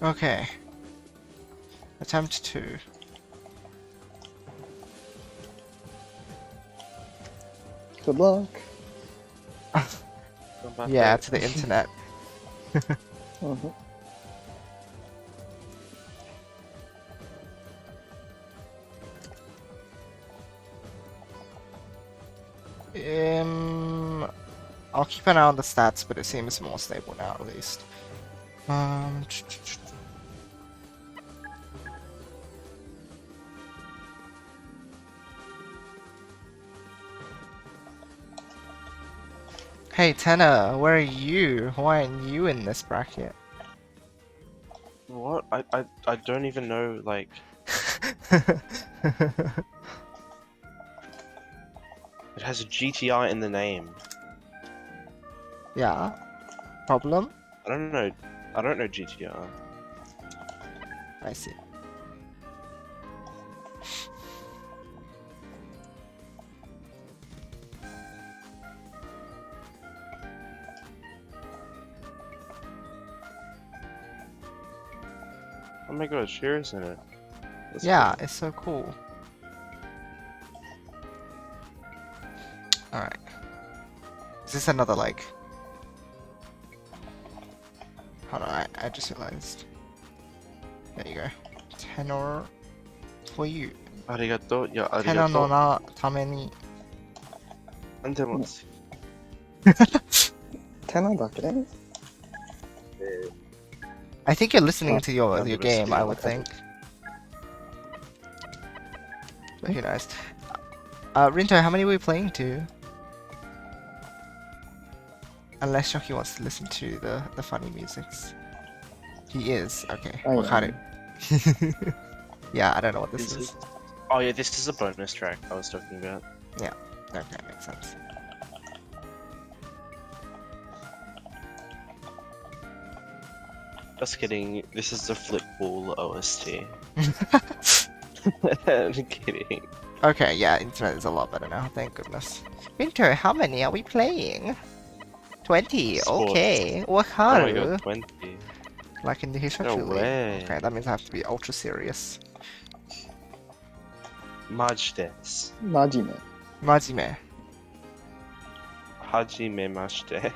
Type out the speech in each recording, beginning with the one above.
Okay. Attempt 2. Good luck. Yeah, to the internet. Mhm. I'll keep an eye on the stats, but it seems more stable now at least. Hey Tenor, where are you? Why aren't you in this bracket? What? I don't even know, like... It has a GTR in the name. Yeah. Problem? I don't know GTR. I see. Oh my god, Shear's in it. That's Yeah, cool. it's so cool. Alright. Is this another like... Hold on, I just realized. There you go. Tenor for you. Arigato, yeah, Tenor no arigato. na tameni. Antematsu. 手なだけ I think you're listening Oh, to your understood. game, I would think. But who knows? Rinto, how many were we playing to? Unless Shoki wants to listen to the funny musics. He is, okay. I am. Wakaru. Yeah, I don't know what this is. Oh yeah, this is a bonus track I was talking about. Okay, makes sense. Just kidding, this is the Flipball OST. I'm kidding. Okay, yeah, internet is a lot better now, thank goodness. Rinto, how many are we playing? 20, Sports. okay. Oh my Wakaru. god, 20. Like in the No Hishaku way. Okay, that means I have to be ultra serious. Maj desu. マジね Majime. Hajimemashite.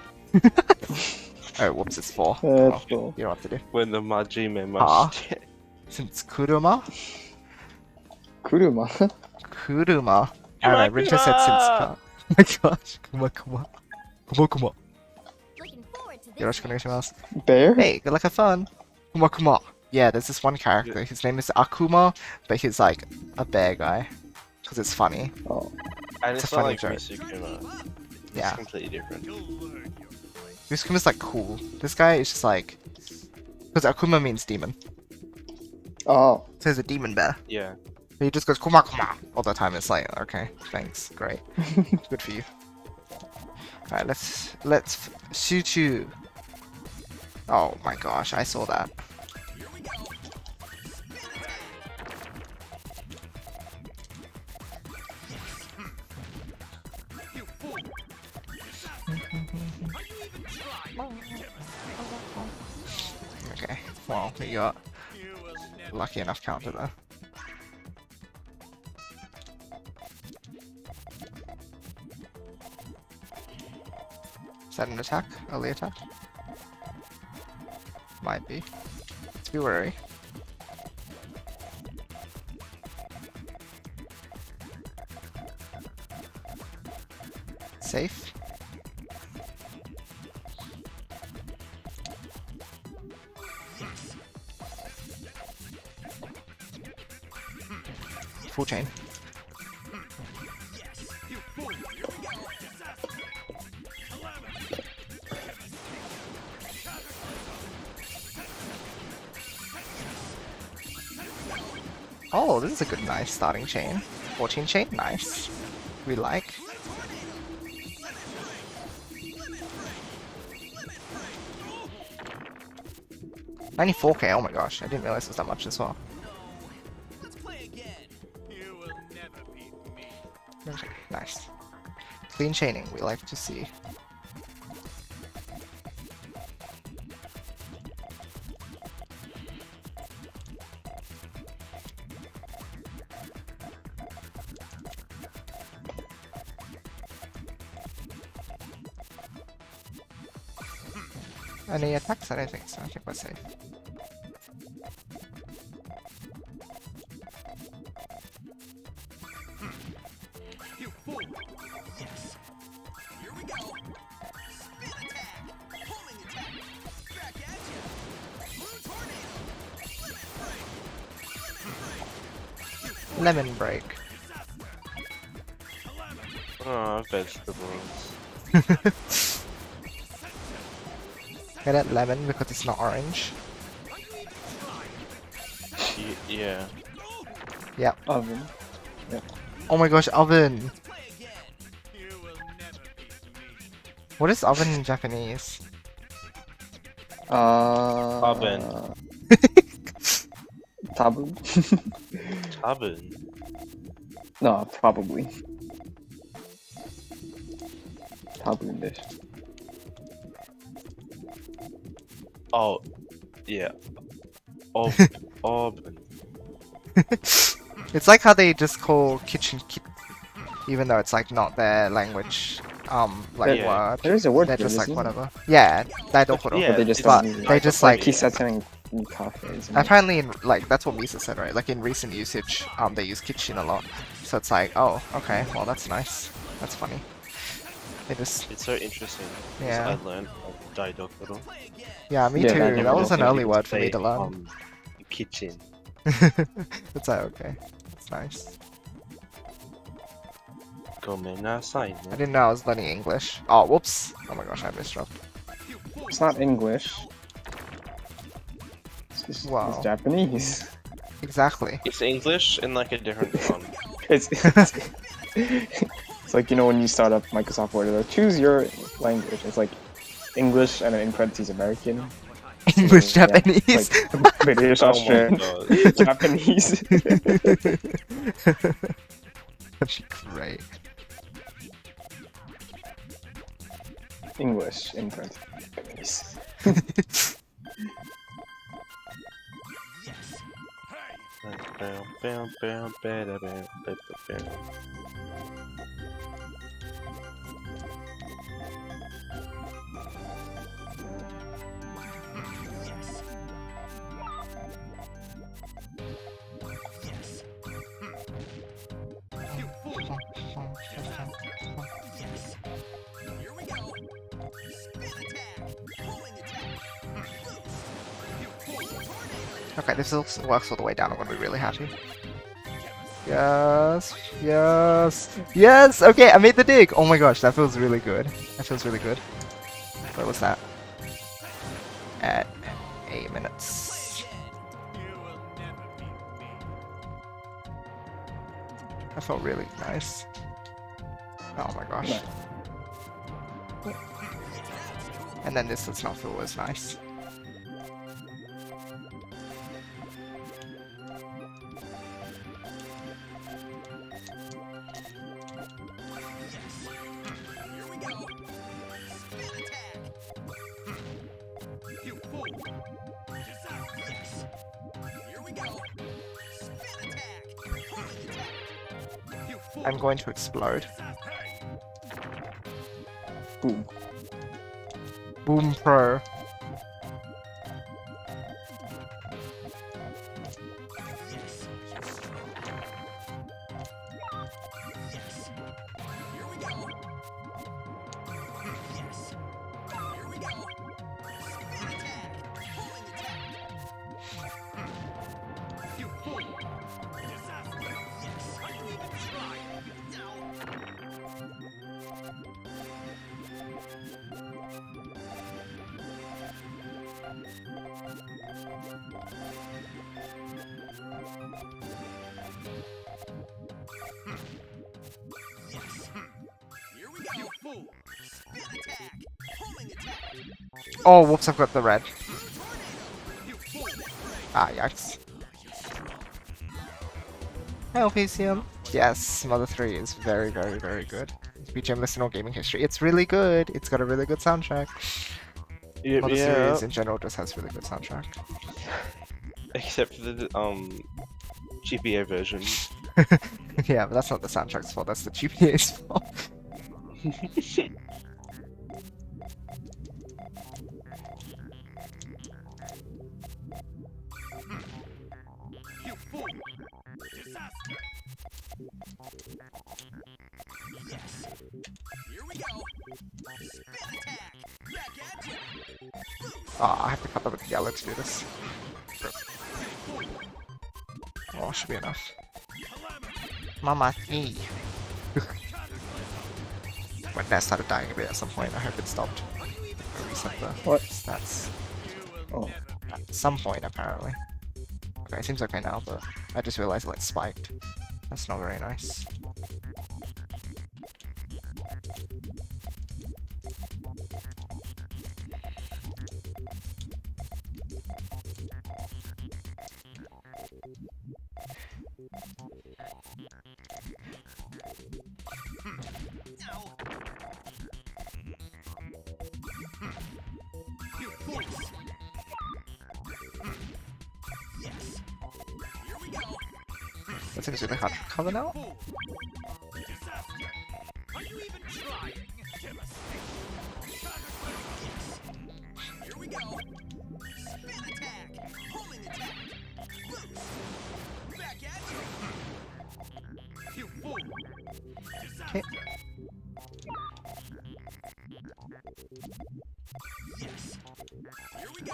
Oh, whoops, it's 4. Eh, Oh, so. you know what to do. When the Majimemashite. Since Kuruma? 車 Kuruma. I don't know, Rinto said since car. Oh my gosh, Kuma. Yoroshiku onegaishimasu. Bear? Hey, good luck, have fun. Kuma. Yeah, there's this one character. His name is Akuma, but he's like a bear guy. Because it's funny. Oh, And It's it's a not funny like joke. Misukuma. It's Yeah. completely different. Yusukuma's like cool. This guy is just like... Because Akuma means demon. oh, So he's a demon bear. Yeah. He just goes Kuma all the time. It's like, okay, thanks, great. Good for you. Alright, let's shoot you. Oh my gosh, I saw that. Okay, well, we got lucky enough counter there. Is that an attack? Early attack? Might be. Let's be wary. Safe. Full chain. Oh, this is a good, nice starting chain. 14 chain, nice. We like. $94k, oh my gosh, I didn't realize it was that much as well. Okay, nice. Clean chaining, we like to see. Any attacks? I don't think so. I think we're safe. You fool! Yes. Here we go. Spin attack. Homing attack. Back at you. Blue tornado. Lemon break. Lemon break. Oh, vegetables. Get it? Lemon because it's not orange. Yeah. Yep. Oven. Oh my gosh, oven! Play again. You will never beat me. What is oven in Japanese? Oven. Tabu? Oven. No, probably. Tabu dish. Oh, yeah. Oven. It's like how they just call kitchen even though it's like not their language, like Yeah. word. There is a word They're for just this, like isn't whatever. Yeah, daidokoro. Yeah, But they just it's- don't use it. they just like like kisaten in cafes. isn't it? apparently in like that's what Misa said, right? Like in recent usage, they use kitchen a lot. So it's like, oh, okay, well that's nice. That's funny. They just It's so interesting. 'cause Yeah. I learned daidokoro. yeah, me Yeah, too. that That was an definitely early People word for me say, to learn. Kitchen. It's like okay, it's nice. Gomenasai. I didn't know I was learning English. Oh, whoops! Oh my gosh, I misdropped. It's not English. It's Wow. Japanese. Exactly. It's English in like a different font. It's like, you know, when you start up Microsoft Word, they're like, choose your language. It's like English and then in parentheses American. English, Yeah, Japanese. Like British, Oh my Australian, god. Japanese. That'd be great. English in parentheses. Yes. You fool! Yes. Here we go. Spin attack. Homing attack. Loose. You fool! Tornado. Okay, this also works all the way down. I'm gonna be really happy. Yes, yes, yes! Okay, I made the dig! Oh my gosh, that feels really good. That feels really good. Where was that? At 8 minutes. You will never beat me. That felt really nice. Oh my gosh. And then this does not feel as nice. Here we go. Spin attack. You fool! Yes. Here we go. Spin attack. Homing attack. You fool! I'm going to explode. Boom. Boom Pro. Yes. Yes. Here we go. Yes. Here we go. Spin attack. Homing attack. You fool! Disaster! Yes. Why do you even try? No. Yes. Here we go. You fool! Spin attack. Homing attack. Oh, whoops, I've got the red. Blue tornado. You fool! Ah, yikes. Help, PCM. Yes, Mother 3 is very, very, very good. BGM listener gaming history. It's really good. It's got a really good soundtrack. Mother series in general just has really good soundtrack. Except for the GPA version. Yeah, but that's not the soundtrack's fault. That's the GPA's fault. Yes. Here we go. Spin attack. Back at you. Boost. Oh, I have to cut them with yellow to do this. Oh, should be enough. Mama, me. My net started dying a bit at some point. I hope it stopped. I reset the What? stats. Oh, At some point, apparently. Okay, it seems okay now, but I just realized it like spiked. That's not very nice. Ow. You fools. Yes. Here we go. That seems really hard to cover now. Fool. Disaster. Are you even trying? Yes. Here we go. Spin attack. Homing attack. Boost. Back at you. You fool. Okay. Yes. Here we go.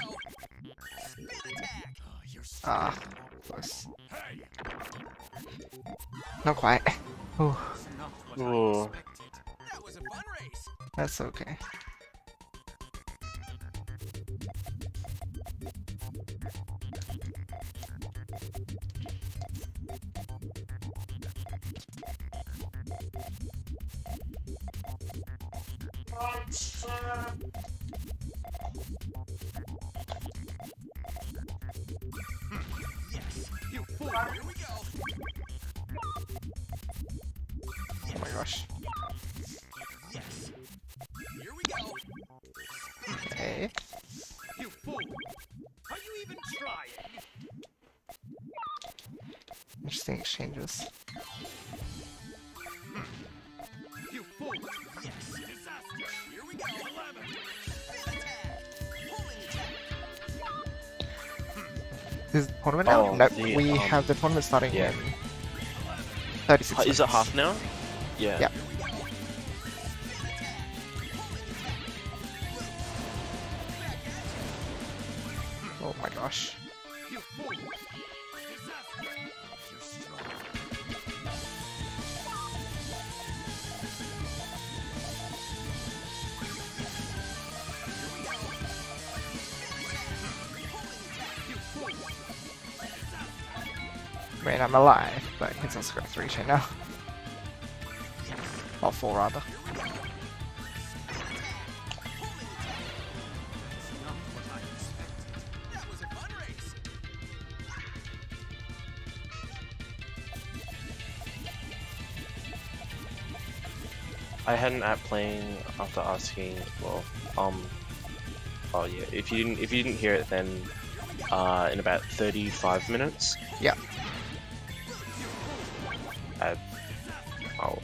Spin attack. You're Ah, close. Not quite. Ooh, not what Ooh. I expected. That was a fun race. that's okay. Yes. You fool. Here we go. Oh my gosh. Yes. Here we go. Okay. You fool. Are you even trying? Interesting exchanges. You fool. Yes. Disaster. Here we go. Calamity. Spin attack. Homing attack. Is the tournament now? Oh, No, the, we have the tournament starting yeah. in 36 Is it minutes. half now? Yeah. Yeah. Oh my gosh. You fool. Disaster. You're strong. You fool. I mean, I'm alive, but he's also got 3 chain now. Or 4 rather. Not what I expected. That was a fun race. I had an app playing after asking. Well, oh yeah. If you didn't hear it, then in about 35 minutes. Yeah. Oh.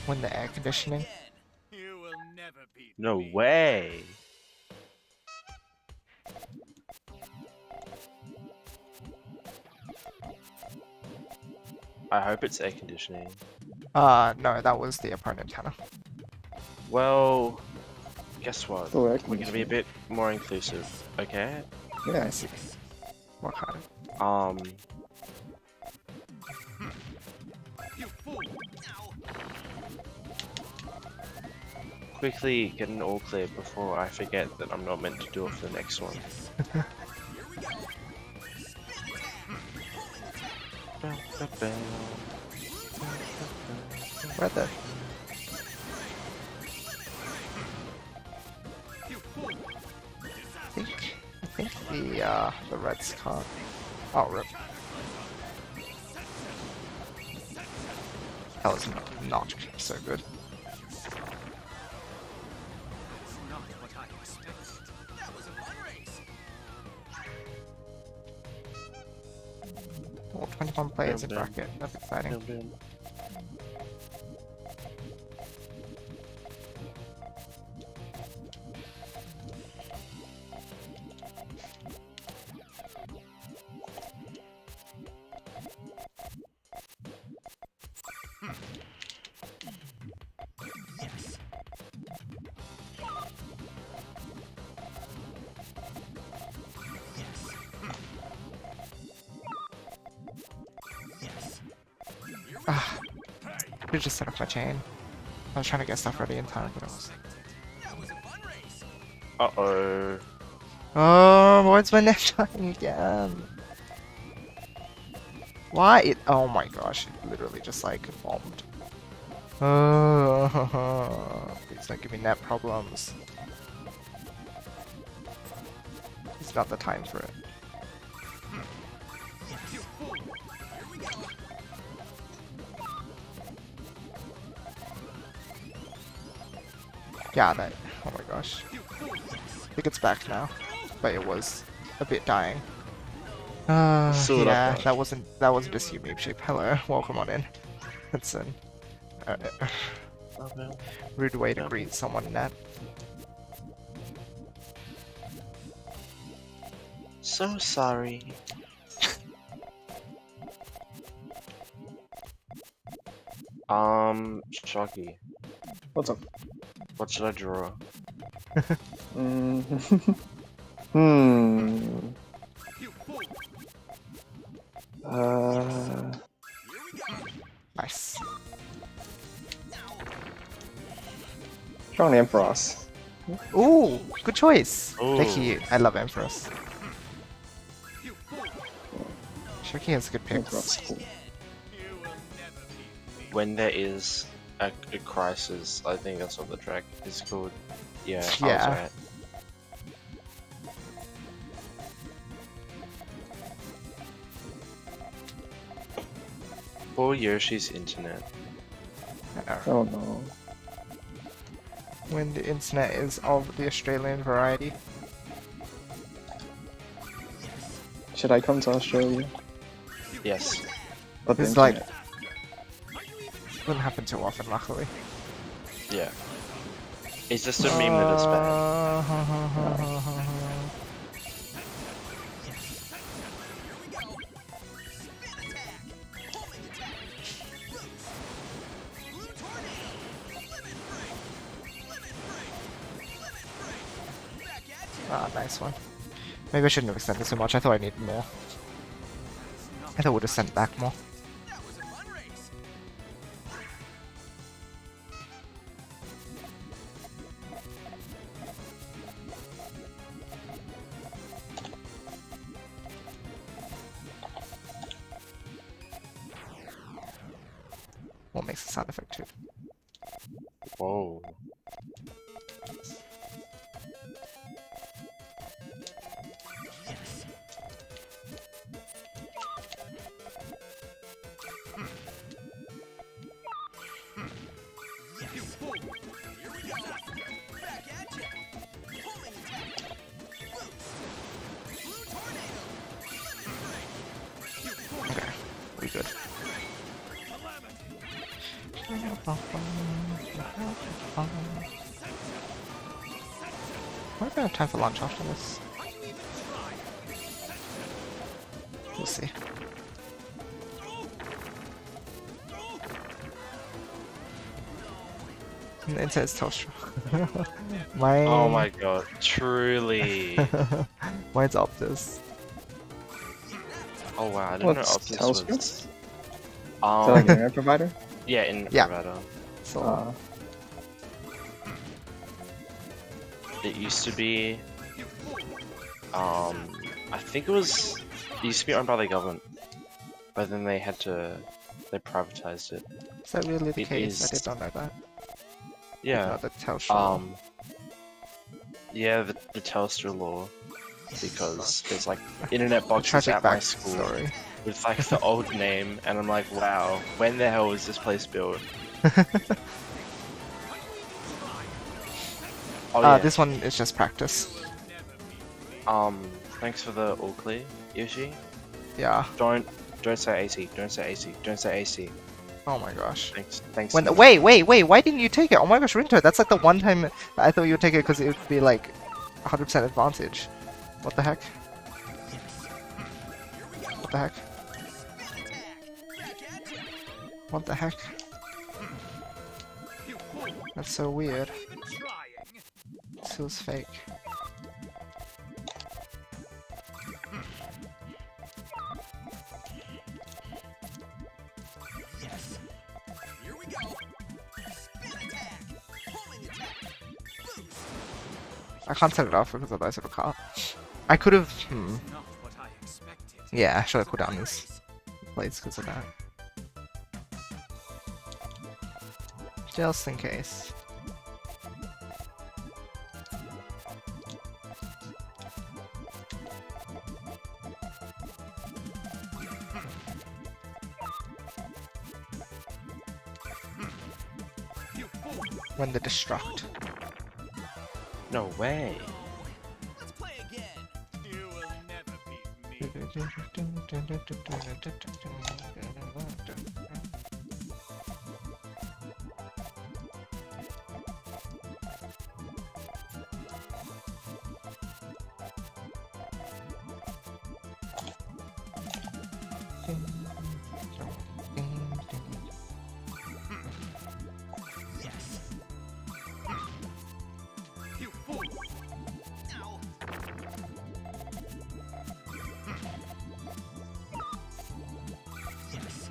When the air conditioning. You will never beat No me. way. I hope it's air conditioning. No, that was the opponent Hannah. Well, guess what? still air We're gonna be a bit more inclusive, okay? Yeah, I see. What kind of? You fool. Ow. Quickly get an all clear before I forget that I'm not meant to do it for the next one. Here we go. Spin attack. Where the? You fool. I think the Reds can't. Oh, rip. That was not so good. Not what I expected. That was a fun race. All 21 players in Boom, boom. bracket. That's exciting. Boom, boom. Ah, could've just set off my chain. I was trying to get stuff ready in time, but I was. That was a fun race. Uh-oh. Oh, what's my neck dying again? Why it? Oh my gosh! It literally just like bombed. Oh, please don't give me net problems. It's not the time for it. Yeah, that. Oh my gosh. I think it's back now, but it was a bit dying. Sort of Yeah, back. that wasn't just you, Meep Sheep. Hello, welcome on in. It's an Okay. rude way to Yeah. greet someone in that. So sorry. Shocky. What's up? What should I draw? Mm. Hmm. Uh. Nice. Drawing the Emperos. Ooh, good choice. Thank Ooh. you. I love Empress. Shoki has good Emperos, picks. cool. When there is a crisis, I think that's what the track is called. Yeah, I Yeah. was right. Poor Yoshi's internet. Oh no. When the internet is of the Australian variety. Should I come to Australia? Yes. But the It's like internet. wouldn't happen too often, luckily. Yeah. It's just a meme that is bad. Ah, nice one. Maybe I shouldn't have extended so much. I thought I needed more. I thought I would have sent back more. That was a fun race. What makes the sound effect too? Whoa. Back at ya. Homing attack. Boost. Blue tornado. Lemon break. Okay, we good. Might be have time for lunch after this. We'll see. And it says Telstra. Mine. Oh my god, truly. Mine's Optus. Oh wow, I didn't know What's Optus Telstra? was. Is that like an internet provider? Yeah, in Yeah. provider. So It used to be. I think it used to be owned by the government, but then they privatized it. is that really the It case? I is- did not know that. Yeah. Not the Telstra. Yeah, the Telstra law, because there's like internet boxes Tragic at my back school story. with like the old name, and I'm like, wow, when the hell was this place built? Oh yeah. This one is just practice. Thanks for the all clear, Yoshi. Yeah. Don't say AC. Don't say AC. Don't say AC. Oh my gosh. Thanks. When wait, why didn't you take it? Oh my gosh, Rinto, that's like the one time I thought you would take it because it would be like 100% advantage. What the heck? What the heck? What the heck? That's so weird. This feels fake. I can't set it off because otherwise it'll cut. I could have. Not what I expected. Yeah, I should have put down this place because of that. Just in case. When the destruct. No way. Let's play again. You will never beat me. Yes. You fool. Ow. Yes.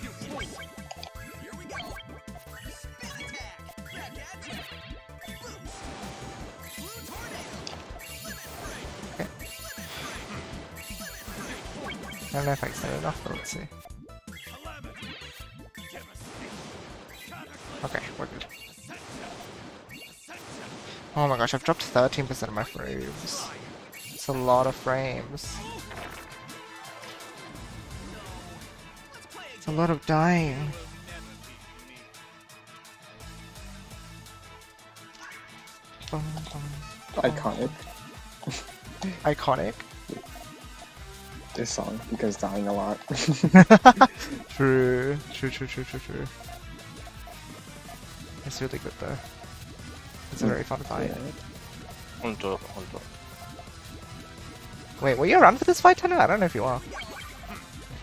You fool. Here we go. Spin attack. Back at you. Boost. Blue tornado. Limit break. Okay. Limit break. I don't know if I extended enough, but let's see. Calamity. Devastation. Cataclysm. Okay, we're good. Ascension. Ascension. Oh my gosh, I've dropped 13% of my frames. It's a lot of frames. Let's play It's a lot of dying. Iconic. Iconic. This song because dying a lot. True. It's really good though. It's a very fun fight. Honto. Wait, were you around for this fight, Tanner? I don't know if you are.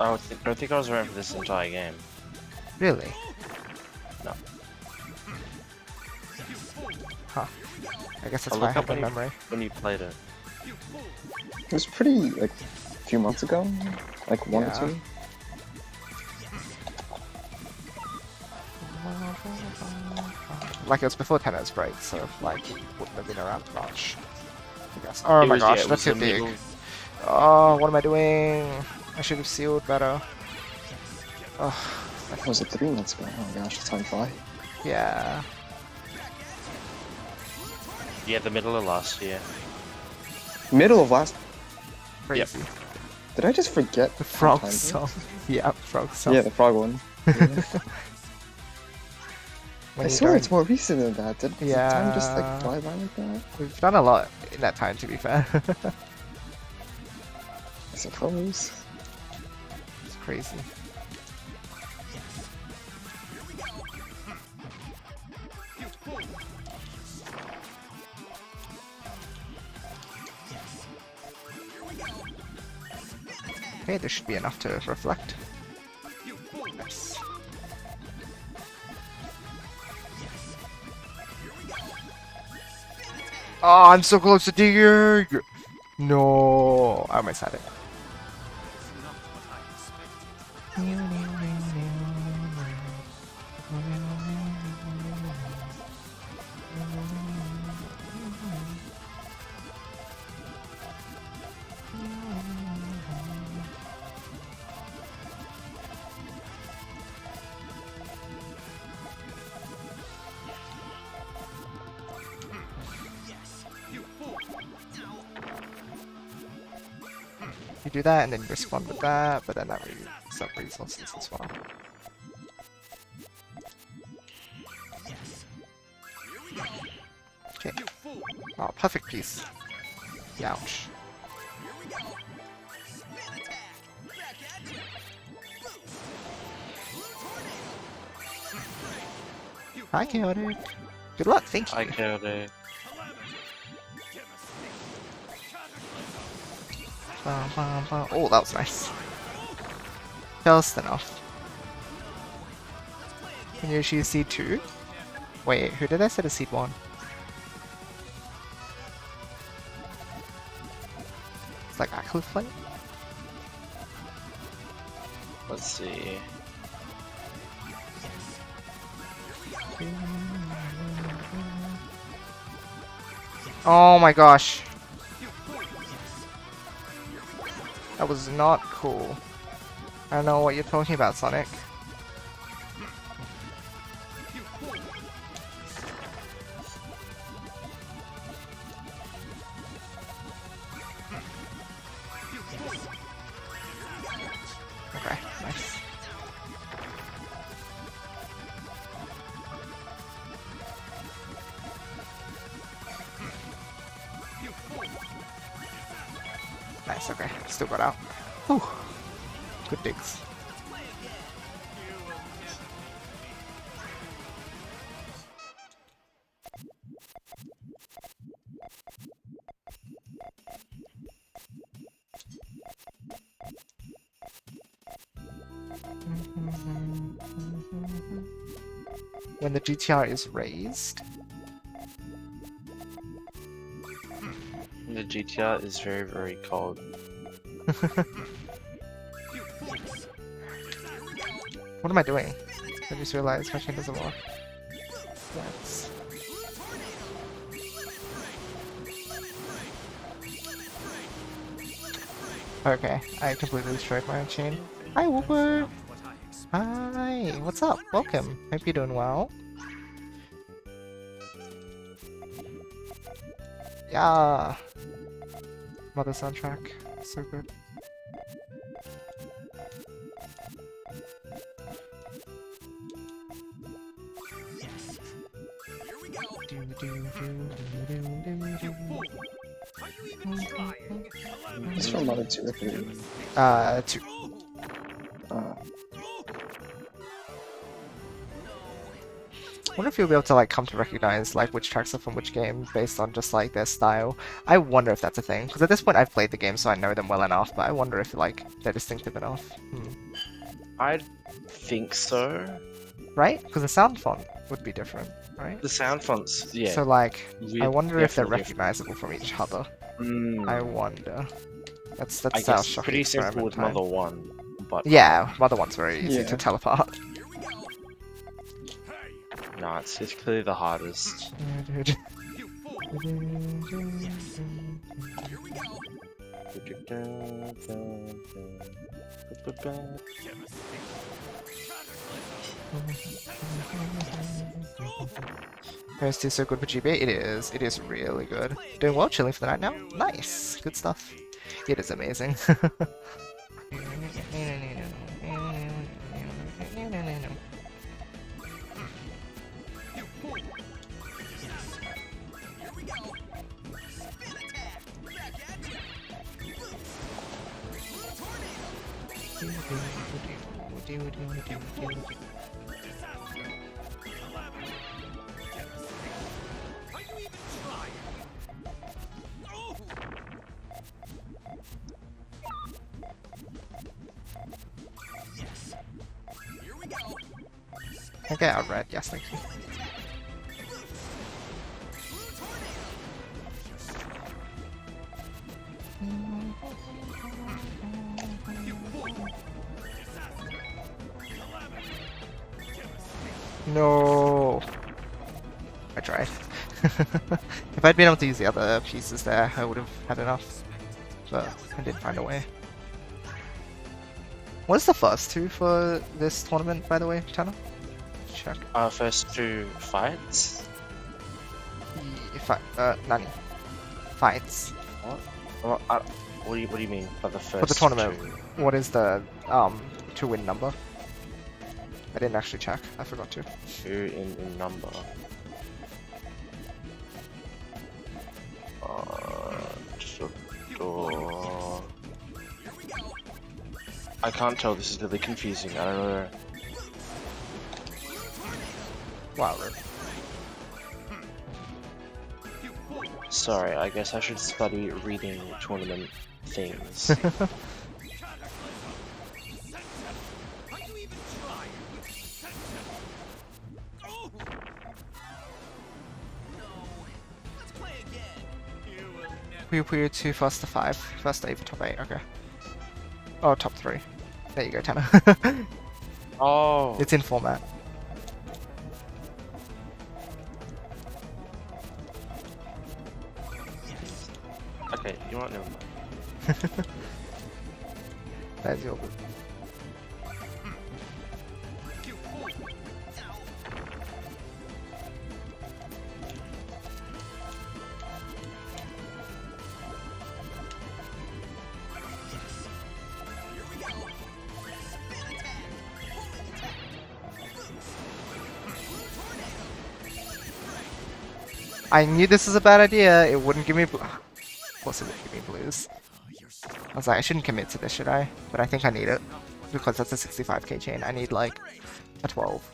I don't think I was around for this entire game. Really? No. Huh. I guess that's I'll why I look have up the when memory. when you played it. It was pretty like a few months ago, like one or Yeah. two. Like it was before Tanner's break, so like it wouldn't have been around much. I guess. Oh It my was- gosh, yeah, it that's was too the big. middle- Oh, what am I doing? I should have sealed better. Oh, That was it 3 months ago. Oh my gosh, time fly. yeah. Yeah, the middle of last year. Middle of last. Crazy. Did I just forget The how frog time song. goes? Yeah, frog song. Yeah, the frog one. When I you swear don't- it's more recent than that. Did time just like Yeah. fly by like that? We've done a lot in that time, to be fair. I suppose. It's crazy. Okay, this should be enough to reflect. Nice. Oh, I'm so close to digging! No, I almost had it. You do that and then you respond with that, but then that uses up resources as well. Okay. Oh, perfect piece. Ouch. Hi, Chaotic. Good luck, thank you. I killed it. Oh, that was nice. Just enough. Can you choose seed 2? Wait, who did I set as seed 1? It's like Active Flame? Let's see. Oh my gosh. That was not cool. I don't know what you're talking about, Sonic. Okay, nice. Nice, okay. Still got out. Whew. Good digs. When the GTR is raised. The GTR is very, very cold. What am I doing? I just realized my chain doesn't work. Yes. Okay, I completely destroyed my own chain. Hi, Whooper! Hi, what's up? Welcome. Hope you're doing well. Yeah! Mother soundtrack. So good. It's from Mother 2 or 3. 2. I wonder if you'll be able to like come to recognize like which tracks are from which game based on just like their style. I wonder if that's a thing, because at this point I've played the game so I know them well enough, but I wonder if like they're distinctive enough. I think so. Right? Because the sound font would be different, right? The sound fonts, yeah. So like, I wonder if they're definitely recognizable from each other. Mm, I wonder. That's I how guess shocking pretty simple experiment with time. Mother 1, but Yeah, Mother One's very easy Yeah. to tell apart. nah, it's clearly the hardest. Is so good for GB? It is. It is really good. Doing well, chilling for the night now? Nice. Good stuff. It is amazing. Okay, I'll red. Yes, thank you. No. I tried. If I'd been able to use the other pieces there, I would have had enough. But I did find a way. What is the first two for this tournament, by the way, Tanner? Check. First 2 fights. Nani. Fights. Well, what do you mean by the first For the tournament, 2? what is the to win number? I didn't actually check. I forgot to. 2 in number. I can't tell. This is really confusing. I don't know. Wow, rip. Sorry, I guess I should study reading tournament things. Puyo Puyo 2, first to 5. First to 8 for top 8, okay. Oh, top 3. There you go, Tanner. Oh, It's in format. Okay, you want never mind. That's your good. I knew this was a bad idea. It wouldn't give me. Of course, it wouldn't give me blues. I was like, I shouldn't commit to this, should I? But I think I need it because that's a 65k chain. I need like a 12.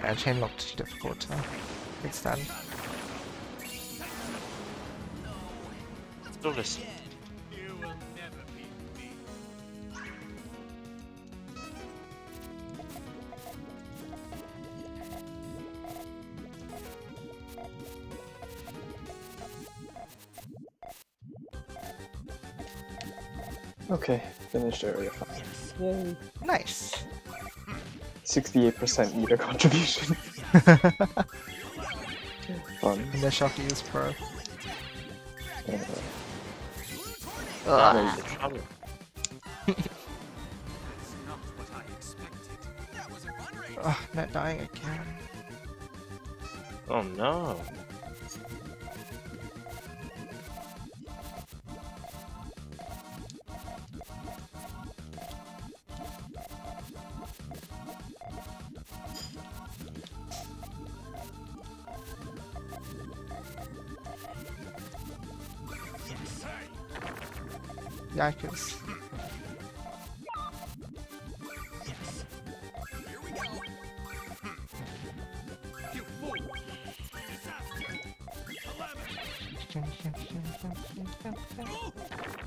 Yeah, chain locked too difficult to extend. Do this. Okay, finished area 5. Yay. Nice. 68% meter contribution. Fun. And the Shocky is pro. Uh, Ugh. Trouble. Ugh, not dying again. Oh no. Yikers.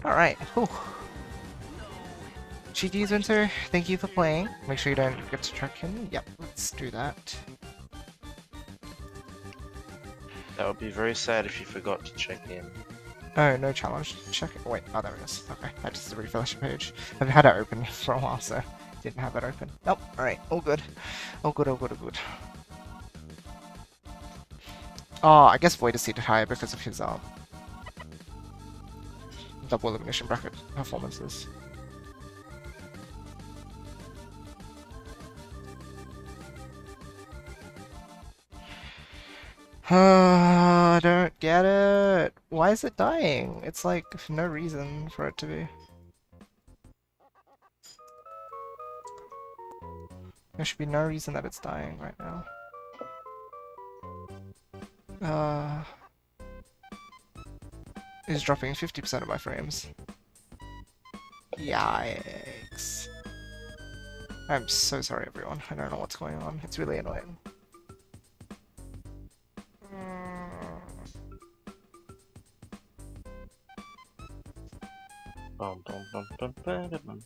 Alright, whew. GG's Winter, thank you for playing. Make sure you don't get to track in. Yep, let's do that. That would be very sad if you forgot to check in. Oh, no challenge. Check it. Wait, oh, there it is. Okay, I just the refresh page. I've had it open for a while, so didn't have it open. Nope, alright, all good. All good, all good, all good. Oh, I guess Void is seated higher because of his double elimination bracket performances. I don't get it. Why is it dying? It's like no reason for it to be. There should be no reason that it's dying right now. Is dropping 50% of my frames. Yikes. I'm so sorry, everyone. I don't know what's going on. It's really annoying. Bum, bum, bum, bum, bum, bum.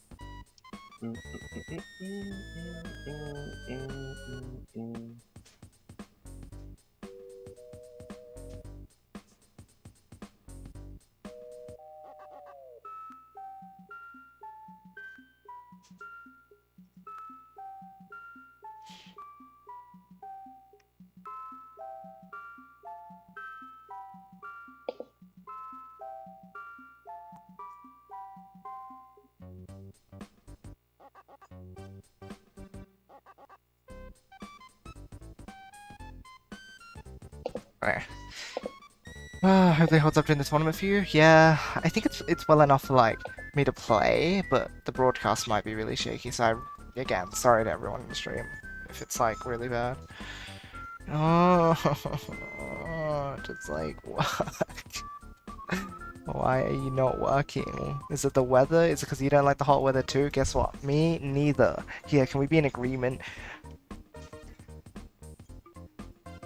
Right. Hopefully it holds up during the tournament for you. Yeah, I think it's well enough for like me to play, but the broadcast might be really shaky. So again, sorry to everyone in the stream if it's like really bad. Oh, just like what? Why are you not working? Is it the weather? Is it because you don't like the hot weather too? Guess what? Me neither. Here, can we be in agreement?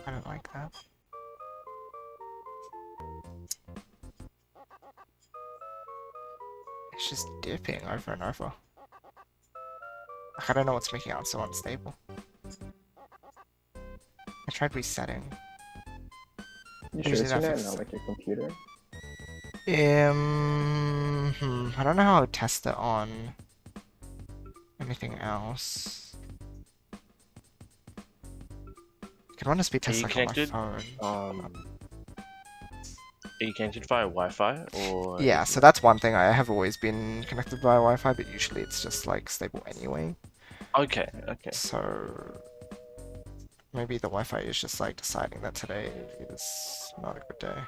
I don't like that. just dipping over and over. Like, I don't know what's making it so unstable. I tried resetting. You sure Usually it's your that net, fixes not it. like your computer? I don't know how to test it on anything else. I could run a speed Are test you like on my connected? phone. Are you connected via Wi-Fi or? Yeah, so that's one thing. I have always been connected via Wi-Fi, but usually it's just like stable anyway. Okay, okay. So maybe the Wi-Fi is just like deciding that today is not a good day.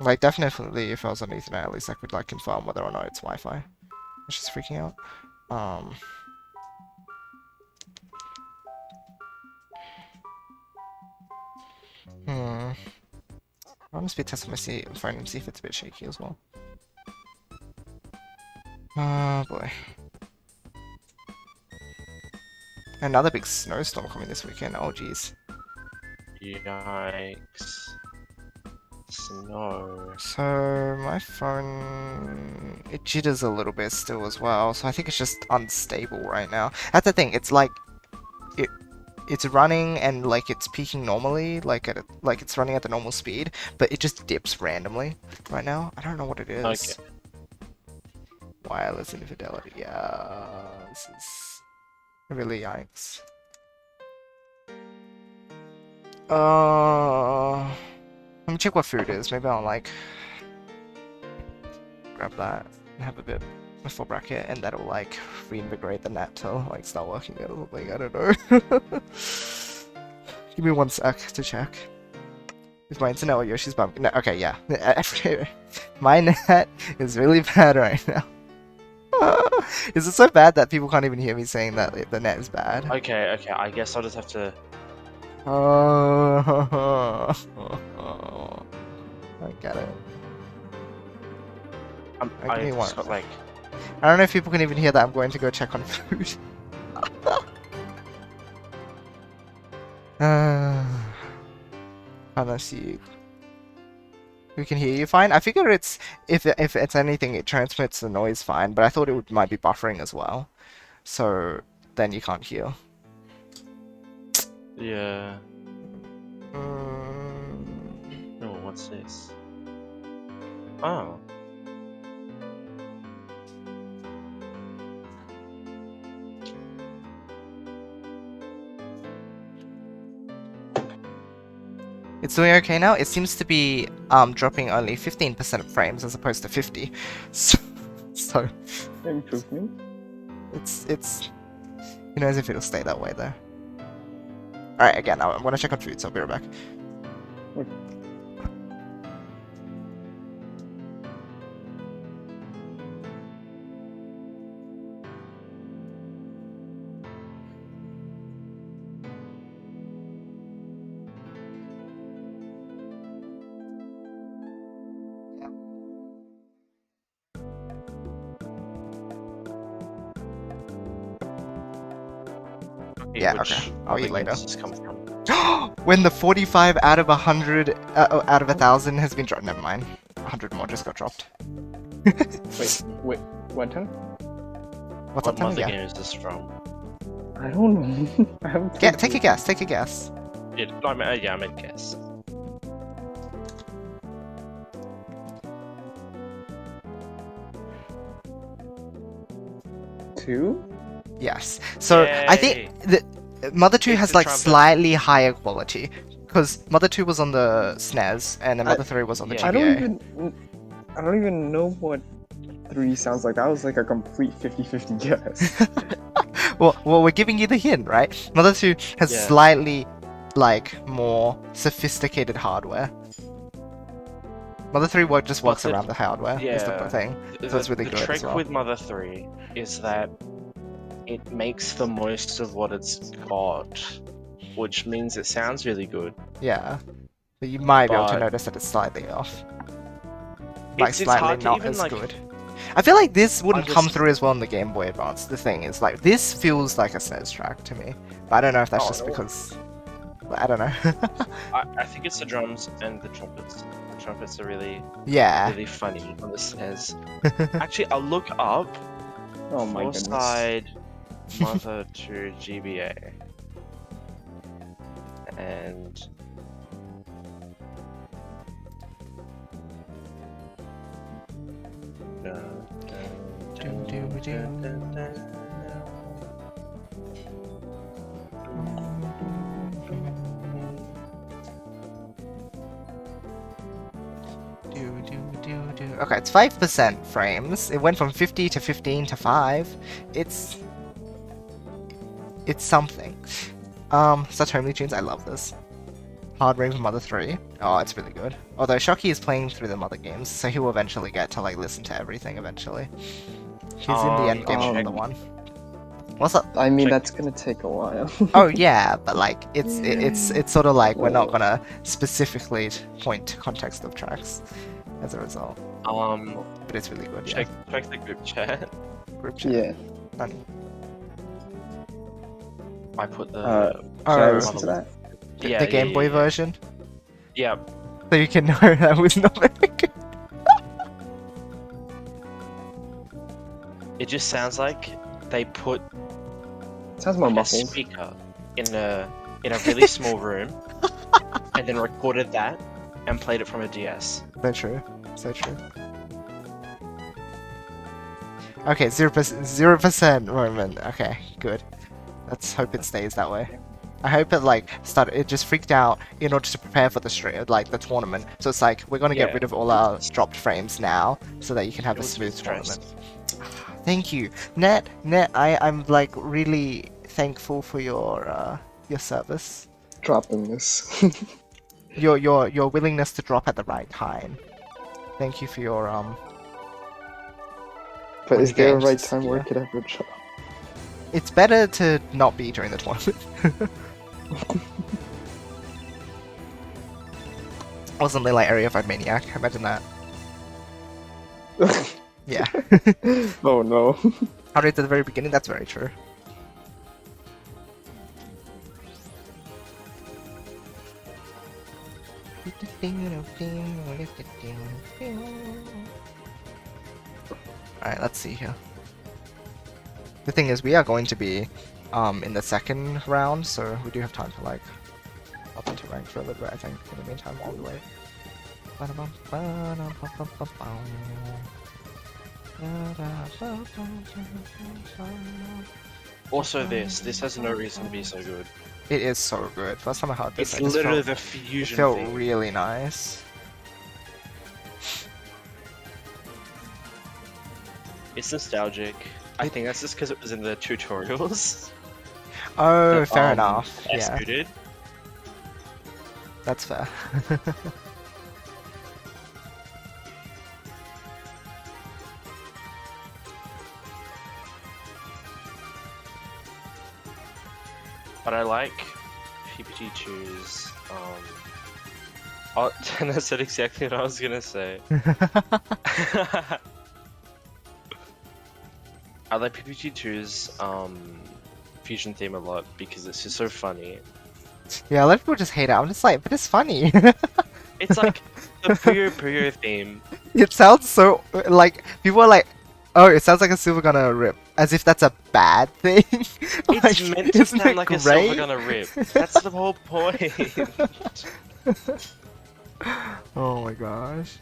Like definitely, if I was on Ethernet, at least I could like confirm whether or not it's Wi-Fi. It's just freaking out. I want to speed test my phone and see if it's a bit shaky as well. Oh boy. Another big snowstorm coming this weekend. Oh jeez. Yikes. Snow. So my phone, it jitters a little bit still as well. So I think it's just unstable right now. That's the thing. It's like it's running and like it's peaking normally, like it's running at the normal speed, but it just dips randomly right now. I don't know what it is. Okay. Wireless infidelity. Yeah, this is really yikes. Let me check what food is. Maybe I'll like grab that and have a bit before bracket, and that'll like reinvigorate the net to like start working a little bit. I don't know. Give me 1 sec to check. Is my internet or Yoshi's bumping? No, okay, yeah. My net is really bad right now. Is it so bad that people can't even hear me saying that the net is bad? Okay, okay. I guess I'll just have to. I get it. I give me just one. got like. I don't know if people can even hear that. I'm going to go check on food. Let's see. We can hear you fine. I figure it's if it's anything, it transmits the noise fine. But I thought it might be buffering as well. So then you can't hear. Yeah. Oh, what's this? Oh. It's doing okay now. It seems to be dropping only 15% of frames as opposed to 50. So Improvement? it's who knows if it'll stay that way though. Alright, again, I'm gonna check on food, so I'll be right back. Yeah, okay. I'll eat later. This come from? When the 45 out of 100 out of 1,000 has been dropped. Never mind. 100 more just got dropped. Wait, what time? What's What up, Tim? mother Yeah. game is this from? I don't know. I haven't Take a guess. Take a guess. Yeah, I mean, yeah, I meant guess. Two? Yes. So I think the Mother 2 It's has the like trumpet. slightly higher quality because Mother 2 was on the SNES and then Mother 3 was on the yeah. GBA. I don't even know what 3 sounds like. That was like a complete 50-50 guess. Well, we're giving you the hint, right? Mother 2 has Yeah. slightly like more sophisticated hardware. Mother 3 just works the- around the hardware. Is the yeah. thing. So it's really the good as trick well. with Mother 3 is that it makes the most of what it's got, which means it sounds really good. Yeah. But you might be able to But- notice that it's slightly off. Like It's slightly hard to not even, as like- good. I feel like this wouldn't come just- through as well in the Game Boy Advance. The thing is, like, this feels like a SNES track to me. But I don't know if that's Oh, just no. because But I don't know. I think it's the drums and the trumpets. The trumpets are really Yeah. really funny on the SNES. Actually, I'll look up Oh my four goodness. side mother to GBA and Okay, it's 5% frames. It went from 50 to 15 to 5. It's something. Such homely tunes, I love this. Hard Ring from Mother 3. Oh, it's really good. Although Shocky is playing through the Mother games, so he will eventually get to like listen to everything eventually. He's in the end game of Mother 1. What's up? I mean, Check- that's gonna take a while. Oh yeah, but like it's sort of like we're not gonna specifically point to context of tracks as a result. But it's really good. check the group chat. Yeah. Group chat. Yeah. Funny. I put the Should I Oh, listen to that? the Game Boy version, Yeah, so you can know that was not very good. it just sounds like they put Sounds more a muffled. speaker in a really small room and then recorded that and played it from a DS. So true. So true. Okay, 0% moment. Okay, good. Let's hope it stays that way. I hope it like it just freaked out in order to prepare for the the tournament. So it's like we're gonna get Yeah. rid of all our dropped frames now, so that you can have It a was smooth stressed. tournament. Thank you, Net. I'm like really thankful for your service, Dropping this. your willingness to drop at the right time. Thank you for your But When is you there a get right into time where yeah. it could ever drop? It's better to not be during the tournament. Or something like Area 5 Maniac, imagine that. Yeah. Oh no. How did at the very beginning, that's very true. Alright, let's see here. The thing is, we are going to be in the second round, so we do have time to like hop into rank for a little bit, I think, in the meantime while we wait. Also, this has no reason to be so good. It is so good. First time I heard this, It's I just literally felt, the it fusion felt thing. really nice. It's nostalgic. I think that's just because it was in the tutorials. Oh, that, fair enough. Yeah, executed. that's fair. But I like PPG2's. Oh, Tanner said exactly what I was gonna say. I like PPG2's fusion theme a lot because it's just so funny. Yeah, a lot of people just hate it. I'm just like, but it's funny. It's like the Puyo theme. It sounds so like people are like, oh, it sounds like a silver gonna rip, as if that's a bad thing. It's Like, meant to isn't sound it like a great? silver gonna rip. That's the whole point. Oh my gosh.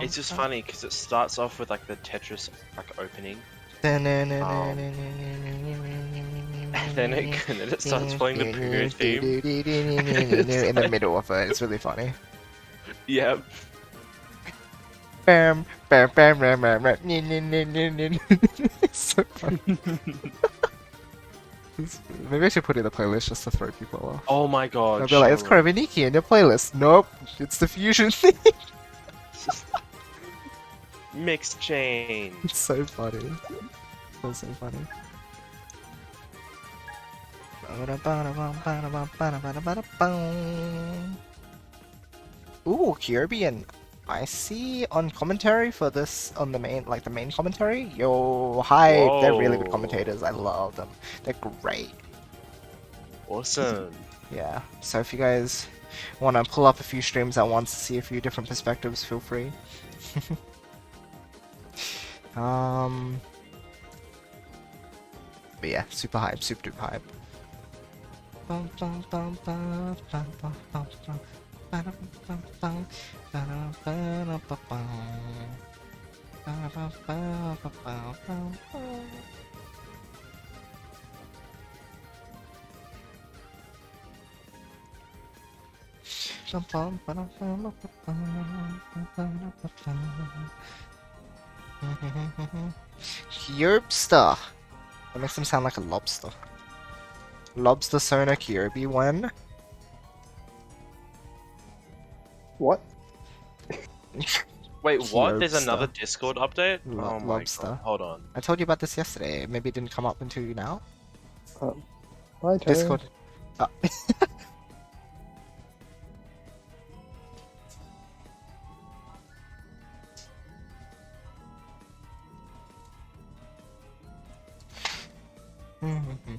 It's just funny because it starts off with like the Tetris like opening, and then it starts playing the Puyo theme. In the middle of it. It's really funny. Yep. Bam, bam, bam, bam, bam, bam. It's so funny. Maybe I should put it in the playlist just to throw people off. Oh my god. I'll be like, it's Sharon. Karavaniki in your playlist. Nope, it's the fusion thing. Mixed chain. It's so funny. So funny. Ooh, Kirby and I see on commentary for this on the main like the main commentary. Yo, hype! They're really good Whoa. commentators. I love them. They're great. Awesome. Yeah. So if you guys want to pull up a few streams at once to see a few different perspectives, feel free. But yeah, super hype, super duper hype. Bum, bum, bum, bum, bum, bum, bum, bum. Ba-dum, bum, bum. Ba-dum, ba-dum, ba, bum. Ba-dum, ba, ba, ba, bum, bum. Bum, bum, ba-dum, ba, ba, bum, ba-dum, ba, bum. Kyrbster. That makes him sound like a lobster. Lobster Sona Kirby one. What? Wait, what? There's Lobster. another Discord update? Oh my Lobster. god. Hold on. I told you about this yesterday. Maybe it didn't come up until now. My turn. Discord. Oh.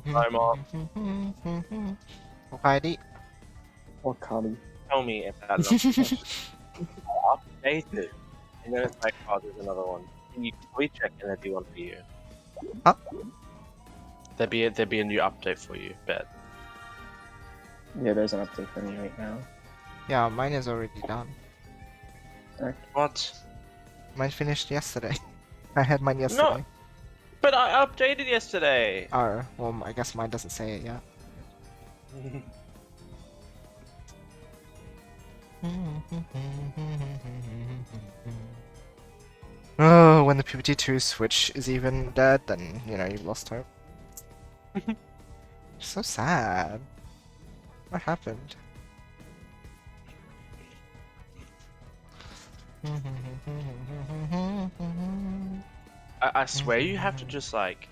I'm off. Alrighty. Or Kali. Tell me if that's updated. And then it's like, oh, there's another one. Can you check and there'd be one for you. Huh? There'd be a new update for you, bet. Yeah, there's an update for me right now. Yeah, mine is already done. What? Mine finished yesterday. I had mine yesterday. But I updated yesterday! Oh, well, I guess mine doesn't say it yet. Oh, when the PPT2 Switch is even dead, then, you know, you've lost hope. So sad. What happened? I swear you have to just like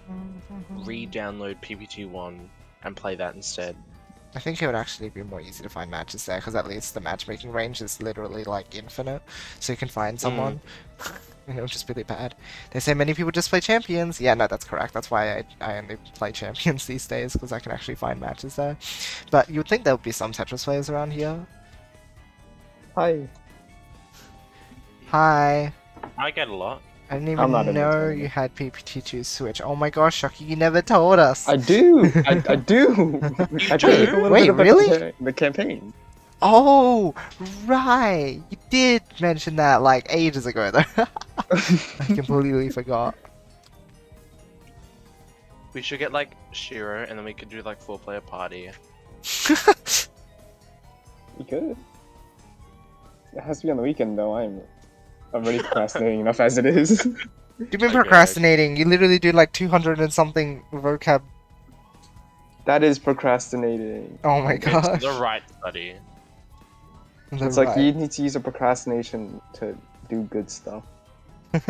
re-download PPT1 and play that instead. I think it would actually be more easy to find matches there, because at least the matchmaking range is literally like infinite, so you can find someone. And it would just be really bad. They say many people just play champions. Yeah, no, that's correct. That's why I only play champions these days, because I can actually find matches there. But you would think there would be some Tetris players around here. Hi. Hi. I get a lot. I didn't I'm not even in the know tournament. you had PPT2 Switch. Oh my gosh, Shocky, you never told us. I do! I do! I played a little Wait, bit of really? the campaign. Oh, right. You did mention that like ages ago, though. I completely forgot. We should get like Shiro and then we could do like 4-player party. You could. It has to be on the weekend though. I'm already procrastinating enough as it is. You've been I procrastinating. You literally do like 200 and something vocab. That is procrastinating. Oh my It's gosh. the right study. It's like you need to use a procrastination to do good stuff.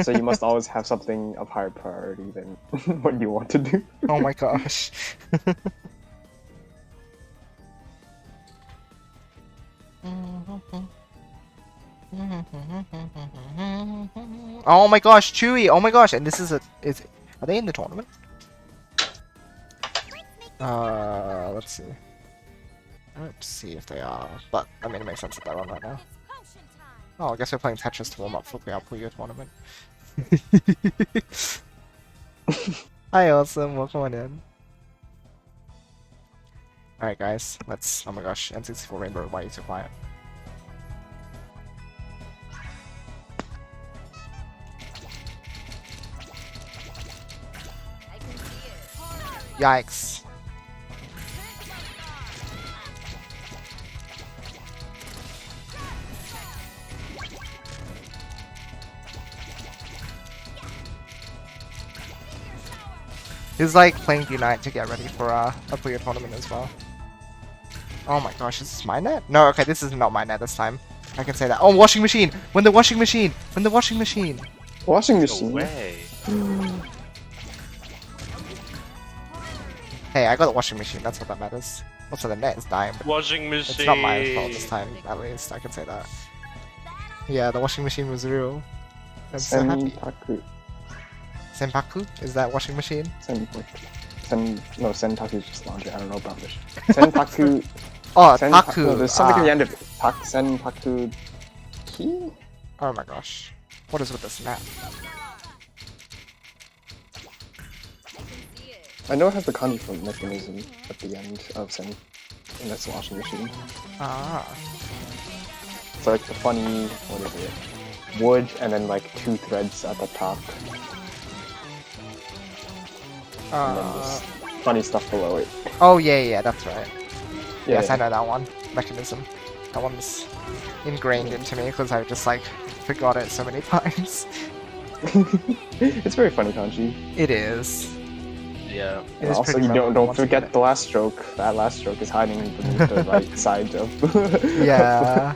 So you must always have something of higher priority than what you want to do. Oh my gosh. Oh my gosh, Chewy! Oh my gosh, and this is are they in the tournament? Let's see. Let's see if they are, but I mean it makes sense that they're on right now. Oh, I guess we're playing Tetris to warm up for the Puyo tournament. Hi, awesome. Welcome on in. Alright, guys. Let's. Oh my gosh, N64 Rainbow. Why are you so quiet? Yikes. He's like playing Unite to get ready for a Puyo tournament as well. Oh my gosh, is this my net? No, okay, this is not my net this time. I can say that. Oh, washing machine! When the washing machine! When the washing machine! Washing No machine. way. Hey, I got the washing machine, that's what that matters. Also, the net is dying, but Washing machine. it's not my fault this time, at least, I can say that. Yeah, the washing machine was real. I'm so happy. Sentaku. Senpaku? Is that washing machine? Sentaku is just laundry. I don't know about this. Sentaku. Oh, Taku. No, taku. there's something at Ah. the end of it. Sentaku. Ki? Oh my gosh. What is with this map? I know it has the kanji for mechanism at the end of Sen, and that's the washing machine. Ah. It's like the funny, what is it? Wood, and then like 2 threads at the top, and then just funny stuff below it. Oh yeah, that's right. Yeah, Yes, I know that one. Mechanism. That one's ingrained into me because I've just like forgot it so many times. It's very funny kanji. It is. Yeah. It And is also, pretty you memorable don't once you get forget it. the last stroke. That last stroke is hiding beneath the right side jump. Yeah.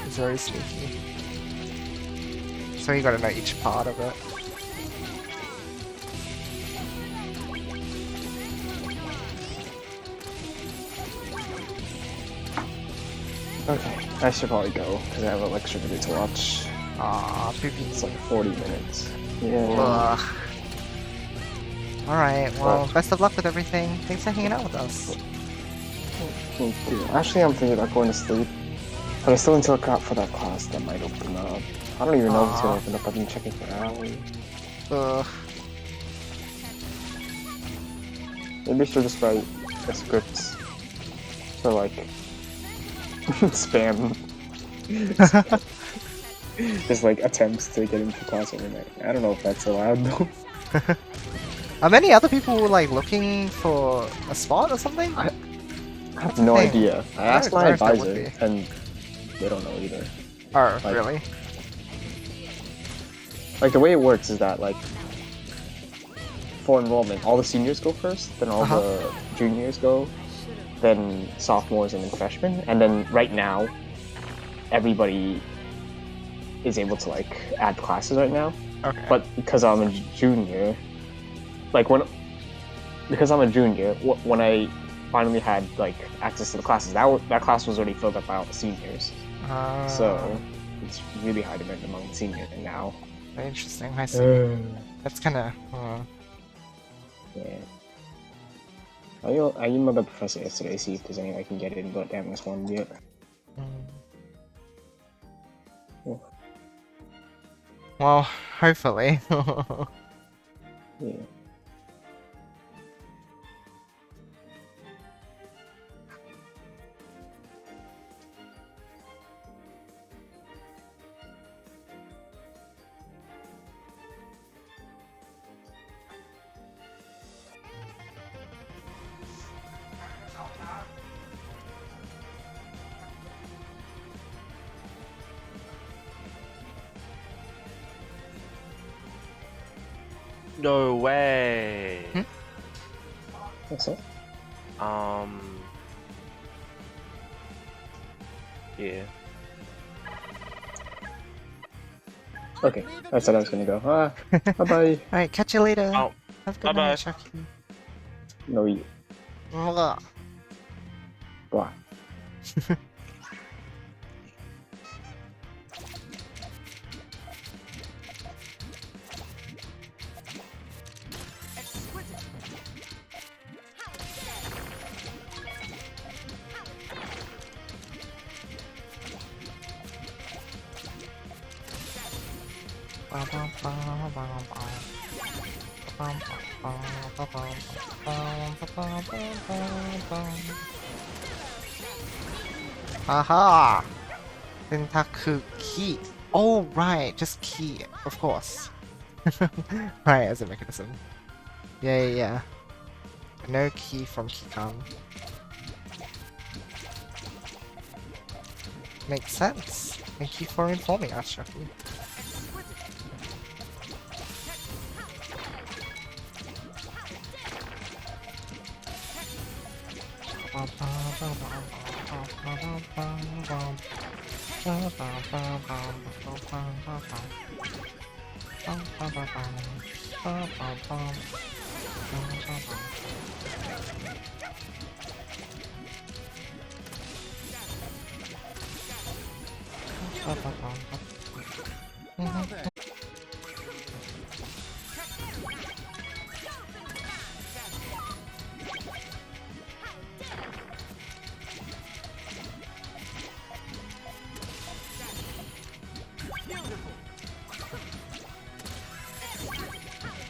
It's very sneaky. So you gotta know each part of it. Okay, I should probably go because I have a lecture to do to watch. Aw, poopy. It's like 40 minutes. Yeah. Ugh. Alright, well, Well. best of luck with everything. Thanks for hanging out with us. Thank you. Actually, I'm thinking about going to sleep, but I still need to look out for that class that might open up. I don't even know if it's gonna Aw. open up. I've been checking for hours. Ugh. Maybe I should just write a script for like spam. Just like attempts to get into class every night. I don't know if that's allowed though. Are many other people like looking for a spot or something? I have no Hey, idea. I asked my where if that would advisor, be? and they don't know either. Oh, like- really? Like the way it works is that like for enrollment, all the seniors go first, then all Uh-huh. the juniors go, then sophomores and then freshmen, and then right now everybody is able to like add classes right now. Okay. But because I'm a junior, like because I'm a junior, when I finally had like access to the classes, that class was already filled up by all the seniors. So it's really high demand among the seniors now. Interesting. I see. That's kind of. Yeah. I emailed the professor yesterday to see if there's any way I can get in, but they haven't responded yet. Oh, Well, hopefully. yeah. No way. Hmm? What's up? Yeah. Okay, I said I was gonna go. Bye bye. Alright, catch you later. Oh, Have a good bye-bye. night, Chucky. No, you. Mwah. Bye. Haha! Sentaku key. Oh, right, just key, of course. Right, as a mechanism. Yeah. No key from Kikan. Makes sense. Thank you for informing us, Chucky.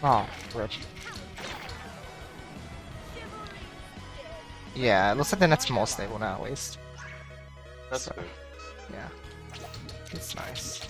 Oh, rip. Yeah, it looks like the net's more stable now, at least. That's So, good. yeah. It's nice.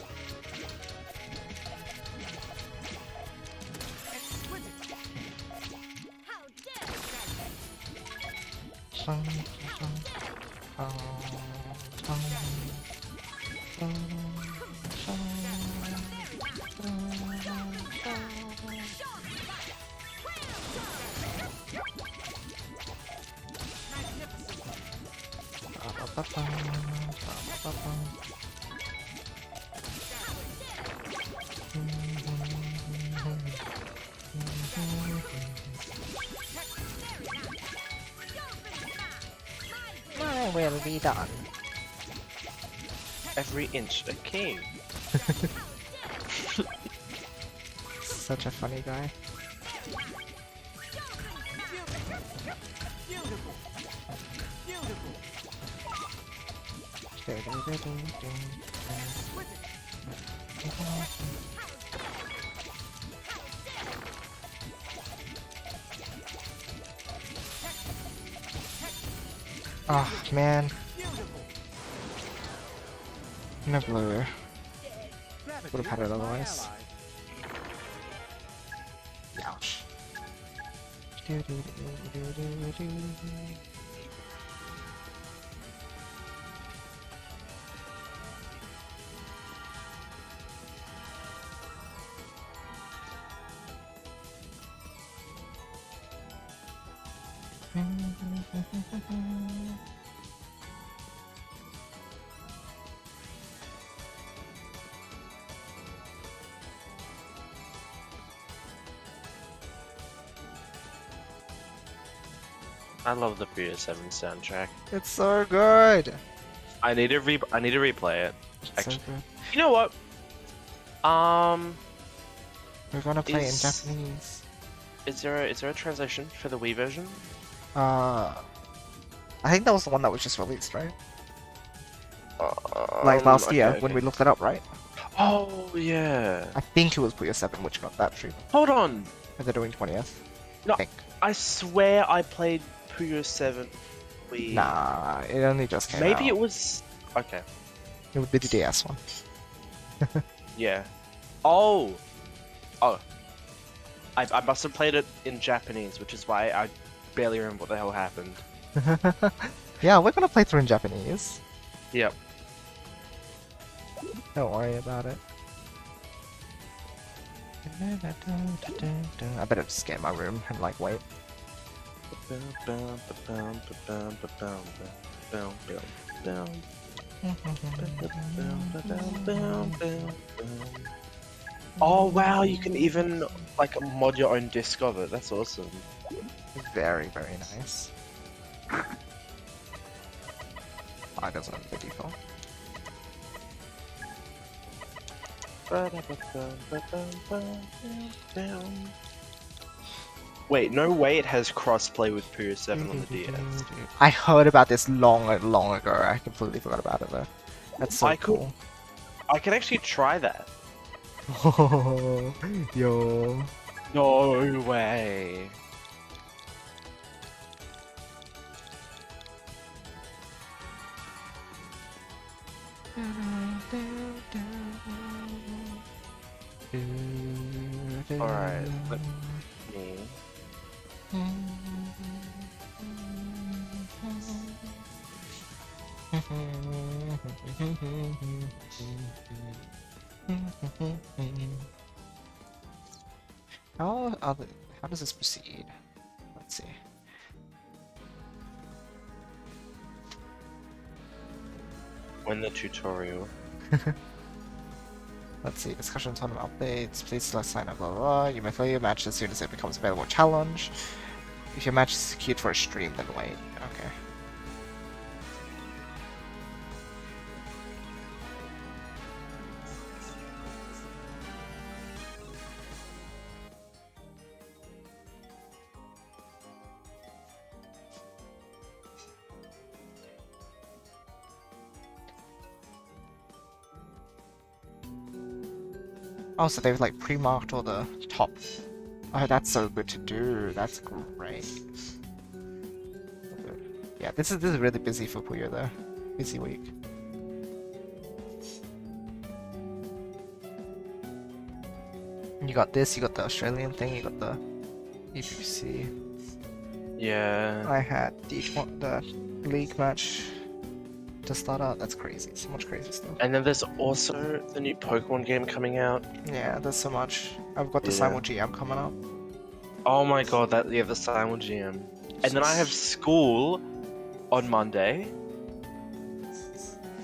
I will be done. Every inch a king. Such a funny guy. Beautiful. Beautiful. Oh man, Beautiful. no blue. Grab Would've had it my otherwise. ally. Ouch. I love the Puyo 7 soundtrack. It's so good. I need to replay it. It's so good. You know what? We're gonna play Is- in Japanese. Is there a translation for the Wii version? I think that was the one that was just released, right? Like last year when we looked it up, right? Oh yeah. I think it was Puyo 7 which got that treatment. Hold on. And they're doing 20th. No. I think. I swear I played Puyo 7 Wii. Nah, it only just came out. Maybe it was. Okay. It would be the DS one. Yeah. Oh. Oh. I must have played it in Japanese, which is why I barely remember what the hell happened. Yeah, we're gonna play through in Japanese. Yep. Don't worry about it. I better just get in my room and like wait. Oh wow, you can even like mod your own disc of it. That's awesome. Very, very nice. Oh, it doesn't have the default. Wait, no way it has crossplay with Puyo 7 on the DS. I heard about this long ago. I completely forgot about it though. That's so I could- cool. I can actually try that. Yo. No way. Alright, let me. How does this proceed? Let's see. Win the tutorial. Let's see. Discussion tournament updates. Please select sign up. Blah blah blah. You may play your match as soon as it becomes available. Challenge. If your match is secured for a stream, then wait. Okay. Oh, so they've like pre-marked all the top Oh, that's so good to do. That's great. Yeah, this is really busy for Puyo though. Busy week. You got this, you got the Australian thing, you got the EPC. Yeah. I had the league match to start out. That's crazy. So much crazy stuff. And then there's also the new Pokemon game coming out. Yeah, there's so much. I've got the Yeah. Simul GM coming up. Oh my god, the Simul GM. And then I have school on Monday.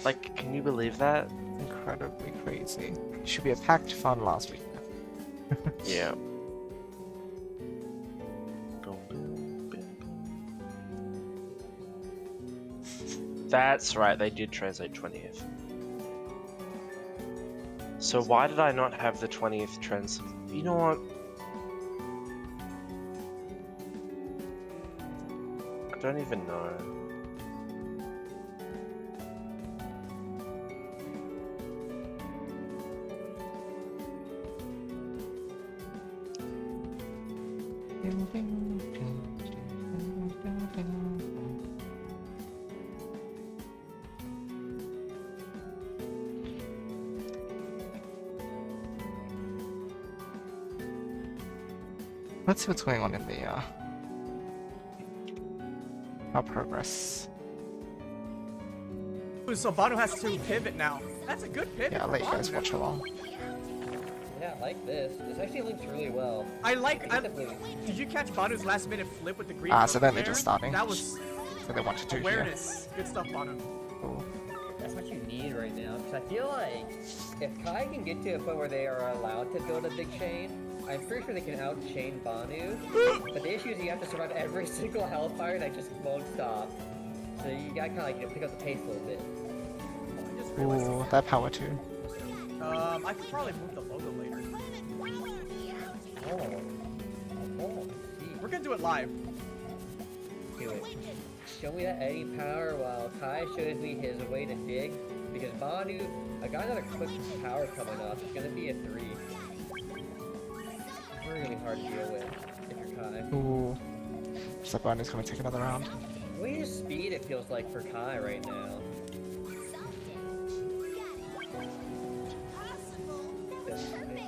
Like, can you believe that? Incredibly crazy. Should be a packed fun last week. Yeah. That's right, they did translate 20th. So why did I not have the 20th trans... You know what? I don't even know. Let's see what's going on in the our progress. So Banu has to pivot now. That's a good pivot. Yeah, I'll for let you Banu guys there. watch along. Yeah, I like this. This actually links really well. I like. Definitely. Did you catch Banu's last minute flip with the green? Ah, so then they're there? just starting. That was So they want to do here. awareness. Good stuff, Banu. Cool. That's what you need right now. Because I feel like if Kai can get to a point where they are allowed to build a big chain, I'm pretty sure they can out-chain Banu. But the issue is you have to survive every single Hellfire that just won't stop. So you gotta kind of like pick up the pace a little bit. I just realized. Ooh, that power too. I could probably move the logo later. Oh. Oh. See. We're gonna do it live. Do it. Show me that eddy power while Kai shows me his way to dig. Because Banu, I got another quick power coming up. It's gonna be a 3. Really hard to deal with if you're Kai. Ooh. So Barney's gonna take another round. Look at his speed it feels like for Kai right now.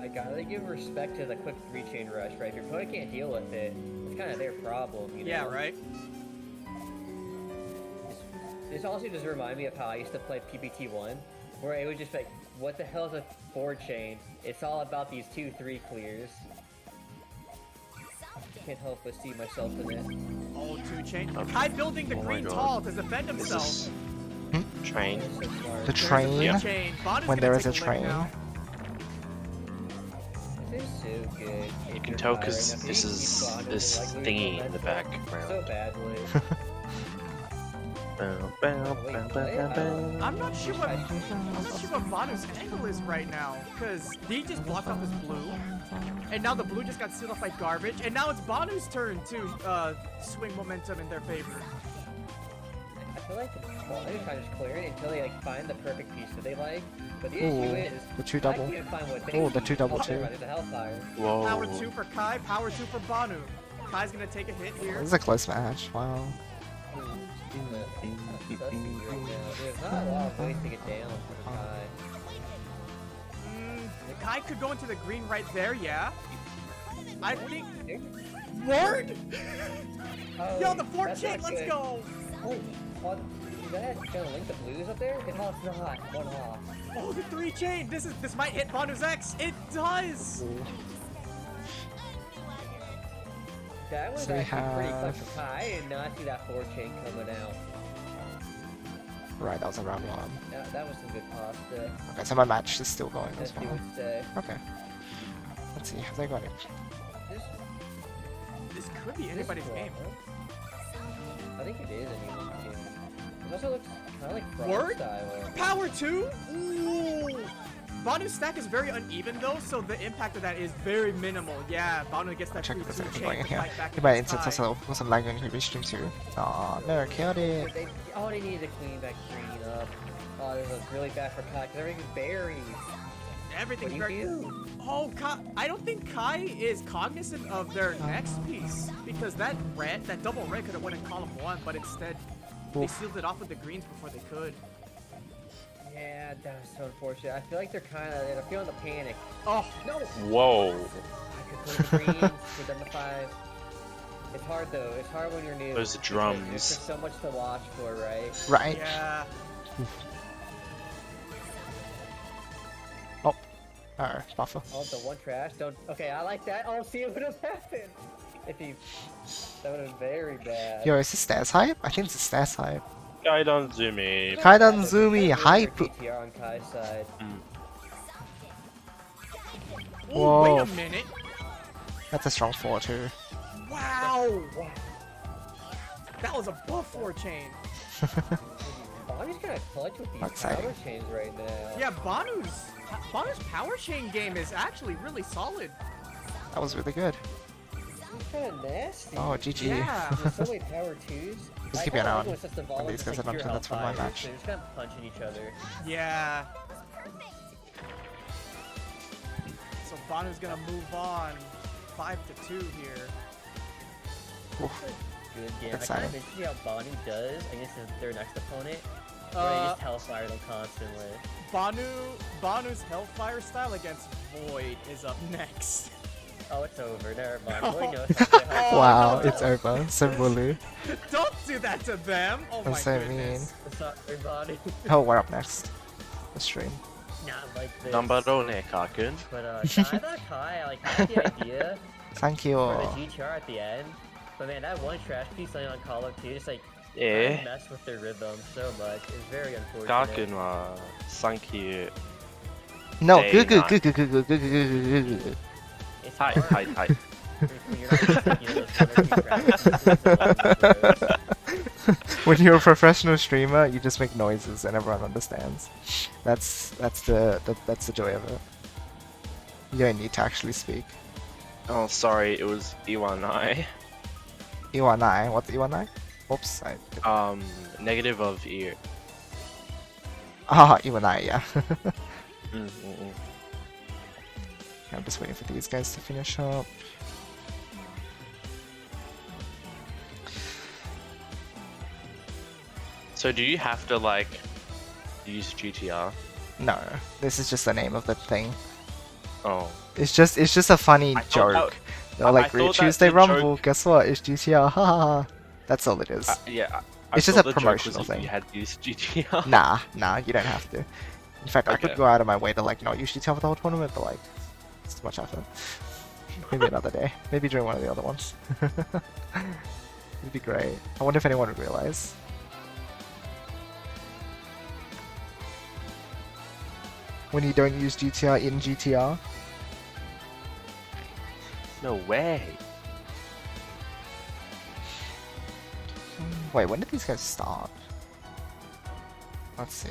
I gotta give respect to the quick 3-chain rush, right? If your opponent can't deal with it, it's kind of their problem, you know? Yeah, right. This also just remind me of how I used to play PPT1, where it would just be like, what the hell is a 4-chain? It's all about these 2-3 clears. I can't help but see myself in it. Oh, 2-chain. Okay. Kai building the Oh my green God. tall to defend Is himself. this train? It's so smart. The train. There's a 3-chain. Banu's When gonna there is take a lick train. now. This is so good. You can tell because this is this thingy in the So background. badly. I'm not sure what Banu's angle is right now, because he just blocked off his blue, and now the blue just got sealed off by garbage, and now it's Banu's turn to swing momentum in their favor. I feel like they're trying to clear it until they like find the perfect piece that they like. But the Ooh, issue is the 2 I double. can't find what they Oh, the need. 2 double Oh, too. There's a Hellfire. Power Whoa. 2 for Kai, power 2 for Banu. Kai's gonna take a hit here. This is a close match. Wow. There's not a lot of ways to get down for Kai. Kai could go into the green right there, yeah. I think. Hey. Word! Oh, Yo, the 4 that's chain, not let's good. go! Oh, is that gonna link the blues up there? No, it's not. One off. Oh, the 3 chain! This might hit Banu's X! It does! That was So we actually pretty have- clutch for Kai. I did not see that 4 chain coming out. Right, that was a round 1. That was some good pasta. Okay, so my match is still going As as you well. would say. Okay. Let's see, have they got it? This, This could be this anybody's is game. I think it is anyone's game. It also looks kind of like frog Word? style. Power 2? Ooh! Banu's stack is very uneven though, so the impact of that is very minimal. Yeah, Banu gets that Check free if there's 2 anything chain going in to here. fight back He might against insert Kai. us for some lag on his stream too. Aw, no, killed it. They needed to clean that green up. Oh, this was really bad for Kai because everything's berries. Everything's What do you very. do? Oh, I don't think Kai is cognizant of their next piece because that double red could have went in column 1, but instead they sealed it off with the greens before they could. Yeah, that was so unfortunate. I feel like they're feeling the panic. Oh No! Whoa. I could put the greens for them to 5. It's hard though. It's hard when you're new. Those because drums. There's just so much to watch for, right? Right. yeah. Buffer. Oh, the one trash. Don't. Okay, I like that. Oh, see, it would have happened. If he. That would have been very bad. Yo, is this stats hype? I think it's a stats hype. Kaidan Zumi. Kaidan Zumi hype. GTR on Kai's side. Oh, wait Whoa. a minute. That's a strong 4 too. Wow. That was a buff 4 chain. Bonnie's kind of clutch with these Exciting. power chains right now. Yeah, Banu's power chain game is actually really solid. That was really good. He's kind of nasty. Oh, GG. Yeah. There's so many power 2s. Just keep an eye on when these guys are done, that's for my match. They're just kind of punching each other. Yeah. So Banu's gonna move on 5-2 here. Oof. Good game. I Exciting. kind of see how Bonnie does against their next opponent. Where they just hellfire them constantly. Banu's Hellfire style against Void is up next. Oh, it's over. Never mind. Oh. Boy knows how to play Wow, no. it's over. Symbolu. Don't do that to them! Oh my That's so goodness. Sorry, Bonnie. Oh, we're up next. The stream. Not like this. Nambarone Kakun. But I thought Kai, like, had the idea Thank you. for the GTR at the end. But man, that one trash piece laying on Call of 2 just like Yeah. messed with their rhythm so much. It's very unfortunate. Kakun wa sanki. No, Hey, goo goo not- goo goo goo goo goo goo goo goo goo. It's Hi, hard hi, hi. when you're not used to, you know, those other two trash pieces. When you're a professional streamer, you just make noises and everyone understands. That's the joy of it. You don't need to actually speak. Oh, sorry, it was Iwanai. Iwanai, what's Iwanai? Oops, Negative of ear. Ah, Iwanai, yeah. Mm. I'm just waiting for these guys to finish up. So do you have to like use GTR? No, this is just the name of the thing. Oh. It's just a funny I thought joke. that- They're I like, thought that's Tuesday the Rumble, joke. guess what? It's GTR, ha ha ha. That's all it is. Yeah. It's just thought a the joke promotional was that thing. You had to use GTR. Nah, you don't have to. In fact, I could Okay. go out of my way to like not use GTR for the whole tournament, but like, it's too much effort. Maybe another day. Maybe during one of the other ones. It'd be great. I wonder if anyone would realize. When you don't use GTR in GTR. No way. Wait, when did these guys start? Let's see.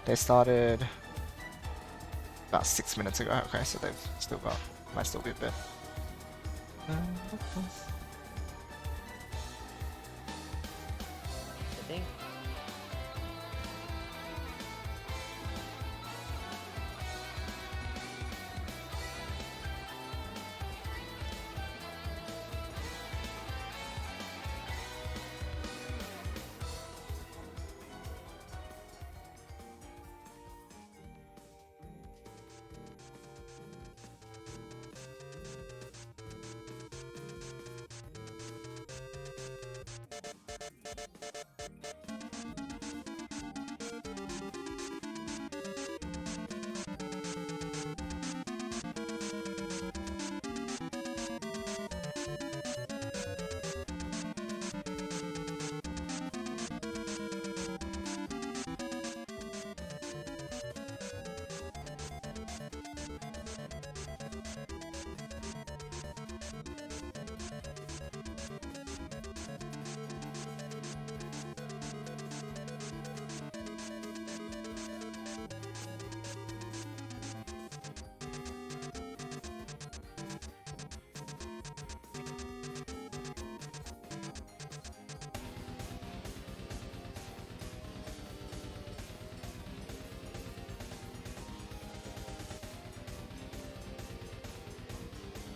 They started about 6 minutes ago. Okay, so they've still got, might still be a bit. I think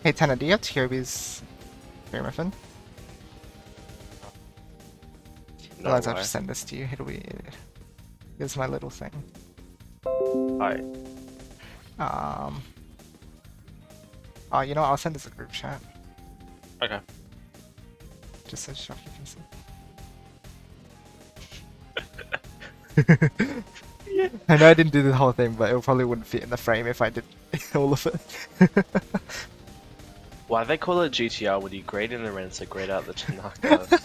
Hey Tanner, do you have Toby's Muffin? No Otherwise, I'll way. just send this to you. It'll be. Here's my little thing. Alright. Oh, you know what? I'll send this a group chat. Okay. Just so Shock you can see. I know I didn't do the whole thing, but it probably wouldn't fit in the frame if I did all of it. Why they call it GTR when you grade in the rents or grade out the Tanaka?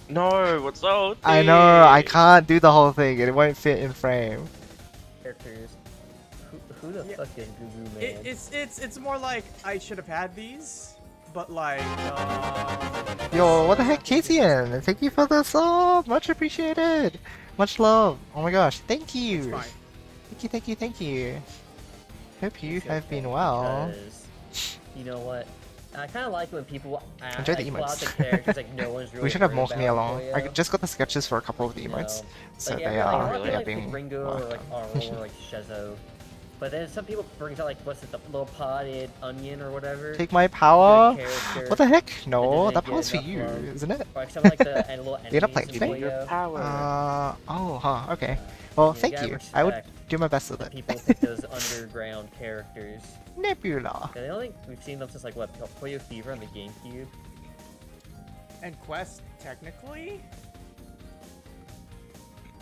No, what's so I know, I can't do the whole thing, and it won't fit in frame. Characters. Who the Yeah. fuck is Goo Man? It's more like I should have had these, but like Yo, what the heck, Kasian? Thank you for the sub! Much appreciated! Much love! Oh my gosh, thank it's you! fine. Thank you, thank you, thank you. Hope you It's have okay, been well. because, you know what? I kind of like when people Enjoy the pull out the emotes. characters like no one's really We should have worried more me about along. I Puyo, just got the sketches for a couple of the you emotes, know? so Like, they I feel are like, they are like being Ringo or worked like on. Arlo or like Shezo. But then some people brings out like what's it, the little potted onion or whatever. Take my power! Good character. What the heck? That No, doesn't that get power's for enough you, love. isn't it? Or like some like the and little You're not enemies playing in today? Puyo. Power. Oh, huh, okay. Well, Yeah, thank gotta you. I would respect do my best with the it. people pick those underground characters. Nebula. I don't think we've seen them since like what Puyo Fever on the GameCube. And Quest technically.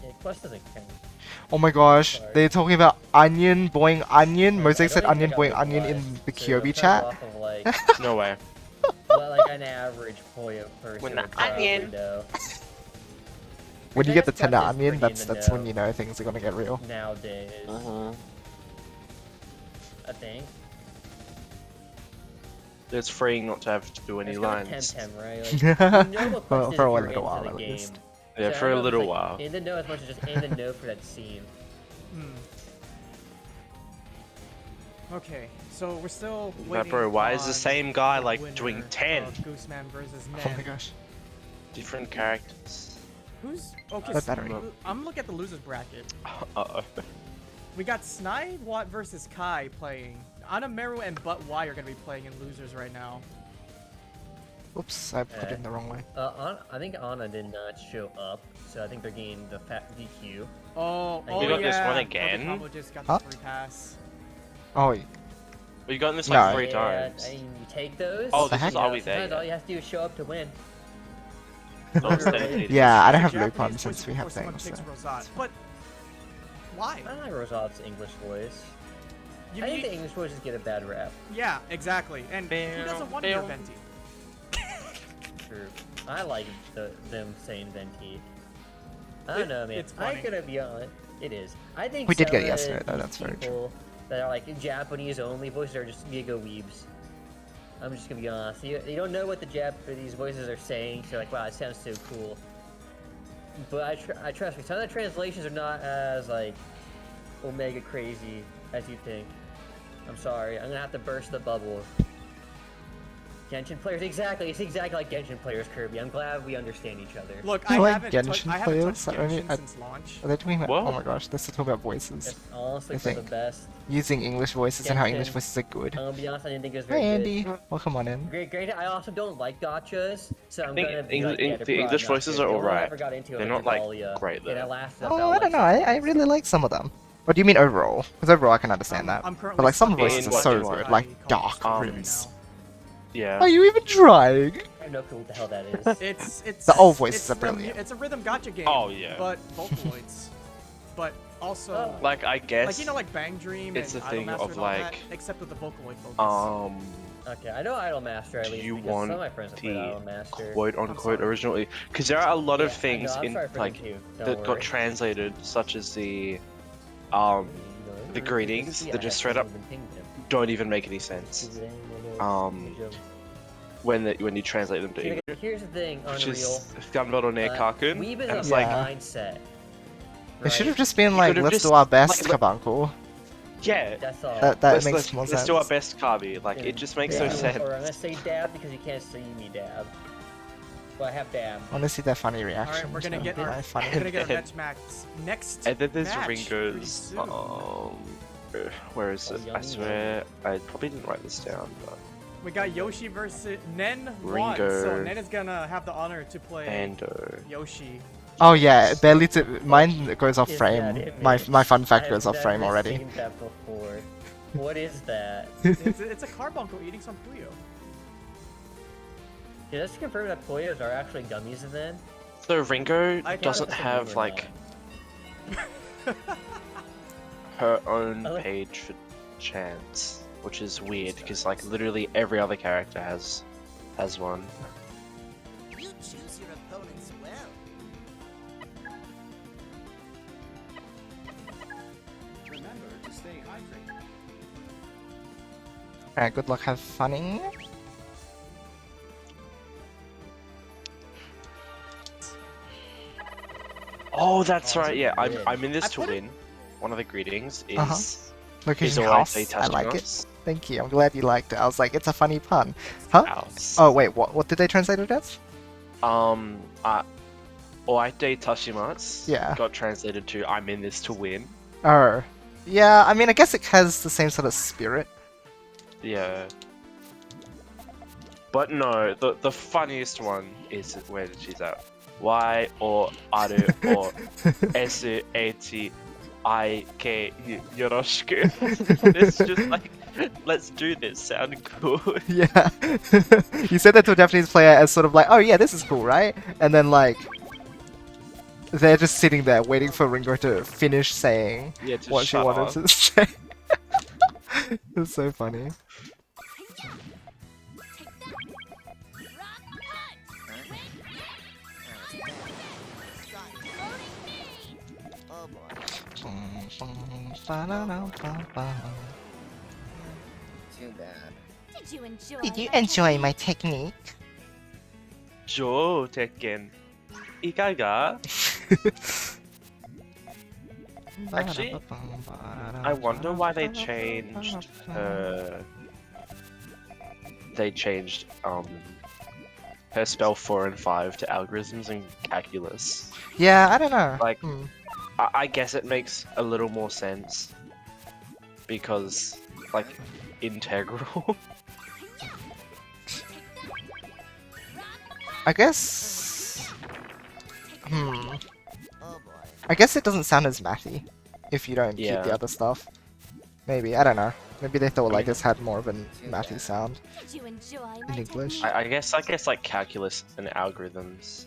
Yeah, Quest doesn't count. Oh my gosh, Sorry. they're talking about onion, boing onion. I Mosaic said don't onion, even think boing I onion was, in the so Kyobi I'm chat. kind of off of, like, No way. what like an average Puyo person When would the probably onion. know. When you I get the guess tender Quest is onion, pretty in that's the when know you know things are gonna get real. nowadays. I think. It's freeing not to have to do any It's kind of lines. Temtem, right? Like, you know what Quest is For a if you're little while, into at the least. game. Yeah, So I for a don't know if little it's, like, while. in the know as much as just in the know for that scene. Okay, so we're still But waiting. bro, why is the on same guy the like winner doing 10 of Gooseman versus Oh my Nem. gosh. different characters? Who's okay? That battery. I'm looking at the losers bracket. Uh-oh. We got Snide, Watt versus Kai playing. Anameru and But Y are gonna be playing in losers right now. Oops, I put it in the wrong way. I think Anna did not show up, so I think they're getting the fat DQ. Oh, We oh got yeah. this one Oh, again? the combo just got Huh? the free pass. Oh, We've gotten this No. like 3 Yeah, times. I mean, you take those. Oh, the this heck? is, are we Sometimes all there? you have to do is show up to win. Oh, it's dedicated. yeah, I don't have Japanese Lupin voice since we before have someone things. picks So. Rosat. But why? I like Rosat's English voice. You I think need- the English voices get a bad rap. yeah, exactly. And who doesn't want to hear Bam. Venti? True. I like them saying venti. I don't know, man. it's I'm funny. gonna be honest. It is. I think We did get it some of yesterday, though, these that's very true. people that are like Japanese only voices are just giga weebs. I'm just gonna be honest. You don't know what the Japanese voices are saying, so you're like, wow, it sounds so cool. But I trust me. Some of the translations are not as like omega crazy as you think. I'm sorry. I'm gonna have to burst the bubble. Genshin players, exactly. It's exactly like Genshin players, Kirby. I'm glad we understand each other. Look, I I like haven't Genshin touched players. I only- Genshin since launch. Are they talking about? What? Oh my gosh, they're still talking about voices. It's honestly I for the think. best. Using English voices and how English Genshin. voices are good. I'm gonna be honest, I didn't think it was very Hey good. Andy, welcome on in. Great. I also don't like gotchas, so I'm think gonna be Engli- like, yeah, the they're probably English not voices good. are The only one I alright. ever got into They're was not, like, Regalia, great, and it though. lasted Oh, about, I don't know. like, I really like some of them. Or do you mean overall? Because overall I can understand that. I'm currently But like some stuck voices in are so what good, I like call dark Star right rooms. Yeah. Are you even trying? I have no clue what the hell that is. now. It's The old voices it's are brilliant. It's a rhythm gotcha game. Oh, yeah. But Vocaloids. But also Oh. Like, I guess, like you know like Bang Dream it's and a thing Idolmaster of, and all that, like, except with the Vocaloid focus. Okay, I know Idolmaster at do least you because want some of my friends have played the Idolmaster. quote-unquote sorry. originally? Because there are a lot of Yeah, I things know, I'm in, sorry for like, them too, don't that worry. got translated, such as the, the greetings that just straight up don't even make any sense. When you translate them to See, English. like, here's the thing, Which Unreal. is Gunbuild on Air Carcoon, Weeb is and a it's like, Yeah. mindset. It should have right? just been You like, could've let's just- do our best, like, Kabuncle. yeah, That's all. That let's, makes let's, more let's sense. do our best, Kabi. Like, it just makes no Yeah. sense. Or I'm gonna say dab because you can't see me dab. Well, I have dab. Honestly, their funny reactions. Alright, we're gonna get are our funny. we're gonna get our next And then there's match pretty Ringo's, soon. where is it? Oh, I yummy. swear, I probably didn't write this down, but We got Yoshi versus Nen won, Ringo. so Nen is gonna have the honor to play Ando. Yoshi. Oh yeah, barely to mine goes off Is frame. that image? My fun fact I've goes off frame never already. seen that before. What is that? It's a carbuncle eating some Puyo. Did I just confirm that Puyos are actually gummies then? So Ringo I thought doesn't it was a have meme or like her own I like- page for chants, which is weird because like literally every other character has one. You choose your opponents well. Remember to stay hydrated. Alright, good luck, have funny. Oh, that's right. Yeah, win. I'm in this I to put it- win. One of the greetings is Location alright, house. they I like it. us. Thank you. I'm glad you liked it. I was like, it's a funny pun. Huh? House. Oh wait, what did they translate it as? Oite Tashimas Yeah. got translated to I'm in this to win. Oh. Yeah, I mean, I guess it has the same sort of spirit. Yeah. But no, the funniest one is where she's at. Y or aru or S-A-T I-K yoroshiku. It's just like, let's do this, sound good. Yeah. You said that to a Japanese player as sort of like, oh yeah, this is cool, right? And then like, they're just sitting there waiting for Ringo to finish saying Yeah, just what she shut wanted up. to say. It's so funny. Oh boy. Too bad. Did you enjoy? Did you my enjoy my technique? Joe Tekken. Ikaga? Actually, I wonder why they changed her spell 4 and 5 to algorithms and calculus. Yeah, I don't know. Like- Hmm. I guess it makes a little more sense because like integral. I guess. Oh boy. I guess it doesn't sound as mathy if you don't keep Yeah. the other stuff. Maybe, I don't know. Maybe they thought I like mean- this had more of a mathy sound Did you enjoy in my English. technique? I guess like calculus and algorithms.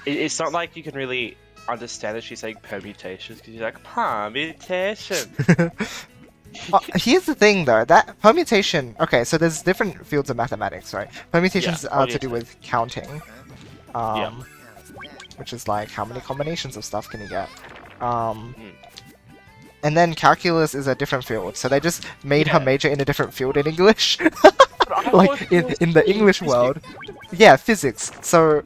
It's not like you can really understand that she's saying permutations because she's like permutation. Here's the thing though, that permutation, okay, so there's different fields of mathematics, right? Permutations Yeah, are to do obviously. with counting, Yeah. which is like how many combinations of stuff can you get. Mm. And then calculus is a different field, so they just made her Yeah. major in a different field in English. I like thought in, it was in the English physics. world. Yeah, physics. So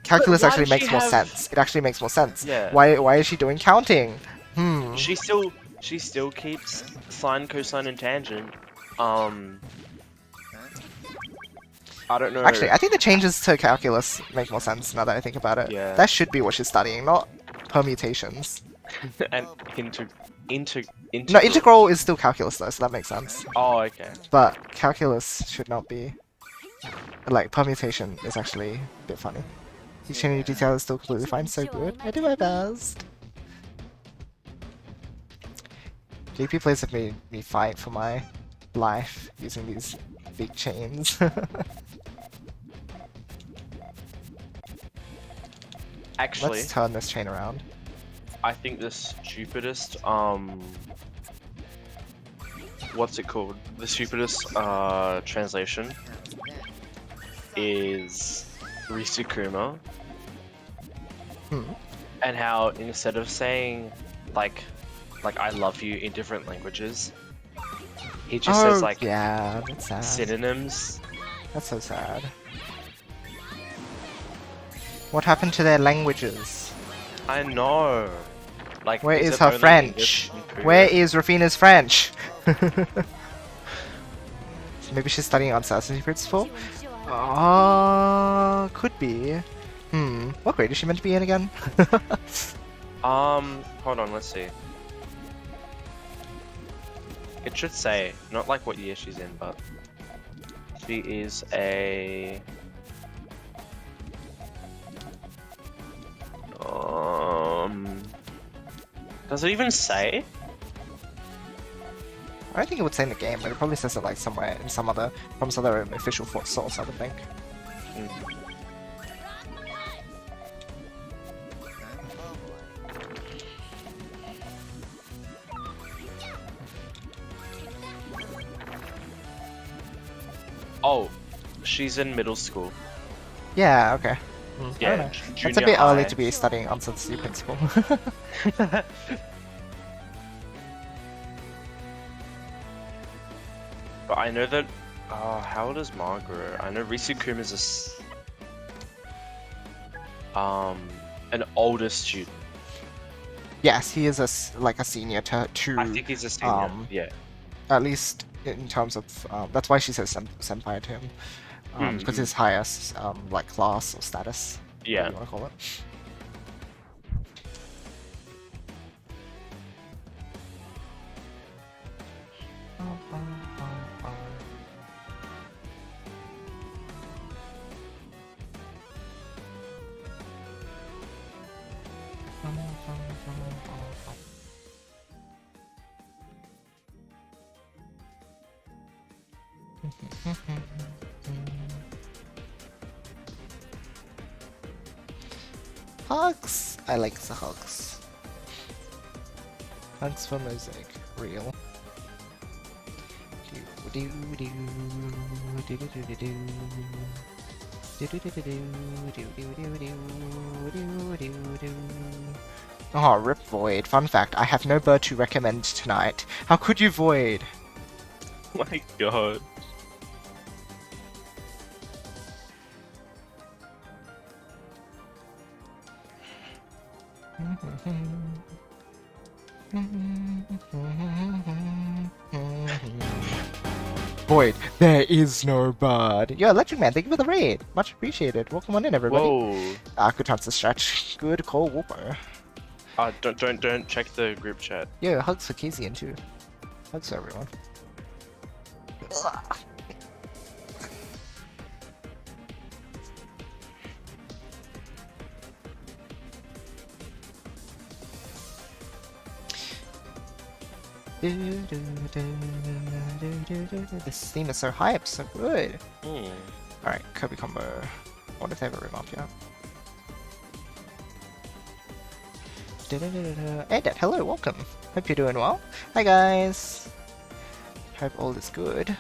calculus why actually does makes she more have- sense. It actually makes more sense. Yeah. Why is she doing counting? She still keeps sine, cosine, and tangent. I don't know. Actually, I think the changes to calculus make more sense now that I think about it. Yeah. That should be what she's studying, not permutations. and No, integral is still calculus though, so that makes sense. Oh, okay. But calculus should not be. Like, permutation is actually a bit funny. Each and every detail is still completely fine, so good. I do my best. JP plays have made me fight for my life using these big chains. Actually, Let's turn this chain around. I think the stupidest what's it called? The stupidest translation is Risukuma. Hmm. And how instead of saying like I love you in different languages, he just says like yeah, that's sad. synonyms. That's so sad. What happened to their languages? I know. Like Where is is it her only French? English and Korean? Where is Rafina's French? Maybe she's studying uncertainty principle? Did you enjoy my Could be. What grade is she meant to be in again? Hold on, let's see. It should say, not like what year she's in, but She is a... Does it even say? I don't think it would say in the game, but it probably says it like somewhere in some other official source, I would think. Oh, she's in middle school. Yeah, okay. Yeah, It's a junior bit early high. to be studying uncensored principle. But I know that. How old is Margaret? I know Risu-kun is an older student. Yes, he is like a senior to I think he's a senior. Yeah. at least in terms of that's why she says senpai to him, because his highest like class or status. Yeah. Whatever you want to call it. Hugs! I like the hugs. Hugs for Mosaic. Real. Oh, rip Void. Fun fact, I have no bird to recommend tonight. How could you, Void? Oh my god. Void, there is no bird. Yo, Electric Man, thank you for the raid. Much appreciated. Welcome on in, everybody. Whoa. Good time to stretch. Good call, Whooper. Don't check the group chat. Yo, hugs for Kezian too. Hugs for everyone. This theme is so hype, so good. Alright, Kirby combo. I wonder if they have a revamped yet. Edit, hello, welcome. Hope you're doing well. Hi guys. Hope all is good.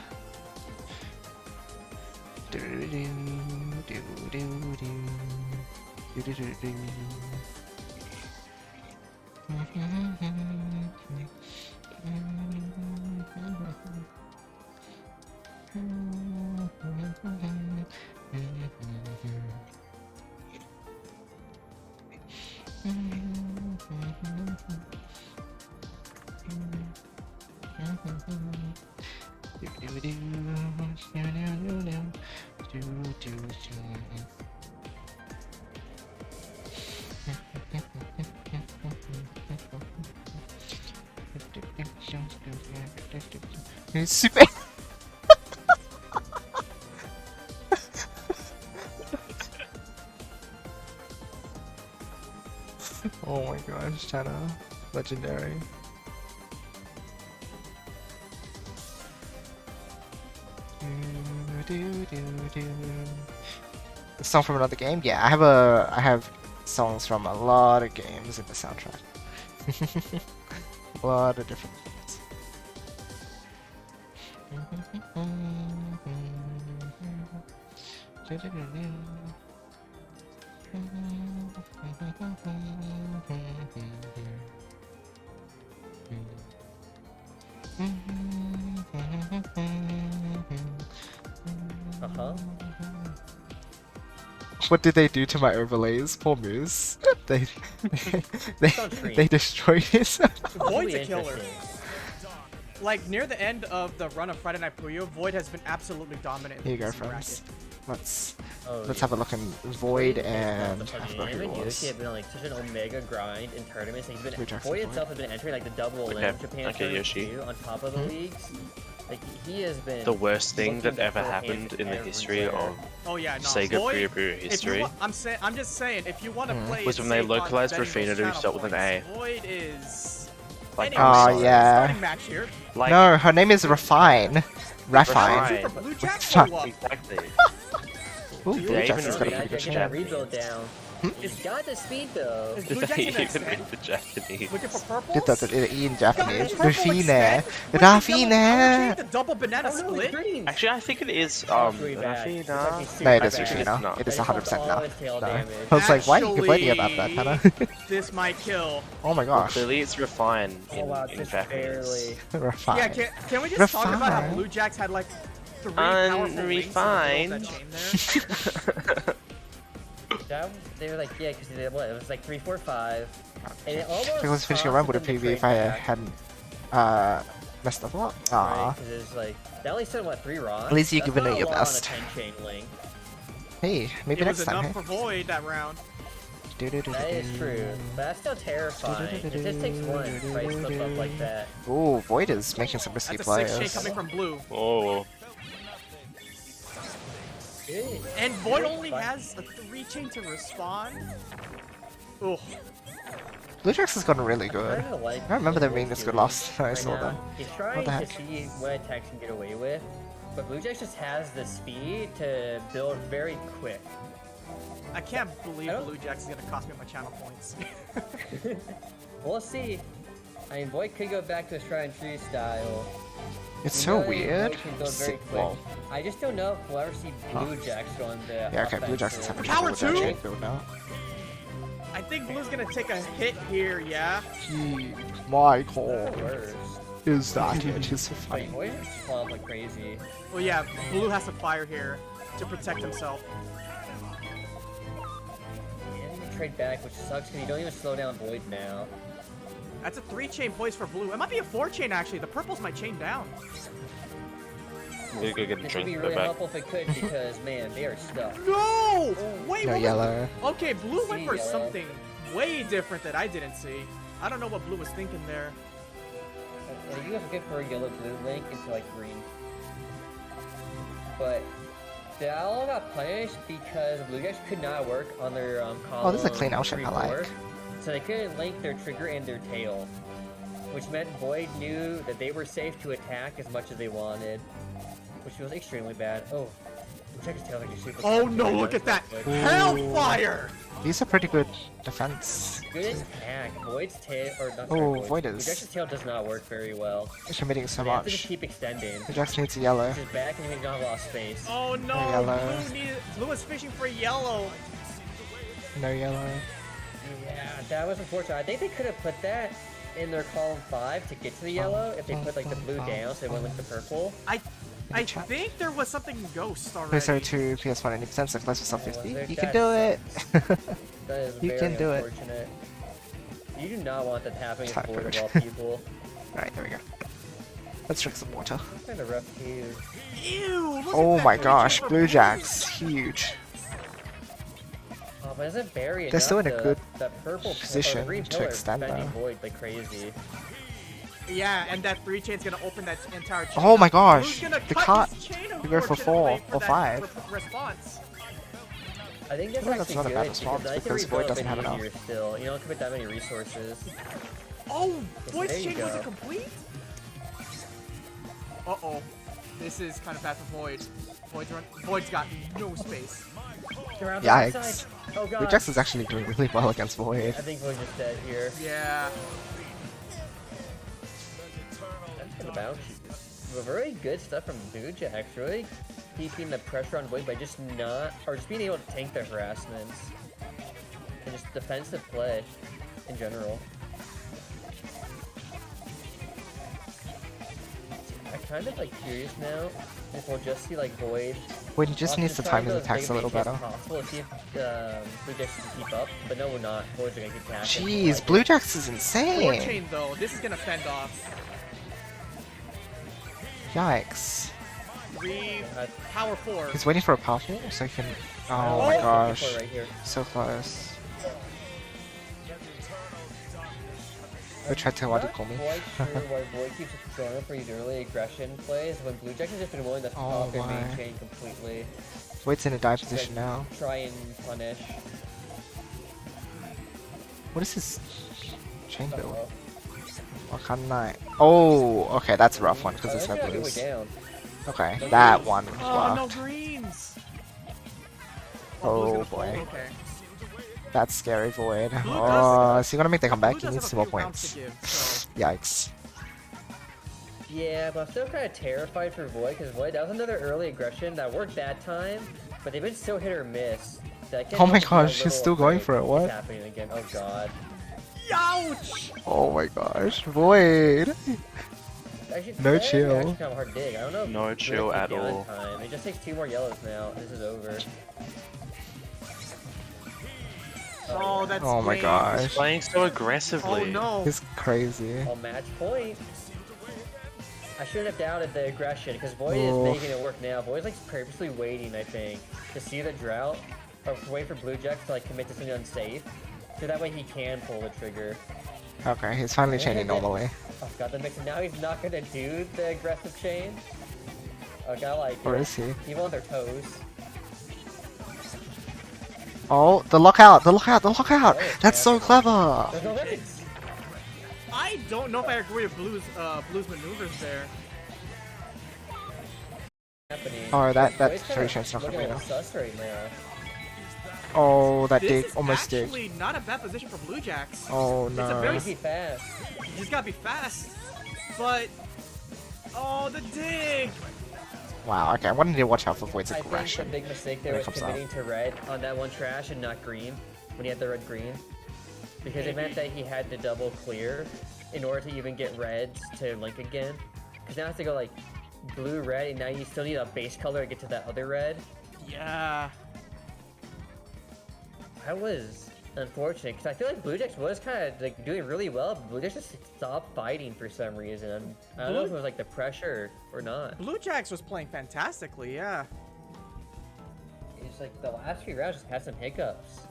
Super. Oh my gosh, China. Legendary. A song from another game? Yeah, I have songs from a lot of games in the soundtrack. A lot of different things. What did they do to my overlays? Poor Moose. They destroyed his. Void's a killer. Like near the end of the run of Friday Night Puyo, Void has been absolutely dominant. Here you go, friends. Let's have a look in Void and. Him and Yoshi have been on like such an omega grind in tournaments. He's been Void itself has been entering like the double Olymp Japan Yoshi. too, on top of the leagues. Like he has been The worst thing that looking ever beforehand happened in the history everywhere. of Oh yeah, no. Sega Void, Puyo if you history wa- I'm just saying, if you want to play, was it when they safe on localized betting Rafina those to channel start with an A. points. Void is. Like, Anyway, Oh, sorry. yeah. Starting match here. Like, No, her name is Refine. Refine. Refine. Super Blue Jack Fuck. go up. exactly. Ooh, Yeah, Blue Jax even has got a Yeah, pretty good get that chat. rebuild down. It's got the speed though. Is Did Blue they Jack gonna even read extend? the Japanese? Looking for purple? Did that in Japanese. Purple Rafine. extend? With the yellow power chain, Rafine. the double banana Oh no, split? it's green. Actually, I think it is Really bad. It's Rafina. actually super No, it is bad. Rafina. It is I just 100% lost now. all its tail No. damage. I was like, why are you complaining about that, Actually, Hannah? This might kill. Oh my Well, gosh. clearly it's Refine Oh in, wow, in just Japanese. barely. Refine. Yeah, can we just talk about how Refine. Blue Jacks had like 3 powerful links in the middle of that chain there? They were like, yeah, because they what? It was like 3, 4, 5, and it almost. I was finishing a run with a PB if I hadn't messed up a lot. Aww. Because it's like that only said what 3 rocks. At least you That's given not it a your lot best. On a 10 chain link. Hey, maybe It next was time. enough for Void that round. Hey. That is true, but that's still terrifying. It just takes one to fight slip up like that. Ooh, Void is making some risky That's a 6 chain plays. coming from Blue. Oh, Good. And Void only has a 3 chain to respond. Ugh. Blue Jax has gotten really good. Kinda like I remember them what being Void's this good doing last time I right saw now. them. He's What trying the to heck? see what attacks can get away with, but Blue Jays just has the speed to build very quick. I can't believe I don't- Blue Jacks is gonna cost me my channel points. We'll see. I mean, Void could go back to his try and tree style. It's We so know that weird. Void can build very Sick quick. wall. I just don't know if we'll ever see Blue Jacks go on the Yeah, okay, Blue Jax is offensive. having trouble with that Power chain build now. I think Blue's gonna take a hit here, yeah? My Not call the worst. is that it is But funny. Void just falls like crazy. Well, yeah, Blue has to fire here to protect himself. And you trade back, which sucks because you don't even slow down Void now. That's a 3 chain poise for Blue. It might be a 4 chain actually. The purple's my chain down. I'm gonna go get a It would drink. be Go really back. helpful if it could because, man, they are stuck. No! Wait, No what was- yellow. Okay, Blue went See for yellow. something way different that I didn't see. I don't know what Blue was thinking there. You have to get for a yellow-blue link into like green. But they all got punished because Blue Jays could not work on their column. Oh, this is a clean outship I 3, 4, like. So they couldn't link their trigger and their tail, which meant Void knew that they were safe to attack as much as they wanted, which was extremely bad. Oh, Blue Jays tail is actually super. Oh fast. no, look at that! Hellfire! These are pretty good defense. Good attack. Void's tail, or not. Oh, Void Blue is- Jays' tail does not work very well. It's committing so They have to just much. keep extending. Blue Jax needs a yellow. Just back and you don't have a lot of space. Oh no, Yellow. Blue was fishing for yellow. No yellow. Yeah, that was unfortunate. I think they could have put that in their column 5 to get to the yellow if they put like the blue down so they went with the purple. I think there was something ghost already. PSO 2, PS1 80%, so close to sub Oh, 50. there- You can that do it! That is You very can do it. unfortunate. You do not want that happening Time at Void of for all it. people. Alright, there we go. Let's drink some water. Kind of rough too. Ew, look Oh at that my Blue gosh, Jay Blue for Jax, huge. Oh, but isn't Barry They're still in a enough? good that purple position or green to pillar extend, defending though. Void like crazy. Yeah, and that 3 chain's gonna open that entire chain. Oh my up. gosh, Blue's gonna the cut cut- his chain, you go for four unfortunately, or that five. Response. I think that's I think that's actually not a good bad response because I can because Void rebuild doesn't it have enough. easier still. You don't commit that many resources. Oh, Yes, Void's there you chain wasn't go. complete? Uh-oh. This is kind of bad for Void. Void's got no space. They're on the Yikes. outside. Oh god. Blue Jax is actually doing really well against Void. I think Void's just dead here. Yeah. That's gonna bounce. But very good stuff from Blue Jax. Really keeping the pressure on Void by just not, or just being able to tank the harassments. And just defensive play in general. I'm kind of like curious now if we'll just see like Void. Void just needs to time his attacks a little better. Possible to see if Blue Jax can keep up, but no, we're not. Void's gonna keep attacking. Jeez, Blue Jax is 4 insane! chain though, this is gonna fend off. Yikes. 3, Uh, power 4. He's waiting for a powerful so he can... Oh oh, my it's gosh. right here. So close. Which had to what do you call me? Quite sure why Boy keeps going for these early aggression plays when Blue Jack has just been willing to Oh pop their my. main chain completely. Void's in a dive Just, position like, now. Try and punish. What is this chain build? Uh-oh. Wakanai. Oh, okay, that's a rough one because Oh, it's that's no not a good way blues. down. Okay, No that greens. one Oh, no worked. greens! Oh, Blue's gonna boy. fold, okay. That's scary, Void. Blue Oh, does- is he gonna make the comeback? Blue He does needs have 2 a more few rounds points. to give, so... Yikes. Yeah, but I'm still kind of terrified for Void because Void, that was another early aggression that worked that time, but they've been so hit or miss. That I can't Oh my help but be a gosh, he's little still going afraid for it, it's what? happening again. Oh god. Ouch! Oh my gosh, Void. Actually, No that is chill. actually kind of a hard dig. I don't know if No Blue chill can at get all. on Time. It just takes 2 more yellows now. This is over. Oh, that's Oh my lame. gosh. Playing so Oh aggressively. no! He's crazy. On match point. I shouldn't have doubted the aggression because Void Oh. is making it work now. Void's like purposely waiting, I think, to see the drought or wait for Blue Jack to like commit to something unsafe, so that way he can pull the trigger. Okay, he's finally chaining normally. Oh god, the mix. Now he's not gonna do the aggressive chain. Okay, I like Or it. is he? Even on their toes. Oh, the lockout, the lockout, the lockout! Oh, That's so yeah. clever! There's no reds. I don't know if I agree with Blue's maneuvers there. Happening. Oh, that Void's three kinda chance not looking gonna a be little sus right now. Oh, that This dig, is almost dig. actually not a bad position for Blue Jacks. Oh It's a very no. Easy fast. You just gotta be fast. But... Oh, the dig! Wow, okay, I wanted to watch out for Void's I think the aggression. big mistake there when was it comes out. committing to red on that one trash and not green when he had the red green. Because it meant that he had to double clear in order to even get reds to link again. Because now I have to go like blue, red, and now you still need a base color to get to that other red. Yeah. That was unfortunate because I feel like Blue Jays was kind of like doing really well, but Blue Jays just stopped fighting for some reason. I don't know if it was like the pressure or not. Blue Jacks was playing fantastically, yeah. It's like the last few rounds just had some hiccups.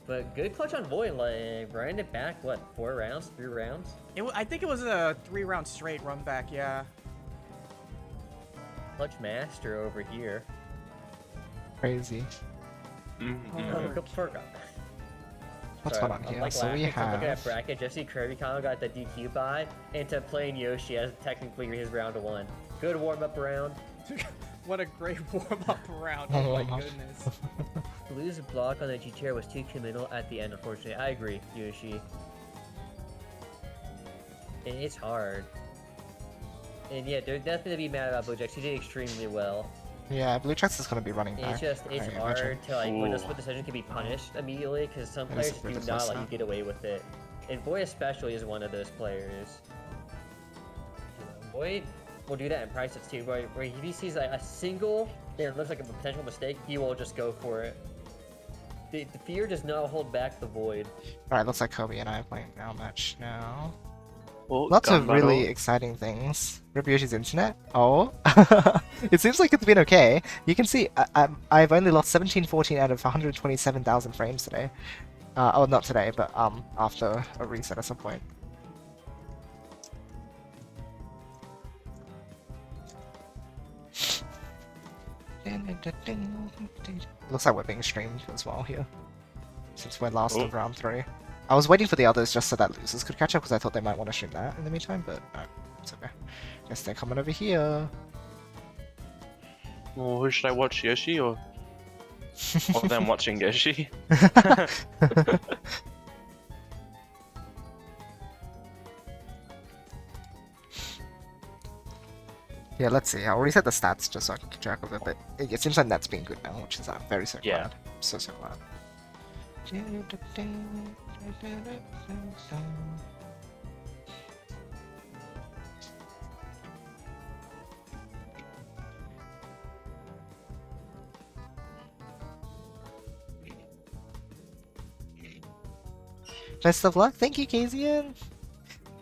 But good clutch on Void, like ran it back, what, 4 rounds, 3 rounds? I think it was a 3-round straight run back, yeah. Clutch master over here. Crazy. Oh, good forgot. What's Sorry, going on I'm, here? like, So we laughing 'cause I'm looking at have... bracket. Jesse Kirby kind of got the DQ buy into playing Yoshi as technically his round 1. Good warm up round. What a great warm-up round, Oh oh my my goodness. Blue's block on the GTR was too committal at the end, unfortunately. I agree, Yoshi. And it's hard. And yeah, there's nothing to be mad about Blue Jacks. He did extremely well. Yeah, Blue Jacks is gonna be running back. It's just, it's I imagine. hard to like, when a Ooh. split decision can be punished immediately, because some That is players a bit do of not a let you snap. get away with it. And Boy especially is one of those players. Boy will do that in practice too, where if he sees like a single that it looks like a potential mistake, he will just go for it. The fear does not hold back the Void. Alright, looks like Kobe and I are playing now match now. Oh, Lots gun of really battle. exciting things. Rip Yoshi's internet? Oh. It seems like it's been okay. You can see I've only lost 1714 out of 127,000 frames today. Oh, not today, but after a reset at some point. Looks like we're being streamed as well here. Since we're last of Oh. round 3. I was waiting for the others just so that losers could catch up because I thought they might want to stream that in the meantime, but no, it's okay. Guess they're coming over here. Well, who should I watch, Yoshi or them watching Yoshi? Yeah, let's see. I'll reset the stats just so I can keep track of it, but it seems like that's been good now, which is very so Yeah. glad. So glad. Best of luck. Thank you, Kazian.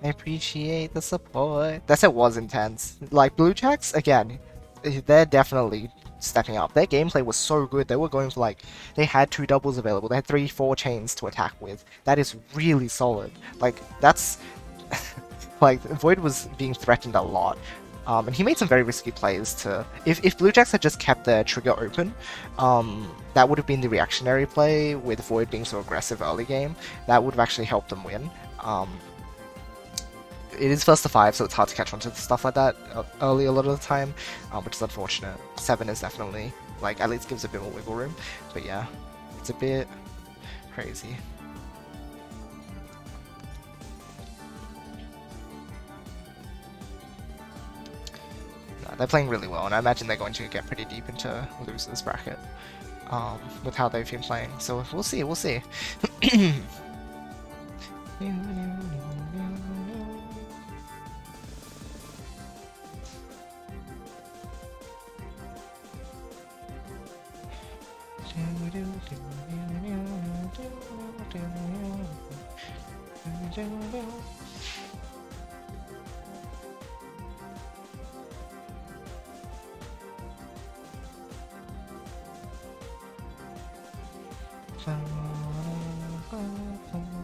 I appreciate the support. That set was intense. Like, Blue Jacks, again, they're definitely stepping up. Their gameplay was so good. They were going for, like, they had 2 doubles available. They had 3, 4 chains to attack with. That is really solid. Like, that's Like, Void was being threatened a lot. And he made some very risky plays to... If Blue Jacks had just kept their trigger open, that would have been the reactionary play with Void being so aggressive early game. That would have actually helped them win. It is first to 5, so it's hard to catch on to stuff like that early a lot of the time, which is unfortunate. 7 is definitely, like, at least gives a bit more wiggle room. But yeah, it's a bit crazy. No, they're playing really well, and I imagine they're going to get pretty deep into losers bracket with how they've been playing. So we'll see, we'll see.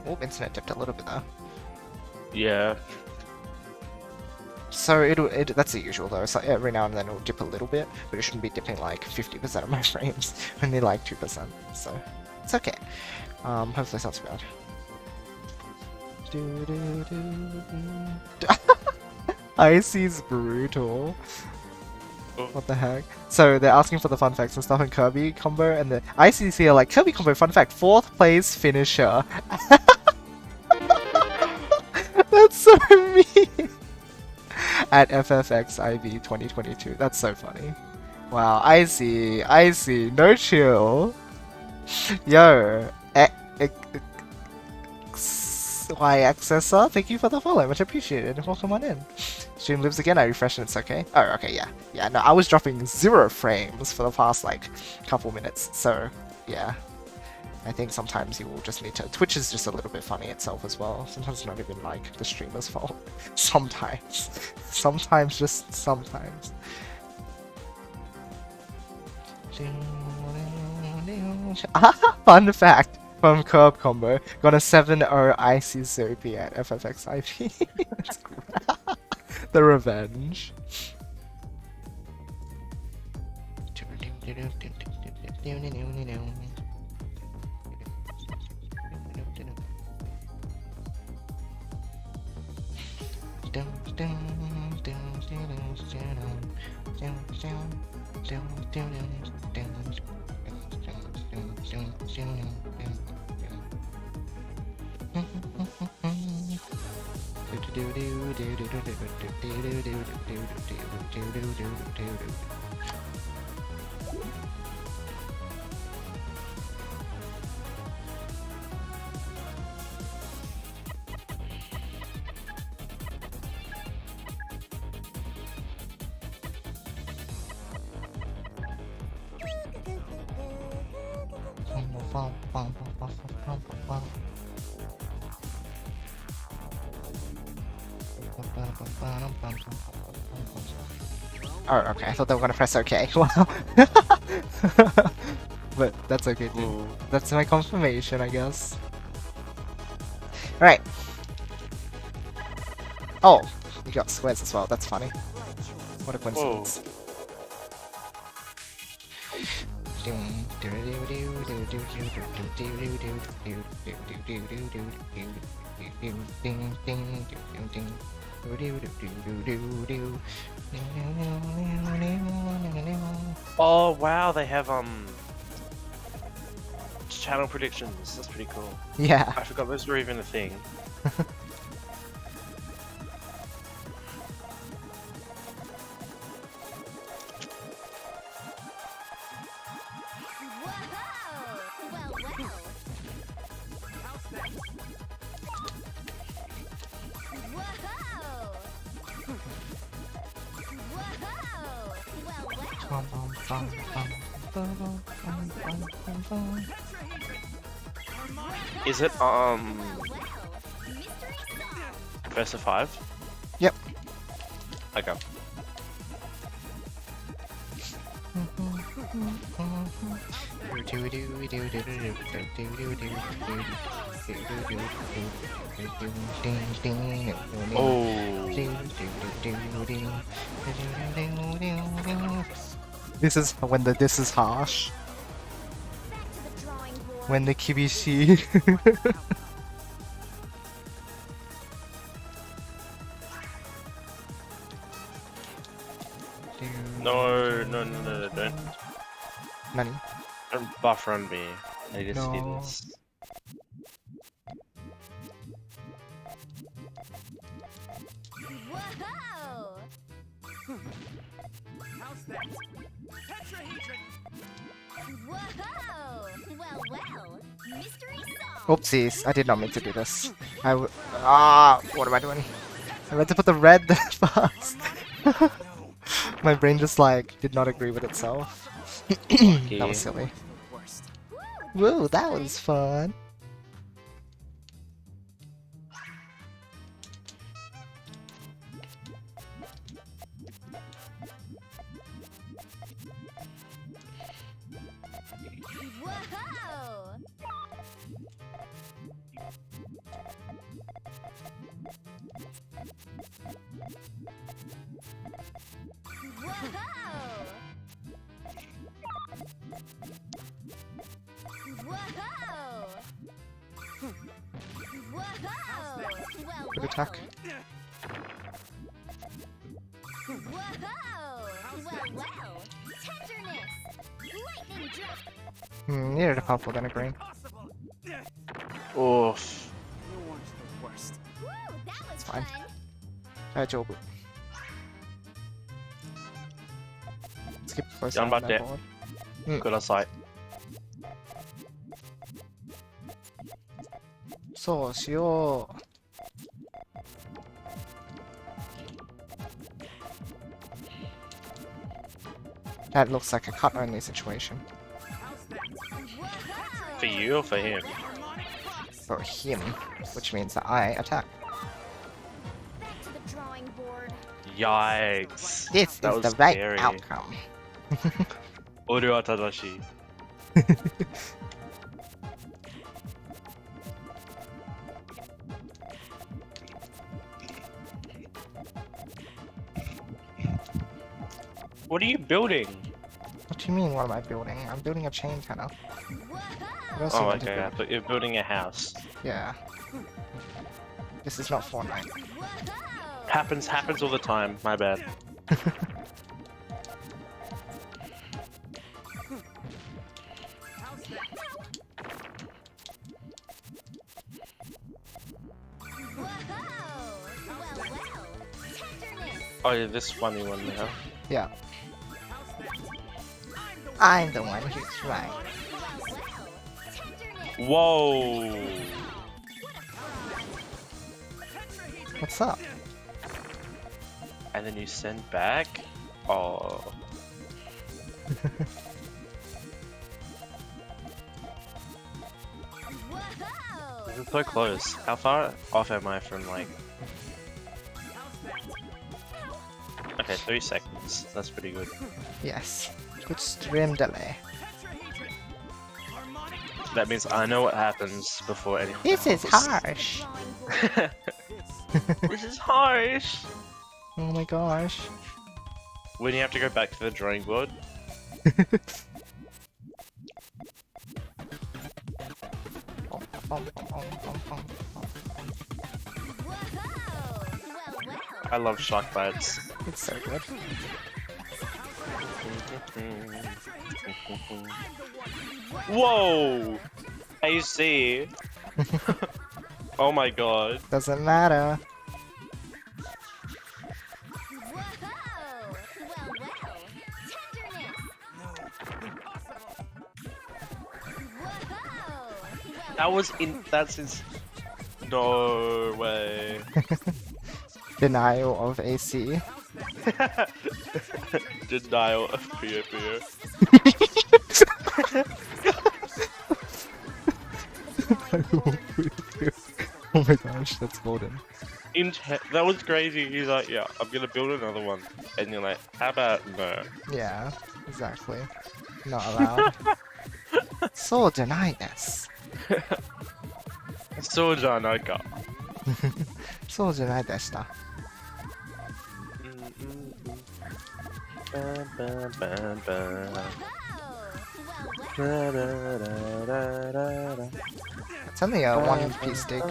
Oh, internet dipped a little bit there. Yeah. So that's the usual though. So every now and then it'll dip a little bit, but it shouldn't be dipping like 50% of my frames, only like 2%. So it's okay. Hopefully it's not too bad. Icy's brutal. What the heck? So they're asking for the fun facts and stuff in Kirby combo, and the Icy's here like Kirby combo fun fact, 4th place finisher. That's so mean. At FFXIV 2022. That's so funny. Wow, Icy, no chill. Yo, YXSR, thank you for the follow, much appreciated. Welcome on in. Stream lives again, I refresh and it's okay. Oh, okay, yeah. Yeah, no, I was dropping 0 frames for the past, like, couple minutes, so, yeah. I think sometimes you will just need to... Twitch is just a little bit funny itself as well. Sometimes it's not even, like, the streamer's fault. Sometimes. Sometimes, just sometimes. Fun fact from Curb Combo. Got a 7-0 Icy Zoopy at FFXIP. That's great. The revenge. Oh, okay. I thought they were gonna press OK. Wow. But that's okay too. That's my confirmation, I guess. Alright. Oh, you got squares as well. That's funny. What a coincidence. Oh wow, they have channel predictions. That's pretty cool. Yeah. I forgot those were even a thing. Is it best of 5? Yep. Okay. This is when this is harsh. Back to the drawing board. When the kibishi. No, don't. Nani? Don't buffer on me. I just see No. this. Whoa! How's that? Tetrahedron! Whoa! Well, mystery solved. Oopsies, I did not mean to do this. What am I doing? I meant to put the red first. My brain just like did not agree with itself. That was silly. Worst. Whoa, that was fun. Whoa! Whoa! Good attack. Well. Tenderness. Lightning drop. Needed a purple than a green. Impossible! Oof. No one's the worst. Woo, that was fine. fun. Jobu. Skip the first Down round back on there. board. Good on sight. So, shio. That looks like a cut-only situation. For you or for him? For him, which means that I attack. Back to the drawing board. Yikes. This That is the was right scary. outcome. Ore wa tadashi. What are you building? What do you mean, what am I building? I'm building a chain tunnel. What else do you Oh, want to okay. I build? thought you were building a house. Yeah. This is not Fortnite. Happens all the time. My bad. Oh yeah, this funny one now. Yeah. I'm the one who's right. Whoa! What's up? And then you send back? Oh. This is so close. How far off am I from like... Okay, 3 seconds. That's pretty good. Yes. Good stream delay. That means I know what happens before anything This is happens. harsh. This is harsh! Oh my gosh. When you have to go back to the drawing board. I love shock bites. It's so good. Whoa! AC! Oh my god. Doesn't matter. That's his... No way. Denial of AC. Denial of Puyo Puyo. Oh my gosh, that's golden. That was crazy. He's like, yeah, I'm gonna build another one. And you're like, how about no? Yeah, exactly. Not allowed. So deny this. So John, I got. So deny this. It's only a one-piece dig.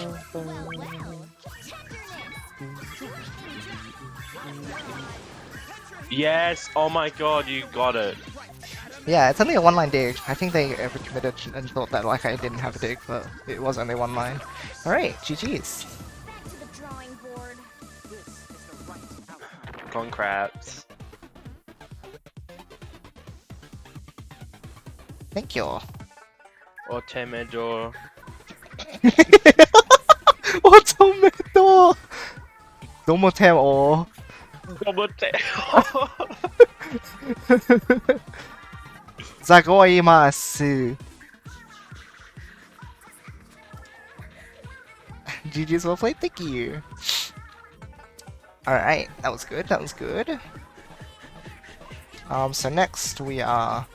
Yes! Oh my god, you got it. Yeah, it's only a one-line dig. I think they overcommitted and thought that like I didn't have a dig, but it was only one line. Alright, GG's. Back to the drawing board. Congrats. Thank you. Otemejo. 我做咩多？有冇聽我？ ざごいます。GG's well played, thank you. Alright, that was good, that was good. So next we are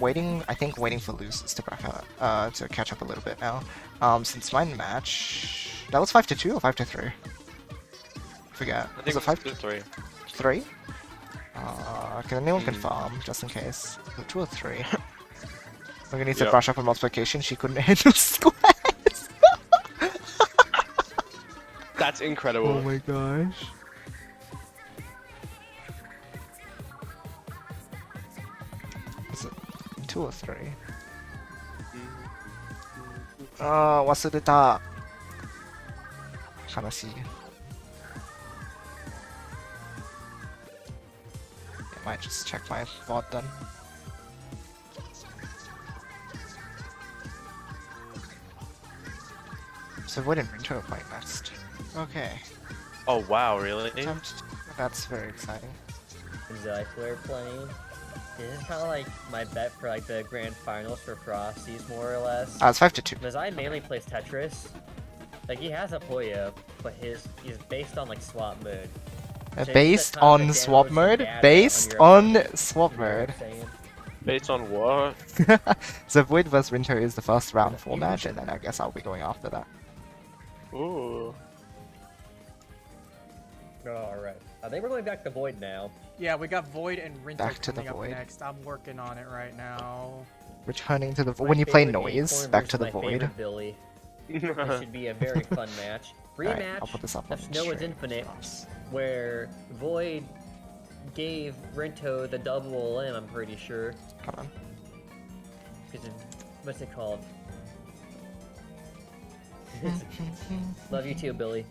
waiting for losers to to catch up a little bit now. Since my match that was 5-2 or 5-3? Forget. I think was it 5-3. 3? Can anyone confirm, just in case? 2 or 3? We're gonna need to brush up on multiplication. She couldn't handle squares. That's incredible. Oh my gosh. Is it 2 or 3? 忘れた。悲しい。I might just check my VOD then. So Void and Rinto are playing next. Okay. Oh wow, really? That's very exciting. Zyflare playing. This is kind of like my bet for like the grand finals for Frosties, more or less. It's 5-2. Because I mainly plays Tetris. Like he has a Puyo, but he's based on like swap mode. So Based on swap mode? Based on swap mode. Based on what? So Void vs Rinto is the first round 4 match, and then I guess I'll be going after that. Ooh. Alright. I think we're going back to Void now. Yeah, we got Void and Rinto Back to the coming up Void. next. I'm working on it right now. Returning to the My when you play favorite game noise, form back versus to the my Void. favorite Billy. This should be a very fun match. Alright, Rematch I'll put this up on of Snow is stream. Infinite, where Void gave Rinto the double limb, I'm pretty sure. Hold on. Because what's it called? Love you too, Billy.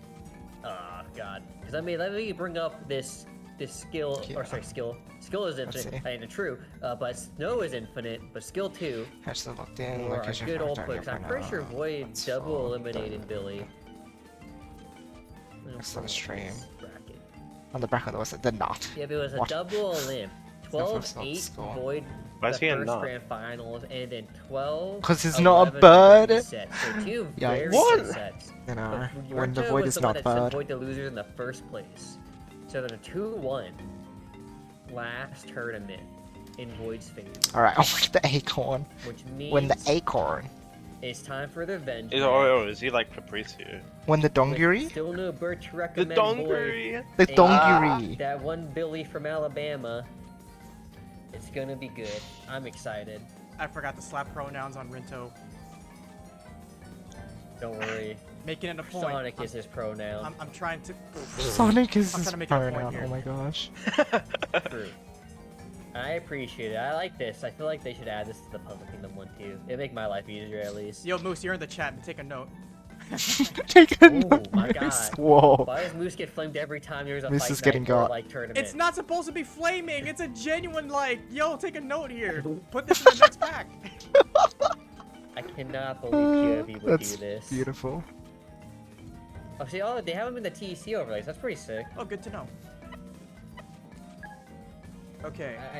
Ah, God. Because I mean, let me bring up this skill, or sorry, skill. Skill is infinite, and true, but Snow is infinite, but skill 2. Catch the locked in. Or a Location good old factor, push. I'm yeah, pretty sure Void let's double hold eliminated the- Billy. Next on the stream. Bracket. On the bracket was it? The not. Yeah, if it was a What? double limb. first 12-8 score. Void Why the is he a first nut? grand finals, and then 12. 'Cause he's not a 11 bird. reset. So 2 Yeah, very what? good sets. You know, But when the Rinto Void was is the one not that sent bad. Void the losers in the first place. So then a 2-1 last tournament in Void's favor, Alright, I want the acorn. which means When the acorn. it's time for the revenge. Is, match. is he like Papricio? When the With dongiri? Still no bird to The recommend Void. Donguri! The Hey, dongiri. That one Billy from Alabama. It's gonna be good. I'm excited. I forgot to slap pronouns on Rinto. Don't worry. Making it a point. Sonic is his pronoun. I'm trying to. Sonic is I'm his trying to make it a point pronoun. here. Oh my gosh. True. I appreciate it. I like this. I feel like they should add this to the Puzzle Kingdom one too. It'd make my life easier at least. Yo, Moose, you're in the chat. Take a note. Take a Oh my note. God. Whoa. Why does Moose get flamed every time there's a Moose fight is getting night or, got. like tournament? It's not supposed to be flaming. It's a genuine like, yo, take a note here. Put this in the next pack. I cannot believe POV would That's do this. beautiful. Oh, see, they haven't been the TEC overlays. That's pretty sick. Oh, good to know. Okay. I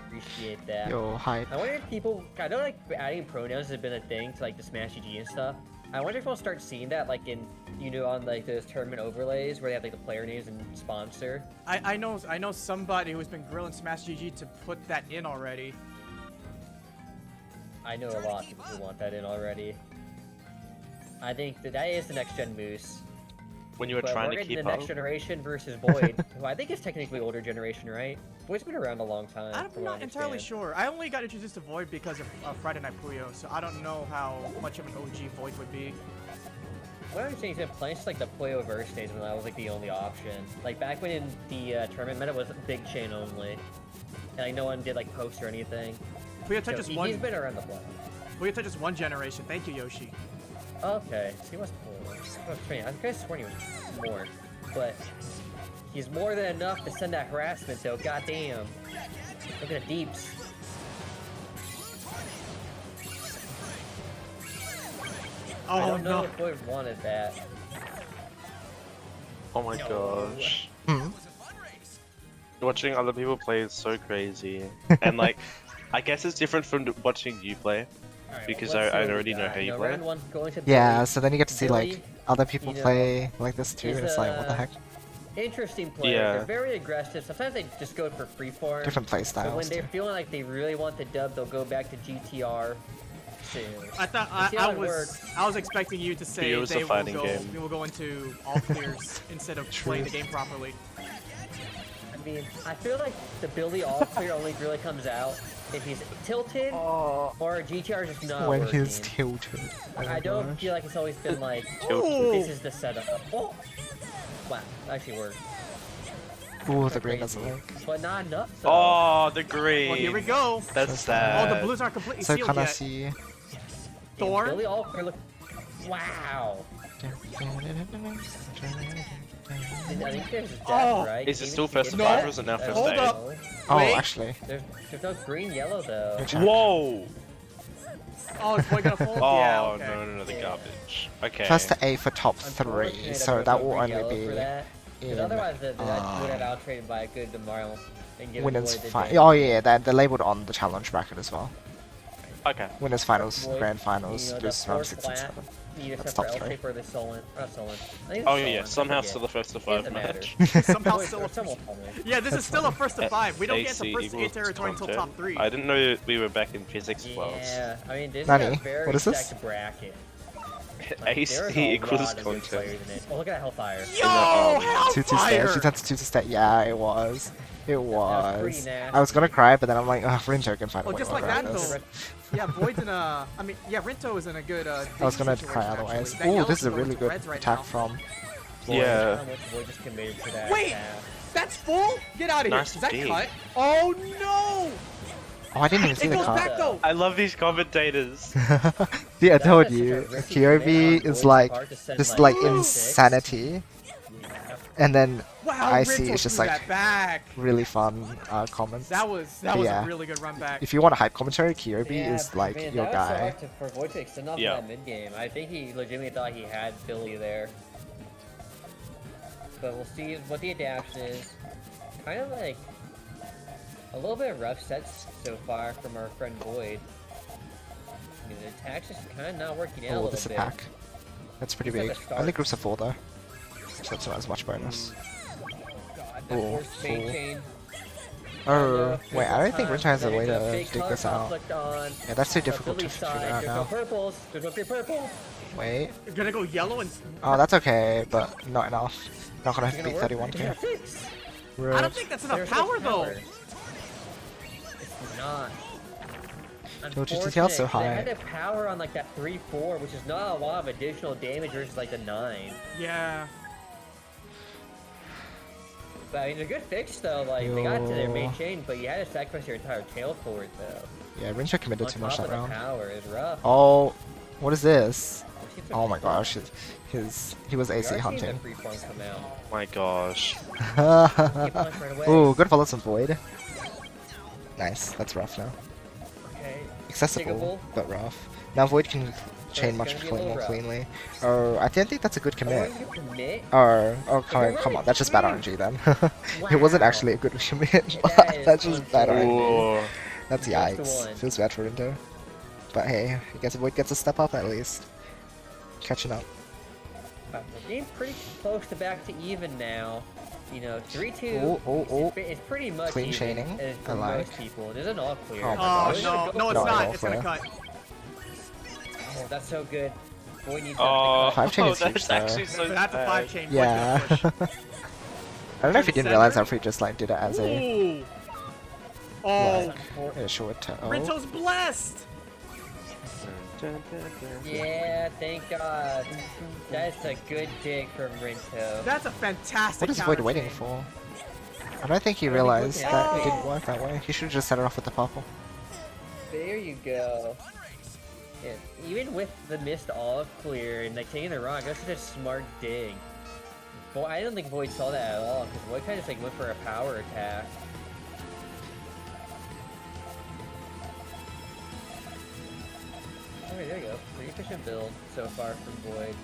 appreciate that. Yo, hype. I wonder if people, I know like adding pronouns has been a thing to like the Smash GG and stuff. I wonder if we'll start seeing that like in, you know, on like those tournament overlays where they have like the player names and sponsor. I know somebody who's been grilling Smash GG to put that in already. I know a lot of people who want that in already. I think that is the next gen Moose. When you were But trying we're to getting keep the up. next generation versus Void, who I think is technically older generation, right? Void's been around a long time. I'm from what I not entirely understand. sure. I only got introduced to Void because of Friday Night Puyo, so I don't know how much of an OG Void would be. What I'm saying is that playing just like the Puyo verse days when that was like the only option. Like back when in the tournament meta was big chain only, and like no one did like posts or anything. Puyo Tetris So, 1. he's been around the block. Puyo Tetris 1 generation. Thank you, Yoshi. Okay, so he must I could have sworn he was more, but he's more than enough to send that harassment though. Goddamn! Look at the deeps. I Oh don't know no. if Void wanted that. Oh my No. gosh. Hmm. Watching other people play is so crazy. And like, I guess it's different from watching you play. Alright, Because let's see I what we already know got. how you play. Round one going to Yeah, Billy. so then you get to see like Billy, other people you know, play like this too, is, and it's like, what the heck? Interesting players. Yeah. They're very aggressive. Sometimes they just go for freeform. Different play But when styles. they're Too. feeling like they really want the dub, they'll go back to GTR soon. I thought Let's see how I it was works. I was expecting you to say Puyo's a they will fighting go game. we will go into all clears instead of playing the game properly. I mean, I feel like the Billy all clear only really comes out if he's tilted or GTR is just not When working. he's tilted. Oh my I don't gosh. feel like it's always been like, Ooh. this is the setup. Oh! Wow, that actually worked. Ooh, the green doesn't work. But not enough though. Oh, the green. Well, here we go. That's Oh, sad. the blues aren't completely So sealed yet. Kanasi. And Thorn? Billy all clear look. Wow. I think there's death, Oh. right? Is it Even still if you first get to five that, or is it now that's first Hold to eight? up. low. Oh, Wait. actually. There's no green yellow though. Good check. Whoa! Oh, is Boy gonna fold? Oh, Yeah, okay. no, the Yeah. garbage. Okay. First to 8 for top Unfortunately, 3, I so don't that know will green only yellow be for that. 'Cause in otherwise, that would have outtraded by a good tomorrow and given winners Void the final. day. Oh yeah, they're labeled on the challenge bracket as well. Okay. Winners finals, Void, grand finals, you know, just the round fourth 6 and lap, 7. either That's except for top three. L-shape or the Solent. Not Solent. I think it's Oh Solent, yeah, I somehow forget. still the first to It 5 doesn't match. Somehow Void- still a someone call me. Yeah, this is still a first to 5. We don't get to AC first to 8 equals territory until content. top 3. I didn't know we were back in physics class. Yeah, I mean, this Nani, is a very what is this? stacked bracket. Like, AC there's a equals lot of good content. players in it. Oh, look at that Hellfire. Yo, 2 to stat. Hellfire! She turns 2 to stat. Yeah, it was. It was pretty was. nasty. I was gonna cry, but then I'm like, ugh, Rinto can find a Oh, way just like that around though. this. Yeah, Void's in a. I mean, yeah, Rinto is in a good. I was gonna situation, cry actually. otherwise. That Ooh, yellow this is a can go really into good reds right attack now. from. Yeah. How much Void just committed to that. Wait! That's full? Get out of here. Nice Is that dig. cut? Oh no! Oh, I didn't even see It the goes card. back though. I love these commentators. See, I That told was such you, a risky Kyobi commit on is Void's like part to send, just like like, insanity, Yeah. and then Wow, I see Rinto it's just threw like that back. really fun comments. That was Yeah. a really good run back. If you want a hype commentary, Kyobi Yeah, is like man, your that was so guy. hard for Void to extend off Yeah. that mid game. I think he legitimately thought he had Billy there. But we'll see what the adaptation is. Kind of like a little bit of rough sets so far from our friend Void. I mean, the attack's just kind of not working out a Oh, little this bit. attack. That's pretty Looks like big. a start. Only groups of 4 though, so that's not as much bonus. God, that Oh, forced fade full. chain. Oh, wait, I don't think Time, Rinto has a then way it's to big dig color this out. conflict on. Yeah, that's too difficult to Billy's figure side, out there's no now. purples. There's no clear purple. Wait. You're gonna go yellow and. Oh, that's okay, but not enough. Not gonna It's gonna beat work. 31 It's k. gonna fix. I don't think that's enough There's power no though. power. It's not. Yo, GTR 's so Unfortunate, high. They had the power on like that 3-4, which is not a lot of additional damage versus like the 9. Yeah. But I mean, a good fix though. Like they got to their main Yo. chain, but you had to sacrifice your entire tail for it though. Yeah, Rinto committed On too much top that of the round. power is rough. Oh, what is this? Seems to Oh be my fun. gosh, he was We are AC seeing hunting. the freeform come out. My gosh. Keep on right away. Ooh, good follow some Void. Nice, that's rough now. Okay. Accessible, Diggable. but rough. Now Void can chain it's much gonna be a little more rough. cleanly. Oh, I think that's a good Oh, commit. you commit? Oh, come you're on, right. that's just bad RNG then. It wasn't Wow. actually a good commit, Yeah, but that is that's just bad RNG. Ooh. That's That's the yikes. one. Feels bad for Rinto. But hey, I guess Void gets a step up at least. Catching up. We're getting pretty close to back to even now. You know, 3-2 Oh. it's pretty much Clean even chaining. as for I like. most people. There's an all clear. Oh my Oh gosh. no, no, it's No, I not. don't It's gonna flare. cut. Oh, that's so good. Boy needs Oh, Five chain is huge, that's though. actually so That's a bad. 5 chain. Yeah. Push. I don't know if you didn't realize Alfred just like did it as a Ooh. Oh, short toe. Rinto's blessed. Yeah, thank God. That's a good dig from Rinto. That's a fantastic. What is counter Void waiting chain. for? I don't think he realized that it didn't work that way. He should have just set it off with the purple. There you go. Yeah, even with the missed all clear and like taking the rock, that's such a smart dig. Boy, I don't think Void saw that at all, because Void kind of just like went for a power attack. Alright, there you go. Pretty efficient build so far from Void.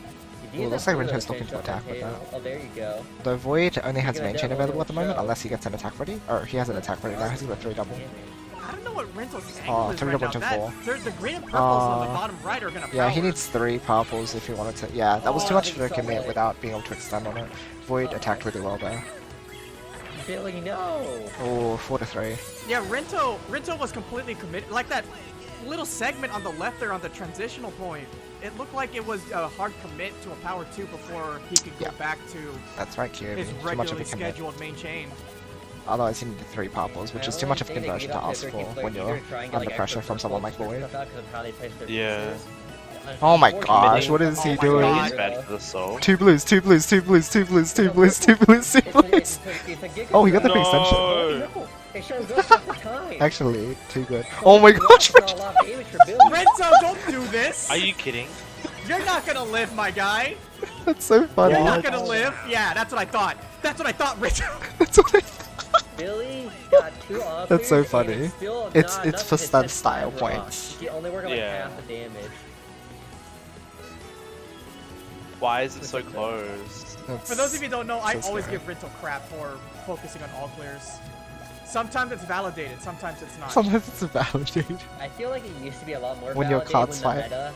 Well, looks like Rinto's looking to attack with that. Oh, there you go. The Void only has Speaking of main chain devil, available at the moment, show. unless he gets an attack ready. Or he has an attack ready now, he's got 3 double. I don't know what Rinto's Oh, angle is 3 right double now. to 4. There's the green and purples on the bottom right are gonna. Yeah, he power. needs 3 purples if he wanted to. Yeah, that was too Oh, much I to think so, commit like- without being able to extend on it. Void attacked really well there. Billy, no! Oh, 4 to 3. Yeah, Rinto was completely committed. Like that little segment on the left there on the transitional point. It looked like it was a hard commit to a power 2 before he could go Yeah. back to That's right, Kirby. his Too much of a regularly commit. scheduled main chain. Otherwise, he needed 3 purples, which is too much of a conversion to ask for when you're under pressure from someone like Void. Yeah. Oh my gosh, what is he Oh my doing? God. It's bad for the soul. 2 blues, 2 blues, 2 blues, 2 blues, 2 blues, 2 blues, 2 blues. Oh, he got the big extension. No. It shows up at the time. Actually, too good. Oh my gosh, That's a lot of damage for Billy. Rinto, don't do this! Are you kidding? You're not gonna live, my guy! that's so funny. You're not gonna live! Yeah, that's what I thought. That's what I thought, Rinto! That's what I Billy got 2 offers. That's so and funny. It's still It's- not it's enough for to hit stun 10 style rock. points. He only worked on like Yeah. half the damage. Why is it so close? For those of you who don't know, I so always scary. give Rinto crap for focusing on all clears. Sometimes it's validated, sometimes it's not. Sometimes it's validated. I feel like it used to be a lot more When your validated cards when the fight. meta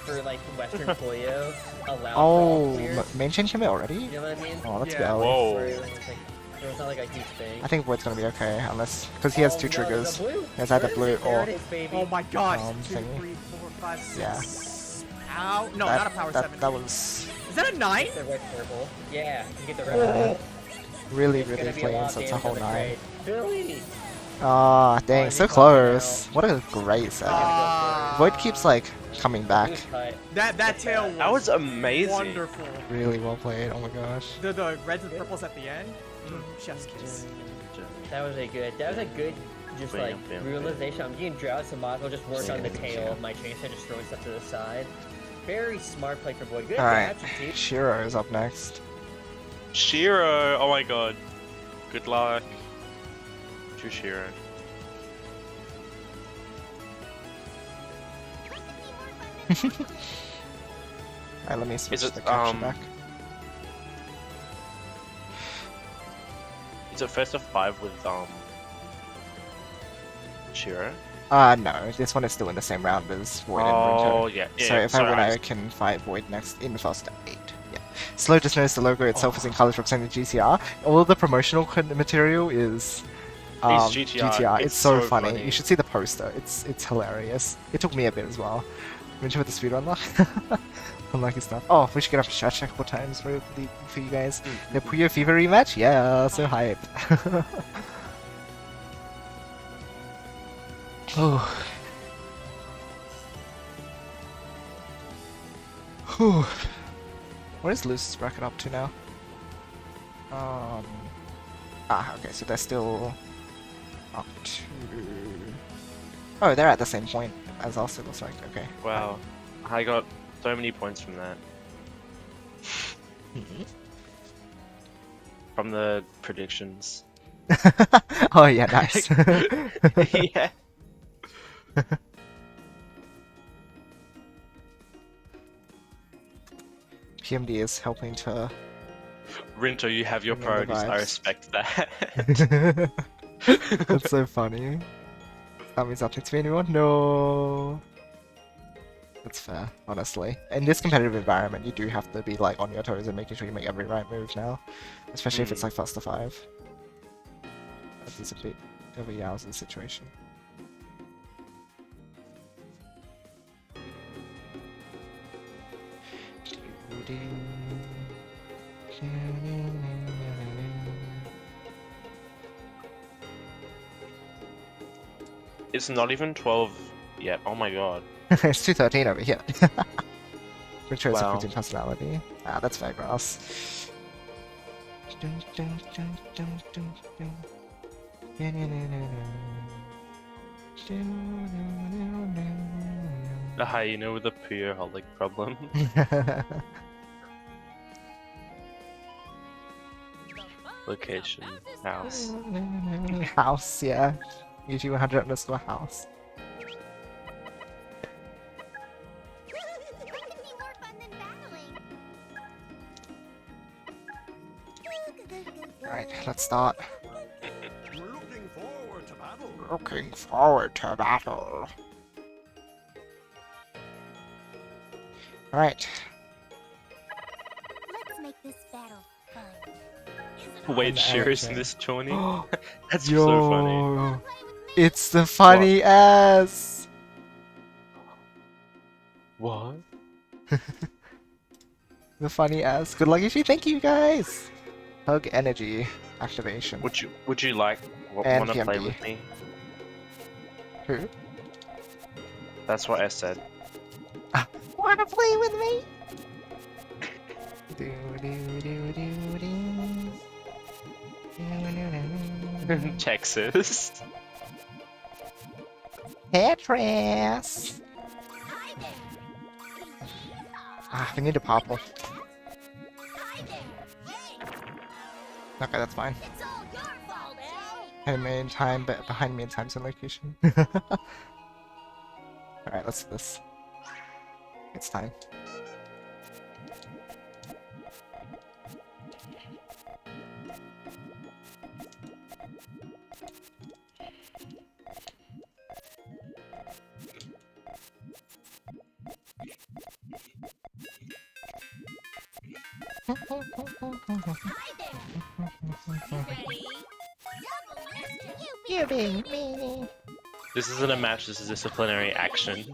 for like Western Puyo allowed Oh, for all clears. main chain commit already? You know what I mean? Oh, let's Yeah. go. Whoa. Where it was like, it was not like a huge thing. I think Void's gonna be okay, unless because he has Oh, 2 no, triggers. the blue. He has either Where is blue it? There or it is, baby. Oh my god! 2, thingy. 3, 4, 5, 6. Yeah. Ow. No, that, not a power 7. that was Is that a 9? The red purple. Yeah, you get the red. really, It's really gonna be a clean, lot of so it's a damage whole on the 9. crate. Billy! Ah, dang, Oh, so he caught close. it What a great set. Ah. Void keeps like coming back. Blue's cut. That tail was, That was amazing. wonderful. Really well played. Oh my gosh. The reds and purples at the end. Chef's kiss. That was a good, just like, realization. I'm getting drought, so might as well just work on the tail of my chain instead of just throwing stuff to the side. Very smart play for Void. Good Alright, catch, too. Shiro is up next. Shiro! Oh my god. Good luck. To Shiro. Alright, let me switch it, the capture back. Is it first of 5 with Shiro? No, this one is still in the same round as Void and Oh Rinto. yeah. So if sorry, I win, I just- can fight Void next in the first 8. Yeah. Slow just noticed the logo itself is in colors representing GTR. All of the promotional material is GTR. It's It's so so funny. funny. You should see the poster. It's hilarious. It took me a bit as well. Rinto with the speed unlock. Unlucky stuff. Oh, we should get up to chat check what times for you guys. The Puyo Fever rematch? Yeah, so hype. Oh. Whew. What is Luce's bracket up to now? Okay, so they're still up to... Oh, they're at the same point as us, it looks like. Okay. Wow. I got so many points from that. From the predictions. Oh yeah, nice. Yeah. PMD is helping to... Rinto, you have your Bring in the priorities. I vibes. respect that. That's so funny. That means nothing to me anymore? No. That's fair, honestly. In this competitive environment, you do have to be like on your toes and making sure you make every right move now. Especially if it's like first to 5. That is a bit of a Yowza situation. It's not even 12 yet. Oh my god. It's 2:13 over here. Which shows a Wow. pretty personality. Ah, that's fair grass. The hyena with a Puyo holic problem. Location. House. House, yeah. UG100 house. What could be more fun than battling? Alright, let's start. We're looking forward to battle. Looking forward to battle. Alright. Let's make this battle fun. Wait, And Shearer's in okay. this tourney? That's so funny. Yo, it's the funny ass. What? The funny ass. Good luck, Ishi. Thank you guys. Hug energy activation. Would you like And want to play PMP. with me? Who? That's what I said. Wanna play with me? Do, do, do, do, do. Texas. Tetris. Ah, we need a purple. Okay, that's fine. It's all your fault, eh? Behind me in time, but behind me in time zone location. Alright, let's do this. It's time. You being me. This isn't a match, this is disciplinary action.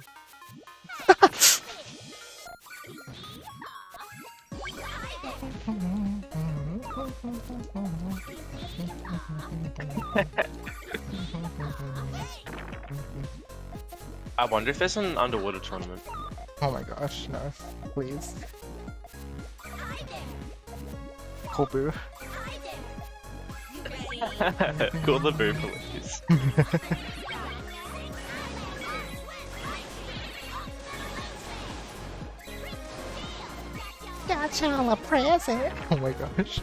I wonder if there's an underwater tournament. Oh my gosh, no. Please. Kobu. Call the boo police. Got y'all a present. Oh my gosh.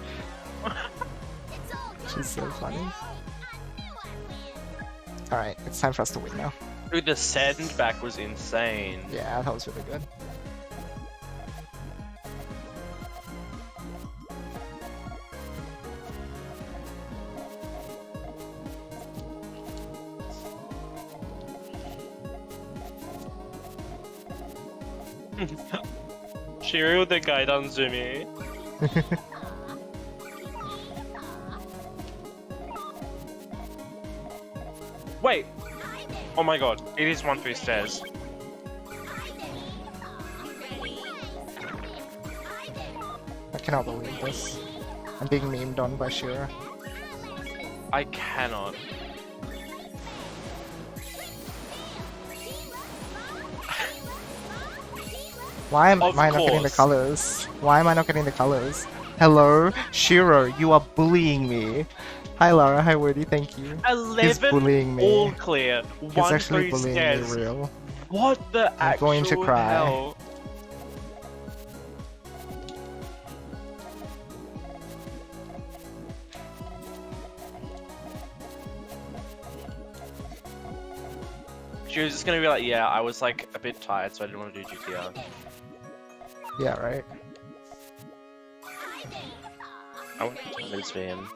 She's so funny. Alright, it's time for us to win now. Dude, the send back was insane. Yeah, that was really good. Shiryu the guy on Zumi. Wait! Oh my god, it is 1-3 stairs. I cannot believe this. I'm being memed on by Shira. I cannot. Why am Of I not getting the course. colors? Why am I not getting the colors? Hello? Shiro, you are bullying me. Hi Lara, hi Woody, thank you. He's 11 bullying me. all clear. He's 1-3 actually bullying stairs. me real. What the I'm actual going to cry. hell? She was just gonna be like, yeah, I was like a bit tired, so I didn't want to do GTR. Yeah, right. I want to tell this for him.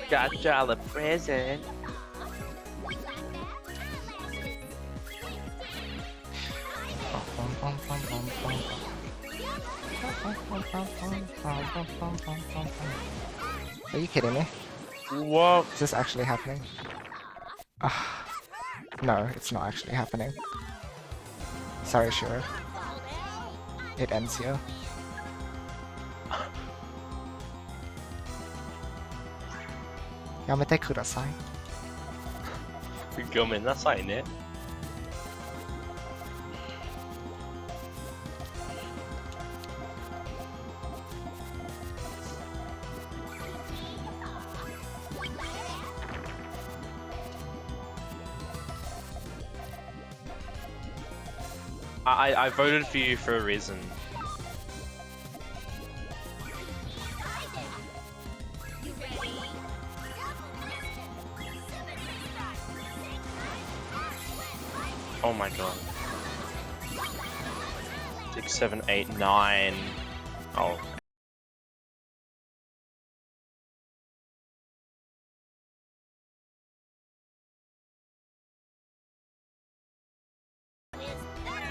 Got y'all a present. Are you kidding me? Whoa. Is this actually happening? No, it's not actually happening. Sorry, Shiro. It ends here. Yamete kudasai. ごめんなさいね。I voted for you for a reason. Oh my god. 6, 7, 8, 9. Oh.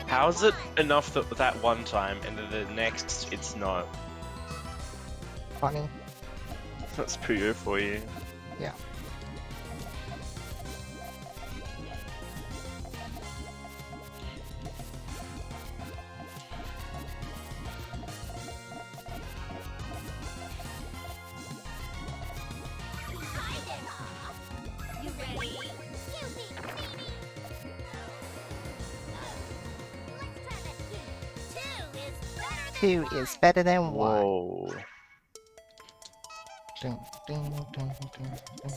How is it enough that one time and then the next it's not? Funny. That's Puyo for you. Yeah. You ready? Two is better than one. Two is better than one. Whoa. Dun, dun, dun, dun, dun.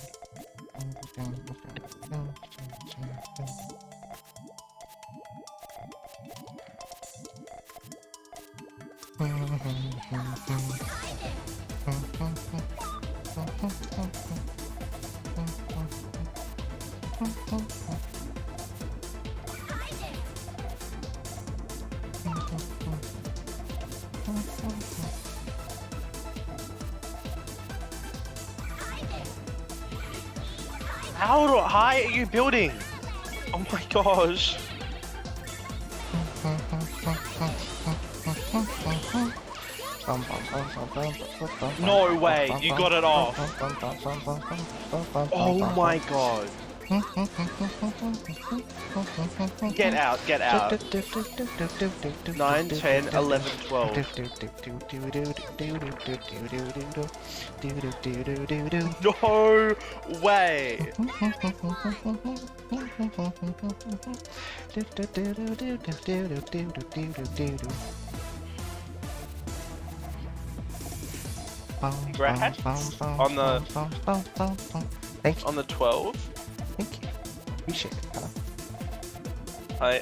How high are you building? Oh my gosh. No way, you got it off. Oh my god. Get out, get out. 9, 10, 11, 12. No way. Congrats on the Thank you. on the 12. Thank you. Appreciate it, fella. Hi.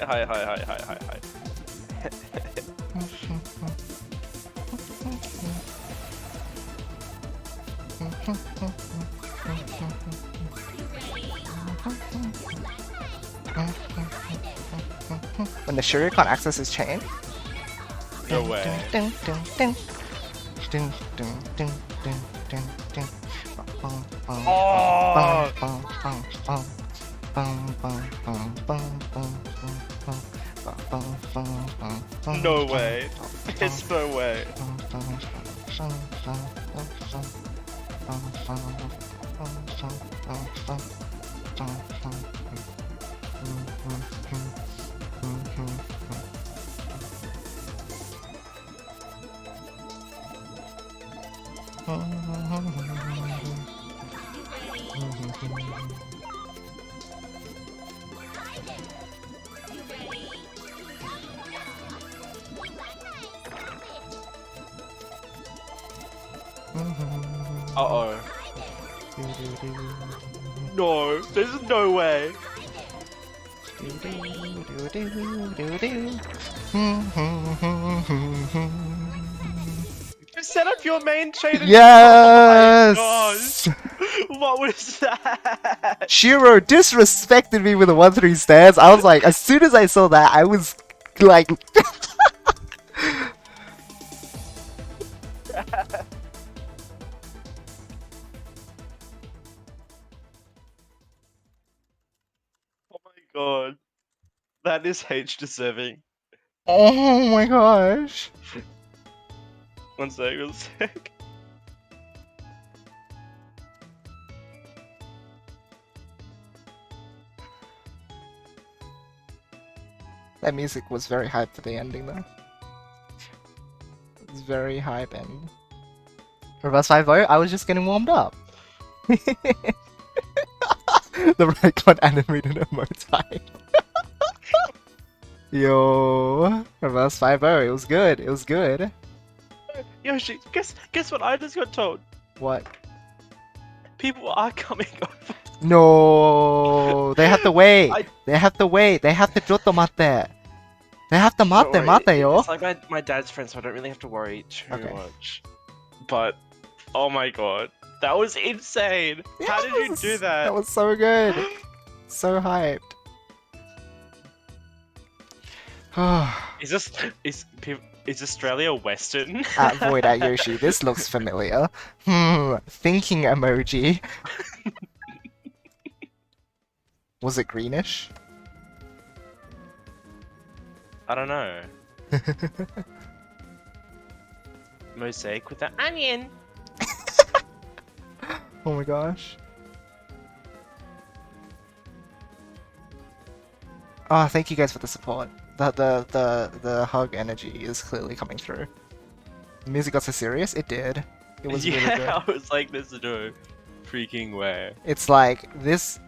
When the Shuri can't access his chain. No way. No way. It's no way. Uh-oh. No, there's no way. You set up your main chain and Yes! Oh my gosh! What was that? Shiro disrespected me with the 1-3 stance. I was like, as soon as I saw that, I was like... Oh my god. That is H deserving. Oh my gosh. One sec. That music was very hype for the ending though. It was very hype ending. Reverse 5-0, I was just getting warmed up. The right got animated emote. Yo, Reverse 5-0, it was good, it was good. Yoshi, guess what I just got told? What? People are coming over. No, they have to wait. I- They have to wait. They have to jotomatte. They have to Don't mate, worry, mate, yo. It's like my dad's friend, so I don't really have to worry too Okay. much. But, oh my god, that was insane! How did you Yes! do that? That was so good. So hyped. Is Australia Western? At Void at Yoshi, this looks familiar. Thinking emoji. Was it greenish? I don't know. Mosaic with an onion. Oh my gosh. Oh, thank you guys for the support. The hug energy is clearly coming through. The music got so serious? It did. It was really good. I was like, there's no freaking way. It's like this.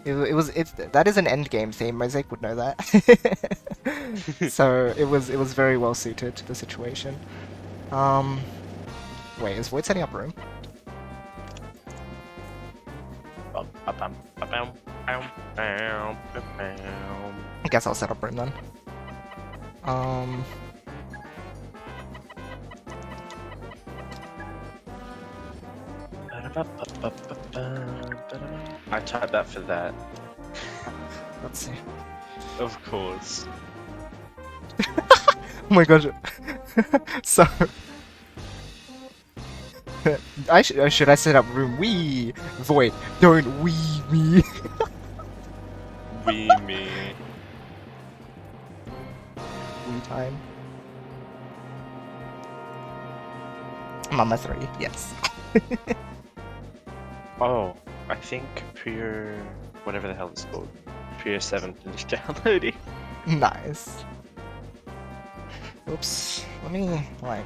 That is an end game theme. Mosaic would know that. So it was very well suited to the situation. Wait, is Void setting up room? I guess I'll set up room then. I typed that for that. Let's see. Of course. Oh my gosh. So should I set up room? Wee Void, don't wee me. We me. Wee time. Mama 3, yes. Oh, I think Puyo, whatever the hell it's called, Puyo 7 finished downloading. Nice. Oops. Let me like.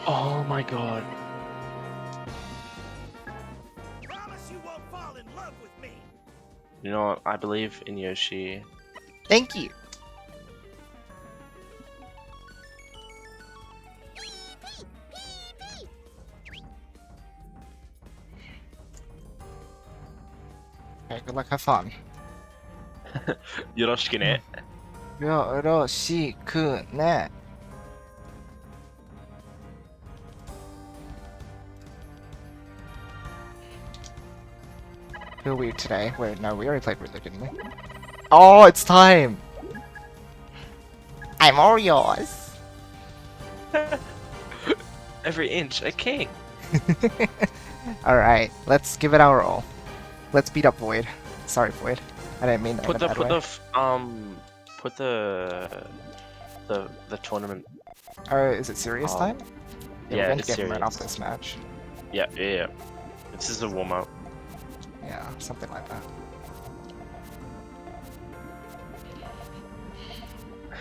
Oh my god. Promise you won't fall in love with me. You know what? I believe in Yoshi. Thank you. Okay, good luck, have fun. Yoroshiku ne. Yoroshiku ne. Feel weird today. Wait, no, we already played Riddler, didn't we? Oh, it's time! I'm all yours! Every inch a king. Alright, let's give it our all. Let's beat up Void. Sorry, Void. I didn't mean that. Put in a bad way. the tournament. Oh, is it serious time? Yeah, we're going it's to get him right serious. off this match. Yeah. This is a warm up. Yeah, something like that.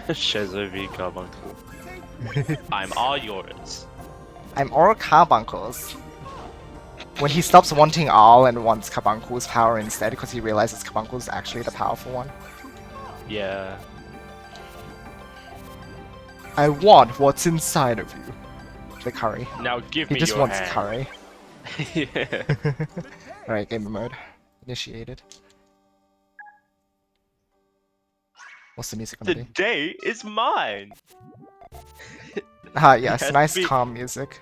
Shezo v Carbuncle. I'm all yours. I'm all Carbuncles. When he stops wanting all and wants Carbuncle's power instead because he realizes Carbuncle's actually the powerful one. Yeah. I want what's inside of you. The curry. Now give He me just your wants hand. curry. Yeah. Alright, game mode. Initiated. What's the music gonna The be? day is mine. Ah, yes, has to nice be- calm music.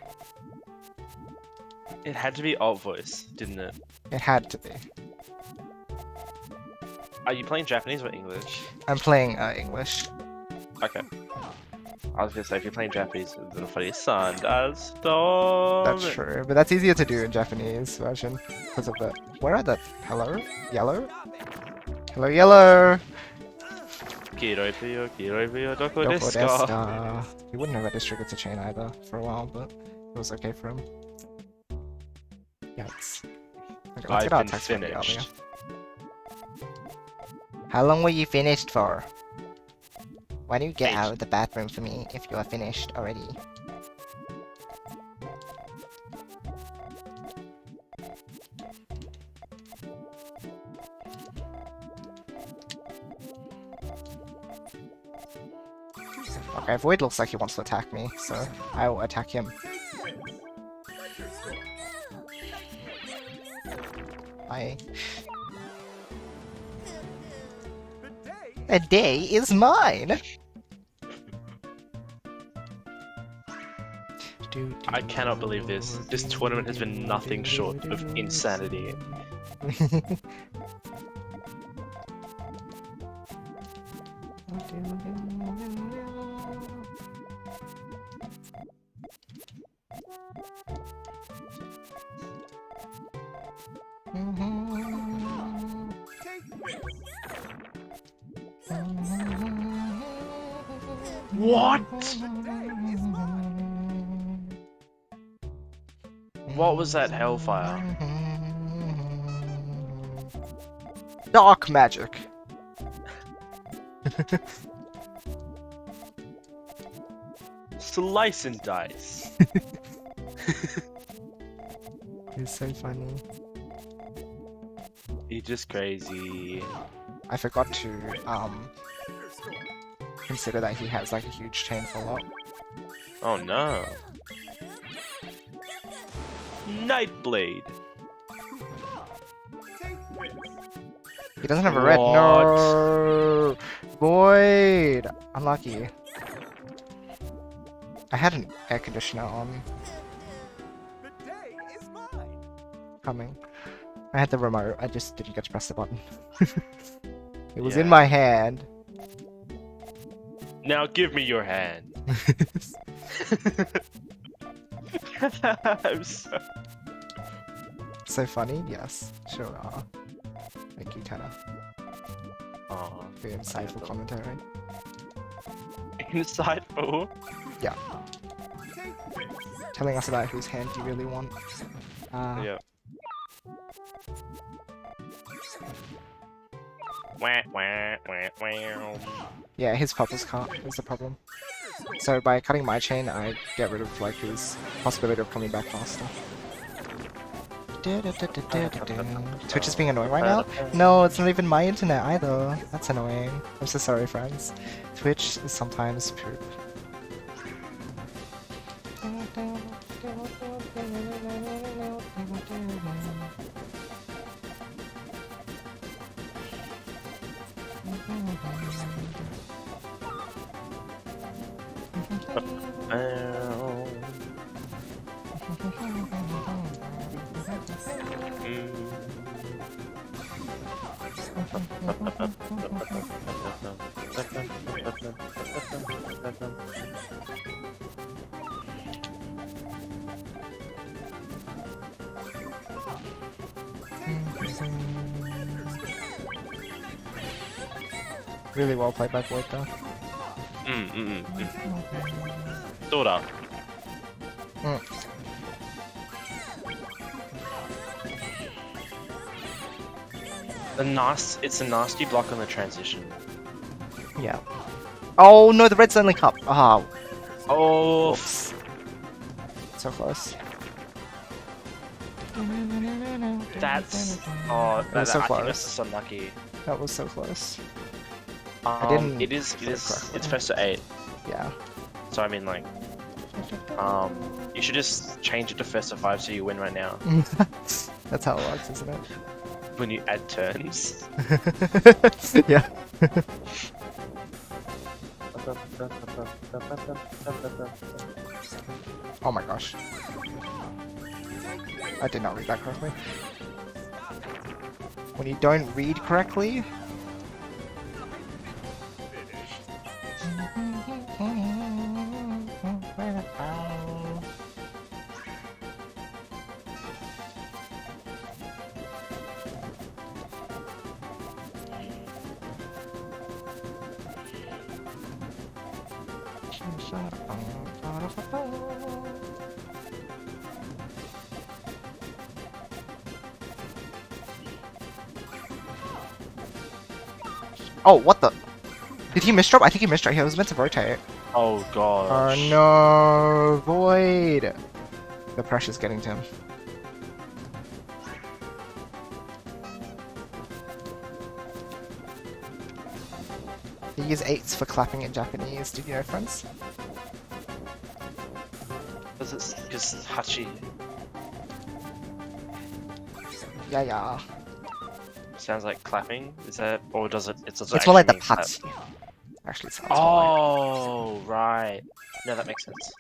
It had to be alt voice, didn't it? It had to be. Are you playing Japanese or English? I'm playing English. Okay. I was gonna say, if you're playing Japanese, it's a funny thunderstorm. That's true, but that's easier to do in Japanese version because of the. Where are the hello yellow? Hello yellow. Kiroi Puyo, Kiroi Puyo, doko Doko desu desu ka? ka? He wouldn't have had this trigger to chain either for a while, but it was okay for him. Yikes. Okay, let's I've get our been attacks ready earlier. finished. How long were you finished for? Why don't you get Eight. out of the bathroom for me if you are finished already? Okay, Void looks like he wants to attack me, so I will attack him. I... The day is mine! I cannot believe this. This tournament has been nothing short of insanity. What? What was that hellfire? Dark magic! Slice and dice. It's so funny. You're just crazy. I forgot to, consider that he has like a huge chain fall up. Oh no. Nightblade. He doesn't have a red. What? No! Void! Unlucky. I had an air conditioner on. The day is mine. Coming. I had the remote, I just didn't get to press the button. It was Yeah. in my hand. Now give me your hand. I'm so... So funny? Yes. Sure are. Thank you, Tanner, Oh, for your insightful commentary. insightful. Yeah. Telling us about whose hand you really want. Yeah. Wah, wah, wah, wah. Yeah, his purples can't, is the problem. So by cutting my chain, I get rid of like his possibility of coming back faster. Twitch is being annoying right now? No, it's not even my internet either. That's annoying. I'm so sorry, friends. Twitch is sometimes poop. Really well played by Void though. Dora. It's a nasty block on the transition. Yeah. Oh no, the red's only cup. Oh, Oh, whoops. So close. that's oh, was so I think close. that's just unlucky. That was so close. didn't It is. play correctly. It's first to 8. Yeah. So I mean, like, you should just change it to first to 5 so you win right now. That's how it works, isn't it? When you add turns. Yeah. Oh my gosh. I did not read that correctly. When you don't read correctly, Oh, what the? Did he misdrop? I think he misdrop. He was meant to rotate. Oh gosh. Oh no, Void! The pressure's getting to him. They use 8s for clapping in Japanese, did you know, friends? Because it's just Hachi. Yeah, yeah. Sounds like clapping. Is that, or does it? It's More like the clap. pats. Actually, it sounds more like. Oh, right. No, that makes sense.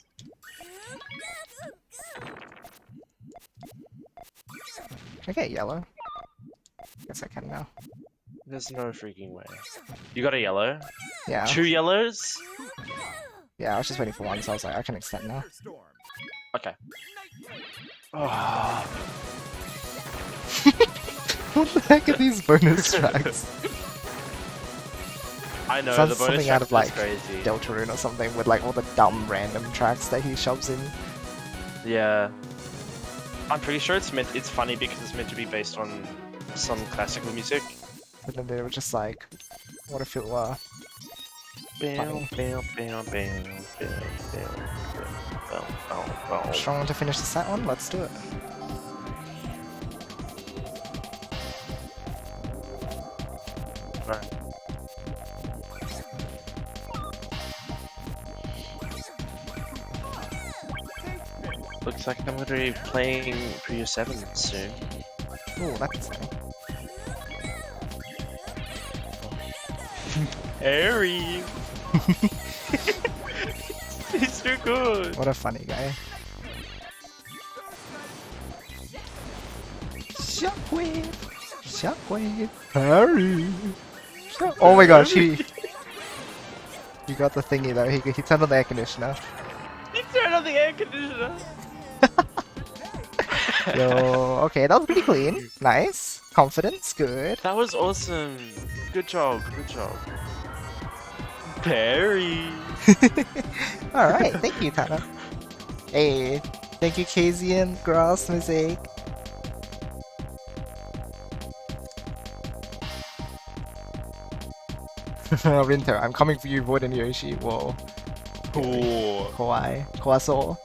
Can I get yellow? Guess I can now. There's no freaking way. You got a yellow? Yeah. 2 yellows? Yeah, I was just waiting for one, so I was like, I can extend now. Okay. Oh. What the heck are these bonus tracks? I know, Sounds the bonus something track out of is like crazy. Deltarune or something with like all the dumb random tracks that he shoves in. Yeah. I'm pretty sure it's funny because it's meant to be based on some classical music. But then they were just like, what if it were? Strong to finish the set one? Let's do it. Right. Looks like I'm gonna be playing Puyo 7 soon. Ooh, that's exciting. Harry! He's too good! What a funny guy. Shockwave! Shockwave! Harry! Oh my gosh, he got the thingy though, he turned on the air conditioner. He turned on the air conditioner! Yo, okay, that was pretty clean. Nice. Confidence, good. That was awesome! Good job, good job. Perry! Alright, thank you, Tana. Hey, thank you, Kazian, Grass, Mosaic. Winter, I'm coming for you, Void and Yoshi. Whoa. Ooh. Kawaii. Kawaso.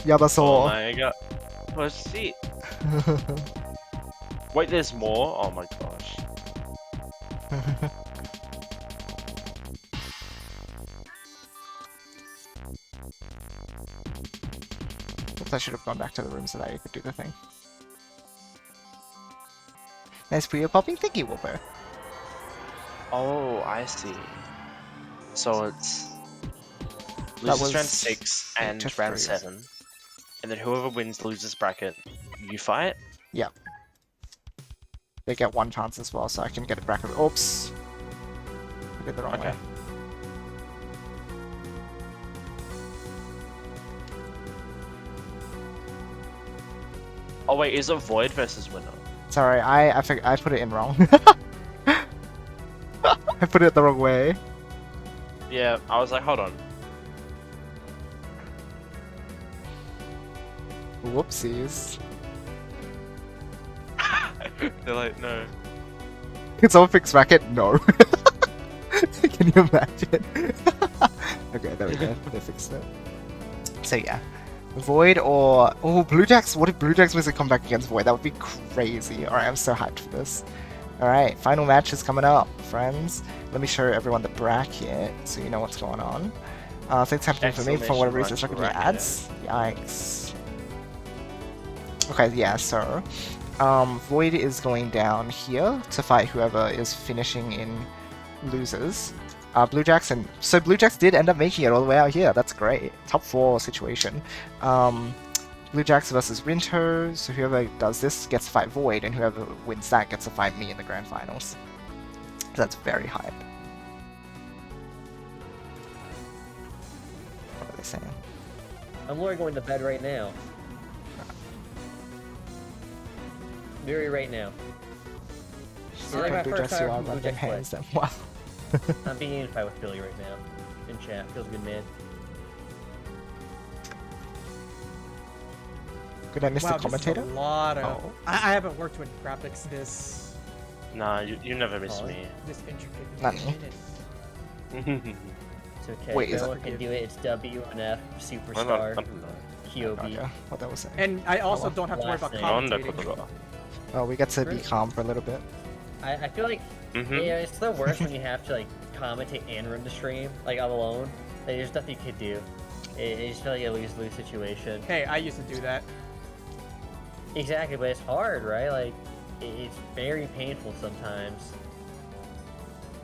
Yabaso. Oh my god. Oh shit. Wait, there's more? Oh my gosh. Oops, I should have gone back to the room so that you could do the thing. Nice for your popping thingy, Whooper. Oh, I see. So it's That loses round was 6 and just round three, 7. And then whoever wins loses bracket, you fight? Yeah. They get one chance as well, so I can get a bracket. Oops. I did the wrong Okay. way. Oh wait, is it Void versus Winner? Sorry, I put it in wrong. I put it the wrong way. Yeah, I was like, hold on. Whoopsies. They're like, no. Can someone fix bracket? No. Can you imagine? Okay, there we go. They fixed it. So yeah. Void or... Oh, Blue Jacks? What if Blue Jacks was to come back against Void? That would be crazy. Alright, I'm so hyped for this. Alright, final match is coming up, friends. Let me show everyone the bracket so you know what's going on. Things happening for me for whatever reason. It's not going to be ads. Yikes. Okay, yeah, so... Void is going down here to fight whoever is finishing in losers. Blue Jacks and... So Blue Jacks did end up making it all the way out here. That's great. Top 4 situation. Blue Jacks versus Winter. So whoever does this gets to fight Void, and whoever wins that gets to fight me in the grand finals. So that's very hype. What are they saying? I'm literally going to bed right now. Very right now. It's like my Blue first Jacks, you time are from Blue running Jack hands play. then. Wow. I'm being unified with Billy right now. In chat. Feels good, man. Did I miss Wow, the commentator? this is a lot of. Oh. I haven't worked with graphics Nah, you never miss me. this intricate. Not me. It's okay. Wait, if is no that- one can do it, it's W and F, I'm Superstar, not. QOB. Okay, what that was saying. And I also Oh, don't have to worry about last name. commentating. Oh, we get to be Really? calm for a little bit. I feel like Mm-hmm. yeah, it's the worst when you have to like commentate and run the stream like alone. Like, there's nothing you can do. It just feel like a lose-lose situation. Hey, I used to do that. Exactly, but it's hard, right? Like, it's very painful sometimes.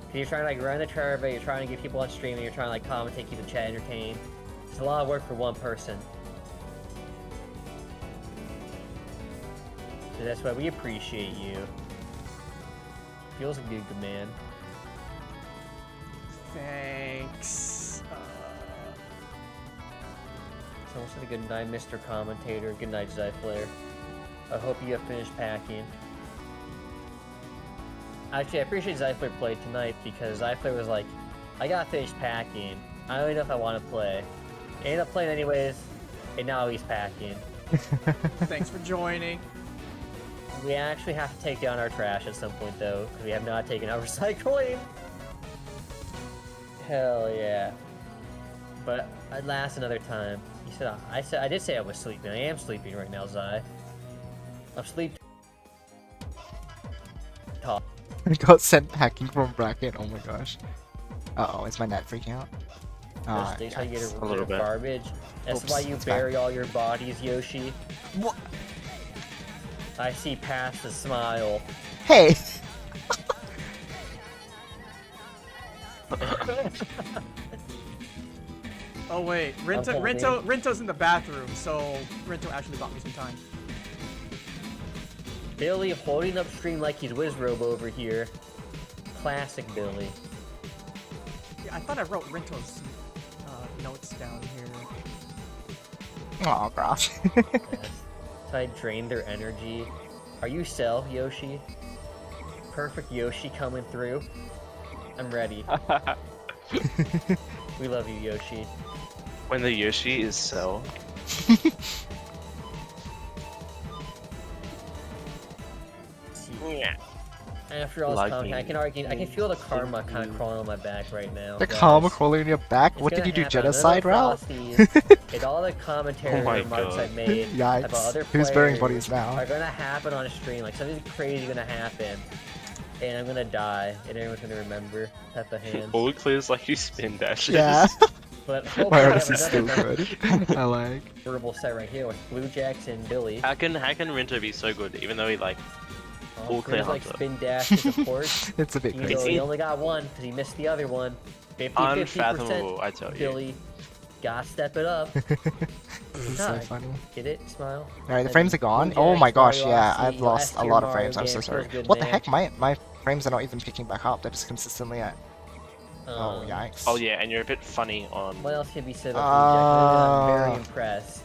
'Cause you're trying to like run the turbo, you're trying to get people on stream, and you're trying to like commentate, keep the chat entertained. It's a lot of work for one person. So that's why we appreciate you. Feels good, good man. Thanks. Someone said a good night, Mr. Commentator. Good night, Zyflare. I hope you have finished packing. Actually, I appreciate Zyflare played tonight because Zyflare was like, I gotta finish packing. I don't even know if I want to play. I ended up playing anyways, and now he's packing. Thanks for joining. We actually have to take down our trash at some point though, because we have not taken out recycling. Hell yeah. But I'd last another time. You said I did say I was sleeping. I am sleeping right now, Zai. I'm sleep. Talk. I got sent packing from bracket. Oh my gosh. Uh-oh, is my net freaking out? That's how you get yikes. A little bit. garbage. That's Oops, why you it's bury all your bodies, Yoshi. What? I see past the smile. Hey! Oh wait, holding. Rinto's in the bathroom, so Rinto actually bought me some time. Billy holding up stream like he's Wizrobe over here. Classic Billy. Yeah, I thought I wrote Rinto's notes down here. Oh gosh. Yes. So I drained their energy. Are you Cell, Yoshi? Perfect Yoshi coming through. I'm ready. We love you, Yoshi. When the Yoshi is so. Yeah. After all this Lucky. content, I can feel the karma kind of crawling on my back right now. The guys. karma crawling in your back? It's What did gonna you do, happen. genocide Another route? Frosties and all the commentary Oh my remarks God. I made about other Yikes. Who's burying players bodies now? are gonna happen on a stream. Like, something crazy gonna happen. And I'm gonna die, and everyone's gonna remember. Type of hand. All it clears like you spin dashes. Yeah. But hopefully My I artist have is still another good. I like. memorable set right here with Blue Jacks and Billy. How can Rinto be so good even though he like all clear There's, like hunter? spin dashes, of course. It's a bit Even though crazy. he only got one because he missed the other one. 50-50%. Unfathomable, I tell you. Billy, gotta step it up. This is so God. funny. Get it? Smile. Alright, the frames are gone. Blue Oh my Jacks, gosh, Mario yeah, Odyssey, I've lost a last lot of year frames. I'm Mario so game, sorry. feels good, What the man. heck? My frames are not even picking back up. They're just consistently at. Oh, Um, yikes. Oh yeah, and you're a bit funny on. What else can be said about Blue Jacks? I'm very Ah. impressed.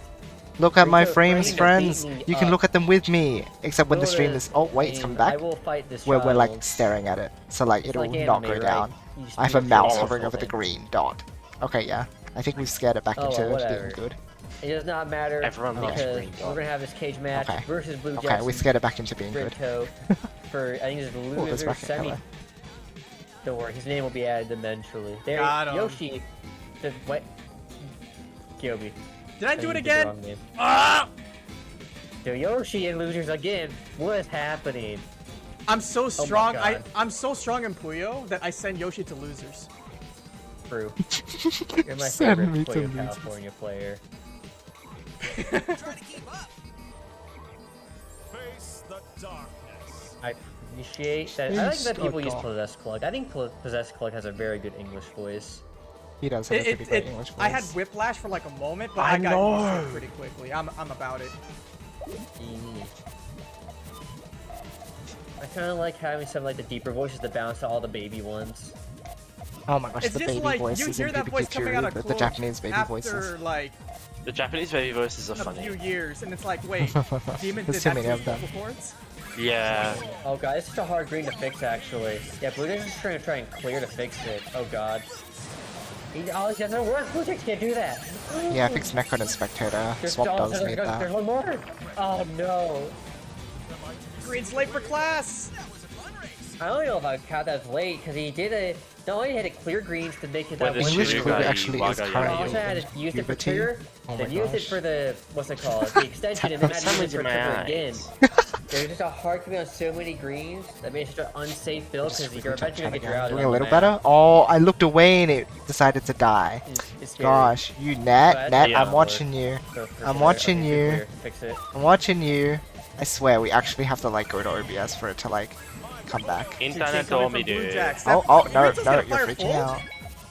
Look at my Rinto frames, Frame friends. beat me You can up. look at them with me. Except when the Go stream to- is. Oh wait, it's I coming mean, I back. will fight this We're like child. staring at it, so like It's it'll like not anime, go down. right? You just I have a need to mouse do hovering all over the things. green dot. Okay, yeah. I think we've scared it back Oh, into well, whatever. being good. It does not matter Everyone loves because green we're dot. gonna have this cage match Okay. versus Blue Okay, Jacks we scared it back into being good. Rinto for I think it's the Oh, there's loser bracket semi. color. Don't worry, his name will be added eventually. There, Got him. Yoshi. The what? Kyobi. Did I do it used the again? wrong name. Ah! So Yoshi and losers again. What is happening? I'm so strong. God. I'm so strong in Puyo that I send Yoshi to losers. True. You're my Send favorite me to Puyo losers. California player. Try to keep up. Face the darkness. I appreciate that. I like that Face people the use dark. Possess Clug. I think Possess Clug has a very good English voice. He does have a pretty great English voice. I had whiplash for like a moment, but I I got used to know. it pretty quickly. I'm about it. I kind of like having some like the deeper voices to bounce to all the baby ones. Oh my gosh, It's the just baby like you voices hear in that voice coming out PPQ, of the clothes Japanese baby after voices. like The Japanese baby voices are a few funny. years, and it's like, wait, Demon There's did too that many to of them. vocal cords? Yeah. Oh god, it's such a hard green to fix actually. Yeah, Blue Jay's just trying to clear to fix it. Oh god. Oh, it doesn't work. Blue Jays can't do that. Yeah, fix Necron and Spectator. Swap does need There's that. one more. Oh no. Green's late for class. I don't know if I count that as late because he did it. Not only had to clear greens to make it that Well, one. English Shiryu Puyo guy, actually is Waga, He currently also had to use it for puberty. trigger, Oh then my use it gosh. for the what's it called? The extension, and then had to use it for My trigger eyes. again. There's just a hard to be on so many greens that makes it such an unsafe build because you're eventually gonna get drowned. Doing a little better? Oh, I looked away and it decided to die. It's scary. Gosh, you Nat, Yeah. I'm watching you. So for I'm sure, watching okay, you. clear, Fix it. I'm watching you. I swear, we actually have to like go to OBS for it to like come back. Internet Coming told me, from Blue dude. Jacks. Oh, That- no, Rinto's no, gonna you're fire freaking full? out.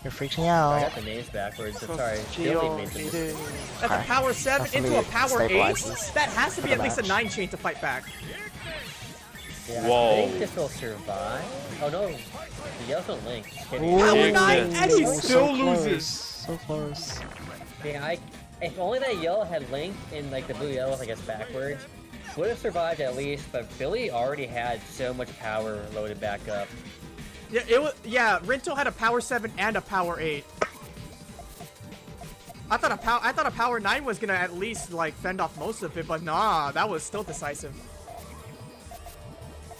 You're freaking I out. got the names backwards. I'm sorry. Billy made them. That's a Okay. power 7 into a Definitely power 8. stabilizes That has to be for at the least a match. 9 chain to fight back. Yeah, Whoa. I think this will survive. Oh no, the yellow's don't link. Just kidding. Ooh. Power Dude, 9 and he so still close. loses. So close. Yeah, if only that yellow had link and like the blue yellow, I guess backwards, would have survived at least. But Billy already had so much power loaded back up. Yeah, it was. Yeah, Rinto had a power 7 and a power 8. I thought a power 9 was gonna at least like fend off most of it, but nah, that was still decisive.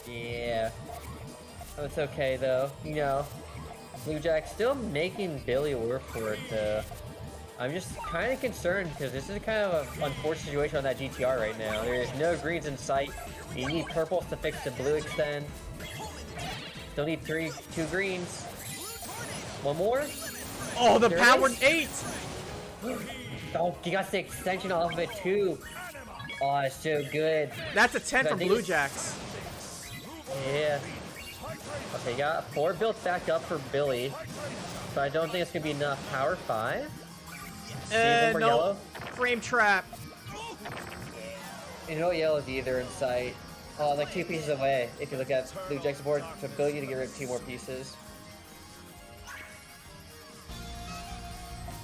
Yeah, oh, it's okay though. You know, Blue Jack still making Billy work for it though. I'm just kind of concerned because this is kind of an unfortunate situation on that GTR right now. There's no greens in sight. You need purples to fix the blue extend. Still need 2 greens. One more? Oh, the There it power is. 8. Oh, he got the extension off of it too. Oh, it's so good. That's a 10 I from think Blue it's- Jacks. Yeah. Okay, got 4 built back up for Billy. But I don't think it's gonna be enough. Power 5? One more No. yellow? Frame trap. And no yellows either in sight. Oh, like 2 pieces away. If you look at Blue Jack's board, for Billy to get rid of 2 more pieces.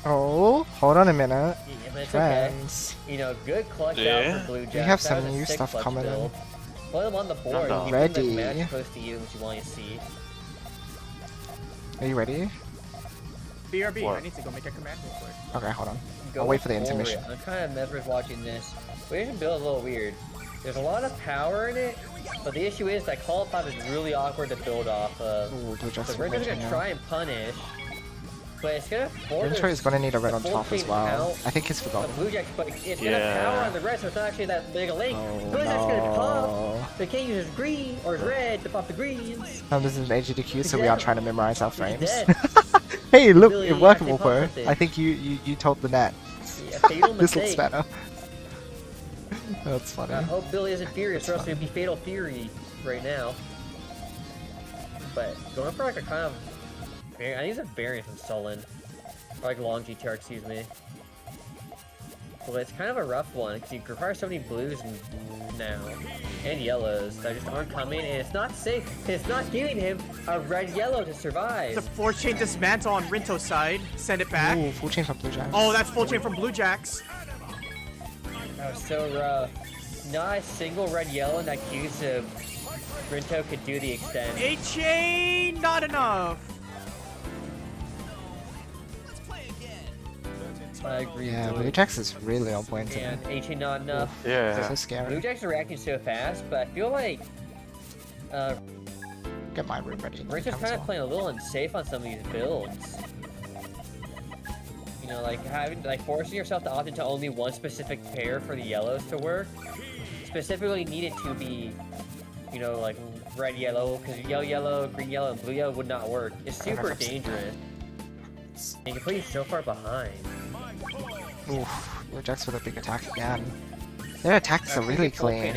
Oh, hold on a minute. Yeah, but it's okay. Friends. You know, good clutch Yeah. out for Blue Jack. We have That some was a new sick stuff clutch coming in. build. Put them on the board. I'm Keep ready. the match close to you, what you want to see. Are you ready? BRB, What? I need to go make a command real quick. Okay, hold on. Go I'll wait for the it. intermission. I'm kind of mesmerized watching this. We should build a little weird. There's a lot of power in it, but the issue is that Call of 5 is really awkward to build off of. Ooh, Blue Jacks So is Rinto's winning gonna now. try and punish, but it's gonna force Rinto is gonna need a red the on full top as chain well. count I think he's of forgotten. Blue Jacks, but it's gonna Yeah. power on the red, so it's not actually that big a link. Oh, Blue Jack's gonna pop. no. They can't use his green or his red to pop the greens. This is an AGDQ, so we are trying to memorize our frames. dead. Hey, look, Billy it's workable, actually bro. popped it. I think you told the net. Yeah, fatal This looks mistake. better. That's funny. I hope Billy isn't furious, or else it'd be Fatal Fury right now. But going for like a kind of, I think it's a variant from Sullen, or like long GTR, excuse me. Well, it's kind of a rough one because you require so many blues now and yellows that just aren't coming, and it's not safe. 'Cause it's not giving him a red yellow to survive. It's a 4-chain dismantle on Rinto's side. Send it back. Ooh, full chain from Blue Jacks. Oh, that's full chain from Blue Jacks. That was so rough. Not a single red yellow in that queue, so Rinto could do the extend. 8-chain, not enough. Let's play again. I agree. Yeah, with Blue Jacks is really on point today. And 18 not enough. Yeah. So Blue scary. Jacks are reacting so fast, but I feel like Get my room ready. Rinto's Comes kind of on. playing a little unsafe on some of these builds. You know, like forcing yourself to opt into only one specific pair for the yellows to work. Specifically needed to be, you know, like red yellow, because yellow, green yellow, and blue yellow would not work. It's super dangerous. And you can put you so far behind. Oof, Blue Jacks with a big attack again. Their attacks are really clean.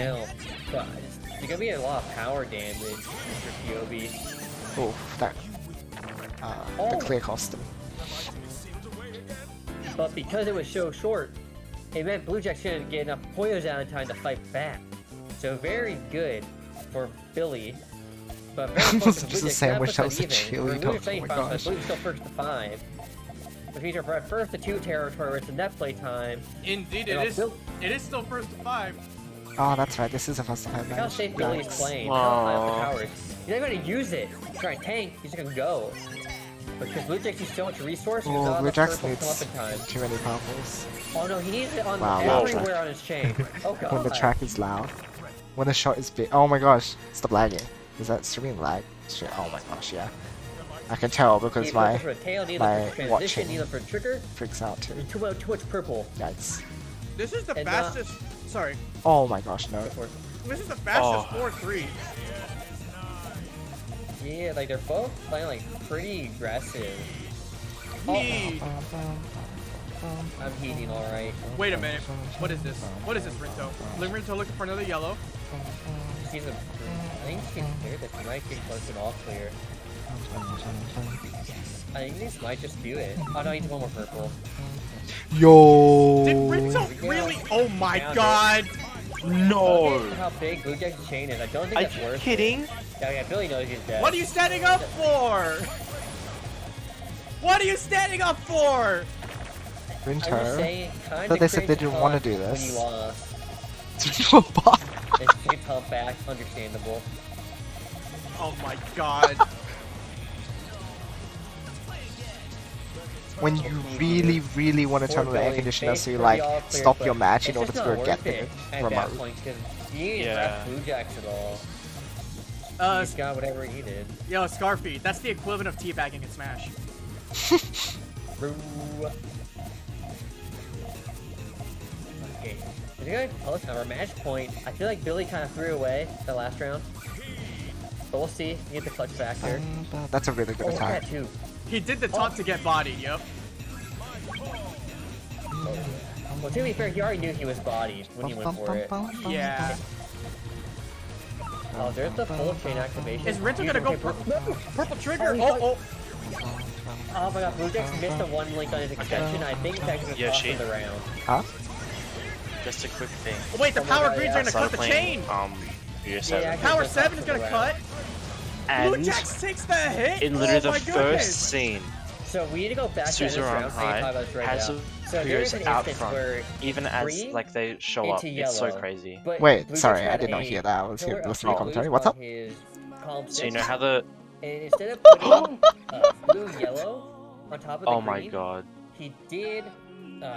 But there's gonna be a lot of power damage, Mr. POB. Oof, that. The Oh. clear cost them. But because it was so short, it meant Blue Jacks couldn't get enough Puyos out in time to fight back. So very good for Billy. But very Almost close to just Blue the Jacks. same That wish puts I it was a even. cheerleader. Blue Oh Jacks my ain't gosh. Blue's still first to 5. Which means we're at first to 2 territory where it's a net play time. Indeed, And it I'll is. build- It is still first to 5. Oh, that's right. This is a first time Look how match. safe Billy is Yikes. playing. Aw. How high up the tower is. He's not gonna use it. Try and tank. He's just gonna go. Because Blue Jack's used so much resource, and Oh, not Blue enough Jax purple to come up needs in time. too many purples. Oh no, he needs it on Wow, loud everywhere track. on his chain. Oh god. When the track is loud. When the shot is big. Oh my gosh, stop lagging. Is that streaming lag? Shit, oh my gosh, yeah. I can tell because Need my for a tail, need my for transition, watching need for trigger. freaks out too. Too much purple. Yikes. This is the And, fastest. Sorry. Oh my gosh, no. This is the fastest Oh. 4-3. Yeah, like they're both playing like pretty aggressive. Heat. I'm heating alright. Wait a minute. What is this? What is this, Rinto? Rinto looking for another yellow. She's a. I think she can clear this. She might get close and all clear. I think this might just do it. Oh no, I need one more purple. Yo. Did Rinto really? Oh my Found it. god. No! Look at how big Blue Jack's chain is. I don't think Are that's you worth kidding? it. Yeah, Billy knows he's dead. What are you standing up for? What are you standing up for? I was Rinto. saying, kind But they said they didn't wanna do When this. you lost. Oh It's big pump back, understandable. Oh my god. When you really, really want to turn on the air conditioner, so you like stop your match in order to go get the remote. You didn't Yeah. draft Blue Jacks at all. He's got whatever he needed. Yo, Scarfy, that's the equivalent of teabagging in Smash. Boo. Okay. I think I post our match point. I feel like Billy kind of threw away the last round. But we'll see. You get the clutch factor. That's a really good Oh, look at attack. that too. He did the taunt to get bodied, yep. Well, to be fair, he already knew he was bodied when he went for it. Yeah. Oh, there's the full chain activation. Is Rinto gonna go purple trigger? Oh, Oh, Oh my god, Blue Jack's missed the one link on his extension. I think it's actually Yeah, off she- of the round. Huh? Just a quick thing. oh. Wait, the Oh my power God, greens yeah. are gonna cut the chain. Puyo Yeah, 7. I Power just 7 is off of gonna the round. cut. Blue And Jax takes the hit. in literally Oh the my first goodness. scene, So we need to go back to this Suzu on round. So you high talk about this right has now. a So there's an Puyo's out instance front, where even as green like they show up. into It's so yellow, crazy. but Wait, Blue sorry, Jax I had did not a hear that. I was here pillar of listening to blues commentary. What's on up? his column So you 6, know how the and instead of putting blue yellow on top of the oh green, my god. he did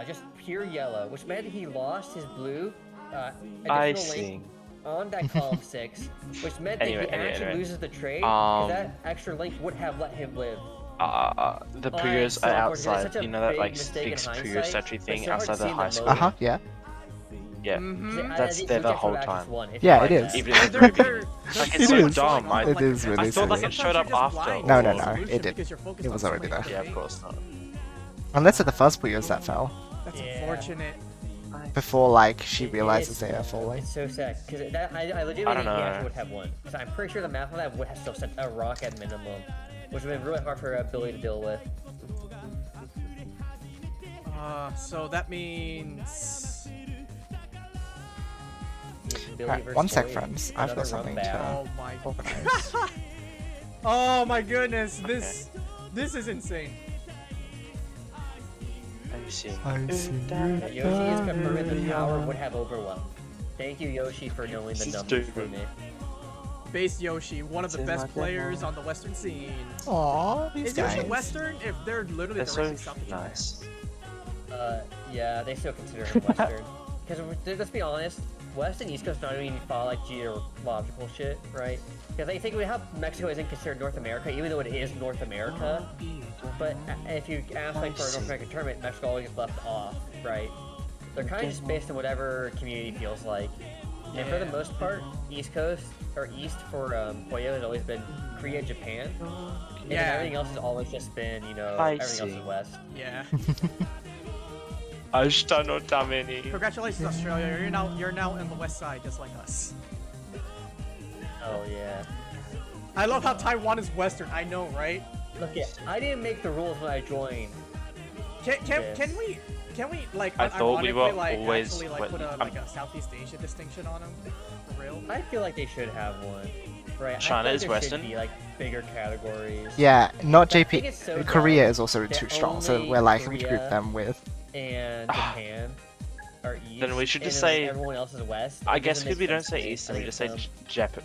just pure yellow, which meant he lost his blue I additional see. link on that column 6, which meant that Anyway, he actually anyway. loses the trade because Um, that extra link would have let him live. The Puyos so are unfortunately, outside. such a You know that big like mistake in big Puyo hindsight, statue but thing it's hard to outside see the in high the school? moment. Yeah. Yeah. Mhm. That's there the whole time. Yeah, it is. Even They're- like they're- it's It so is. dumb. It is really I thought like silly. it showed up Sometimes you're after. just No, blind no, to the no, solution it did. because you're focused It on was so already many there. Yeah, of things. course not. Unless it's the first Puyos that fell. That's Yeah. unfortunate. Before like she realizes they are falling. It's so sad because I legitimately I think don't he know. actually would have won. Because I'm pretty sure the math on that would have still sent a rock at minimum, which would have been really hard for Billy to deal with. So that means. Billy Alright, versus one sec, Billy, friends. I've another got something run back. to Oh my. organize. Oh my goodness. This is insane. Let me see. Yoshi is confirming the power would have overwhelmed. Thank you, Yoshi, for knowing the This is numbers for stupid. me. Base Yoshi, one of the It's in best my players demo. on the Western scene. Aww, these Is Yoshi guys. Western if they're literally They're directly so South Asian? nice. Yeah, they still consider him Western. Because let's be honest, West and East Coast don't even follow like geological shit, right? Because they think we have Mexico isn't considered North America, even though it is North America. But if you ask like for a North American tournament, Mexico always gets left off, right? They're kind of just based on whatever community feels like. And for the most part, East Coast or East for Puyo has always been Korea, Japan. And then Yeah. everything else has always just been, you know, I everything else see. is West. Yeah. Ashita no tameni. Congratulations, Australia. You're now in the West Side, just like us. Oh yeah. I love how Taiwan is Western. I know, right? Look, I didn't make the rules when I joined. Can we like I thought we were unironically, like, always actually like what- put a like a Southeast Asia distinction on them? For real? I feel like they should have one. Right. China I feel is like there Western? Should be like bigger categories. Yeah, not I think JP. it's so Korea dumb is also that too strong, so only we're like we group Korea them with. And Ah. Japan are east. Then we should and just then, like, say- everyone else is west. I It guess doesn't if we make don't sense to say me. Eastern, I we think just say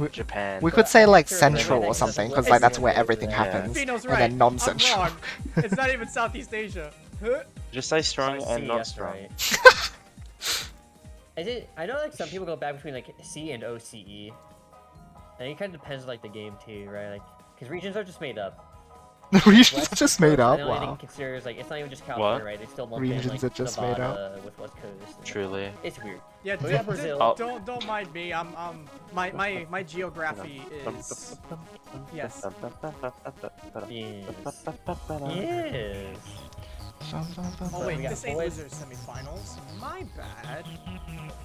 it's Japan. We But could say like after central everything or is something, split because like that's into where over everything there. happens. Fino's And right. then non-central. I'm wrong. It's not even Southeast Asia. Huh? Just say strong Oh, and C, not that's strong. right. Is it? I know like some people go back between like C and OCE. And it kind of depends on like the game too, right? Like, because regions are just made up. The regions West are just made Coast, up. I know anything Wow. considers like it's not even just What? California, right? It's still lumped in Regions like are just made Nevada with West Coast. and- Truly. It's weird. Yeah, We got Brazil. Oh. don't mind me. My geography is yes. Yes. Yes. Oh wait, we got this ain't boys. losers semifinals. My bad.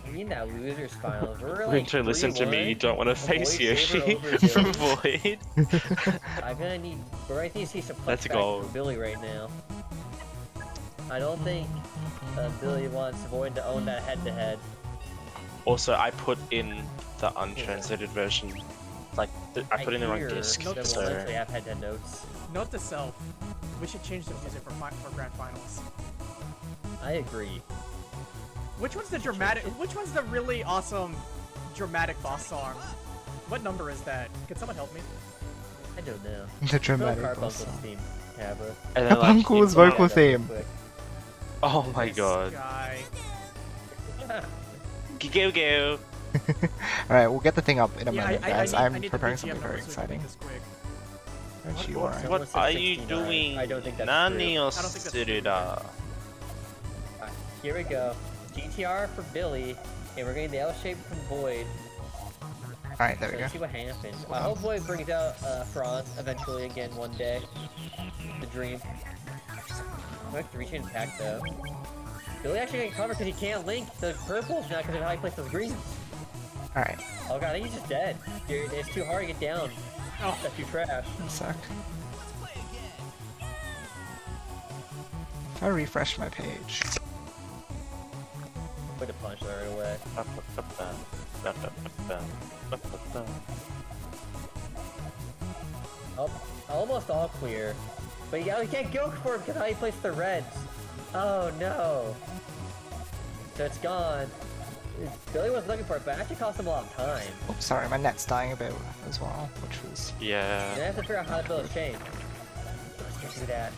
We in that losers finals. We're like Winter, listen to me. You 3-1. don't want to The face boys favor Yoshi over from Billy. Void. I'm gonna need. But I think see some Let's pushback go. from Billy right now. I don't think Billy wants Void to own that head-to-head. Also, I put in the untranslated version. Like, I put in the wrong hear disc, that we'll so... eventually have head-to-head notes. Note to self: we should change the music for grand finals. I agree. Which one's the dramatic? Which one's the really awesome dramatic boss song? What number is that? Can someone help me? I don't know. The dramatic Carbuncle's boss song. theme, Cabra. And then, like, Carbuncle's keep- vocal Yeah, theme. quick. Oh my This god. guy. Go go! Alright, we'll get the thing up in a Yeah, moment, I guys. need I'm the preparing BGM something number very so we can make exciting. this quick. Don't you What, worry. Someone what said are you 69. doing? I don't think that's Nani true. or I don't think that's true. Surida? Alright, here we go. GTR for Billy, and we're getting the L shape from Void. Alright, there So we go. let's see what happens. I hope Void brings out Franz eventually again one day. The dream. I have to reach in and attack though. Billy actually getting covered because he can't link the purples now because of how he plays those greens. Alright, Oh god, I think he's just dead. Dude, it's too hard to get down. Oh, That's too trash. one sec. If I refresh my page. Way to punch that right away. Oh, almost all clear. But yeah, we can't go for it because how he plays the reds. Oh no. So it's gone. Billy was looking for it, but it actually cost him a lot of time. Oops, sorry, my net's dying a bit as well, which was... Yeah. Then I have to figure out how to build a chain. Let's get through that.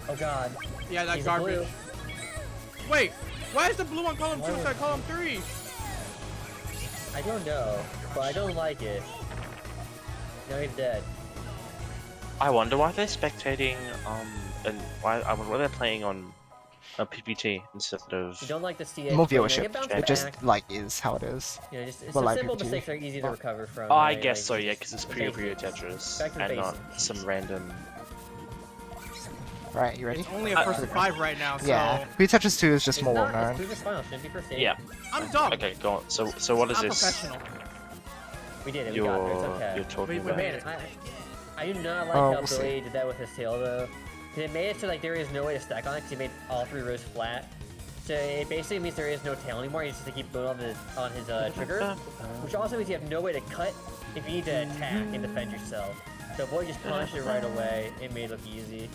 Oh god. yeah, that He's a garbage. blue. Wait, why is the blue on column 2 Why instead of column 3? I don't know, but I don't like it. Now he's dead. I wonder why they're spectating, and why they're playing on a PPT instead You of... don't like to see it. More but, you know, viewership. get bounced It just, back. like, is how it is. You know, just, it's well, the like simple PPT. mistakes are easy to recover from. Oh, I right? guess Like, so, yeah, because it's the Puyo basics. Tetris, Back to the and not basics. some random... Right, you ready? It's only a first of 5 right now, so Yeah. Puyo Tetris 2 is just It's more well not, known. it's Puyo's final, shouldn't be first aid. Yeah. I'm dumb. Okay, go on. So what is I'm this professional. We did it, we got there, it's you're okay. talking Wait, about? wait, Man, I do not like Oh, how we'll see. Billy did that with his tail though. 'Cause it made it so like there is no way to stack on it because he made all 3 rows flat. So it basically means there is no tail anymore. He just has to keep going on his trigger, which also means you have no way to cut if you need to attack and defend yourself. So Boy just punched it right away. It made it look easy.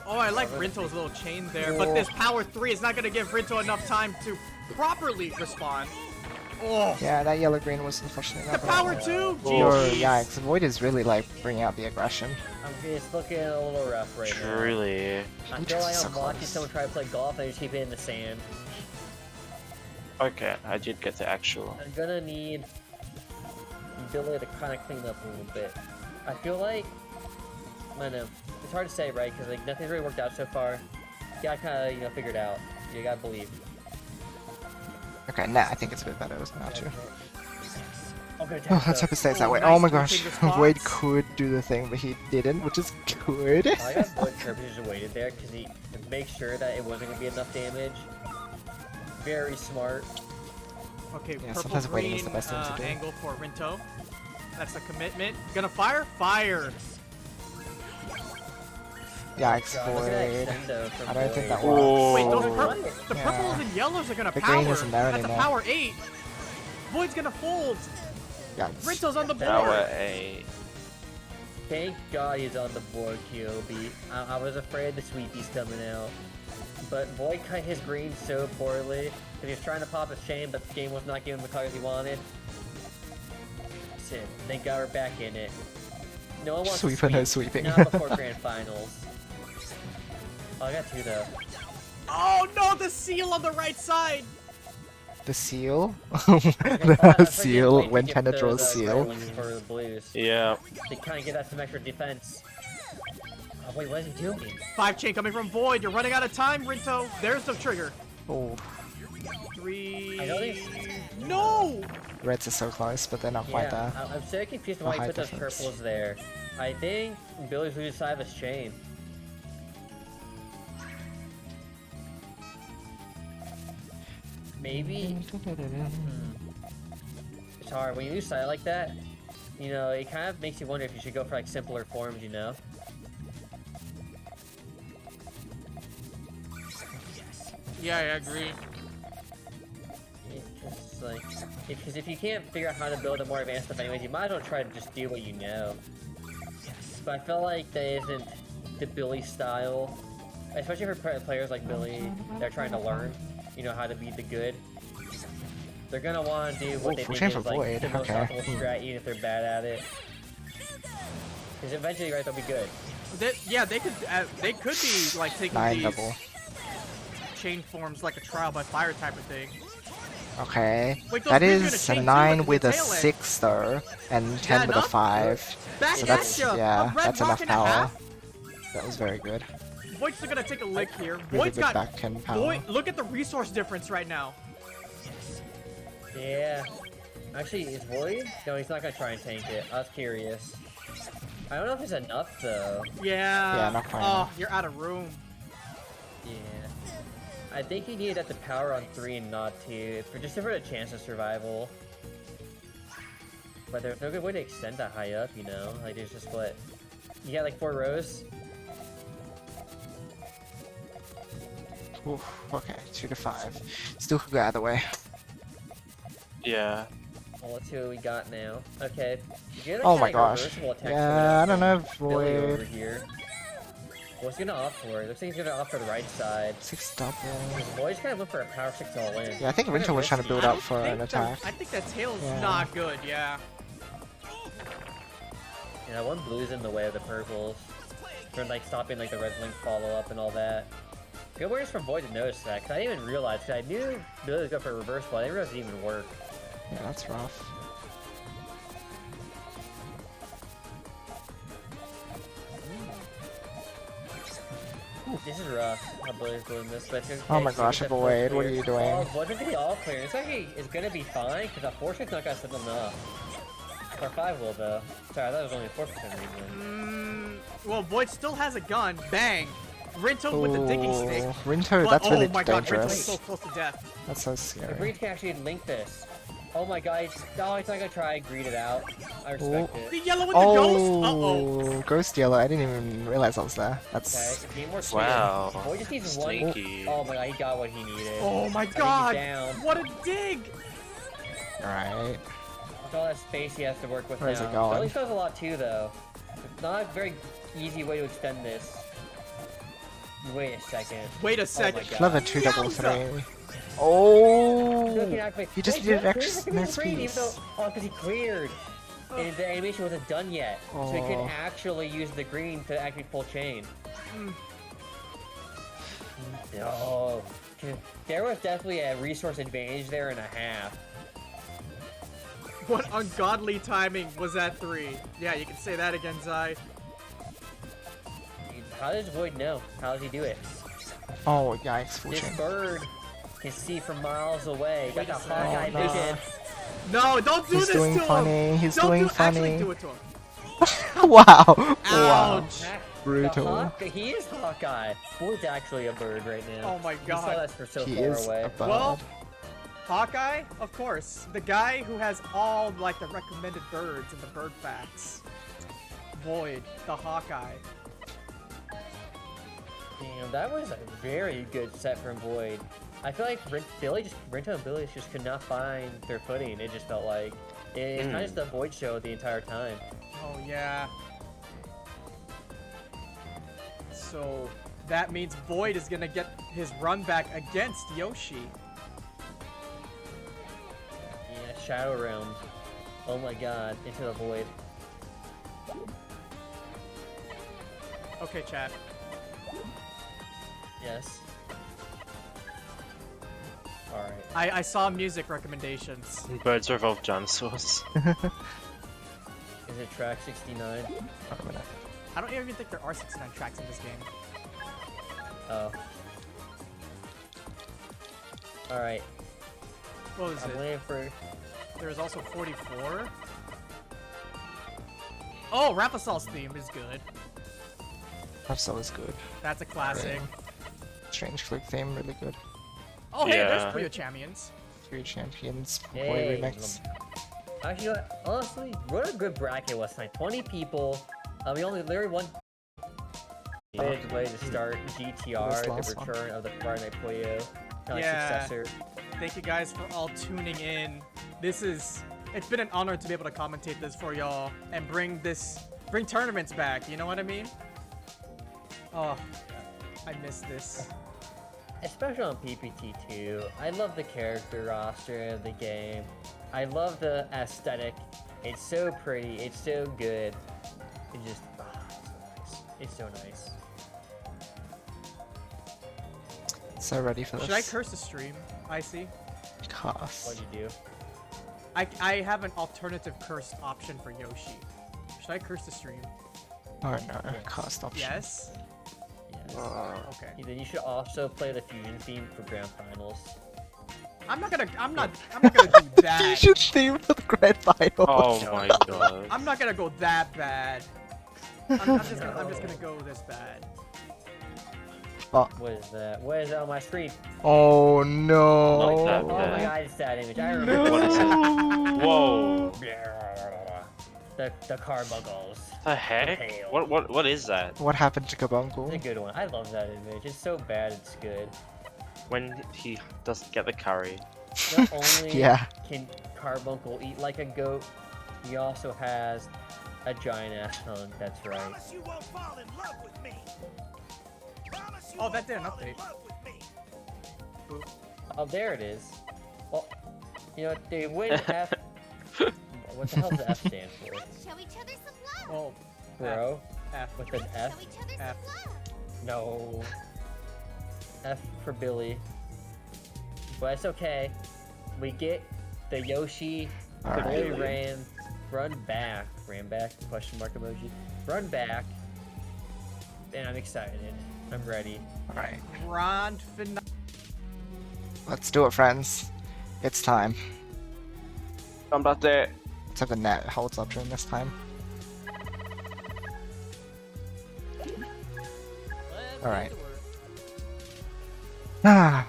Oh, I like Rinto's little chain there, but this power 3 is not gonna give Rinto enough time to properly respond. Oh, Yeah, that yellow-green was unfortunately the not power very 2? Your GG's. yikes, Void is really, like, bringing out the aggression. It's looking a little rough right now. Truly. I Which feel is like so I'm watching close. someone try to play golf and they just keep it in the sand. Okay, I did get the actual. I'm gonna need Billy to kind of clean up a little bit. I feel like, I don't know, it's hard to say, right? Because like nothing's really worked out so far. You gotta kind of, figure it out. You gotta believe. Okay, now I think it's a bit better now too. I'm gonna Oh, attack let's though. hope it stays that Oh, way. nice Oh my two gosh, finger spots. Void could do the thing, but he didn't, which is good. I got Void Kirby just waited there because he to make sure that it wasn't gonna be enough damage. Very smart. Okay, Yeah, purple sometimes waiting is green the best thing to do. angle for Rinto. That's a commitment. Gonna fire? Fire! Yikes, God, look at that Void. extendo from I don't think that Void. works. Wait, those Oh. the Yeah. purples and yellows are gonna The power. green isn't there That's a anymore. power 8. Void's gonna fold. Yikes. Rinto's on the Power board. 8. Thank God he's on the board, Kyobi. I was afraid the sweepie's coming out. But Void cut his green so poorly because he was trying to pop his chain, but the game was not giving him the colors he wanted. Shit, they got her back in it. No one wants Sweep to or no sweep, sweeping? not before grand finals. Oh, I got 2 though. Oh no, the seal on the right side! The seal? I The seal, when Panda draws seal. For the blues. Yeah. They kind of get that some extra defense. Oh wait, what is he doing? 5 chain coming from Void. You're running out of time, Rinto. There's the trigger. Oh, 3. I know they- No! reds are so close, but they're not quite Yeah, there. I'm so confused The why he high put those difference. purples there. I think Billy's losing side of his chain. Maybe. It's hard when you lose sight like that. You know, it kind of makes you wonder if you should go for like simpler forms. You know. Yeah, I agree. It's like, because if you can't figure out how to build a more advanced stuff anyways, you might as well try to just do what you know. But I feel like that isn't the Billy style, especially for players like Billy. They're trying to learn, you know, how to be the good. They're gonna want to do what they full think chain is for like Void, the most okay. optimal strat, even if they're bad at it. Because eventually, right, they'll be good. Yeah, they could be like taking 9 these double. chain forms like a trial by fire type of thing. Okay. Wait, those That greens are is gonna a chain 9 too, with the a tail end. 6 though, and 10 with a enough? 5. Back So at that's, ya! yeah, A red that's rock enough and a power. half? That was very good. Void's still gonna take a lick here. Really Void's good got backhand power. Void. Look at the resource difference right now. Yeah. Actually, is Void? No, he's not gonna try and tank it. I was curious. I don't know if it's enough though. Yeah. Yeah, not quite Oh, enough. you're out of room. Yeah. I think you need that to power on 3 and not 2, for just for a chance of survival. But there's no good way to extend that high up, you know? Like, there's just what? You got like 4 rows? Oof, okay, 2 to 5. Still could go either way. Yeah. Well, let's see what we got now. Okay. You're Oh gonna my like gosh. reversible attacks Yeah, I don't know, Billy over Void. here. What's he gonna opt for? It looks like he's gonna opt for the right side. 6 double. Boy's gonna look for a power 6 all in. Yeah, I think Rinto was trying to build I up don't for think an the- attack. I think that tail's Yeah. not good. Yeah. Yeah, one blue's in the way of the purples. For like stopping like the red link follow up and all that. Good awareness from Void to notice that, because I didn't even realize, because I knew Billy was going for a reverse, but I didn't realize it even work. Yeah, that's rough. This is rough, how Billy's doing this, but it's gonna Oh take my to gosh, get that Void, full what are clear. you doing? Oh, Void is gonna be all clear. This actually is gonna be fine, because unfortunately it's not gonna set them up. Or 5 will though. Sorry, I thought it was only 4 for some reason. Well, Void still has a gun. Bang. Rinto with the digging stick. Ooh, Rinto, But- that's really oh my god, Rinto's dangerous. so close to death. That's so The scary. Greens can actually link this. Oh my god, he's not gonna try and greed it out. I respect The it. yellow with the ghost. Uh-oh. Oh, ghost yellow. I didn't even realize I was there. Okay, That's need more speed. Wow. Boy just needs Sneaky. one. Oh my god, he got what he needed. Oh my he's god. down. What a dig. alright. With all that space he has to work with Where's now. it going? Billy shows a lot too, though. It's not a very easy way to extend this. Wait a second. Wait a Oh second. my god. Clever 2 double Yowza. 3. Billy Oh! can activate- He just Wait, needed Billy extra can next green, even piece. though- Oh, because he cleared. And the animation wasn't done yet. So he can Oh. actually use the green to actually pull chain. No. There was definitely a resource advantage there and a half. What ungodly timing was that 3? Yeah, you can say that again, Zai. How does Void know? How does he do it? Oh, yikes, full This chain. bird can see from miles away. Got Wait a the second. Hawkeye Oh, no. vision. No, don't do He's this doing to him. funny. He's Don't doing Actually funny. do it to him. Wow! Wow. Ouch. Brutal. He is Hawkeye. Void's actually a bird right now. Oh my You saw god. that for so He far is away. a bird. Well, Hawkeye, of course. The guy who has all, like, the recommended birds and the bird facts. Void, the Hawkeye. Damn, that was a very good set from Void. I feel like Rinto and Billy just could not find their footing. It just felt like it's kind of just a Void show the entire time. Oh, yeah. So, That means Void is gonna get his run back against Yoshi. Yeah, Shadow Realm. Oh my god, into the void. Okay, chat. Yes. Alright. I saw music recommendations. Birds revolve dinosaurs. Is it track 69? I don't even think there are 69 tracks in this game. Oh. Alright. What was I'm it? waiting for... There's also 44. Oh, Rapasol's theme is good. Rapsol is good. That's a classic. Strange Flick theme, really good. Oh, hey, Yeah. there's Puyo Champions. Three Champions, Boy Hey, Remix. Actually, you know what? Honestly, what a good bracket was tonight. 20 people. We only literally won. Good way to start GTR, last the one. return of the Friday Night Puyo. Kind of Yeah. successor. Thank you guys for all tuning in. It's been an honor to be able to commentate this for y'all and bring tournaments back, you know what I mean? Oh, I miss this. Especially on PPT2. I love the character roster of the game. I love the aesthetic. It's so pretty. It's so good. It just, it's so nice. So ready for this. Should I curse the stream, Icy? Curse. What'd you do? I have an alternative curse option for Yoshi. Should I curse the stream? Oh no, cast option. Yes? Yes. Okay. Then you should also play the Fusion theme for Grand Finals. I'm not gonna do that. Fusion theme for the grand final. Oh my god. I'm not gonna go that bad. I'm just gonna go this bad. What is that? What is that on my screen? Oh no. Like that, Oh my yeah. god, it's that image. I remember. What is it? Whoa. The carbuncles. The heck? Hail. What is that? What happened to It's a Kabungle? good one. I love that image. It's so bad, it's good. When he doesn't get the curry. Not only Yeah. can Carbuncle eat like a goat, he also has a giant ass tongue. That's right. Promise you won't fall in love with me. Promise you Oh, that won't did an fall in update. love with me. Oh, there it is. Well, you know, they win F. What the hell does F stand for? Show each other some love. Oh, Bro? F. With an F? Show each other F. some love. No. F for Billy. But it's okay. We get the Yoshi, the Alright. Billy run back. Ran back? Question mark emoji. Run back. And I'm excited. I'm ready. Alright. Grand finale. Let's do it, friends. It's time. I'm not there. Let's have the net holds up during this time. Alright. Ah.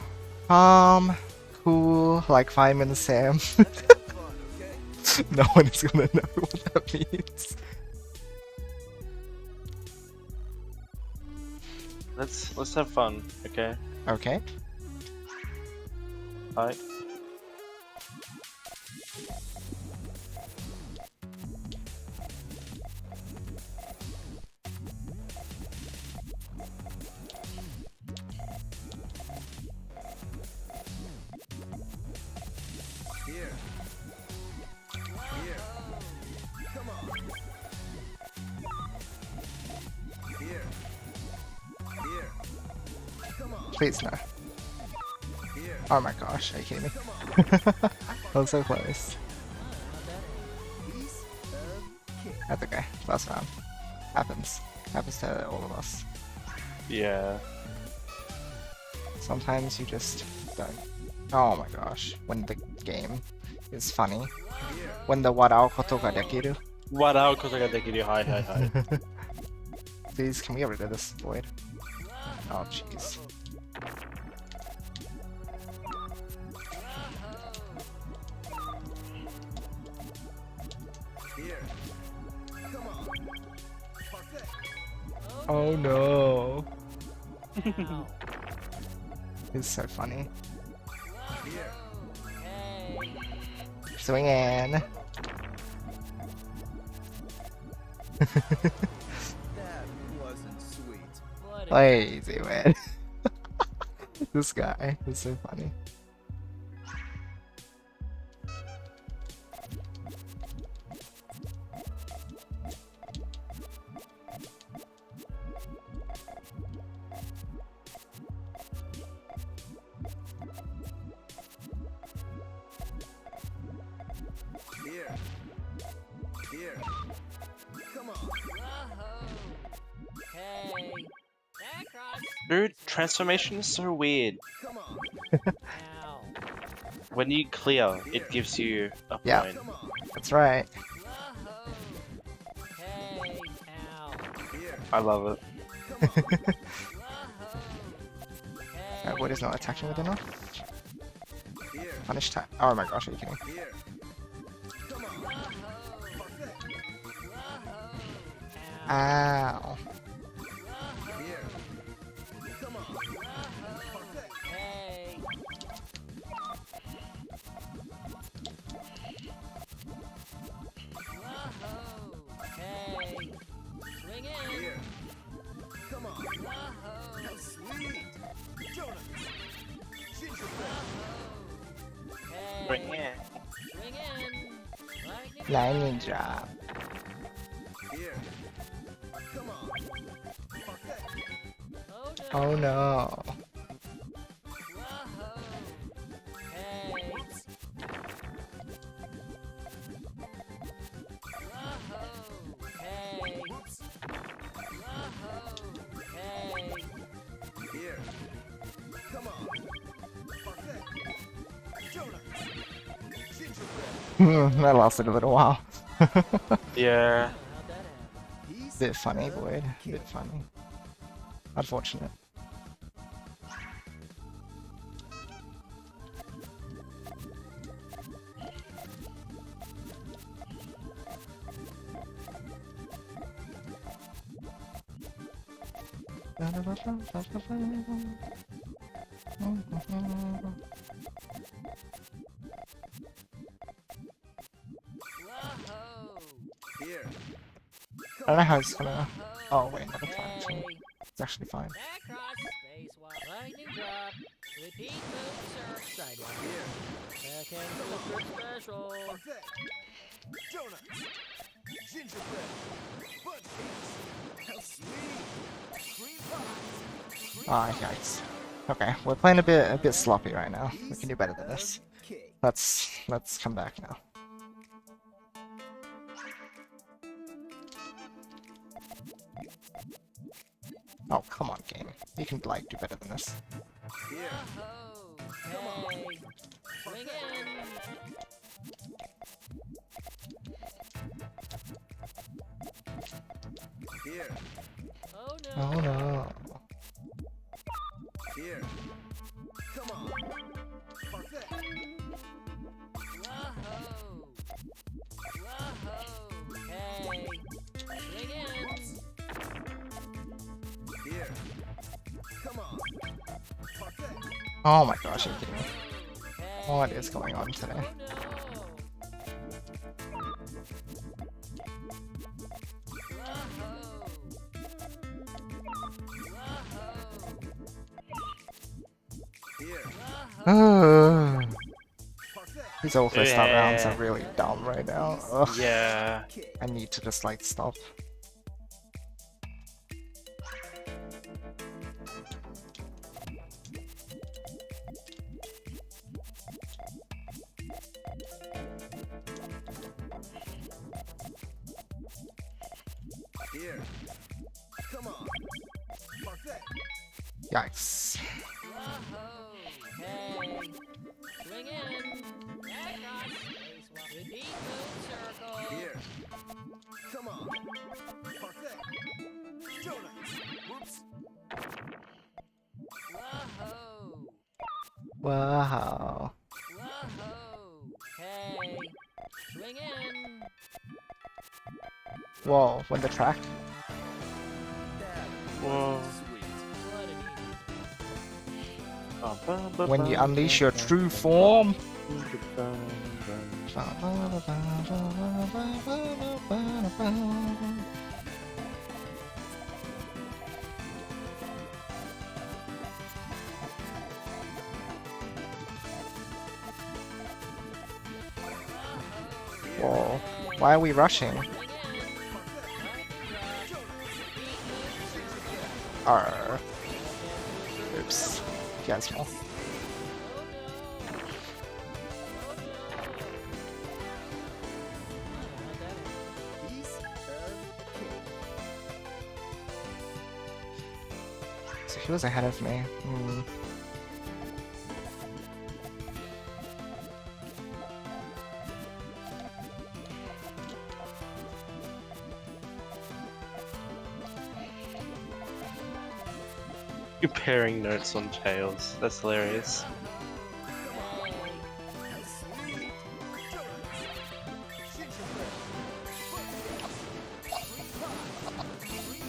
Cool, like Fireman Sam. No one is gonna know what that means. Let's have fun, okay? Okay. Alright. Here. Here. Come on. Here. Here. Come on. Please no. Here. Oh my gosh, are you kidding me? That was so close. Piece of cake. That's okay. Last round. Happens. Happens to all of us. Yeah. Sometimes you just don't. Oh my gosh. When the game is funny. When the warau koto ga dekiru. Warau koto ga dekiru. Hi, hi, hi. Please, can we get rid of this void? Oh jeez. Here. Come on. Parfait. Oh no. It's so funny. Here. Swinging. That wasn't sweet. Lazy man. This guy is so funny. Here. Here. Come on. Hey. That cross. Dude, transformation is so weird. Come on. Ow. When you clear, it gives you a Yeah. point. Come on. That's right. Whoa. Hey. Ow. Here. I love it. Come on. Whoa. Hey. That wood is not attacking with enough. Here. Punish time. Oh my gosh, are you kidding? Here. Come on. Perfect. Ow. Here. Come on. Perfect. Hey. Whoa. Hey. Swing in. Here. Come on. Whoa. How sweet. Donuts. Gingerbread. Hey. Bring it. Swing in. Lightning. Lightning drop. Here. Come on. Perfect. Oh no. Oh no. Whoa. Hey. Whoa. Hey. Whoa. Hey. Here. Come on. Perfect. Donuts. Gingerbread. That lasted a little while. Yeah. How'd that happen? Piece Bit funny, of Boyd. cake. Bit funny. Unfortunate. Whoa. Here. I don't know how it's gonna. Oh wait, never mind. Hey. It's actually fine. Back cross. Space walk. Lightning drop. Repeat move, sir. Sidewalk. Here. Second booster special. Perfect. Donuts. Gingerbread. Bundt cakes. How sweet. Cream pies. Cream Ah, yikes. Okay, we're playing a bit sloppy right now. We can do better than this. cake. Let's come back now. Oh, come on, game. You can, like, do better than this. Here. Whoa. Hey. Swing in. Here. Oh no. Oh no. Here. Come on. Perfect. Whoa. Whoa. Hey. Swing in. Here. Come on. Perfect. Oh my gosh, are you kidding me? Hey. What is going on today? Oh no. Here. Perfect. These all first start rounds are Yeah. really dumb right now. Ugh, Yeah. Cake. I need to just like stop. Here. Come on. Perfect. Yikes. Hey. Swing in. Back cross. Space walk. Repeat move, circle. Here. Come on. Perfect. Donuts. Whoops. Whoa. Wow. Whoa. Hey. Swing in. Whoa, when the track. Whoa. What an When you unleash your true form. Whoa. Why are we rushing? Arr. Oops. Fiasco. So he was ahead of me. Hmm. Comparing notes on Tails. That's hilarious.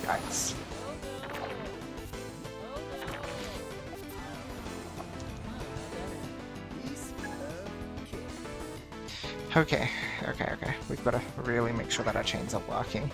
Yikes. Okay, okay. We've got to really make sure that our chains are working.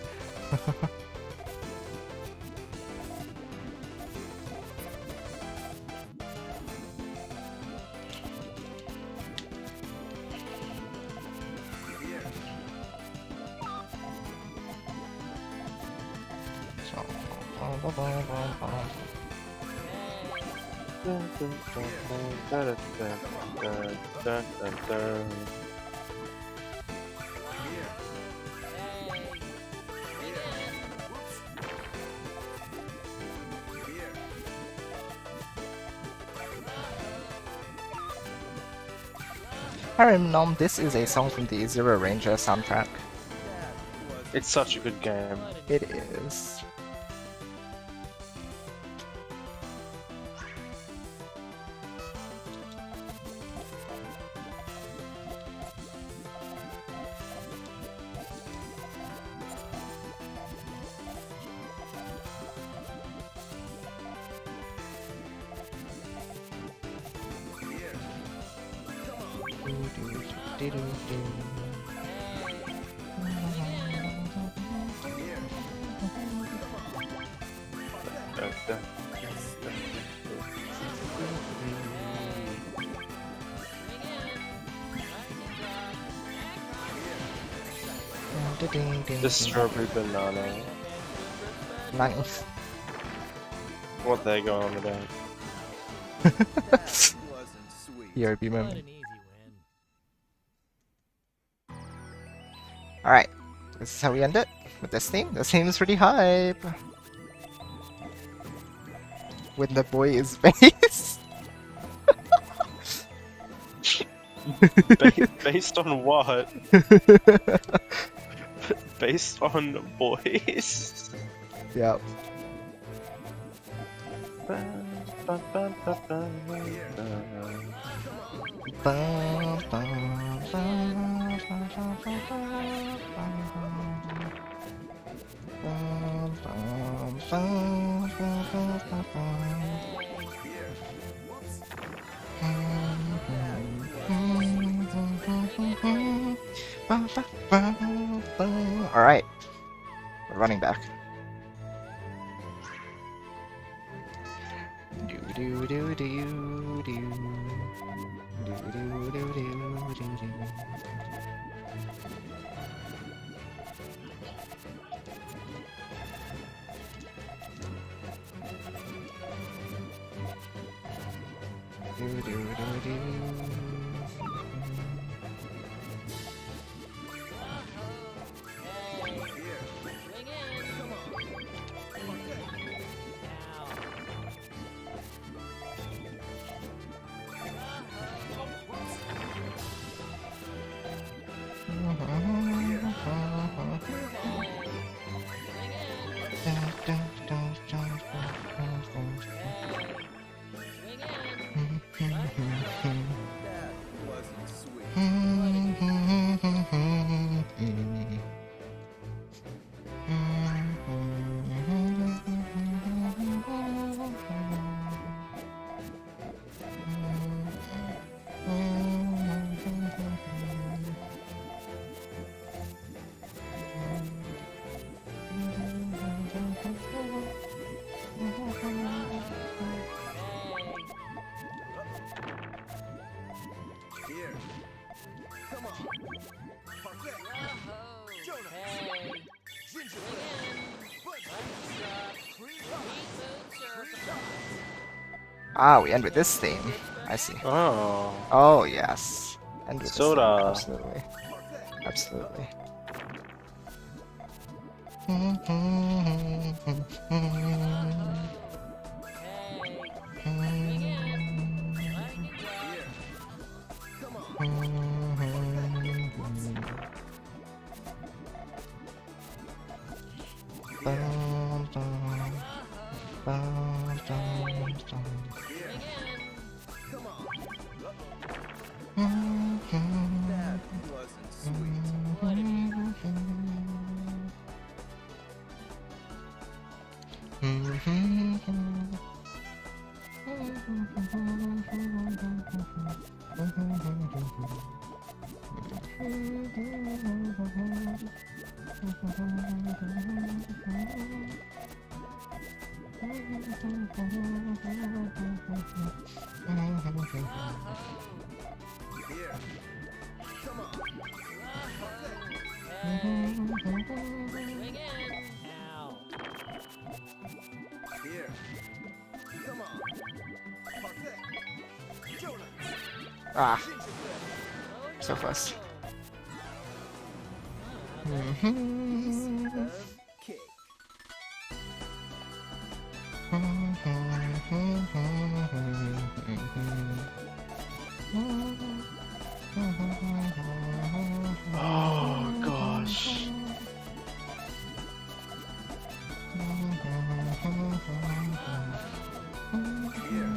Hi Nom, this is a song from the Zero Ranger soundtrack. It's such a good game. It is. The strawberry banana. Nice. What they going on about? Here, Beeman. Alright, this is how we end it with this theme. This theme is pretty hype. When the boy is based. Based on what? Based on boys? Yep. Alright. We're running back. Do do do do do. Do do do do do do. Do do do do. Ah, we end with this theme. I see. Oh. Oh, yes. End with this theme. Soda. Absolutely. Absolutely. That wasn't sweet. Here. Come on. Here. Come on. Parfait. Donuts. Ah, Gingerbread. so close. Piece of cake. Oh gosh. Here.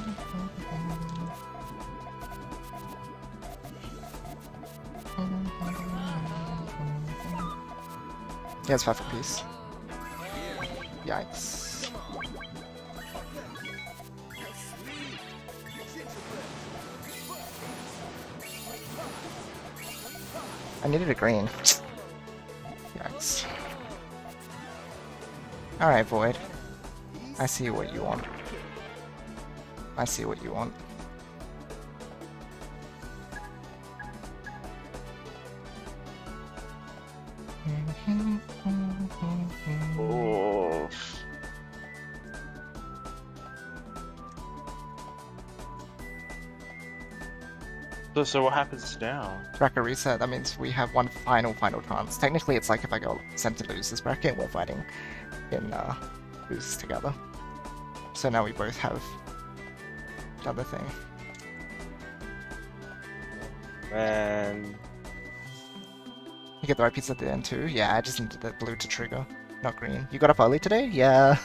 Yeah, it's 5 for piece. Yikes. I needed a green. Yikes. Alright, Void. I see what you want. I see what you want. Oh. So what happens now? Bracket reset, that means we have one final chance. Technically, it's like if I go sent to lose this bracket, we're fighting in lose together. So now we both have the other thing. And You get the right piece at the end too? Yeah, I just needed the blue to trigger, not green. You got up early today? Yeah.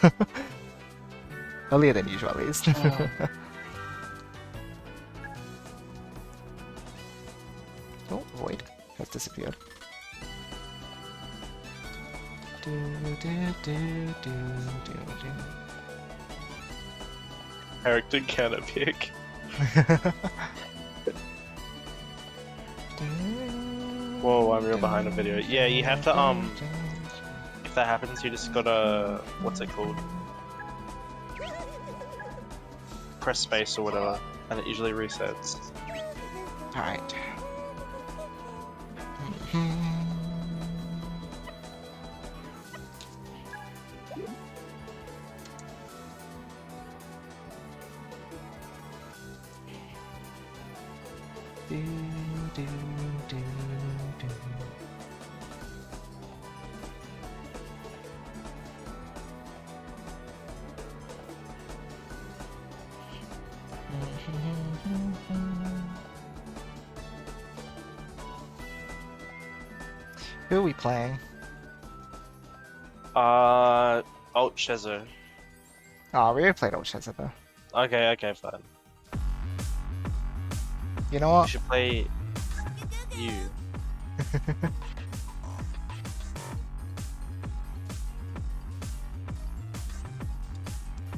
Earlier than usual, at least. Oh, Void has disappeared. character can pick. Whoa, I'm real behind the video. Yeah, you have to if that happens, you just gotta what's it called? Press space or whatever, and it usually resets. Alright. Who are we playing? Alt Chezo. Oh, we already played Old Chester though. Okay, fine. You know You what? should play you.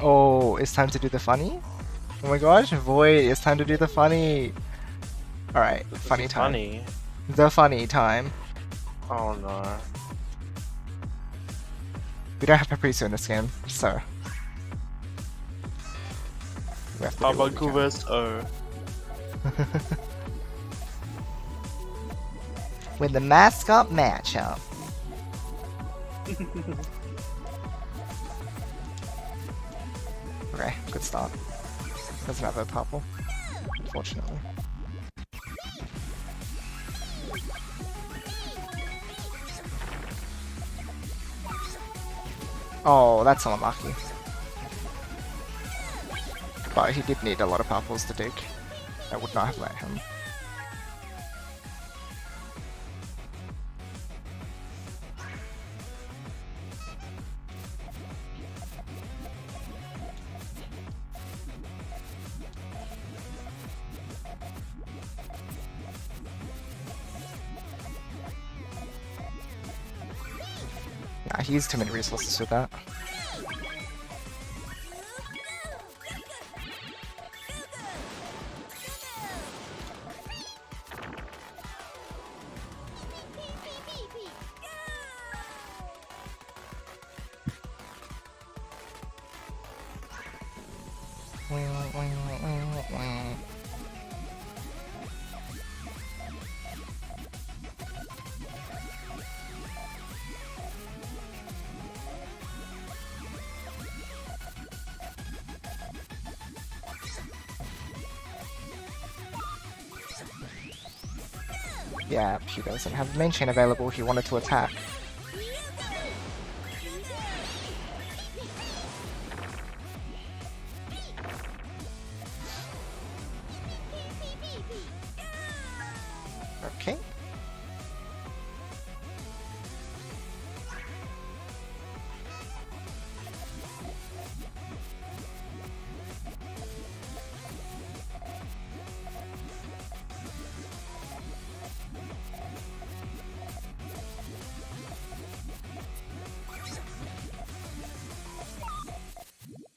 Oh, it's time to do the funny? Oh my gosh, Void, it's time to do the funny. Alright, funny time. Funny. The funny time. Oh no. We don't have Paprisu in this game, so. We have to do what we Tabaku can. vs. O. With the mascot matchup. Okay, good start. Doesn't have a purple, unfortunately. Oh, that's unlucky. But he did need a lot of purples to dig. I would not have let him. Nah, he used too many resources with that. Yeah, he doesn't have the main chain available. He wanted to attack. Okay.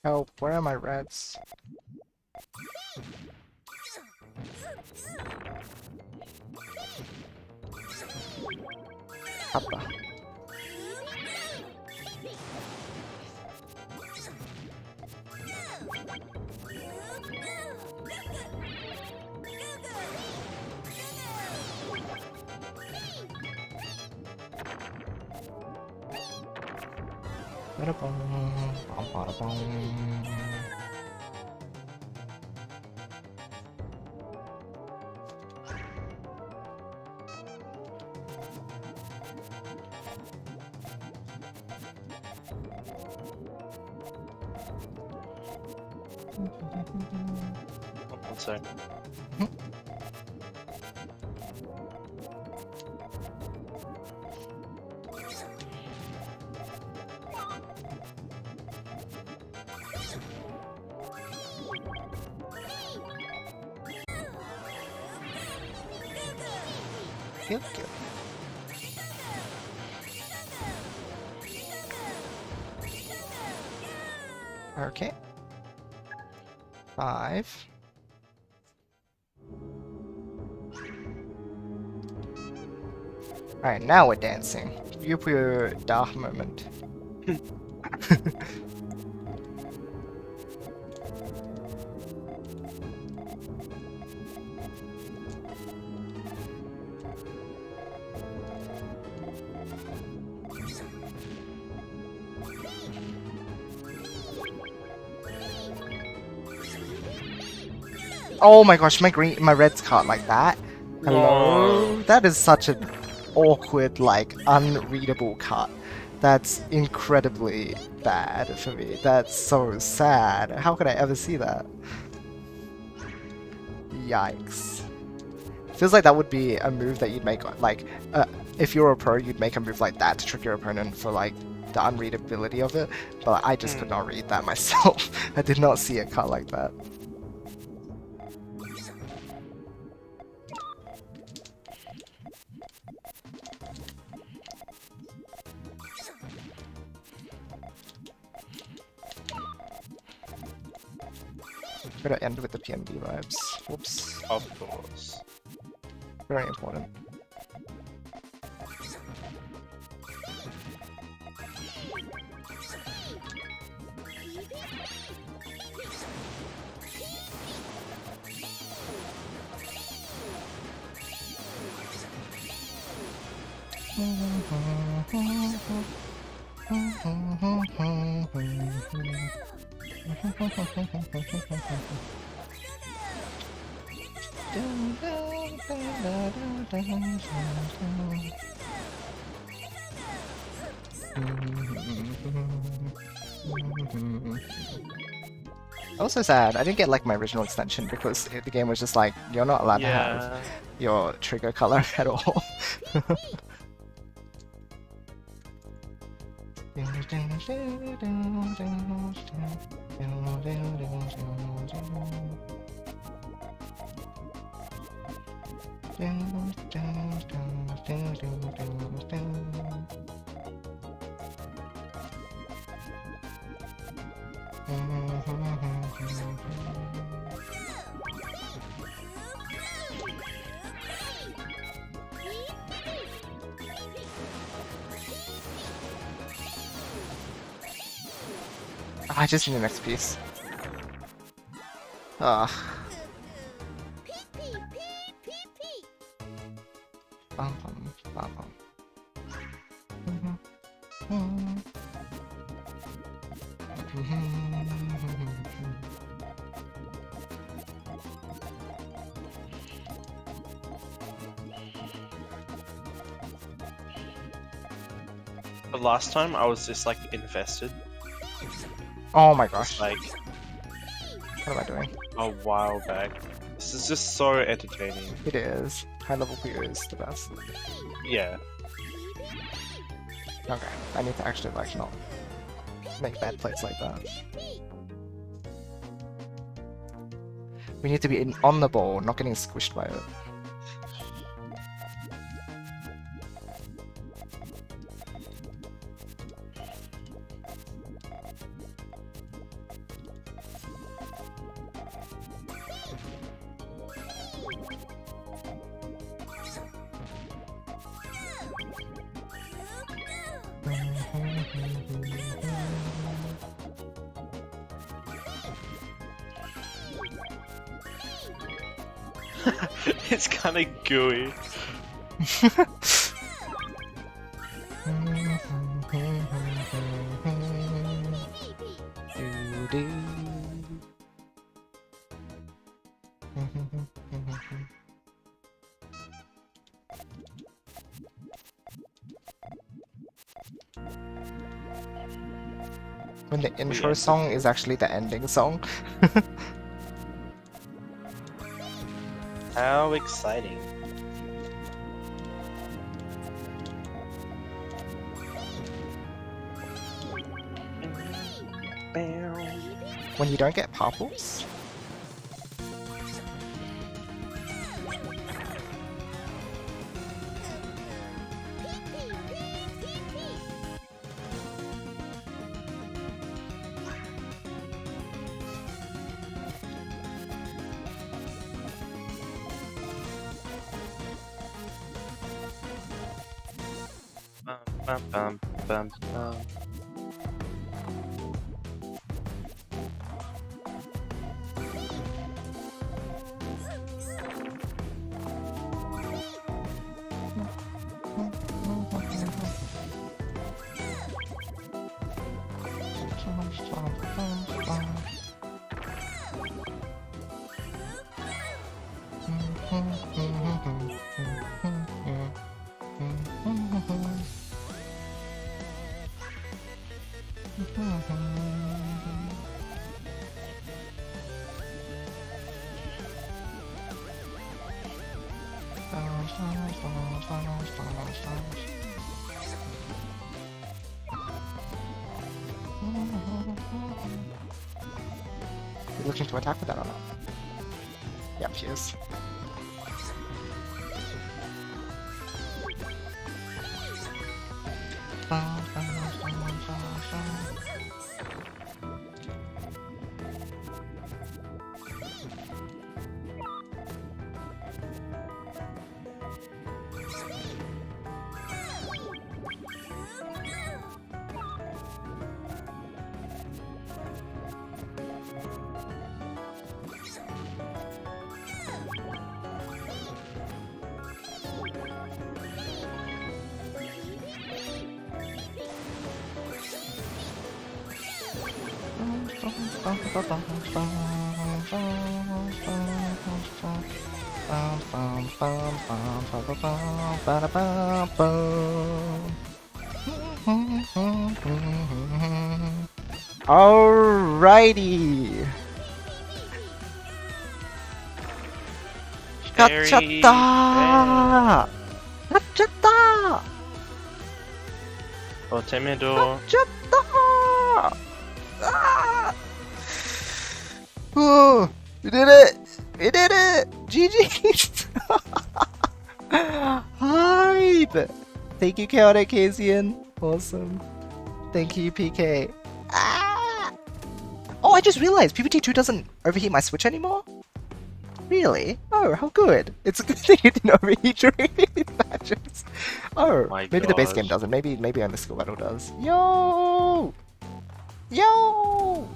Help, where are my reds? Papa. One sec. Good. Okay. 5. Alright, now we're dancing. Puyo dark moment. Oh my gosh, my red's caught like that. Hello? That is such an awkward, like, unreadable cut. That's incredibly bad for me. That's so sad. How could I ever see that? Yikes. Feels like that would be a move that you'd make, like, if you're a pro, you'd make a move like that to trick your opponent for, like, the unreadability of it. But I just could not read that myself. I did not see it cut like that. Gotta end with the PMD vibes. Whoops. Of course. Very important. Also sad, I didn't get like my original extension because the game was just like, you're not allowed to have your trigger color at all. I just need the next piece. Ugh. Bum, bum, bum, bum. The last time I was just like invested, Oh my gosh. like What am I doing? a while back. This is just so entertaining. It is. High level Puyo is the best. Yeah. Okay, I need to actually like not make bad plays like that. We need to be on the ball, not getting squished by it. It's kind of gooey. When the intro song is actually the ending song. How exciting. When you don't get purples? Bum, bum, bum, bum. You looking to attack with that or not? Yep, she is. Bum, bum, bum, bum, bum, bum, bum, bada, bum, bum. Alrighty. Very 갇혔다. 갇혔다. Otemido. 갇혔다. Ah! Oh, we did it. We did it. GG. Hype. Thank you, Chaotic Asian. Awesome. Thank you, PK. Ah! Oh, I just realized PPT2 doesn't overheat my Switch anymore? Really? Oh, how good. It's a good thing it didn't overheat during these matches. Oh, My maybe the base game gosh. doesn't. Maybe only Skill Battle does. Yo! Yo!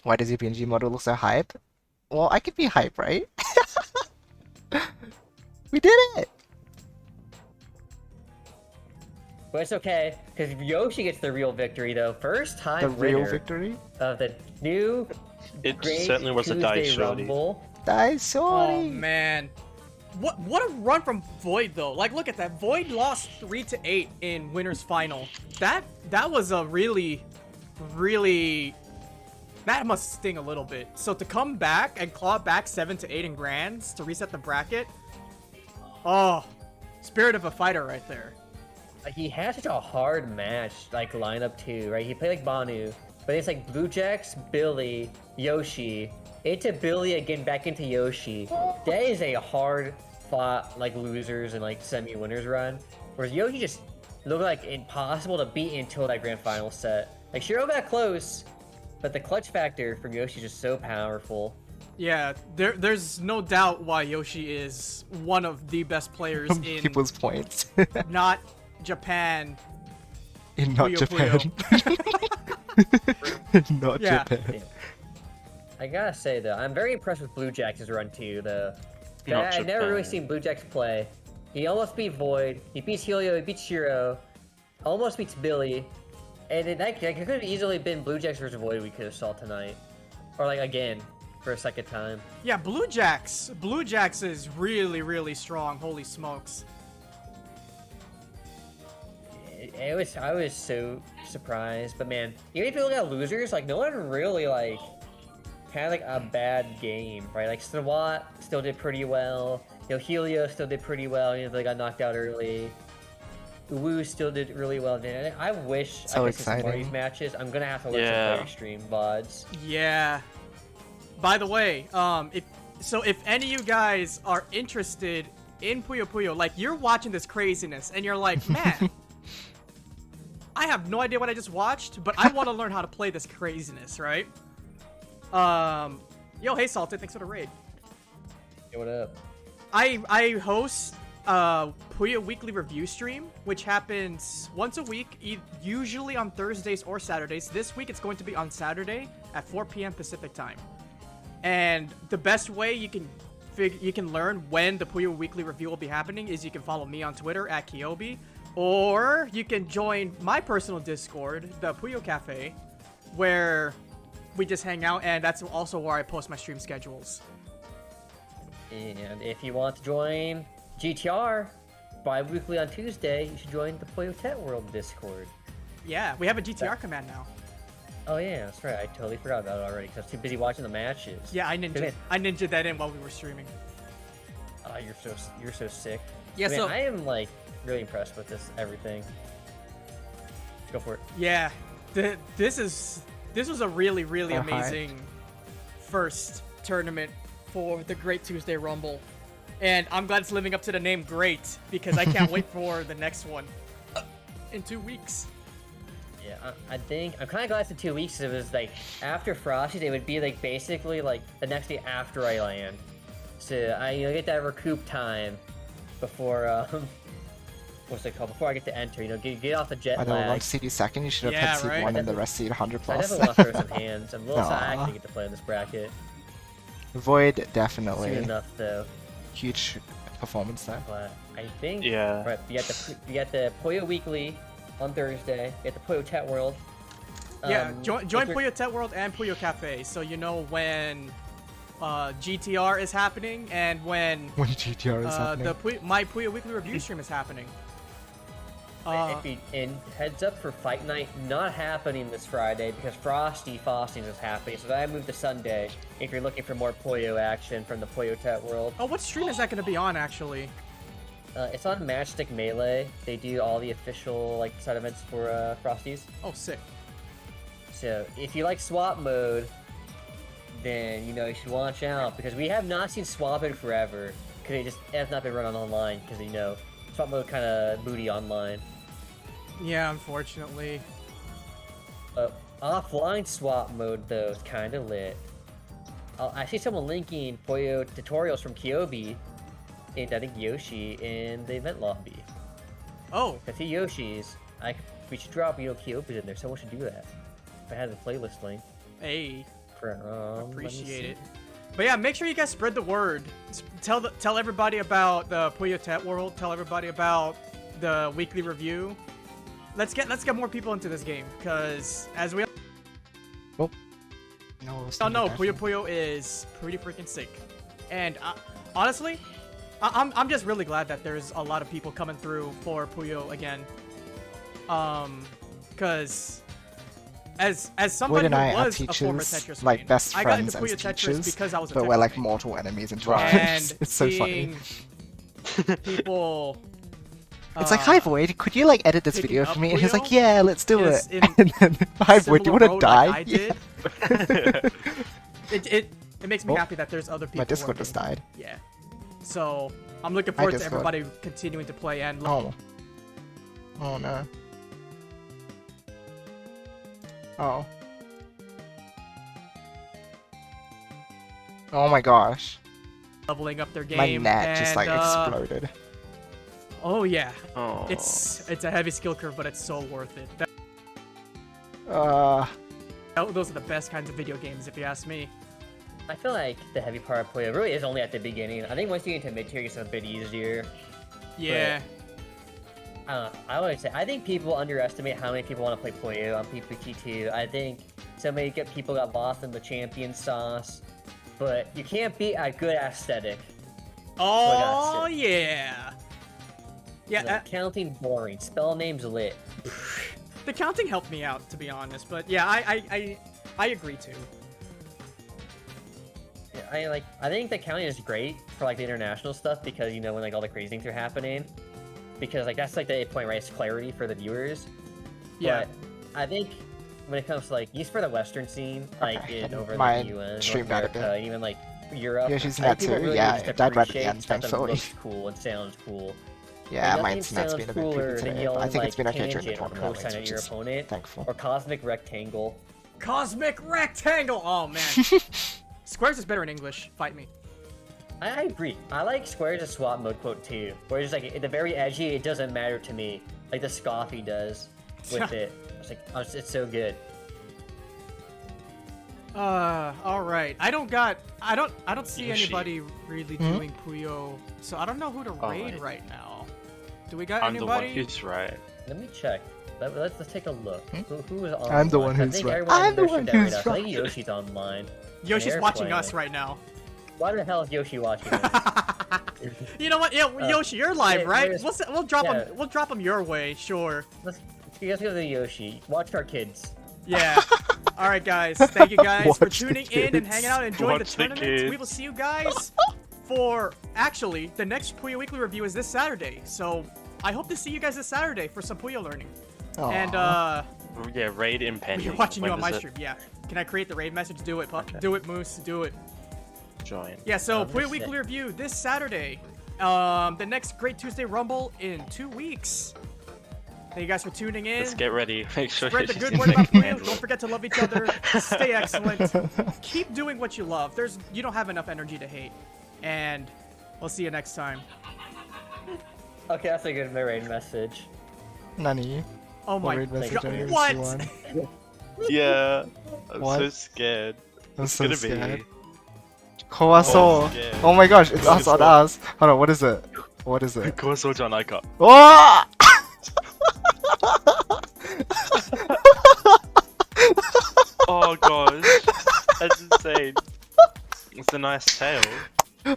Why does your PNG model look so hype? Well, I could be hype, right? We did it! But it's okay, because Yoshi gets the real victory though. First time The real winner victory? of the new It Great certainly was a Tuesday dice shorty. Rumble. Die Oh sorry! man, what a run from Void though. Like, look at that. Void lost 3-8 in winners final. That was a really that must sting a little bit. So to come back and claw back 7-8 in grands to reset the bracket. Oh, spirit of a fighter right there. He had such a hard match, like lineup too, right? He played like Banu, but it's like Blue Jacks, Billy, Yoshi, into Billy again, back into Yoshi. That is a hard fought like losers and like semi-winners run. Whereas Yoshi just looked like impossible to beat until that grand final set. Like Shiro got close, but the clutch factor from Yoshi is just so powerful. Yeah, there's no doubt why Yoshi is one of the best players in People's points. not Japan. In not Puyo Japan. In not Yeah. Japan. I gotta say though, I'm very impressed with Blue Jacks' run too. Though Not I've never really Japan. seen Blue Jacks play. He almost beat Void. He beats Helio. He beats Shiro. Almost beats Billy. And it could have easily been Blue Jacks versus Void we could have saw tonight, or like again for a second time. Yeah, Blue Jacks is really strong. Holy smokes. I was so surprised, but man, even if you look at losers, like no one really like had like a bad game, right? Like Snawat still did pretty well. You know, Helio still did pretty well. You know, they got knocked out early. Uwu still did really well. And I wish So I could see some more of these exciting. matches. I'm gonna have to look Yeah. some player stream VODs. Yeah. By the way, if any of you guys are interested in Puyo Puyo, like you're watching this craziness and you're like, man, I have no idea what I just watched, but I want to learn how to play this craziness, right? Yo, hey Salted, thanks for the raid. Hey, what up? I host Puyo weekly review stream, which happens once a week, usually on Thursdays or Saturdays. This week it's going to be on Saturday at 4 p.m. Pacific time. And the best way you can learn when the Puyo weekly review will be happening is you can follow me on Twitter at Kyobi, or you can join my personal Discord, the Puyo Cafe, where we just hang out, and that's also where I post my stream schedules. And if you want to join GTR bi-weekly on Tuesday, you should join the Puyo Tet World Discord. Yeah, we have a GTR command now. Oh yeah, that's right. I totally forgot about it already because I was too busy watching the matches. Yeah, I ninja'd that in while we were streaming. Oh, you're so sick. Yeah, Man, so I am like really impressed with this everything. Let's go for it. yeah, this was a really So amazing first tournament for the Great Tuesday Rumble, and I'm glad it's living up to the name Great because I can't wait for the next one in 2 weeks. Yeah, I think I'm kind of glad it's in 2 weeks. It was like after Frosties, it would be like basically like the next day after I land, so I get that recoup time before what's it called? Before I get to enter, get off the jet I don't lag. want seed second. You should have Yeah, had seed right? 1 and the rest seed 100 I plus. definitely want to throw some hands. I'm a little sad I Aw. actually get to play in this bracket. Void, Soon definitely. enough, though. Huge performance there. But I think Yeah. right, you got the Puyo Weekly on Thursday. You got the Puyo Chat World. Yeah, join if you're- Puyo Tet World and Puyo Cafe, so you know when GTR is happening and when GTR is happening. my Puyo weekly review stream is happening. And heads up for Fight Night, not happening this Friday because Frosty Fostings is happening, so I moved to Sunday. If you're looking for more Puyo action from the Puyo Tet world. Oh, what stream is that going to be on actually? It's on Matchstick Melee. They do all the official like side events for Frosties. Oh, sick. So if you like swap mode, then you know you should watch out because we have not seen swap in forever because it just has not been run on online because you know swap mode kind of booty online. Yeah, unfortunately. Offline swap mode though is kind of lit. I see someone linking Puyo tutorials from Kyobi and I think Yoshi in the event lobby. Oh. I see Yoshi's. We should drop Kyobi's in there. Someone should do that. If I had the playlist link. Hey. Appreciate it. See. But yeah, make sure you guys spread the word. Tell everybody about the Puyo Tet world. Tell everybody about the weekly review. Let's get more people into this game because as we No, Puyo Puyo is pretty freaking sick. And honestly, I'm just really glad that there's a lot of people coming through for Puyo again. Because as somebody who was a former Tetris like main, best I got friends into Puyo as Tetris teachers, because I was a but Tetris we're like main. mortal enemies in And Tetris. It's so funny. People. It's like, hi Void, could you like edit this picking video up for me? And he's like, Puyo yeah, let's do it. is in And then, hi Void, do you similar want to die? mode like I did. It makes me Oh, happy that there's other people. My Discord working. just died. Yeah. So I'm looking forward to Discord. everybody continuing to play and. Oh. Oh no. Oh. Oh my gosh. Leveling up their game. My net just like and, exploded. Oh yeah. Oh. It's a heavy skill curve, but it's so worth it. Those are the best kinds of video games, if you ask me. I feel like the heavy part of Puyo really is only at the beginning. I think once you get into mid-tier, it's a bit easier. Yeah. I always say, I think people underestimate how many people want to play Puyo on PPG2. I think so many people got lost in the champion sauce, but you can't beat a good aesthetic. Oh yeah. Yeah. Like, counting boring, spell names lit. The counting helped me out, to be honest, but yeah, I agree too. Yeah, I think the counting is great for like the international stuff because you know when like all the crazy things are happening, because like that's like the point where it's clarity for the viewers. Yeah. But I think when it comes to like use for the Western scene, like in over My the US, stream North died a America, even like Europe, Yeah, she's I think not people too. really Yeah, just it died right at the appreciate end, stuff that thankfully. looks cool and sounds cool. Yeah, Like, my nothing internet's sounds been a bit cooler creepy than today, but I yelling, think it's been like, okay during the tangent or tournament, cosine at which your is opponent, thankful. or cosmic rectangle. Cosmic rectangle. Oh man. Squares is better in English. Fight me. I agree. I like Squares' swap mode quote too, where it's like at the very edgy, it doesn't matter to me, like the Scoffy does with it. It's like it's so good. All right. I don't see Yoshi. anybody really doing Puyo, so I don't know who to raid right. right now. Do we got I'm the one anybody? who's right. Let me check. Let's take a look. Who is online? I'm the one I who's think right. everyone I'm the in one there should who's right up. I think right. Yoshi's online. Yoshi's they're watching playing. us right now. Why the hell is Yoshi watching us? You know what? Yeah, Yoshi, you're live, right? there's- We'll drop yeah. him. We'll drop him your way. Sure. Let's go to the Yoshi. Watch our kids. Yeah. All right, guys. Thank you guys for Watch the tuning in and kids. hanging out and enjoying the Watch the tournament. We kids. will see you guys for actually the next Puyo Weekly review is this Saturday. So I hope to see you guys this Saturday for some Puyo learning. And Yeah, raid impending. you're watching you When on my does stream. Yeah. Can I create the raid message? Do it, Pup. Okay. Do it, Moose. Do it. Join. Yeah. So This Puyo is Weekly sick. review this Saturday. The next Great Tuesday Rumble in 2 weeks. Thank you guys for tuning in. Let's get ready. Make sure Spread the Yoshi's good in word the about Puyo. handle. Don't forget to love each other. Stay excellent. Keep doing what you love. You don't have enough energy to hate. And we'll see you next time. Okay, that's a good raid message. Nani? Oh my Raid message god. on What? MC1. Yeah, I'm What? so scared. I'm It's so gonna scared. be. Koaso. scared. Oh my gosh, it's us on Koaso. us. Hold on, what is it? What is it? Koaso Janaika. Oh! Oh gosh, that's insane. a nice tail.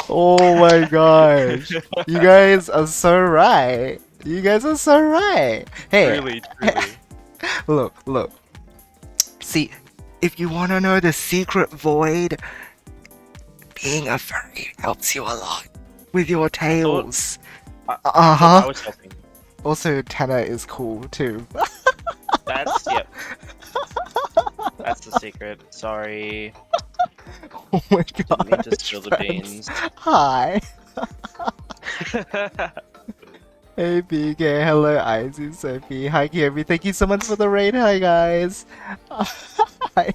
Oh my gosh. You guys are so right. You guys are so right. Hey, Truly, truly. look. See, if you want to know the secret void, being a furry helps you a lot with your tails. I Uh-huh. was helping. Also, Tanner is cool too. That's yep. That's the secret. Sorry. Oh my Didn't mean to god. spill the beans. Hi. Hey BK, hello Izzy, Sophie, hi Kirby, thank you so much for the raid, hi guys. Hi.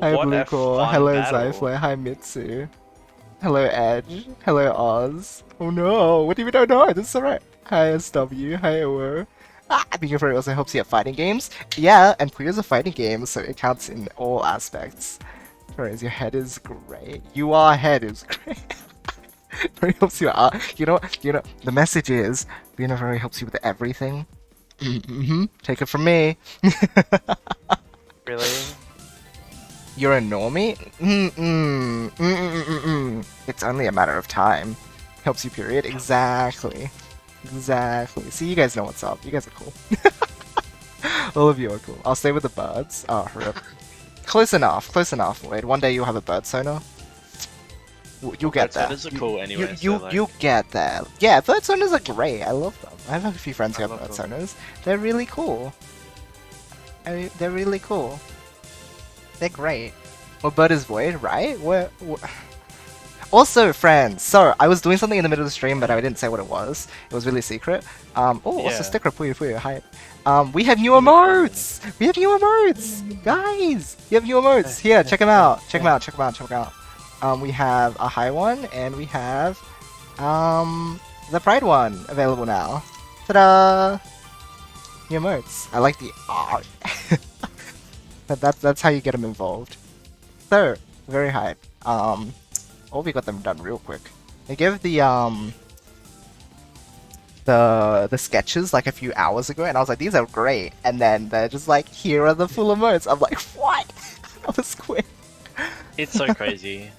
Hi What a Bluecore, fun hello battle. Zyfler, hi Mitsu. Hello Edge, hello Oz. Oh no, what do you don't know? This is alright. Hi SW, hi OO. Being a furry also helps you at fighting games. Yeah, and Puyo's a fighting game, so it counts in all aspects. Whereas your head is great. Your head is great. Furry helps you out. You know, the message is, being a furry helps you with everything. Take it from me. Really? You're a normie? It's only a matter of time. Helps you, period. Exactly. See, you guys know what's up. You guys are cool. All of you are cool. I'll stay with the birds. Oh, rip. Close enough, Wade. One day you'll have a bird sonar. You'll get there. Bird sonars are cool anyway. You'll get there. Yeah, bird sonars are great. I love them. I have a few friends who I have bird love them. sonars. They're really cool. They're really cool. They're great. Well, bird is void, right? Also, friends, so I was doing something in the middle of the stream, but I didn't say what it was. It was really secret. Also Yeah. sticker, Puyo, hi. We have new emotes! Guys! We have new emotes! Here, check them out! Check them out. We have a high one, and we have, the pride one available now. Ta-da! New emotes. I like the art. That's how you get them involved. So, very hype. Oh, we got them done real quick. They gave the sketches like a few hours ago, and I was like, these are great. And then they're just like, here are the full emotes. I'm like, what? That was quick. It's so crazy.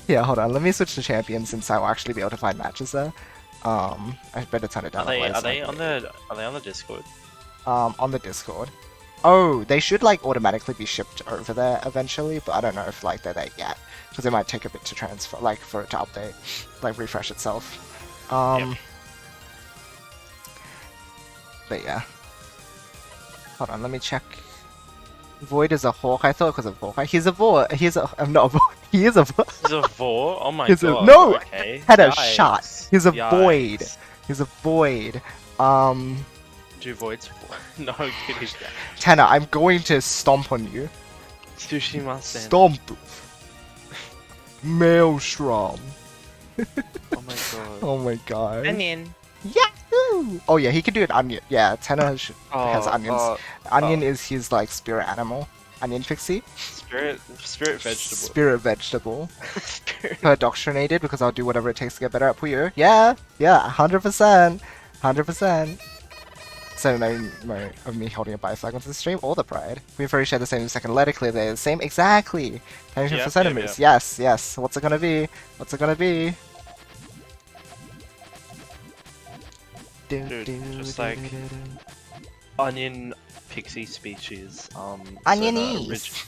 Yeah, hold on. Let me switch to champion since I will actually be able to find matches there. I better turn it down. Are they on the Discord? On the Discord. Oh, they should like automatically be shipped over there eventually, but I don't know if like they're there yet, because it might take a bit to transfer, like for it to update, like refresh itself. Yep. But yeah. Hold on, let me check. Void is a hawk. I thought because of Hawkeye. He's a vor. He's a. I'm not a vor. He is a vor. He's a vor? Oh my He's a- god. no! Okay. Had a Yikes. shot. He's a void. Yikes. He's a void. Do voids? No, kidding. Tanner, I'm going to stomp on you. Sushimasen. Stomp. Maelstrom. Oh my god. Oh my god. Onion. Yahoo! Oh yeah, he can do an onion. Yeah, Tanner has onions. Onion oh. is his like spirit animal. Onion pixie. Spirit vegetable. Spirit vegetable. Spirit. Indoctrinated because I'll do whatever it takes to get better at Puyo. Yeah, 100%. 100%. So no of me holding a bi flag onto the stream or the pride. We've already shared the same second letter, clear they're the same. Exactly. Tension for centimeters. Yes. What's it gonna be? Dude, just like onion pixie species. Onionese.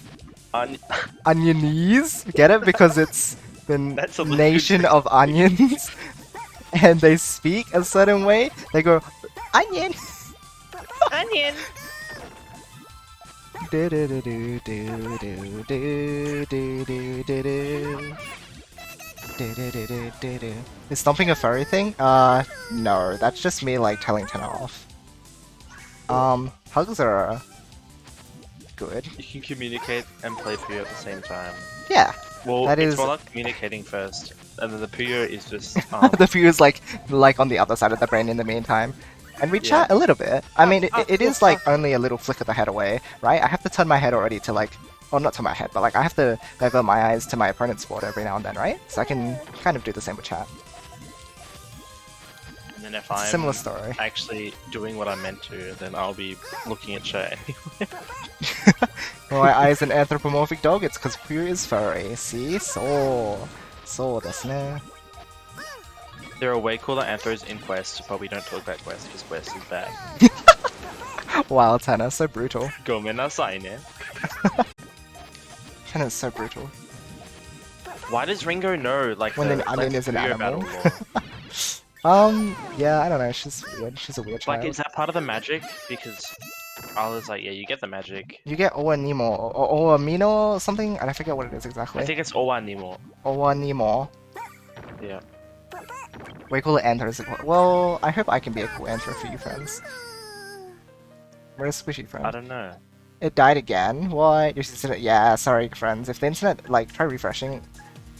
Onionese? Get it? Because it's the That's a nation of onions, and they speak a certain way. They go, onion. Onion. Is stomping a furry thing? No, that's just me like telling Tanner off. Hugs are good. You can communicate and play Puyo at the same time. Yeah. Well, That it's is- more like communicating first, and then the Puyo is just The view is like on the other side of the brain in the meantime. And we chat a little bit. I mean, it is like only a little flick of the head away, right? I have to turn my head already to like, well, not to my head, but like I have to divert my eyes to my opponent's board every now and then, right? So I can kind of do the same with chat. And then if I'm Similar story. actually doing what I meant to, then I'll be looking at chat anyway. Why I is an anthropomorphic dog? It's because Puyo is furry. See? So desu ne. There are way cooler anthros in Quest, but we don't talk about Quest because Quest is bad. Wow, Tanner, so brutal. Gomenasai ne. Tanner's so brutal. Why does Ringo know like When the an onion Let's is an Puyo animal. battle lore? Yeah, I don't know. She's weird. She's a weird child. Like, is that part of the magic? Because I was like, yeah, you get the magic. You get Owa Nemo or Owa Mino or something, and I forget what it is exactly. I think it's Owa Nemo. Owa Nemo. Yeah. We call it anthers. Well, I hope I can be a cool anther for you, friends. Where's Squishy, friend? I don't know. It died again. What? Your internet? Yeah, sorry, friends. If the internet, like, try refreshing.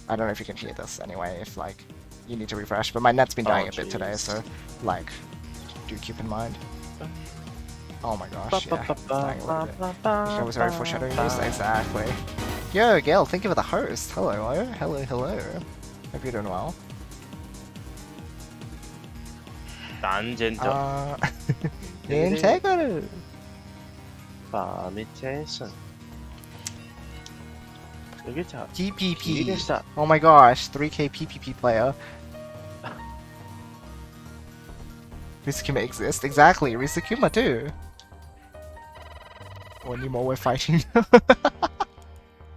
I don't know if you can hear this anyway. If like, you need to refresh, but my net's been dying a bit today, so like, do keep in mind. Oh my gosh, yeah. It's dying a little bit. That was very foreshadowing news. Exactly. Yo, Gail, thank you for the host. Hello, hello, hello. Hope you're doing well. Tangent. Integral. Permutation. Look at that. PPP. Oh my gosh, 3K PPP player. Risukuma exists. Exactly, Risukuma too. Or Nemo, we're fighting.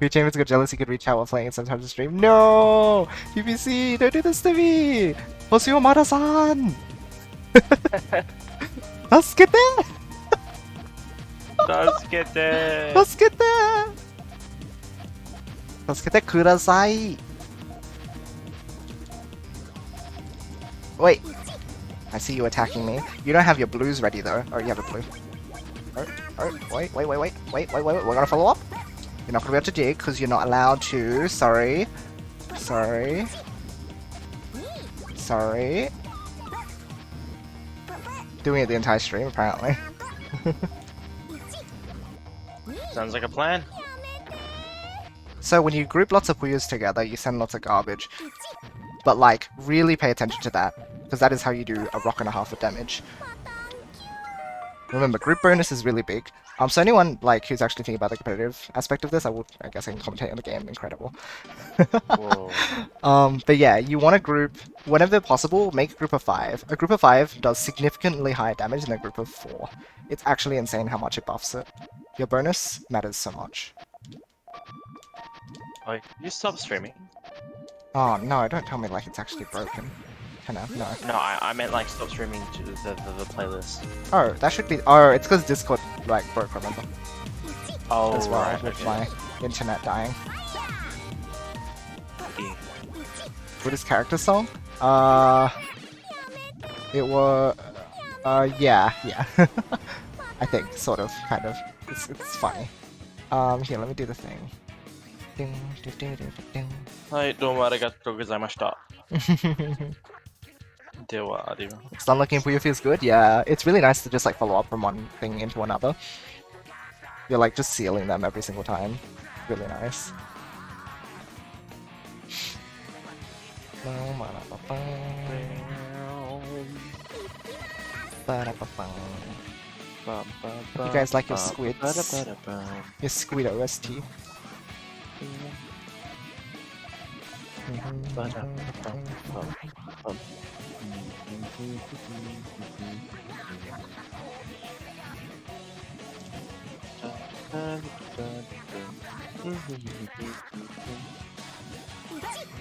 If Chambers got jealous, he could reach out while playing it sometimes to stream. No! PPC, don't do this to me! Hosuyo Mada-san! 助けて! 助けて! 助けて! 助けてください! Wait. I see you attacking me. You don't have your blues ready though. Or you have a blue. Wait. We're gonna follow up. You're not gonna be able to dig because you're not allowed to. Sorry. Doing it the entire stream apparently. Sounds like a plan. So when you group lots of Puyos together, you send lots of garbage. But like, really pay attention to that, because that is how you do a rock and a half of damage. Remember, group bonus is really big. So anyone like who's actually thinking about the competitive aspect of this, I guess I can commentate on the game. Incredible. But yeah, you want to group whenever possible. Make a group of 5. A group of 5 does significantly higher damage than a group of 4. It's actually insane how much it buffs it. Your bonus matters so much. Oh, you stop streaming. Oh no! Don't tell me like it's actually broken. No. No, I meant like stop streaming to the playlist. Oh, that should be. Oh, it's because Discord like broke. Remember? Oh, As well, right, with okay. my internet dying. Yeah. Buddhist character song? It was. Yeah. I think, sort of, kind of. It's funny. Here, let me do the thing. Ding, ding, ding, ding, ding. はい、どうもありがとうございました。では、ありがとう。 Stun looking for you feels good? Yeah, it's really nice to just like follow up from one thing into another. You're like just sealing them every single time. Really nice. You guys like your squids? Your squid OST.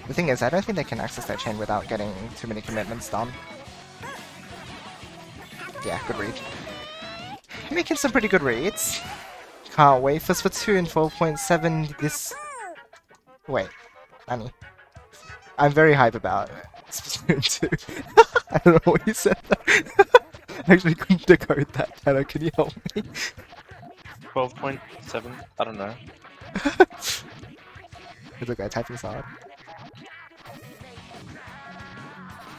The thing is, I don't think they can access that chain without getting too many commitments done. Yeah, good read. Making some pretty good reads. Can't wait for Splatoon 12.7 this... Wait, Annie. I'm very hype about Splatoon 2. I don't know what you said there. I actually couldn't decode that, Tanner. Can you help me? 12.7? I don't know. It's okay, typing hard.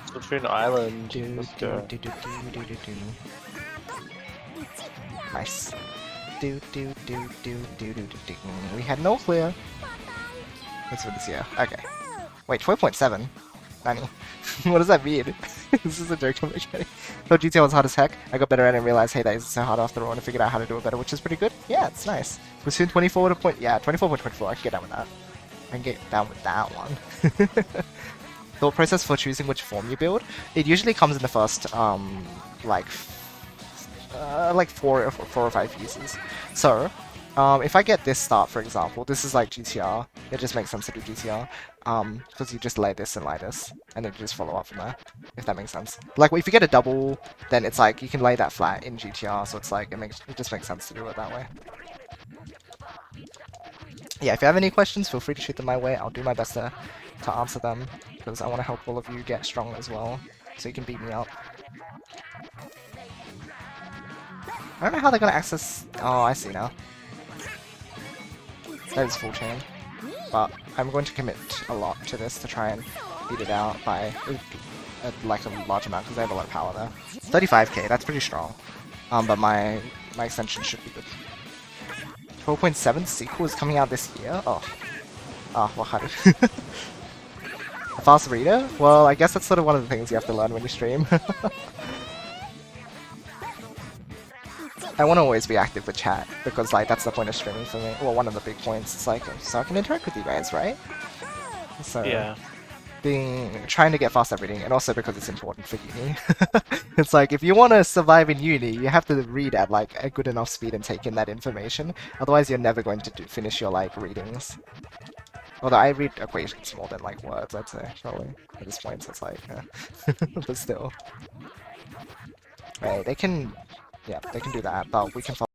Splatoon Island. Let's go. Nice. We had no clear. That's for this year. Okay. Wait, 12.7? Nani? What does that mean? This is a joke I'm getting. Thought GTR was hard as heck. I got better at it and realized, hey, that isn't so hard after all, and I figured out how to do it better, which is pretty good. Yeah, it's nice. We're 24 to point. Yeah, 24.24. I can get down with that. I can get down with that one. Thought process for choosing which form you build. It usually comes in the first, like 4 or 5 uses. So, if I get this start, for example, this is like GTR. It just makes sense to do GTR. Because you just lay this and lay this, and then you just follow up from there, if that makes sense. Like, if you get a double, then it's like, you can lay that flat in GTR, so it's like, it just makes sense to do it that way. Yeah, if you have any questions, feel free to shoot them my way. I'll do my best to answer them, because I want to help all of you get strong as well, so you can beat me up. I don't know how they're going to access... Oh, I see now. That is full chain. But I'm going to commit a lot to this to try and beat it out by like a large amount, because I have a lot of power there. 35k, that's pretty strong. But my extension should be good. 12.7 sequel is coming out this year? Oh. Ah, well, a fast reader? Well, I guess that's sort of one of the things you have to learn when you stream. I want to always be active with chat, because like that's the point of streaming for me. Well, one of the big points. It's like, so I can interact with you guys, right? So, Yeah. Trying to get fast at reading, and also because it's important for uni. It's like, if you want to survive in uni, you have to read at like a good enough speed and take in that information. Otherwise, you're never going to finish your like readings. Although I read equations more than like words, I'd say, probably at this point. So it's like, but still. Right, they can, yeah, they can do that, but we can follow.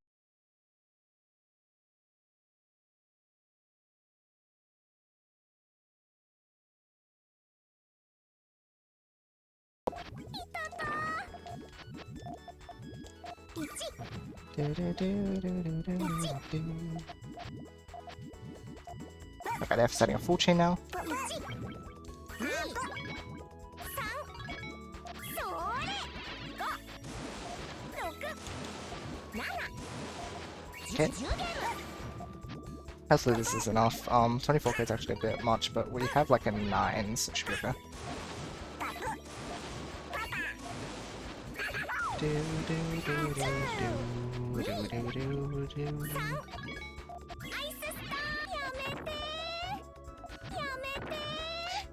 Okay, they're setting a full chain now. Okay. Hopefully this is enough. 24k is actually a bit much, but we have like a 9, so it should be okay.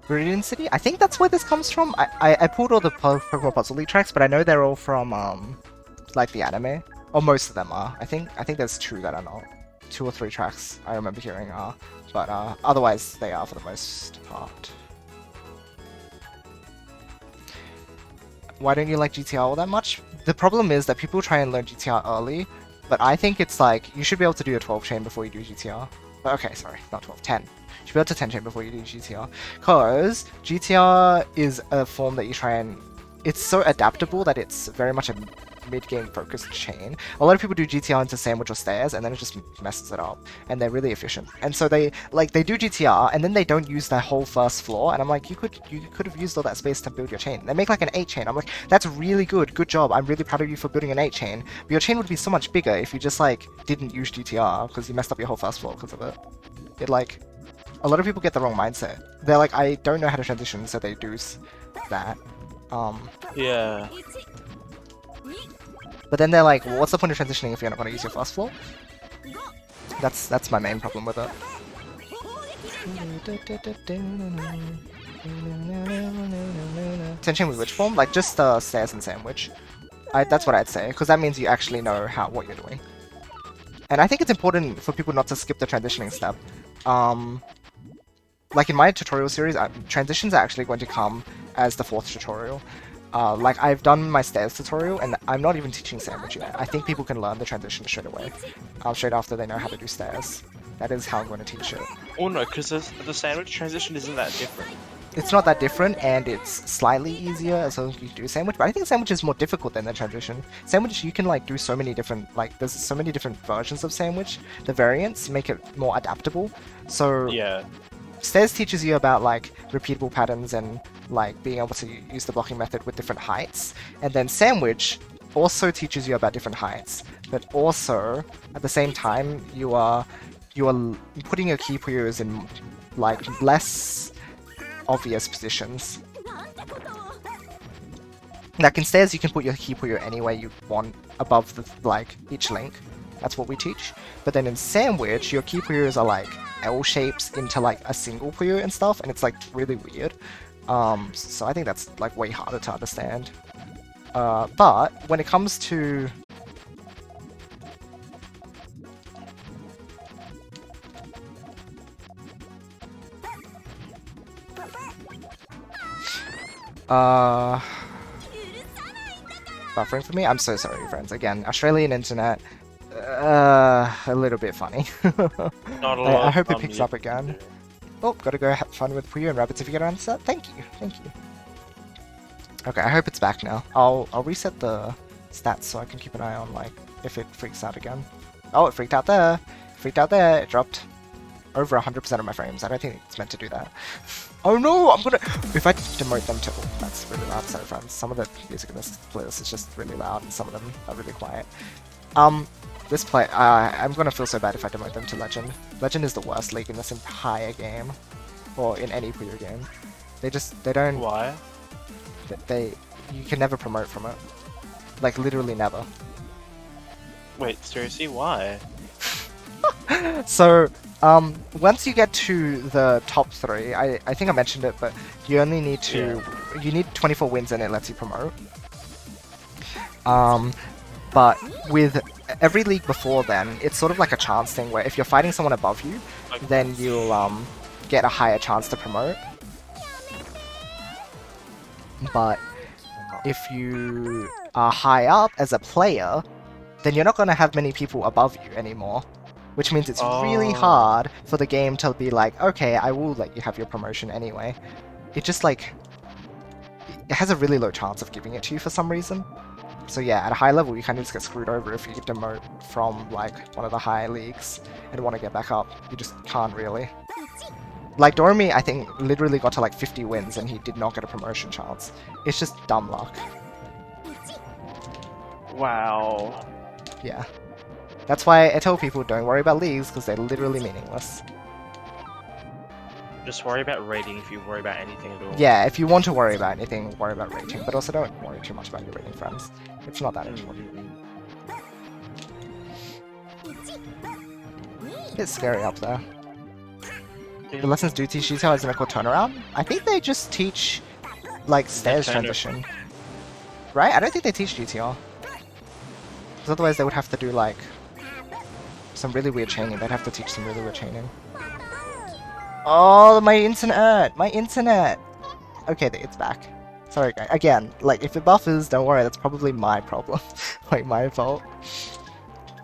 Viridian City? I think that's where this comes from. I pulled all the Pokemon Puzzle League tracks, but I know they're all from like the anime. Or most of them are. I think there's 2 that are not. 2 or 3 tracks I remember hearing are. But otherwise they are for the most part. Why don't you like GTR all that much? The problem is that people try and learn GTR early, but I think it's like, you should be able to do a 12 chain before you do GTR. Okay, sorry, not 12, 10. You should be able to 10 chain before you do GTR. Because GTR is a form that you try and... It's so adaptable that it's very much a mid-game focused chain. A lot of people do GTR into sandwich or stairs, and then it just messes it up. And they're really efficient. And so they do GTR, and then they don't use the whole first floor. And I'm like, you could have used all that space to build your chain. They make like an 8 chain. I'm like, that's really good. Good job. I'm really proud of you for building an 8 chain. But your chain would be so much bigger if you just like didn't use GTR because you messed up your whole first floor because of it. It like, a lot of people get the wrong mindset. They're like, I don't know how to transition, so they do that. Yeah. But then they're like, well, what's the point of transitioning if you're not going to use your first floor? That's my main problem with it. 10 chain with which form? Like just stairs and sandwich. That's what I'd say, because that means you actually know what you're doing. And I think it's important for people not to skip the transitioning step. Like in my tutorial series, transitions are actually going to come as the 4th tutorial. Like I've done my stairs tutorial, and I'm not even teaching sandwich yet. I think people can learn the transition straight away, straight after they know how to do stairs. That is how I'm going to teach it. Oh no, because the sandwich transition isn't that different. It's not that different, and it's slightly easier as long as you do sandwich, but I think sandwich is more difficult than the transition. Sandwich, you can like do so many different, like there's so many different versions of sandwich. The variants make it more adaptable. So yeah. Stairs teaches you about like repeatable patterns and like being able to use the blocking method with different heights. And then sandwich also teaches you about different heights, but also at the same time you are putting your key Puyos in like less obvious positions. Like in stairs, you can put your key Puyo anywhere you want above the like each link. That's what we teach. But then in sandwich, your key Puyos are like L shapes into like a single Puyo and stuff, and it's like really weird. So I think that's like way harder to understand. But when it comes to buffering for me? I'm so sorry, friends. Again, Australian internet, a little bit funny. Not a lot I hope it of picks up again. Oh, gotta go have fun with Puyo and rabbits if you get around to that. Thank you, thank you. Okay, I hope it's back now. I'll reset the stats so I can keep an eye on like if it freaks out again. Oh, it freaked out there. Freaked out there. It dropped over 100% of my frames. I don't think it's meant to do that. Oh no, I'm gonna... If I demote them to... Oh, that's really loud, sorry friends. Some of the music in this playlist is just really loud and some of them are really quiet. This play... I'm gonna feel so bad if I demote them to Legend. Legend is the worst league in this entire game. Or in any Puyo game. They don't... Why? You can never promote from it. Like, literally never. Wait, seriously, why? So, once you get to the top 3, I think I mentioned it, but you only need to... Yeah. You need 24 wins and it lets you promote. But with every league before then, it's sort of like a chance thing where if you're fighting someone above you, then you'll get a higher chance to promote. But if you are high up as a player, then you're not going to have many people above you anymore. Which means it's really hard for the game to be like, okay, I will let you have your promotion anyway. It just like... It has a really low chance of giving it to you for some reason. So yeah, at a high level, you kind of just get screwed over if you demote from like one of the high leagues and want to get back up. You just can't really. Like Doremi, I think, literally got to like 50 wins and he did not get a promotion chance. It's just dumb luck. Wow. Yeah. That's why I tell people don't worry about leagues, because they're literally meaningless. Just worry about rating if you worry about anything at all. Yeah, if you want to worry about anything, worry about rating, but also don't worry too much about your rating, friends. It's not that important. Bit scary up there. The lessons do teach GTR as an equal turnaround? I think they just teach, like, stairs transition. Right? I don't think they teach GTR. Because otherwise they would have to do, like, some really weird chaining. They'd have to teach some really weird chaining. Oh, my internet! My internet! Okay, it's back. Sorry, guys. Again, like, if it buffers, don't worry, that's probably my problem. Like, my fault.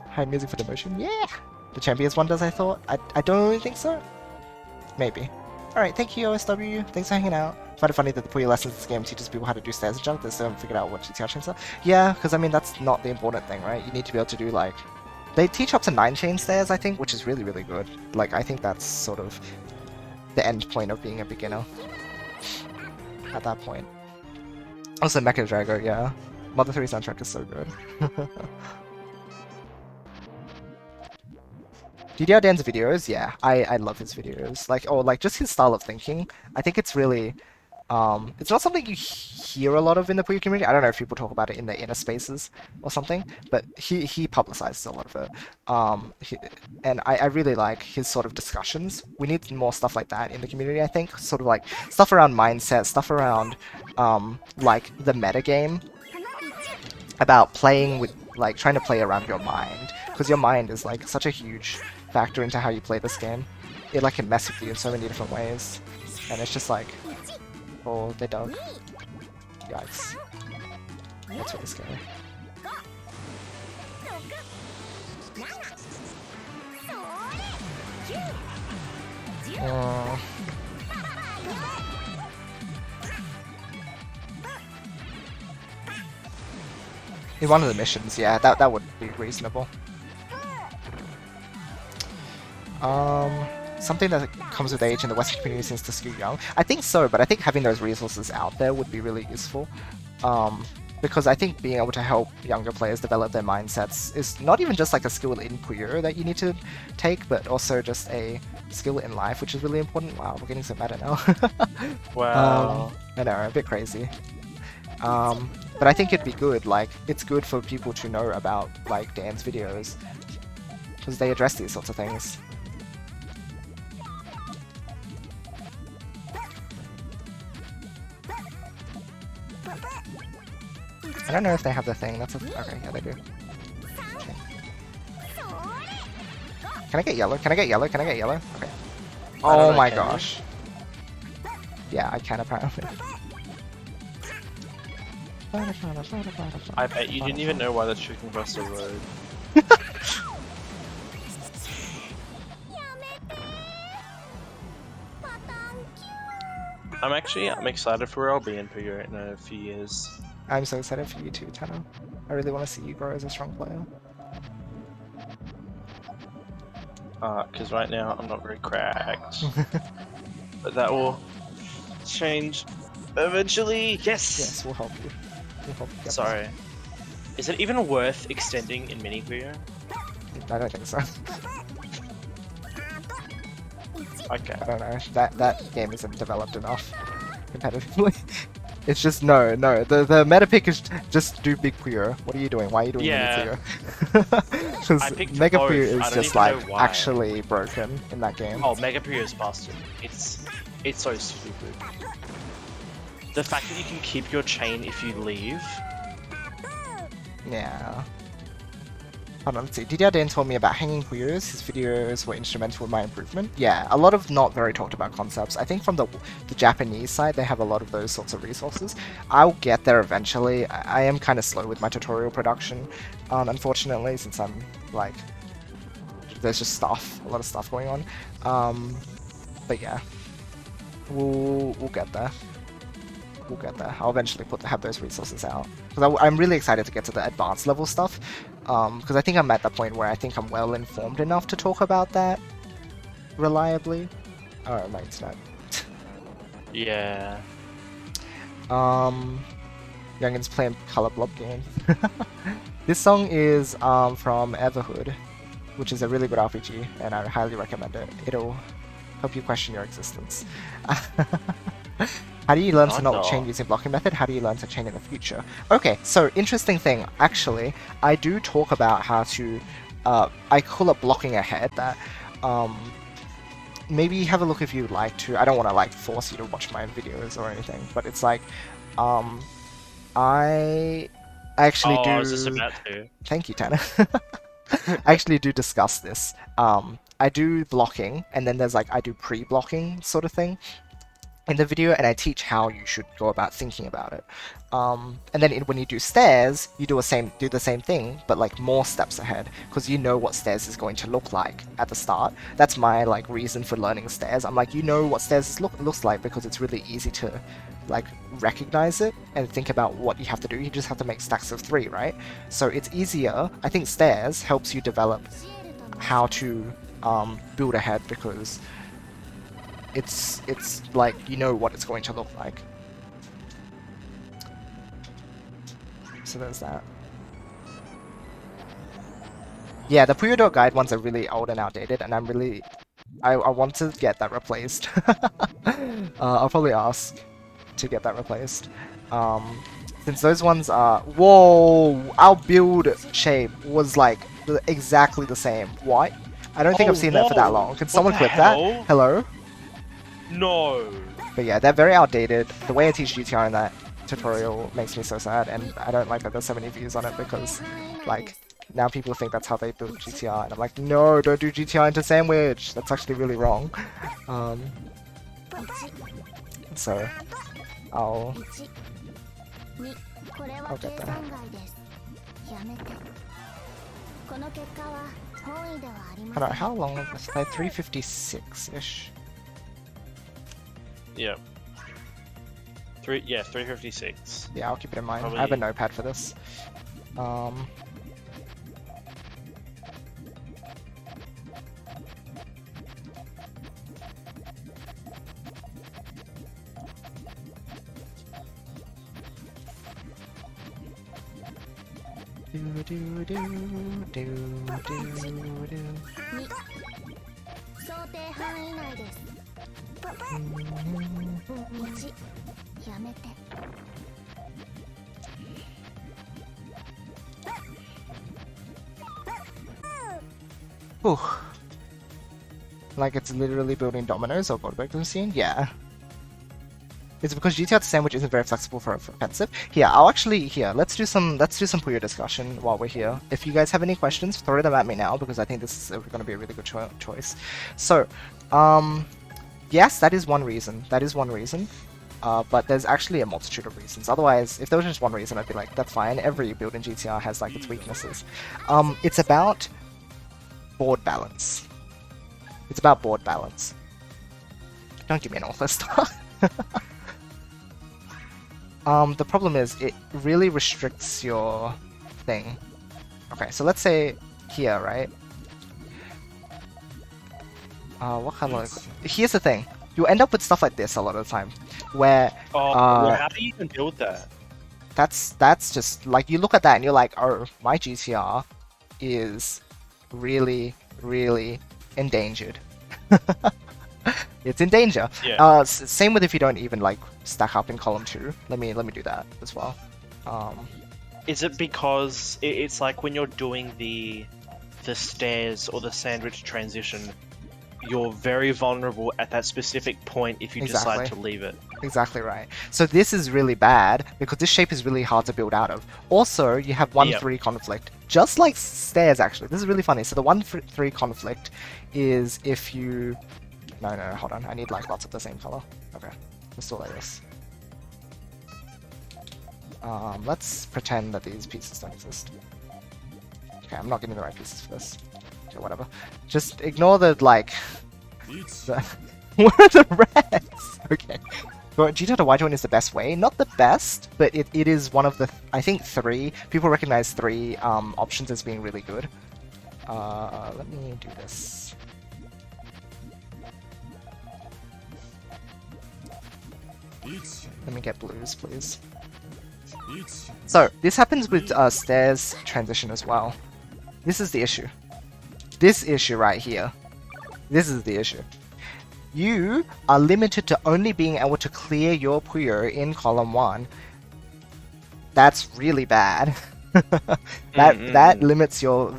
High music for demotion? Yeah! The Champions one does, I thought? I don't really think so. Maybe. Alright, thank you, OSW. Thanks for hanging out. I find it funny that the Puyo lessons in this game teaches people how to do stairs and jump. They still haven't figured out what GTR chains are. Yeah, because I mean, that's not the important thing, right? You need to be able to do, like... They teach up to 9 chain stairs, I think, which is really, really good. Like, I think that's sort of the end point of being a beginner. At that point. Also, Mecha Drago, yeah. Mother 3 soundtrack is so good. GTR Dan's videos, yeah, I love his videos. Like, or like just his style of thinking. I think it's really, it's not something you hear a lot of in the Puyo community. I don't know if people talk about it in the inner spaces or something, but he publicizes a lot of it. And I really like his sort of discussions. We need more stuff like that in the community, I think. Sort of like stuff around mindset, stuff around like the metagame, about playing with, like, trying to play around your mind. Because your mind is like such a huge factor into how you play this game. It like can mess with you in so many different ways. And it's just like, oh, they dug. Yikes. That's really scary. In one of the missions, yeah, that would be reasonable. Something that comes with age in the Western community seems to skew young. I think so, but I think having those resources out there would be really useful. Because I think being able to help younger players develop their mindsets is not even just like a skill in Puyo that you need to take, but also just a skill in life, which is really important. Wow, we're getting so meta now. Wow. I know, a bit crazy. But I think it'd be good, like, it's good for people to know about, like, dance videos. Because they address these sorts of things. I don't know if they have the thing, that's a... Okay, yeah, they do. Okay. Can I get yellow? Can I get yellow? Can I get yellow? Okay. Oh my gosh. Yeah, I can apparently. I bet you didn't even know why they're tricking across the road. I'm excited for where I'll be in Puyo in a few years. I'm so excited for you too, Tanner. I really want to see you grow as a strong player. Because right now I'm not very cracked. But that will change eventually. Yes! Yes, we'll help you. We'll help you get Sorry. Is it even worth extending in mini Puyo? I don't think so. Okay. I don't know. That game isn't developed enough competitively. It's just no. The meta pick is just do big Puyo. What are you doing? Why are you doing Yeah. mini Puyo? Because Mega both. Puyo I is don't just even like know why. actually broken in that game. Oh, Mega Puyo is busted. It's so stupid. The fact that you can keep your chain if you leave. Yeah. Hold on, let's see. DDR told me about hanging Puyos. His videos were instrumental in my improvement. Yeah, a lot of not very talked about concepts. I think from the Japanese side, they have a lot of those sorts of resources. I'll get there eventually. I am kind of slow with my tutorial production, unfortunately, since I'm, like, there's just stuff, a lot of stuff going on. But yeah, we'll get there. We'll get there. I'll eventually have those resources out. Because I'm really excited to get to the advanced level stuff. Because I think I'm at the point where I think I'm well informed enough to talk about that reliably. Oh, my internet. Yeah. Youngins playing Color Blob game. This song is from Everhood, which is a really good RPG, and I highly recommend it. It'll help you question your existence. How do you learn to not chain using blocking method? How do you learn to chain in the future? Okay, so interesting thing. Actually, I do talk about how to. I call it blocking ahead. That maybe have a look if you'd like to. I don't want to like force you to watch my videos or anything, but it's like I actually do. I was just about to. Thank you, Tanner. I actually do discuss this. I do blocking, and then there's like I do pre-blocking sort of thing in the video, and I teach how you should go about thinking about it. And then when you do stairs, you do the same thing, but like more steps ahead, because you know what stairs is going to look like at the start. That's my like reason for learning stairs. I'm like, you know what stairs looks like because it's really easy to like recognize it and think about what you have to do. You just have to make stacks of 3, right? So it's easier. I think stairs helps you develop how to build ahead, because it's like you know what it's going to look like. So there's that. Yeah, the Puyo guide ones are really old and outdated, and I want to get that replaced. I'll probably ask to get that replaced. Since those ones are... Whoa! Our build shape was like exactly the same. What? I don't think I've seen that for that long. Can someone clip that? Hello? No! But yeah, they're very outdated. The way I teach GTR in that tutorial makes me so sad, and I don't like that there's so many views on it, because like now people think that's how they build GTR, and I'm like, no, don't do GTR into sandwich. That's actually really wrong. So I'll get there. I don't know how long is this? Like 356-ish. Yeah. 356. Yeah, I'll keep it in mind. Probably... I have a notepad for this. Whew. Like it's literally building dominoes or Goldberg machine? Yeah. It's because GTR sandwich isn't very flexible for offensive. Here, let's do some Puyo discussion while we're here. If you guys have any questions, throw them at me now because I think this is going to be a really good choice. So, yes, that is one reason. But there's actually a multitude of reasons. Otherwise, if there was just one reason, I'd be like, that's fine. Every build in GTR has like its weaknesses. It's about board balance. Don't give me an author star. The problem is it really restricts your thing. Okay, so let's say here, right? What kind of... Here's the thing. You'll end up with stuff like this a lot of the time, where... how do you even build that? That's just, like, you look at that and you're like, oh, my GTR is really, really endangered. It's in danger. Yeah. Same with if you don't even like stack up in column 2. Let me do that as well. Is it because it's like when you're doing the stairs or the sandwich transition, you're very vulnerable at that specific point if you decide to leave it? Exactly right. So this is really bad because this shape is really hard to build out of. Also, you have 1-3 conflict. Just like stairs, actually. This is really funny. So the 1-3 conflict is if you... No, hold on. I need like lots of the same color. Okay, let's do it like this. Let's pretend that these pieces don't exist. Okay, I'm not getting the right pieces for this. Okay, whatever. Just ignore the, like... What are the reds? Okay. But GTR to Y joint is the best way. Not the best, but it is one of the, I think, 3. People recognize 3 options as being really good. Let me do this. Let me get blues, please. So, this happens with stairs transition as well. This is the issue. This issue right here. This is the issue. You are limited to only being able to clear your Puyo in column 1. That's really bad. That limits your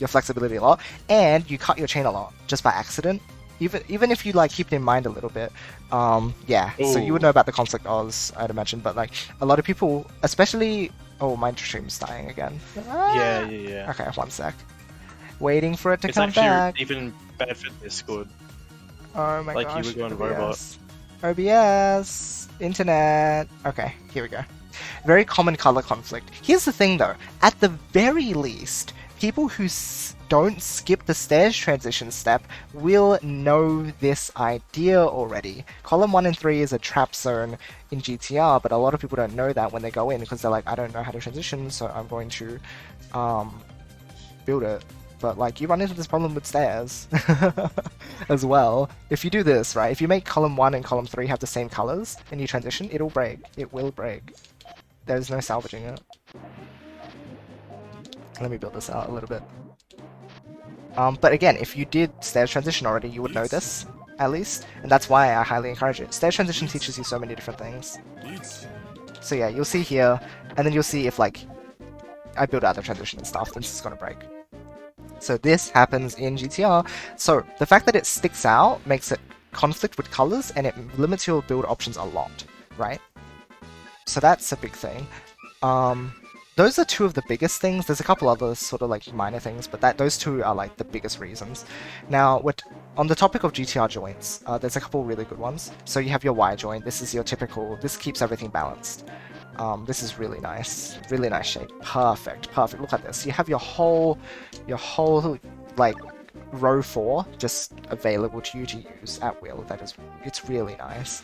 flexibility a lot, and you cut your chain a lot just by accident. Even if you like keep it in mind a little bit, yeah. Ooh. So you would know about the conflict Oz, I'd imagine, but like a lot of people, especially, oh, my stream's dying again. Yeah. Okay, one sec. Waiting for it to come It's back. actually even bad for Discord. Oh my like gosh. You were going robot. OBS, internet. Okay, here we go. Very common color conflict. Here's the thing though. At the very least, people who don't skip the stairs transition step will know this idea already. Column 1 and 3 is a trap zone in GTR, but a lot of people don't know that when they go in because they're like, I don't know how to transition, so I'm going to build it. But like, you run into this problem with stairs as well. If you do this, right, if you make column 1 and column 3 have the same colors and you transition, it'll break. It will break. There's no salvaging it. Let me build this out a little bit. But again, if you did stairs transition already, you would know this, at least, and that's why I highly encourage it. Stairs transition teaches you so many different things. So yeah, you'll see here, and then you'll see if like, I build out the transition and stuff, then this is gonna break. So this happens in GTR. So the fact that it sticks out makes it conflict with colors, and it limits your build options a lot, right? So that's a big thing. Those are 2 of the biggest things. There's a couple other sort of like minor things, but those 2 are like the biggest reasons. Now, on the topic of GTR joints, there's a couple really good ones. So you have your Y joint. This is your typical. This keeps everything balanced. This is really nice shape. Perfect. Look at this. You have your whole like row 4 just available to you to use at will. It's really nice.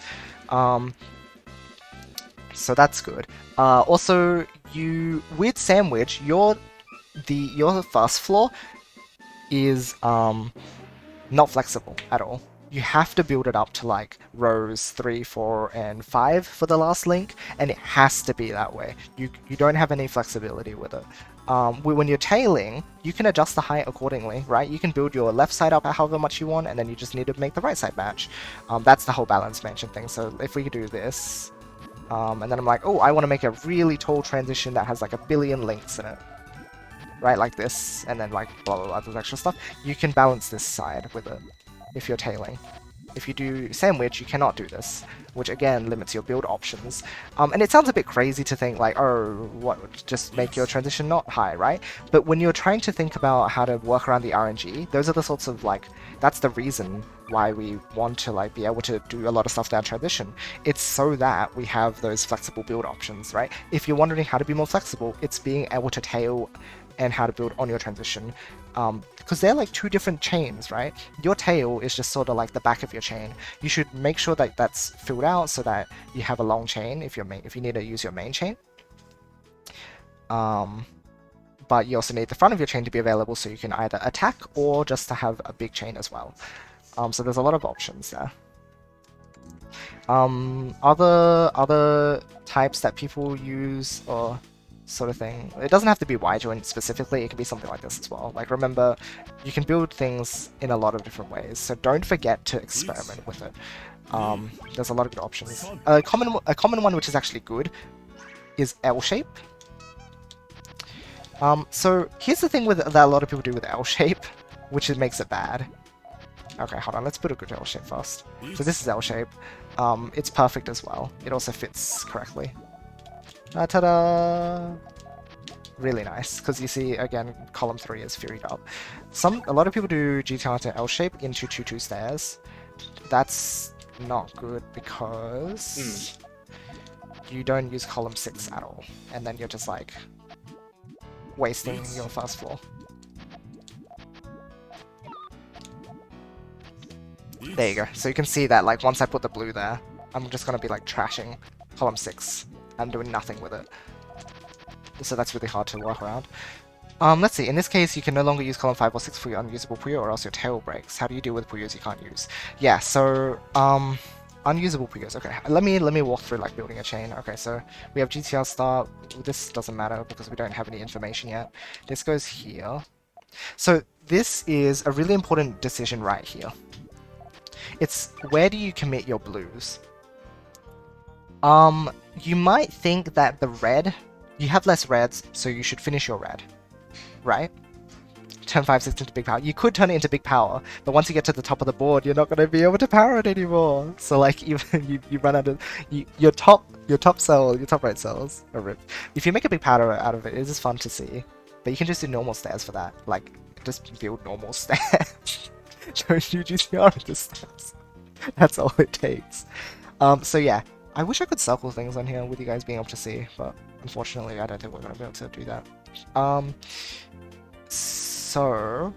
So that's good. Also, with sandwich, your first floor is not flexible at all. You have to build it up to like rows 3, 4, and 5 for the last link, and it has to be that way. You don't have any flexibility with it. When you're tailing, you can adjust the height accordingly, right? You can build your left side up however much you want, and then you just need to make the right side match. That's the whole balance mansion thing. So if we do this, and then I'm like, oh, I want to make a really tall transition that has like 1 billion links in it. right, like this, and then like blah blah blah, this extra stuff, you can balance this side with it if you're tailing. If you do sandwich, you cannot do this, which again limits your build options. And it sounds a bit crazy to think like, oh, what, just make your transition not high, right? But when you're trying to think about how to work around the RNG, those are the sorts of like, that's the reason why we want to like be able to do a lot of stuff down transition. It's so that we have those flexible build options, right? If you're wondering how to be more flexible, it's being able to tail and how to build on your transition. Because they're like two different chains, right? Your tail is just sort of like the back of your chain. You should make sure that that's filled out so that you have a long chain if you need to use your main chain. But you also need the front of your chain to be available so you can either attack or just to have a big chain as well. So there's a lot of options there. Other types that people use or sort of thing. It doesn't have to be Y joint specifically, it can be something like this as well. Like remember, you can build things in a lot of different ways, so don't forget to experiment with it. There's a lot of good options. A common one which is actually good is L shape. So here's the thing that a lot of people do with L shape, which makes it bad. Okay, hold on, let's put a good L shape first. So this is L shape. It's perfect as well. It also fits correctly. Ta-da! Really nice, because you see, again, column 3 is furied up. A lot of people do GTR to L shape into 2-2 stairs. That's not good because you don't use column 6 at all, and then you're just like wasting your first floor. There you go. So you can see that like once I put the blue there, I'm just gonna be like trashing column 6. I'm doing nothing with it. So that's really hard to work around. Let's see, in this case you can no longer use column 5 or 6 for your unusable Puyo or else your tail breaks. How do you deal with Puyos you can't use? Yeah, so unusable Puyos. Okay, let me walk through like building a chain. Okay, so we have GTR start. This doesn't matter because we don't have any information yet. This goes here. So this is a really important decision right here. It's where do you commit your blues? You might think that the red, you have less reds, so you should finish your red, right? Turn 5, 6 into big power. You could turn it into big power, but once you get to the top of the board, you're not going to be able to power it anymore. So like, you run out of your top right cells are ripped. If you make a big power out of it, it is fun to see. But you can just do normal stairs for that. Like, just build normal stairs. Don't do GTR into stairs. That's all it takes. So yeah. I wish I could circle things on here with you guys being able to see, but unfortunately I don't think we're going to be able to do that. So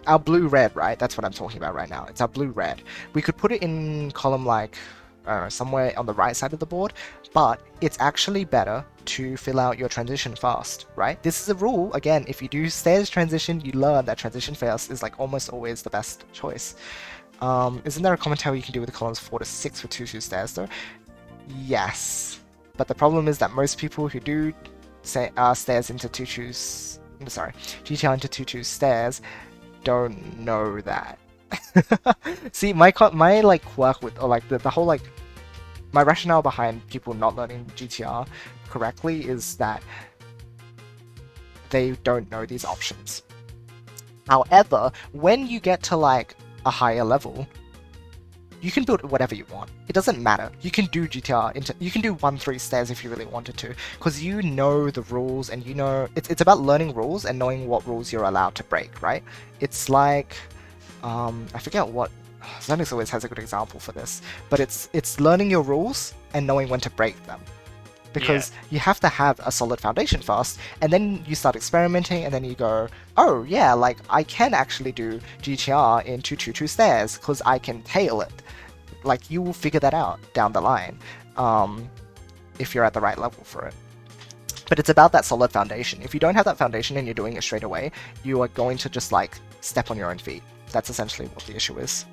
our blue-red, right? That's what I'm talking about right now. It's our blue-red. We could put it in column like somewhere on the right side of the board, but it's actually better to fill out your transition fast, right? This is a rule. Again, if you do stairs transition, you learn that transition fast is like almost always the best choice. Isn't there a commentary you can do with columns 4 to 6 for 2-2 stairs though? Yes. But the problem is that most people who do stairs into 2-2s, sorry, GTR into 2-2 stairs don't know that. See, my like quirk with, or like the whole like, my rationale behind people not learning GTR correctly is that they don't know these options. However, when you get to like a higher level, you can build whatever you want. It doesn't matter. You can do GTR into, you can do 1-3 stairs if you really wanted to, because you know the rules and you know it's about learning rules and knowing what rules you're allowed to break, right? It's like I forget what, Xenix always has a good example for this, but it's learning your rules and knowing when to break them. Because you have to have a solid foundation first, and then you start experimenting, and then you go, oh yeah, like I can actually do GTR into 2-2 stairs, because I can tail it. Like, you will figure that out down the line, if you're at the right level for it. But it's about that solid foundation. If you don't have that foundation and you're doing it straight away, you are going to just like step on your own feet. That's essentially what the issue is.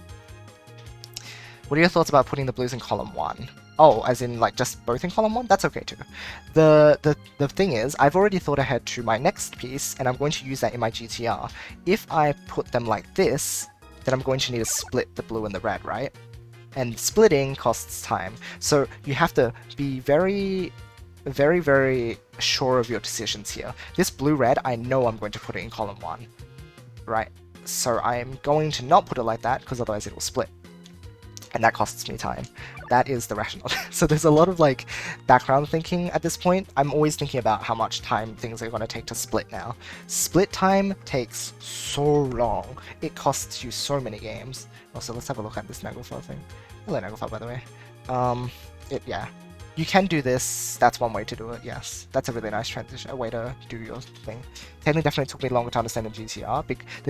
What are your thoughts about putting the blues in column 1? Oh, as in like just both in column 1? That's okay too. The thing is, I've already thought ahead to my next piece, and I'm going to use that in my GTR. If I put them like this, then I'm going to need to split the blue and the red, right? And splitting costs time. So you have to be very very, very sure of your decisions here. This blue-red, I know I'm going to put it in column 1, right? So I'm going to not put it like that, because otherwise it will split. And that costs me time. That is the rationale. So there's a lot of like background thinking at this point. I'm always thinking about how much time things are going to take to split now. Split time takes so long. It costs you so many games. Also, let's have a look at this Naglfar thing. Hello Naglfar, by the way. Yeah. You can do this. That's one way to do it, yes. That's a really nice transition, a way to do your thing. Tailing definitely took me longer to understand in GTR.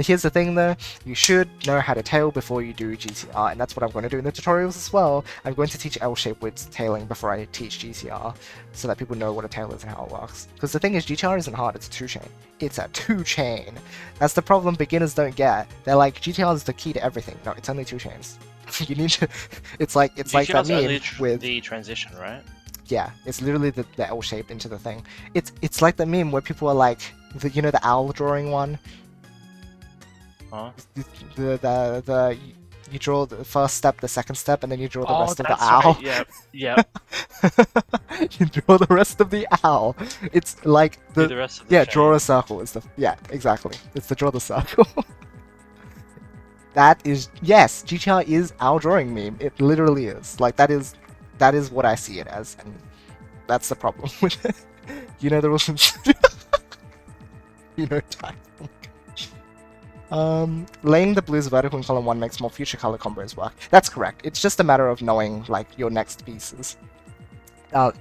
Here's the thing though, you should know how to tail before you do GTR, and that's what I'm going to do in the tutorials as well. I'm going to teach L-shape with tailing before I teach GTR, so that people know what a tail is and how it works. Because the thing is, GTR isn't hard, it's a 2-chain. It's a 2-chain. That's the problem beginners don't get. They're like, GTR is the key to everything. No, it's only 2 chains. You need to, it's like that meme with the transition, right? Yeah, it's literally the L shape into the thing. It's like the meme where people are like, you know, the owl drawing one. Huh? You draw the first step, the second step, and then you draw the rest of the that's owl. right. Yep. Yep. You draw the rest of the owl. It's like Do the rest of the chain. draw a circle is the exactly. It's the draw the circle. That is yes, GTR is owl drawing meme. It literally is. Like that is what I see it as, and that's the problem with it. You know the rules. You know time. Laying the blues vertical in column 1 makes more future color combos work. That's correct. It's just a matter of knowing like your next pieces.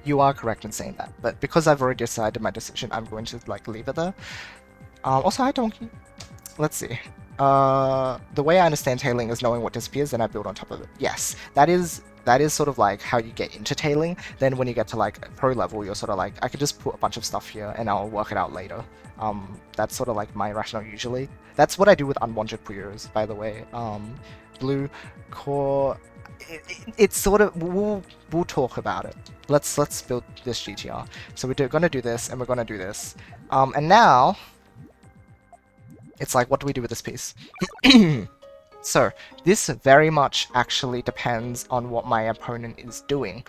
You are correct in saying that, but because I've already decided my decision, I'm going to like leave it there. Also, hi Donkey. Let's see. The way I understand tailing is knowing what disappears, then I build on top of it. Yes, that is sort of like how you get into tailing. Then when you get to like pro level, you're sort of like, I could just put a bunch of stuff here and I'll work it out later. That's sort of like my rationale usually. That's what I do with unwanted Puyos, by the way. Blue core, it's sort of, we'll talk about it. Let's build this GTR. So we're gonna do this and we're gonna do this. And now, it's like, what do we do with this piece? So, this very much actually depends on what my opponent is doing.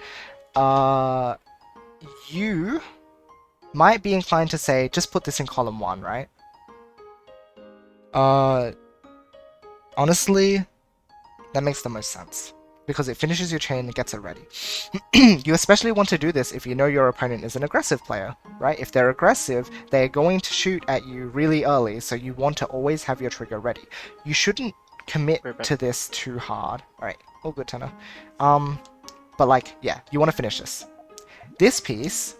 You might be inclined to say, just put this in column 1, right? Honestly, that makes the most sense. Because it finishes your chain and gets it ready. You especially want to do this if you know your opponent is an aggressive player, right? If they're aggressive, they're going to shoot at you really early, so you want to always have your trigger ready. You shouldn't commit to this too hard. Alright, all good, Tanner. But like, yeah, you want to finish this. This piece,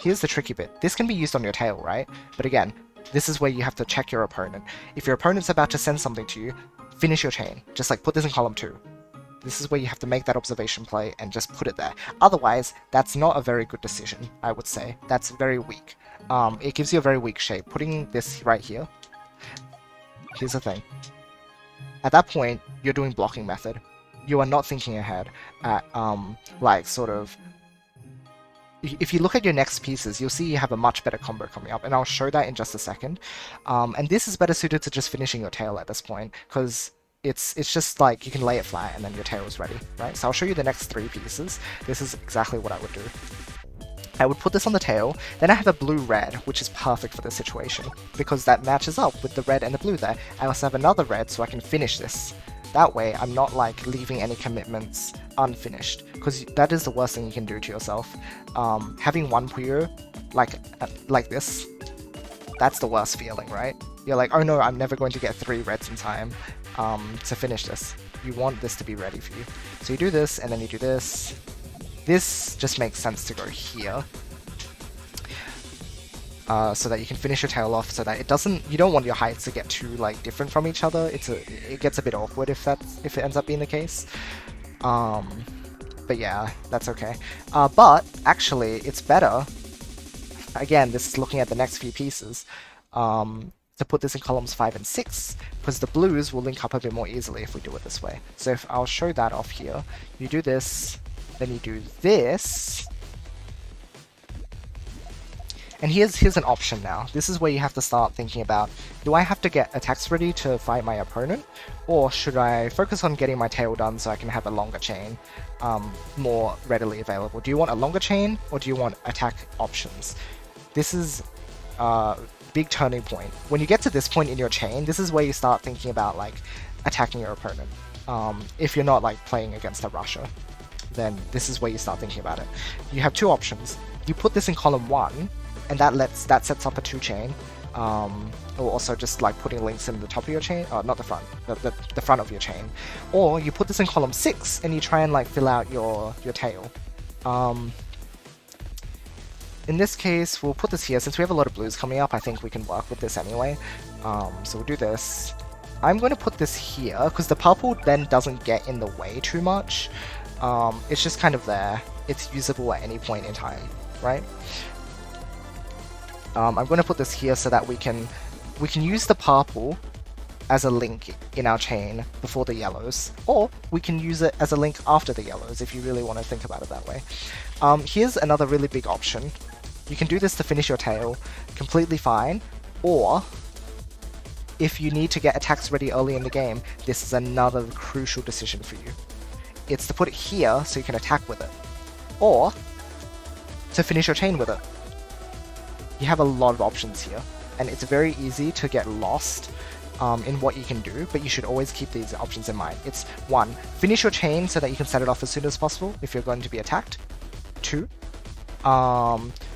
here's the tricky bit. This can be used on your tail, right? But again, this is where you have to check your opponent. If your opponent's about to send something to you, finish your chain. Just like put this in column 2. This is where you have to make that observation play and just put it there. Otherwise, that's not a very good decision, I would say. That's very weak. It gives you a very weak shape. Putting this right here, here's the thing. At that point, you're doing blocking method. You are not thinking ahead at, like, sort of... If you look at your next pieces, you'll see you have a much better combo coming up, and I'll show that in just a second. And this is better suited to just finishing your tail at this point, because it's just like you can lay it flat and then your tail is ready, right? So I'll show you the next 3 pieces. This is exactly what I would do. I would put this on the tail, then I have a blue-red, which is perfect for this situation, because that matches up with the red and the blue there. I also have another red so I can finish this. That way, I'm not like leaving any commitments unfinished, because that is the worst thing you can do to yourself. Having one Puyo, like this, that's the worst feeling, right? You're like, oh no, I'm never going to get 3 reds in time to finish this. You want this to be ready for you. So you do this, and then you do this. This just makes sense to go here. So that you can finish your tail off, so that it doesn't, you don't want your heights to get too like different from each other. It gets a bit awkward if it ends up being the case. But yeah, that's okay. But actually, it's better. Again, this is looking at the next few pieces. To put this in columns 5 and 6, because the blues will link up a bit more easily if we do it this way. So if I'll show that off here, you do this, then you do this. And here's an option now. This is where you have to start thinking about, do I have to get attacks ready to fight my opponent? Or should I focus on getting my tail done so I can have a longer chain more readily available? Do you want a longer chain, or do you want attack options? This is a big turning point. When you get to this point in your chain, this is where you start thinking about like attacking your opponent. If you're not like playing against a rusher, then this is where you start thinking about it. You have two options. You put this in column 1, and that sets up a 2 chain. Or also just like putting links in the top of your chain, not the front, the front of your chain. Or you put this in column 6 and you try and like fill out your tail. In this case, we'll put this here. Since we have a lot of blues coming up, I think we can work with this anyway. So we'll do this. I'm going to put this here because the purple then doesn't get in the way too much. It's just kind of there. It's usable at any point in time, right? I'm going to put this here so that we can use the purple as a link in our chain before the yellows, or we can use it as a link after the yellows if you really want to think about it that way. Here's another really big option. You can do this to finish your tail completely fine, or if you need to get attacks ready early in the game, this is another crucial decision for you. It's to put it here so you can attack with it, or to finish your chain with it. You have a lot of options here, and it's very easy to get lost in what you can do, but you should always keep these options in mind. It's 1, finish your chain so that you can set it off as soon as possible if you're going to be attacked. 2,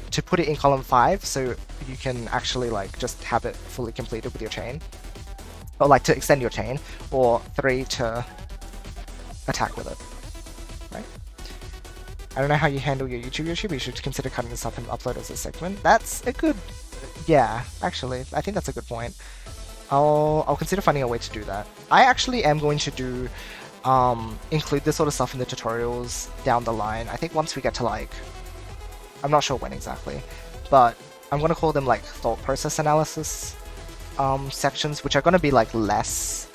to put it in column 5 so you can actually like just have it fully completed with your chain, or like to extend your chain. Or 3, to attack with it, right? I don't know how you handle your YouTube, but you should consider cutting this up and upload as a segment. That's a good... yeah, actually, I think that's a good point. I'll consider finding a way to do that. I actually am going to do include this sort of stuff in the tutorials down the line. I think once we get to like... I'm not sure when exactly, but I'm going to call them like thought process analysis sections, which are going to be like less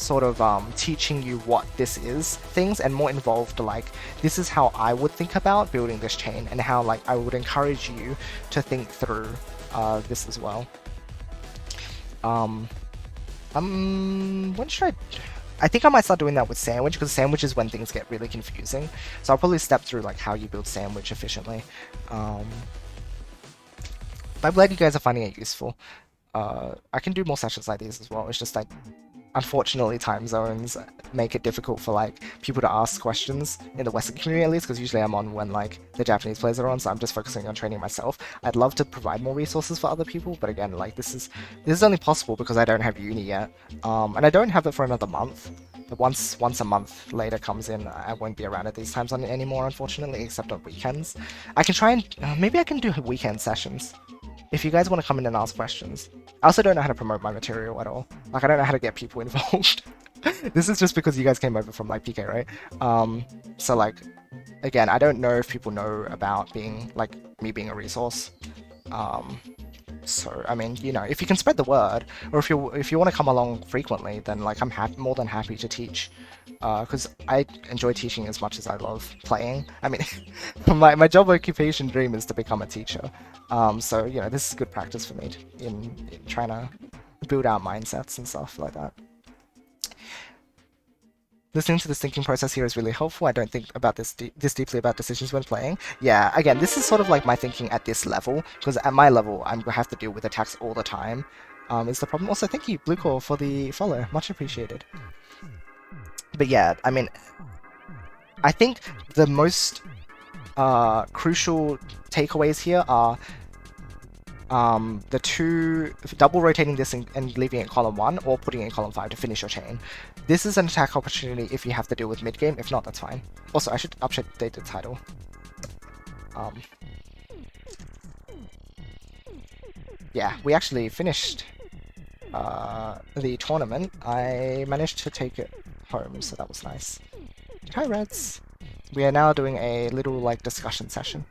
sort of teaching you what this is things, and more involved like this is how I would think about building this chain, and how like I would encourage you to think through this as well. When should I think I might start doing that with sandwich, because sandwich is when things get really confusing, so I'll probably step through like how you build sandwich efficiently. But I'm glad you guys are finding it useful. I can do more sessions like these as well. It's just like, unfortunately, time zones make it difficult for like people to ask questions in the Western community, at least, because usually I'm on when like the Japanese players are on, so I'm just focusing on training myself. I'd love to provide more resources for other people, but again, like this is only possible because I don't have uni yet, and I don't have it for another month. But once a month later comes in, I won't be around at these times anymore, unfortunately, except on weekends. I can try and maybe I can do weekend sessions if you guys want to come in and ask questions. I also don't know how to promote my material at all. Like, I don't know how to get people involved. This is just because you guys came over from, like, PK, right? So, like, again, I don't know if people know about being, like, me being a resource. So, I mean, you know, if you can spread the word, or if you want to come along frequently, then, like, I'm more than happy to teach. Because I enjoy teaching as much as I love playing. I mean, my job occupation dream is to become a teacher. So, you know, this is good practice for me in trying to build out mindsets and stuff like that. Listening to this thinking process here is really helpful. I don't think about this deeply about decisions when playing. Yeah, again, this is sort of like my thinking at this level, because at my level, I'm going to have to deal with attacks all the time. Is the problem. Also, thank you, Bluecore, for the follow. Much appreciated. But yeah, I mean, I think the most crucial takeaways here are the two, double rotating this and leaving it in column 1, or putting it in column 5 to finish your chain. This is an attack opportunity if you have to deal with mid-game. If not, that's fine. Also, I should update the title. Yeah, we actually finished the tournament. I managed to take it home, so that was nice. Hi, Reds! We are now doing a little, like, discussion session.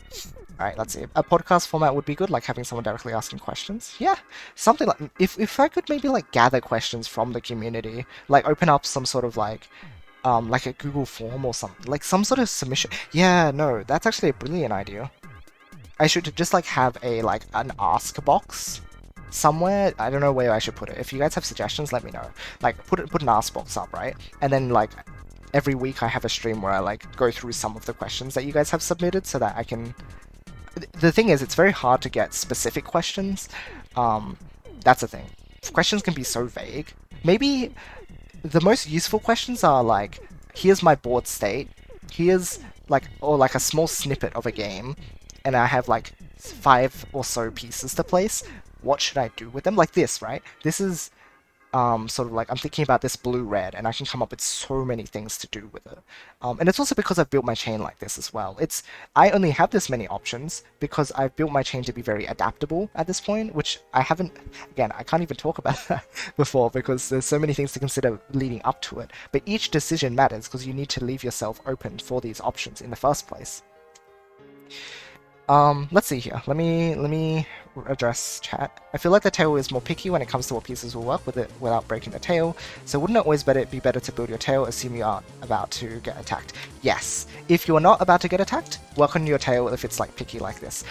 Alright, let's see. A podcast format would be good, like having someone directly asking questions. Yeah, something like... If I could maybe, like, gather questions from the community, like, open up some sort of, like a Google form or something. Like, some sort of submission. Yeah, no, that's actually a brilliant idea. I should just like have a like an ask box somewhere. I don't know where I should put it. If you guys have suggestions, let me know. Like put an ask box up, right? And then like every week I have a stream where I like go through some of the questions that you guys have submitted so that I can. The thing is, it's very hard to get specific questions. That's the thing. Questions can be so vague. Maybe the most useful questions are like, here's my board state, here's like, or like a small snippet of a game, and I have like 5 or so pieces to place. What should I do with them? Like this, right? This is sort of like, I'm thinking about this blue-red, and I can come up with so many things to do with it. And it's also because I've built my chain like this as well. I only have this many options because I've built my chain to be very adaptable at this point, which I haven't, again, I can't even talk about that before because there's so many things to consider leading up to it. But each decision matters because you need to leave yourself open for these options in the first place. Let's see here. Let me address chat. I feel like the tail is more picky when it comes to what pieces will work with it without breaking the tail. So wouldn't it always be better to build your tail, assume you aren't about to get attacked? Yes. If you're not about to get attacked, work on your tail if it's like picky like this.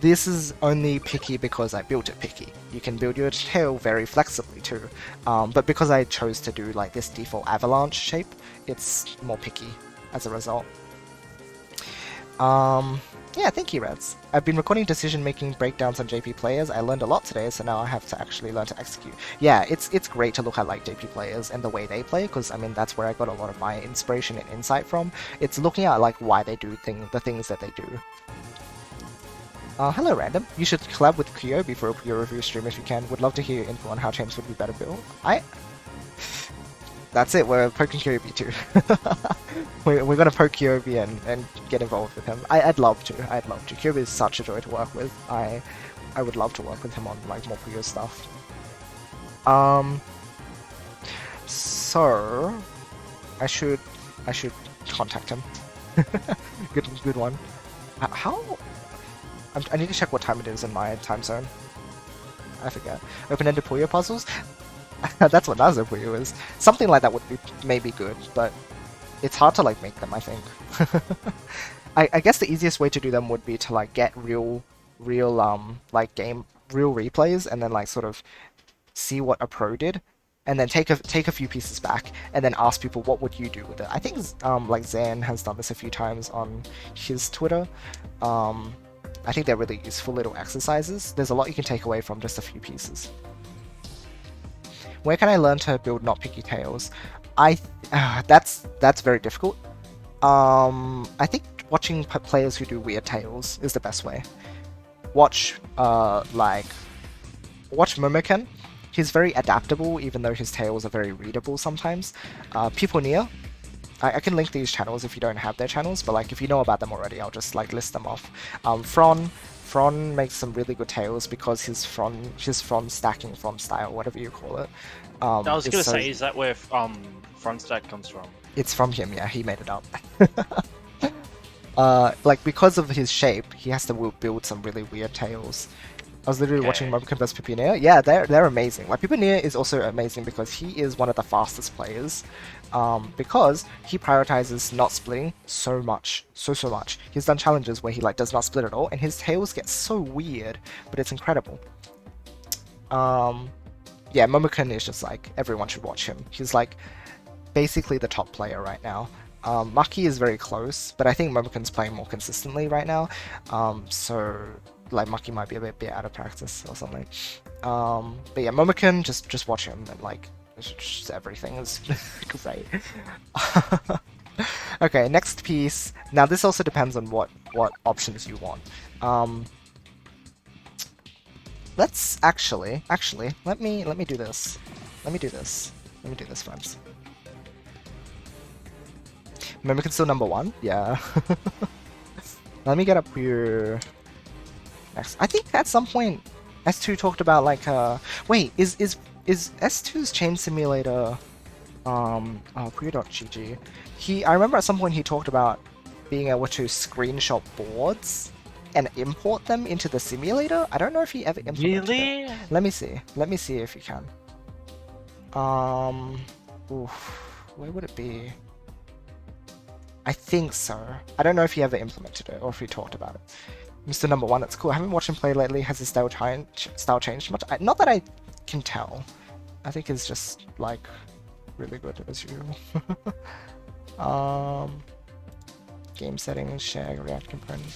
This is only picky because I built it picky. You can build your tail very flexibly too. But because I chose to do like this default avalanche shape, it's more picky as a result. Yeah, thank you, Reds. I've been recording decision-making breakdowns on JP players. I learned a lot today, so now I have to actually learn to execute. Yeah, it's great to look at like JP players and the way they play, because I mean that's where I got a lot of my inspiration and insight from. It's looking at like why they do the things that they do. Hello, Random. You should collab with Puyo before a Puyo review stream if you can. Would love to hear your info on how chains would be better built. That's it, we're poking Kyobi too. we're gonna poke Kyobi and get involved with him. I'd love to. Kyobi is such a joy to work with. I would love to work with him on like more Puyo stuff. So I should contact him. Good one. I need to check what time it is in my time zone. I forget. Open-ended Puyo puzzles? That's what Nazo Puyo is. Something like that would be maybe good, but it's hard to like make them, I think. I guess the easiest way to do them would be to like get real like real replays and then like sort of see what a pro did and then take a few pieces back and then ask people what would you do with it. I think like Zan has done this a few times on his Twitter. I think they're really useful little exercises. There's a lot you can take away from just a few pieces. Where can I learn to build not picky tails? That's very difficult. I think watching players who do weird tails is the best way. Watch Momoken. He's very adaptable, even though his tails are very readable sometimes. People near. I can link these channels if you don't have their channels, but like if you know about them already, I'll just like list them off. Fron makes some really good tails because his Fron stacking Fron style, whatever you call it. I was gonna say, is that where Fron stack comes from? It's from him, yeah. He made it up. Like because of his shape, he has to build some really weird tails. I was literally watching Momoken vs Pipioneer. Yeah, they're amazing. Like Pipioneer is also amazing because he is one of the fastest players. Because he prioritizes not splitting so much. He's done challenges where he like does not split at all, and his tails get so weird, but it's incredible. Yeah, Momoken is just like, everyone should watch him. He's like basically the top player right now. Maki is very close, but I think Momoken's playing more consistently right now. So like Maki might be a bit out of practice or something. But yeah, Momoken, just watch him and like just everything is great. Okay, next piece. Now this also depends on what options you want. Let's actually let me do this. Let me do this, friends. Momoken's still number 1? Yeah. Let me get up here next. I think at some point S2 talked about like wait, is S2's chain simulator Puyo.gg. I remember at some point he talked about being able to screenshot boards and import them into the simulator. I don't know if he ever implemented it. Let me see if you can. Where would it be? I think so. I don't know if he ever implemented it or if he talked about it. Mr. Number One, that's cool. I haven't watched him play lately. Has his style changed much? Not that I can tell. I think it's just like really good as usual. Game settings, share, React component.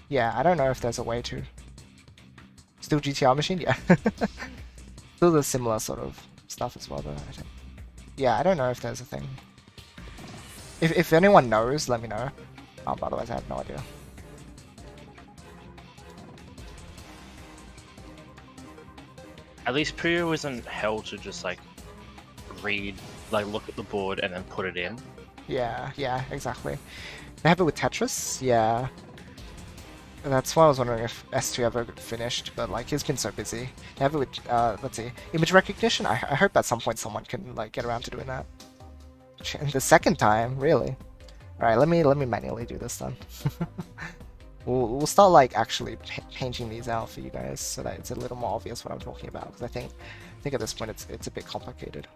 Yeah, I don't know if there's a way to. Still GTR machine, yeah. Still the similar sort of stuff as well, though. I think. Yeah, I don't know if there's a thing. If anyone knows, let me know. But otherwise, I have no idea. At least Puyo isn't held to just like read, like look at the board and then put it in. Yeah, exactly. They have it with Tetris, yeah. That's why I was wondering if S2 ever finished, but like he's been so busy. They have it with let's see, image recognition. I hope at some point someone can like get around to doing that. The second time, really. All right, let me manually do this then. We'll start like actually painting these out for you guys so that it's a little more obvious what I'm talking about, because I think at this point it's a bit complicated.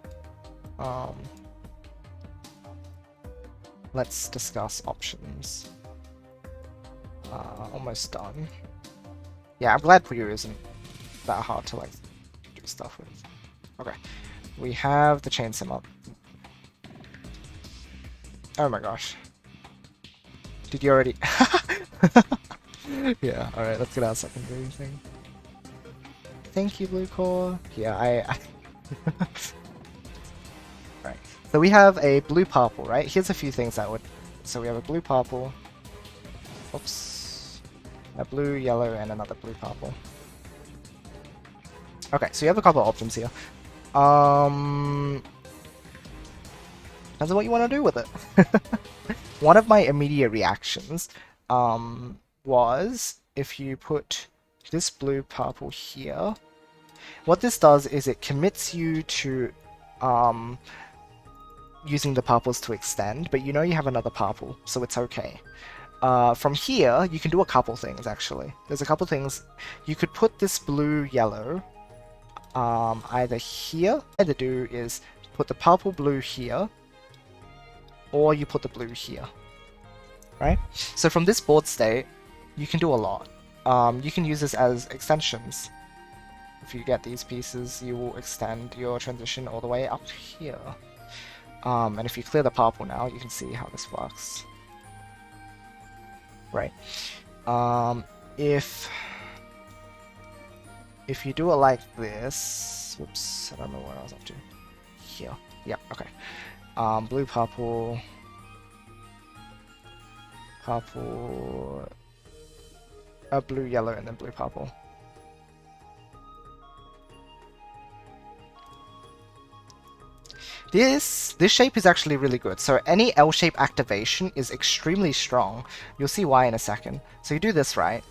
Let's discuss options. Almost done. Yeah, I'm glad Puyo isn't that hard to like do stuff with. Okay, we have the chain sim up. Oh my gosh. Did you already? Yeah, alright, let's get our secondary thing. Thank you, Blue Core. Yeah, I... Right, so we have a blue-purple, right? Here's a few things that would... So we have a blue-purple. Oops. A blue, yellow, and another blue-purple. Okay, so you have a couple of options here. Depends on what you want to do with it. One of my immediate reactions was if you put this blue purple here, what this does is it commits you to using the purples to extend, but you know you have another purple, so it's okay. From here, you can do a couple things actually. There's a couple things. You could put this blue yellow either here. What I'd do is put the purple blue here, or you put the blue here, right? So from this board state, you can do a lot. You can use this as extensions. If you get these pieces, you will extend your transition all the way up here. And if you clear the purple now, you can see how this works. Right. If you do it like this, whoops, I don't know what I was up to. Here. Yep, okay. Blue, purple, blue, yellow, and then blue, purple. This shape is actually really good. So any L-shape activation is extremely strong. You'll see why in a second. So you do this, right?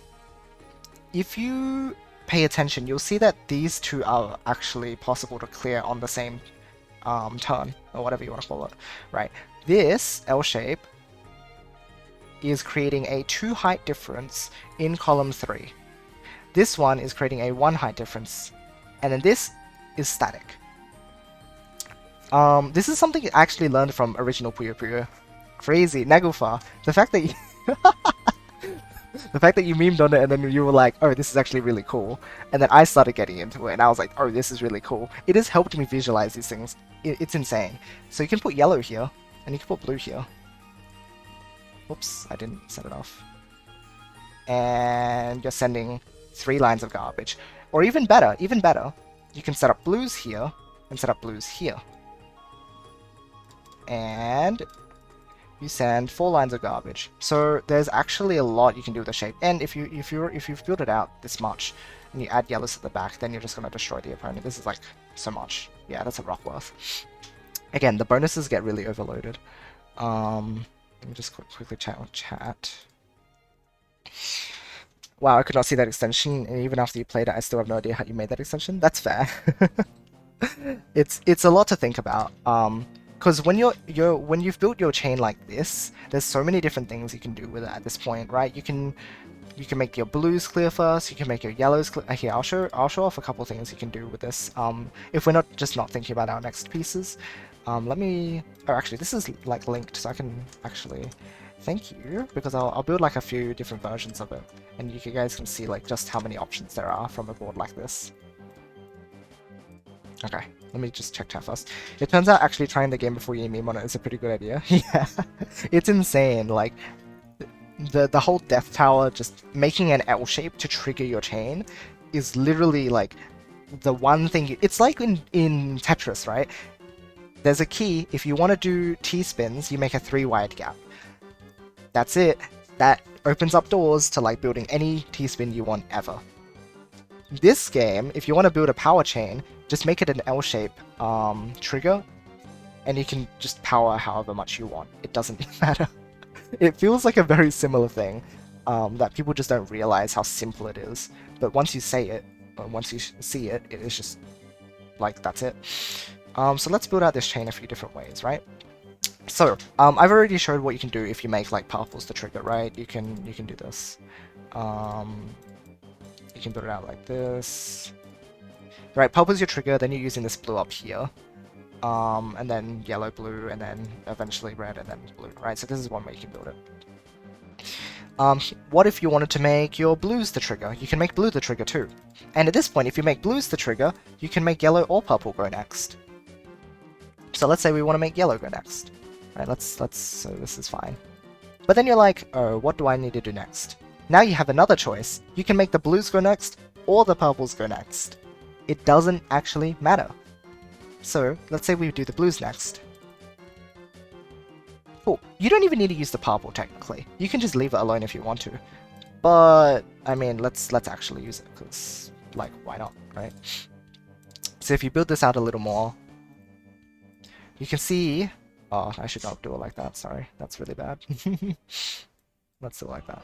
If you pay attention, you'll see that these two are actually possible to clear on the same turn, or whatever you want to call it, right? This L-shape is creating a 2 height difference in column 3. This one is creating a 1 height difference, and then this is static. This is something I actually learned from original Puyo Puyo. Crazy, Nagufa. The fact that you the fact that you memed on it and then you were like, oh, this is actually really cool. And then I started getting into it and I was like, oh, this is really cool. It has helped me visualize these things. It's insane. So you can put yellow here and you can put blue here. Oops, I didn't set it off. And you're sending 3 lines of garbage. Or even better, you can set up blues here and set up blues here. And you send 4 lines of garbage. So there's actually a lot you can do with the shape. And if you've built it out this much and you add yellows at the back, then you're just gonna destroy the opponent. This is like so much. Yeah, that's a rock worth. Again, the bonuses get really overloaded. Let me just quickly chat with chat. Wow, I could not see that extension, and even after you played it, I still have no idea how you made that extension. That's fair. It's a lot to think about. Because when you've built your chain like this, there's so many different things you can do with it at this point, right? You can make your blues clear first. You can make your yellows clear. Here, I'll show off a couple things you can do with this. If we're not thinking about our next pieces, let me. Oh, actually, this is like linked, so I can actually Thank you, because I'll build like a few different versions of it, and you guys can see like just how many options there are from a board like this. Okay, let me just check chat first. It turns out actually trying the game before you meme on it is a pretty good idea. Yeah, it's insane. Like the whole death tower, just making an L shape to trigger your chain, is literally like the one thing. It's like in Tetris, right? There's a key. If you want to do T spins, you make a 3 wide gap. That's it. That opens up doors to like building any T spin you want ever. This game, if you want to build a power chain, just make it an L shape trigger, and you can just power however much you want. It doesn't matter. It feels like a very similar thing that people just don't realize how simple it is. But once you say it, or once you see it, it is just like that's it. So let's build out this chain a few different ways, right? So I've already showed what you can do if you make like purples the trigger, right? You can do this. You can build it out like this. Right, purple's your trigger, then you're using this blue up here. And then yellow, blue, and then eventually red, and then blue, right? So this is one way you can build it. What if you wanted to make your blues the trigger? You can make blue the trigger too. And at this point, if you make blues the trigger, you can make yellow or purple go next. So let's say we want to make yellow go next. Right, so this is fine. But then you're like, oh, what do I need to do next? Now you have another choice. You can make the blues go next, or the purples go next. It doesn't actually matter. So, let's say we do the blues next. Cool. You don't even need to use the purple, technically. You can just leave it alone if you want to. But, I mean, let's actually use it, because, like, why not, right? So if you build this out a little more, you can see... Oh, I should not do it like that, sorry. That's really bad. Let's do it like that.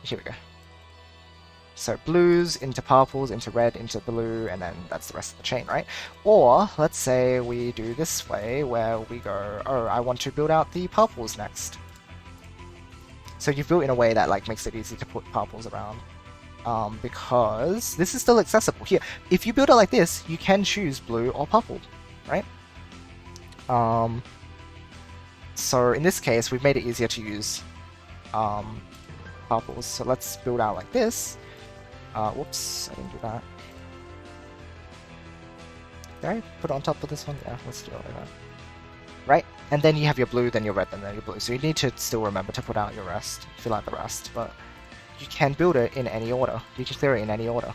Here we go. So blues into purples, into red, into blue, and then that's the rest of the chain, right? Or, let's say we do this way, where we go, oh, I want to build out the purples next. So you've built in a way that like makes it easy to put purples around. Because this is still accessible. Here, if you build it like this, you can choose blue or purple, right? So in this case, we've made it easier to use purples. So let's build out like this. Whoops, I didn't do that. Did I put it on top of this one? Yeah, let's do it like that. Right? And then you have your blue, then your red, then your blue. So you need to still remember to put out your rest, fill out the rest, but you can build it in any order. You can clear it in any order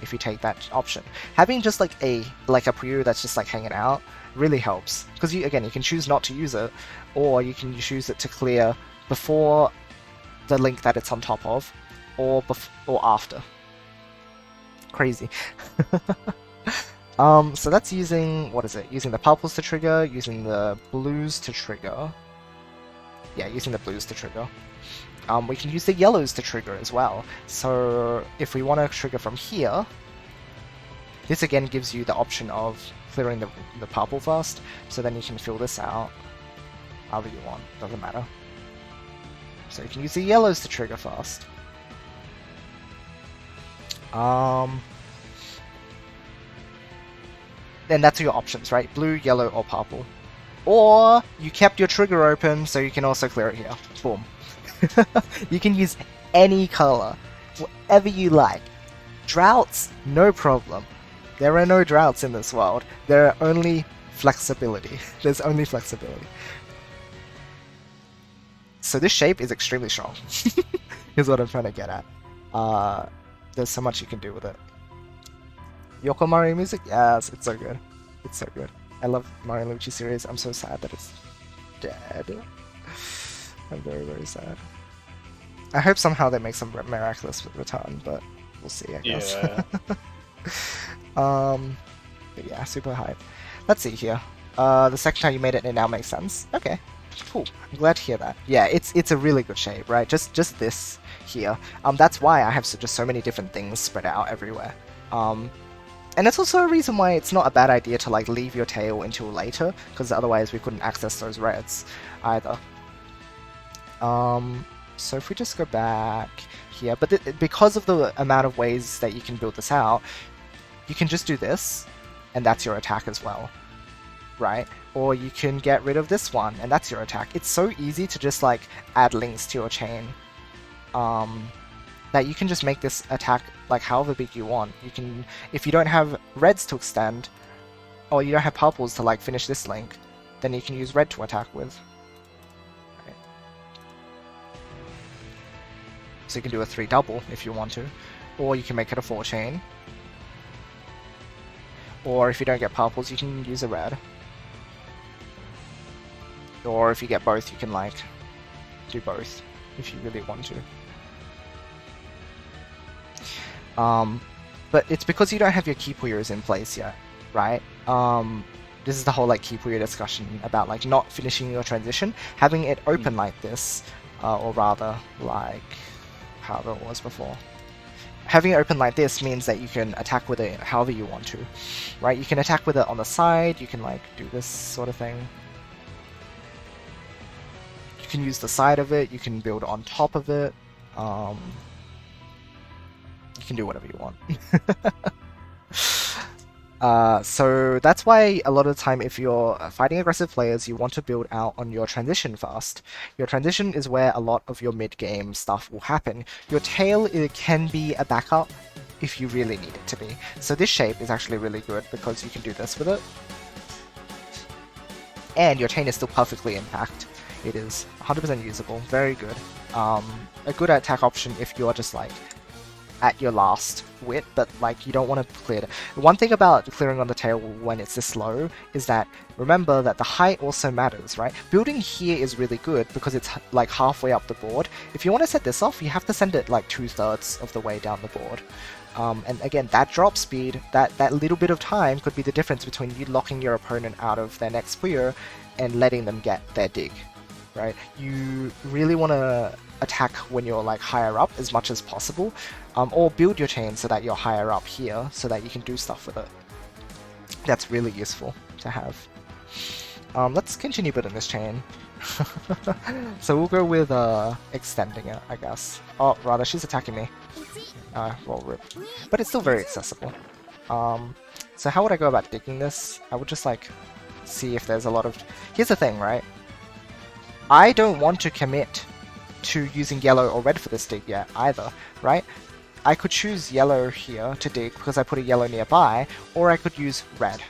if you take that option. Having just like a Puyo that's just like hanging out really helps. Because you can choose not to use it, or you can choose it to clear before the link that it's on top of, or after. Crazy. So that's using, what is it? Using the purples to trigger, using the blues to trigger. Yeah, using the blues to trigger. We can use the yellows to trigger as well. So if we want to trigger from here, this again gives you the option of clearing the purple first, so then you can fill this out however you want, doesn't matter. So you can use the yellows to trigger first. Then that's your options, right? Blue, yellow, or purple. Or you kept your trigger open, so you can also clear it here. Boom. You can use any color, whatever you like. Droughts, no problem. There are no droughts in this world. There are only flexibility. There's only flexibility. So this shape is extremely strong. Is what I'm trying to get at. There's so much you can do with it. Yoko Mario music? Yes, it's so good. It's so good. I love Mario and Luigi series. I'm so sad that it's dead. I'm very, very sad. I hope somehow they make some miraculous return, but we'll see, I guess. Yeah. But yeah, super hype. Let's see here. The second time you made it, it now makes sense. Okay, cool. I'm glad to hear that. Yeah, it's a really good shape, right? Just this here. That's why I have just so many different things spread out everywhere. And it's also a reason why it's not a bad idea to like leave your tail until later, because otherwise we couldn't access those reds either. So if we just go back here, but because of the amount of ways that you can build this out, you can just do this, and that's your attack as well. right? Or you can get rid of this one, and that's your attack. It's so easy to just like add links to your chain. That you can just make this attack like however big you want. You can, if you don't have reds to extend, or you don't have purples to like finish this link, then you can use red to attack with. Right. So you can do a 3 double if you want to, or you can make it a 4 chain. Or if you don't get purples, you can use a red. Or if you get both, you can like do both if you really want to. But it's because you don't have your key Puyos in place yet, right? This is the whole like key Puyo discussion about like not finishing your transition, having it open like this, or rather like however it was before. Having it open like this means that you can attack with it however you want to, right? You can attack with it on the side, you can like do this sort of thing. You can use the side of it, you can build on top of it. You can do whatever you want. So that's why a lot of the time if you're fighting aggressive players, you want to build out on your transition first. Your transition is where a lot of your mid-game stuff will happen. Your tail, it can be a backup if you really need it to be. So this shape is actually really good because you can do this with it. And your chain is still perfectly intact. It is 100% usable, very good. A good attack option if you're just like at your last wit, but like you don't want to clear it. One thing about clearing on the tail when it's this low is that remember that the height also matters, right? Building here is really good because it's like halfway up the board. If you want to set this off, you have to send it like 2/3 of the way down the board. And again, that drop speed, that little bit of time could be the difference between you locking your opponent out of their next Puyo and letting them get their dig, right? You really want to attack when you're like higher up as much as possible, or build your chain so that you're higher up here so that you can do stuff with it. That's really useful to have. Let's continue building this chain. So we'll go with extending it, I guess. Oh, rather, she's attacking me. Well, rip. But it's still very accessible. So how would I go about digging this? I would just like see if there's a lot of... Here's the thing, right? I don't want to commit to using yellow or red for this dig yet either, right? I could choose yellow here to dig because I put a yellow nearby, or I could use red.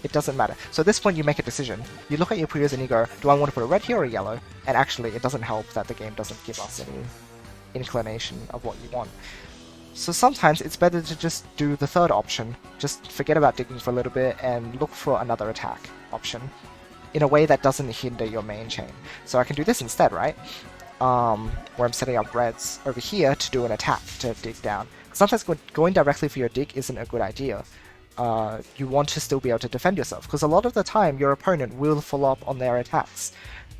It doesn't matter. So at this point you make a decision. You look at your Puyos and you go, do I want to put a red here or a yellow? And actually it doesn't help that the game doesn't give us any inclination of what you want. So sometimes it's better to just do the third option. Just forget about digging for a little bit and look for another attack option in a way that doesn't hinder your main chain. So I can do this instead, right? Where I'm setting up reds over here to do an attack to dig down. Sometimes going directly for your dig isn't a good idea. You want to still be able to defend yourself, because a lot of the time your opponent will follow up on their attacks.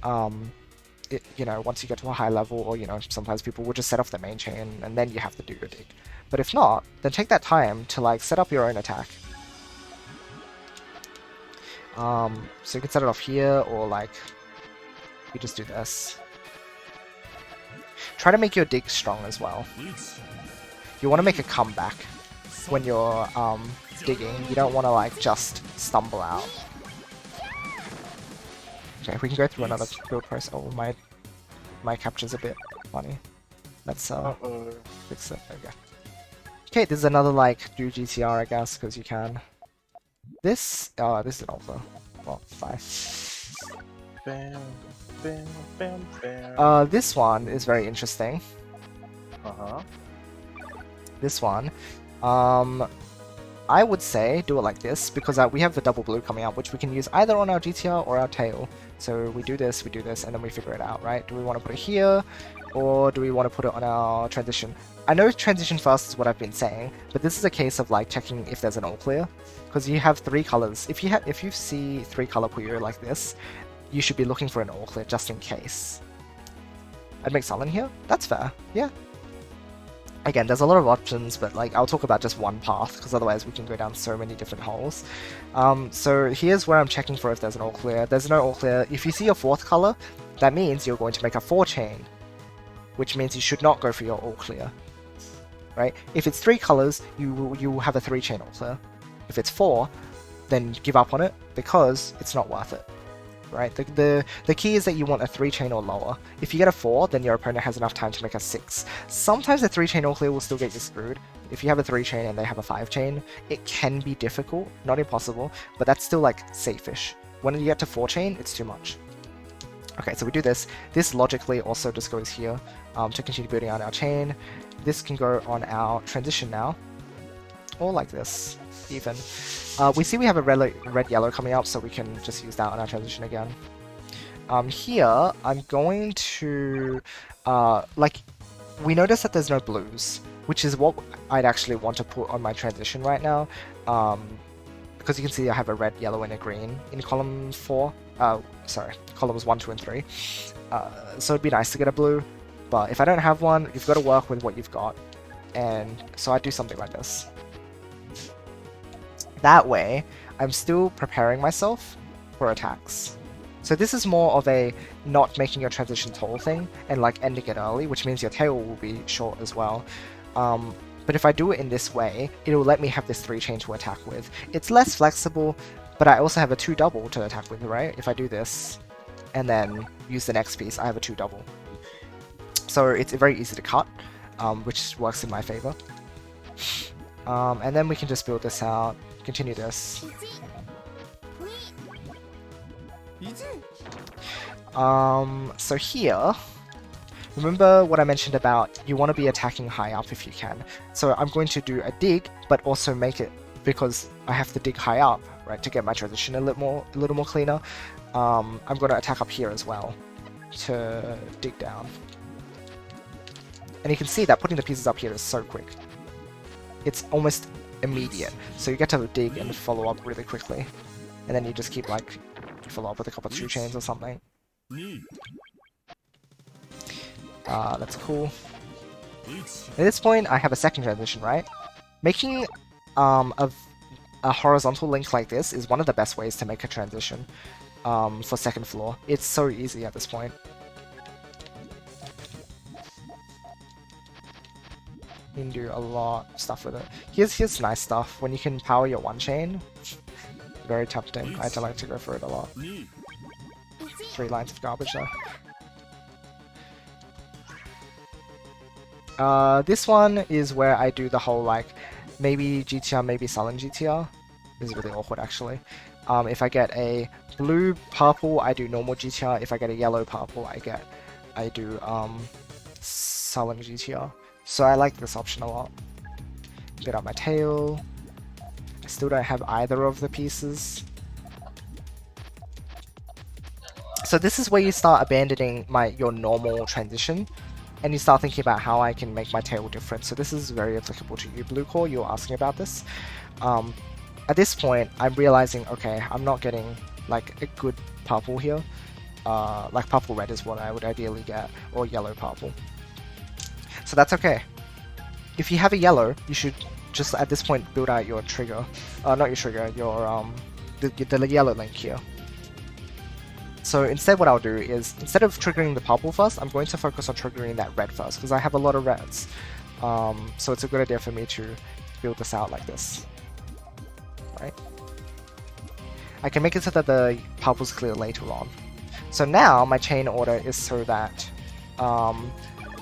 You know, once you get to a high level, or you know, sometimes people will just set off their main chain and then you have to do your dig. But if not, then take that time to like set up your own attack. So you can set it off here, or like you just do this. Try to make your dig strong as well. You want to make a comeback when you're digging. You don't want to like just stumble out. Okay, we can go through another build process. Oh, my capture's a bit funny. Let's fix it. There we go. Okay, this is another like do GTR, I guess, because you can. This is an alpha. Well, 5. Bam, bam, bam, bam. This one is very interesting. This one, I would say do it like this, because we have the double blue coming out, which we can use either on our GTR or our tail. So we do this, and then we figure it out, right? Do we want to put it here, or do we want to put it on our transition? I know transition first is what I've been saying, but this is a case of like checking if there's an all clear, because you have 3 colors. If you see 3 color Puyo like this, you should be looking for an all clear just in case. I'd make Sullen here. That's fair. Yeah. Again, there's a lot of options, but like I'll talk about just one path, because otherwise we can go down so many different holes. So here's where I'm checking for if there's an all clear. There's no all clear. If you see a 4th color, that means you're going to make a 4 chain, which means you should not go for your all clear. Right? If it's 3 colors, you will have a 3 chain all clear. If it's 4, then give up on it because it's not worth it. Right? The key is that you want a 3-chain or lower. If you get a 4, then your opponent has enough time to make a 6. Sometimes a 3-chain all clear will still get you screwed. If you have a 3-chain and they have a 5-chain, it can be difficult, not impossible, but that's still like safe-ish. When you get to 4-chain, it's too much. Okay, so we do this. This logically also just goes here to continue building out our chain. This can go on our transition now, or like this, even. We see we have a red-yellow coming up, so we can just use that on our transition again. Here, I'm going to, like, we notice that there's no blues, which is what I'd actually want to put on my transition right now. Because you can see I have a red, yellow, and a green in column 4. Columns 1, 2, and 3. So it'd be nice to get a blue, but if I don't have one, you've got to work with what you've got. And so I do something like this. That way, I'm still preparing myself for attacks. So this is more of a not making your transition tall thing, and like ending it early, which means your tail will be short as well. But if I do it in this way, it will let me have this 3-chain to attack with. It's less flexible, but I also have a 2-double to attack with, right? If I do this, and then use the next piece, I have a 2-double. So it's very easy to cut, which works in my favor. And then we can just build this out, continue this. So here, remember what I mentioned about you want to be attacking high up if you can. So I'm going to do a dig, but also make it, because I have to dig high up, right, to get my transition a little more cleaner. I'm going to attack up here as well to dig down. And you can see that putting the pieces up here is so quick. It's almost immediate. So you get to dig and follow up really quickly. And then you just keep like, follow up with a couple of 2-chains or something. That's cool. At this point, I have a second transition, right? Making a horizontal link like this is one of the best ways to make a transition for second floor. It's so easy at this point. You can do a lot of stuff with it. Here's nice stuff. When you can power your 1-chain, very tempting. I like to go for it a lot. 3 lines of garbage though. This one is where I do the whole like, maybe GTR, maybe sullen GTR. This is really awkward actually. If I get a blue purple, I do normal GTR. If I get a yellow purple, I do sullen GTR. So I like this option a lot. Get out my tail. I still don't have either of the pieces. So this is where you start abandoning your normal transition, and you start thinking about how I can make my tail different. So this is very applicable to you, Blue Core. You were asking about this. At this point, I'm realizing, okay, I'm not getting like a good purple here. Like purple red is what I would ideally get, or yellow purple. So that's okay. If you have a yellow, you should just at this point build out your trigger. Not your trigger, your the yellow link here. So instead what I'll do is, instead of triggering the purple first, I'm going to focus on triggering that red first, because I have a lot of reds. So it's a good idea for me to build this out like this. Right? I can make it so that the purple's clear later on. So now my chain order is so that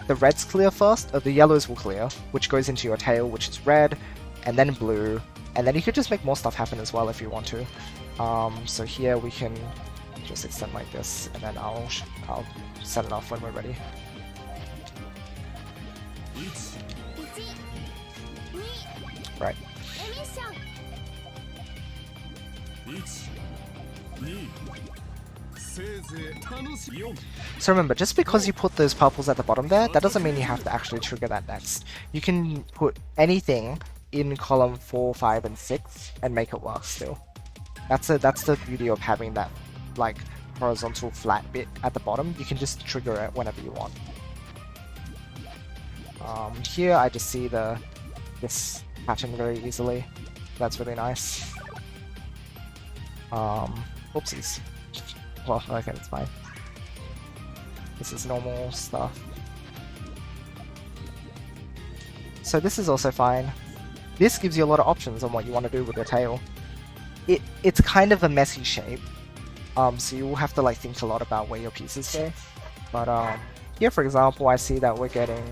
the reds clear first, the yellows will clear, which goes into your tail, which is red, and then blue, and then you could just make more stuff happen as well if you want to. So here we can just extend like this, and then I'll set it off when we're ready. Right. So remember, just because you put those purples at the bottom there, that doesn't mean you have to actually trigger that next. You can put anything in column 4, 5, and 6 and make it work still. That's the beauty of having that like horizontal flat bit at the bottom. You can just trigger it whenever you want. Here I just see this pattern very easily. That's really nice. Oopsies. Well, okay, that's fine. This is normal stuff. So this is also fine. This gives you a lot of options on what you want to do with your tail. it's kind of a messy shape. So you will have to like think a lot about where your pieces go. But here, for example, I see that we're getting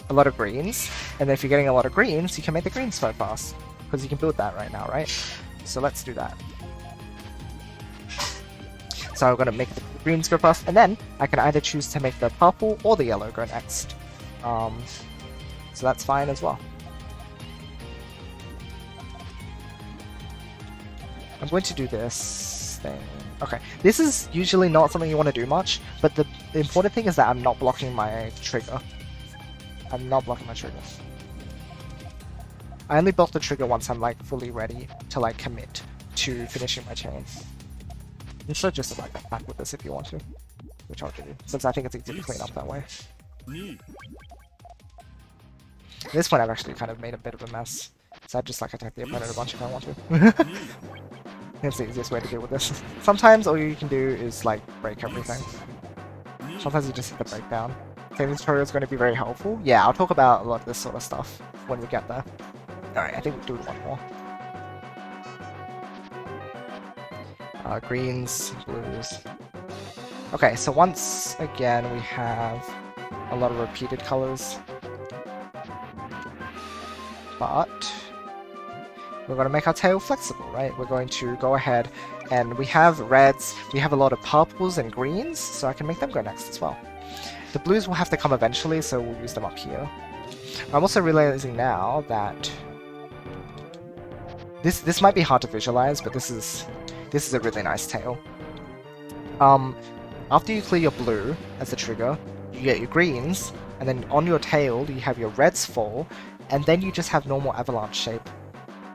a lot of greens, and then if you're getting a lot of greens, you can make the greens so fast because you can build that right now, right? So let's do that. So I'm gonna make the greens go first, and then I can either choose to make the purple or the yellow go next. So that's fine as well. I'm going to do this thing. Okay, this is usually not something you want to do much, but the important thing is that I'm not blocking my trigger. I'm not blocking my trigger. I only block the trigger once I'm like fully ready to like commit to finishing my chain. You should just like attack with this if you want to, which I'll do, since I think it's easy to clean up that way. At this point I've actually kind of made a bit of a mess, so I just like attack the opponent a bunch if I want to. That's the easiest way to deal with this. Sometimes all you can do is like break everything. Sometimes you just hit the breakdown. Okay, this tutorial is going to be very helpful. Yeah, I'll talk about a lot of this sort of stuff when we get there. Alright, I think we'll do one more. Greens, blues. Okay, so once again we have a lot of repeated colors. But we're going to make our tail flexible, right? We're going to go ahead and we have reds, we have a lot of purples and greens, so I can make them go next as well. The blues will have to come eventually, so we'll use them up here. I'm also realizing now that this might be hard to visualize, but this is a really nice tail. After you clear your blue as the trigger, you get your greens, and then on your tail you have your reds fall, and then you just have normal avalanche shape.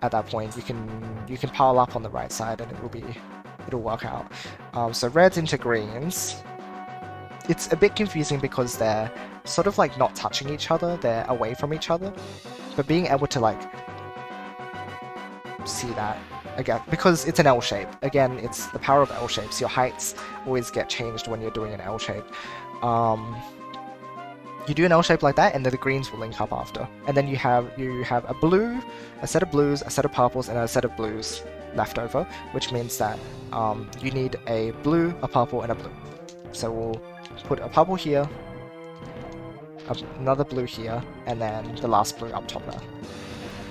At that point, you can pile up on the right side, and it'll work out. So reds into greens. It's a bit confusing because they're sort of like not touching each other; they're away from each other. But being able to like see that again, because it's an L shape. Again, it's the power of L shapes. Your heights always get changed when you're doing an L shape. You do an L shape like that, and then the greens will link up after. And then you have a blue, a set of blues, a set of purples, and a set of blues left over, which means that you need a blue, a purple, and a blue. So we'll put a purple here, another blue here, and then the last blue up top there.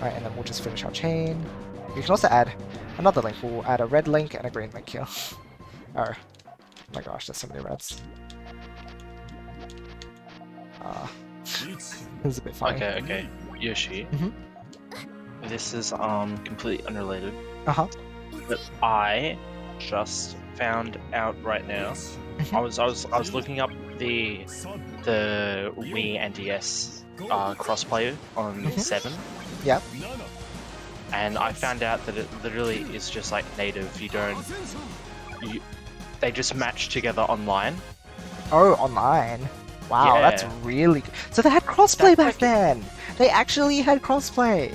Right, and then we'll just finish our chain. You can also add another link. We'll add a red link and a green link here. Oh my gosh, there's so many reds. This is a bit funny. Okay, Yoshi. This is completely unrelated. But I just found out right now. I was looking up the Wii and DS crossplay on 7. Yep. And I found out that it literally is just like native. They just match together online. Oh, online. Wow, Yeah. that's really good. So they had crossplay back then. They actually had crossplay.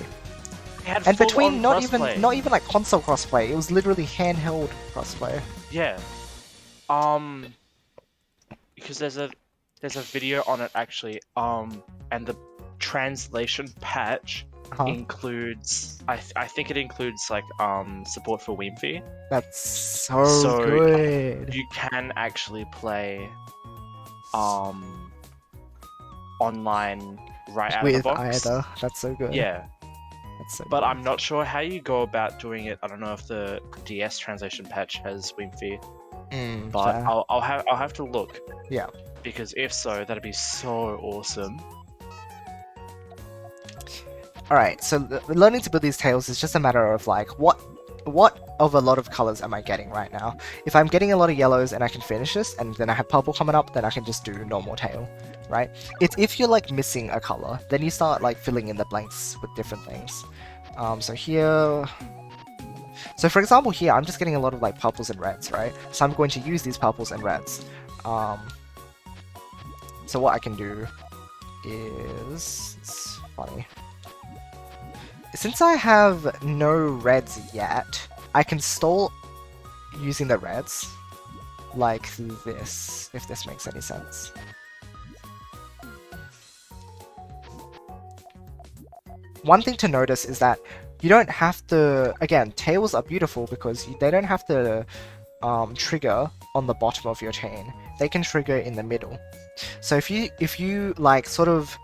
They had And between full-on not crossplay. even like console crossplay, it was literally handheld crossplay. Yeah. Because there's a video on it actually. And the translation patch includes I think it includes like support for Wimpy. That's so good. You can actually play online right out of the With box. either. That's so good. Yeah. That's so But good. I'm not sure how you go about doing it. I don't know if the DS translation patch has Wimpy, but fair. I'll have to look. Yeah. Because if so, that'd be so awesome. Alright, so learning to build these tails is just a matter of like, what of a lot of colors am I getting right now? If I'm getting a lot of yellows and I can finish this, and then I have purple coming up, then I can just do normal tail, right? It's if you're like missing a color, then you start like filling in the blanks with different things. So here... So for example here, I'm just getting a lot of like purples and reds, right? So I'm going to use these purples and reds. So what I can do is... It's funny. Since I have no reds yet, I can stall using the reds like this, if this makes any sense. One thing to notice is that you don't have to. Again, tails are beautiful because they don't have to trigger on the bottom of your chain. They can trigger in the middle. So if you like sort of,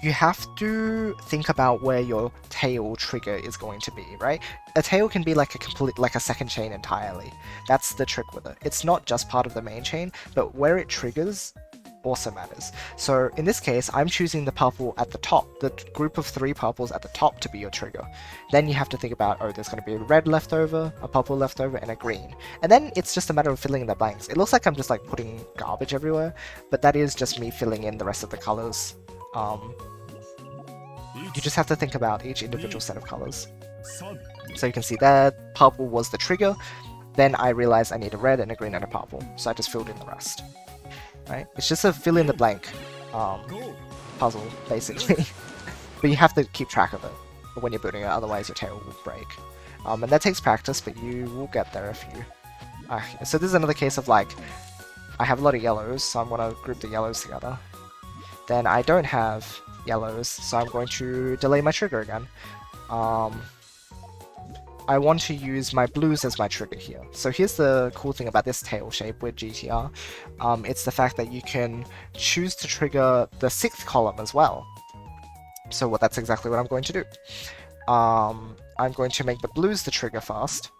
you have to think about where your tail trigger is going to be, right? A tail can be like a second chain entirely. That's the trick with it. It's not just part of the main chain, but where it triggers also matters. So in this case, I'm choosing the purple at the top, the group of 3 purples at the top to be your trigger. Then you have to think about, oh, there's going to be a red left over, a purple left over, and a green. And then it's just a matter of filling in the blanks. It looks like I'm just like putting garbage everywhere, but that is just me filling in the rest of the colors. You just have to think about each individual set of colors. So you can see there, purple was the trigger. Then I realized I need a red and a green and a purple, so I just filled in the rest. Right? It's just a fill in the blank puzzle, basically. But you have to keep track of it when you're building it, otherwise your tail will break. And that takes practice, but you will get there if you... so this is another case of like, I have a lot of yellows, so I'm going to group the yellows together. Then I don't have yellows, so I'm going to delay my trigger again. I want to use my blues as my trigger here. So here's the cool thing about this tail shape with GTR. It's the fact that you can choose to trigger the 6th column as well. So that's exactly what I'm going to do. I'm going to make the blues the trigger first,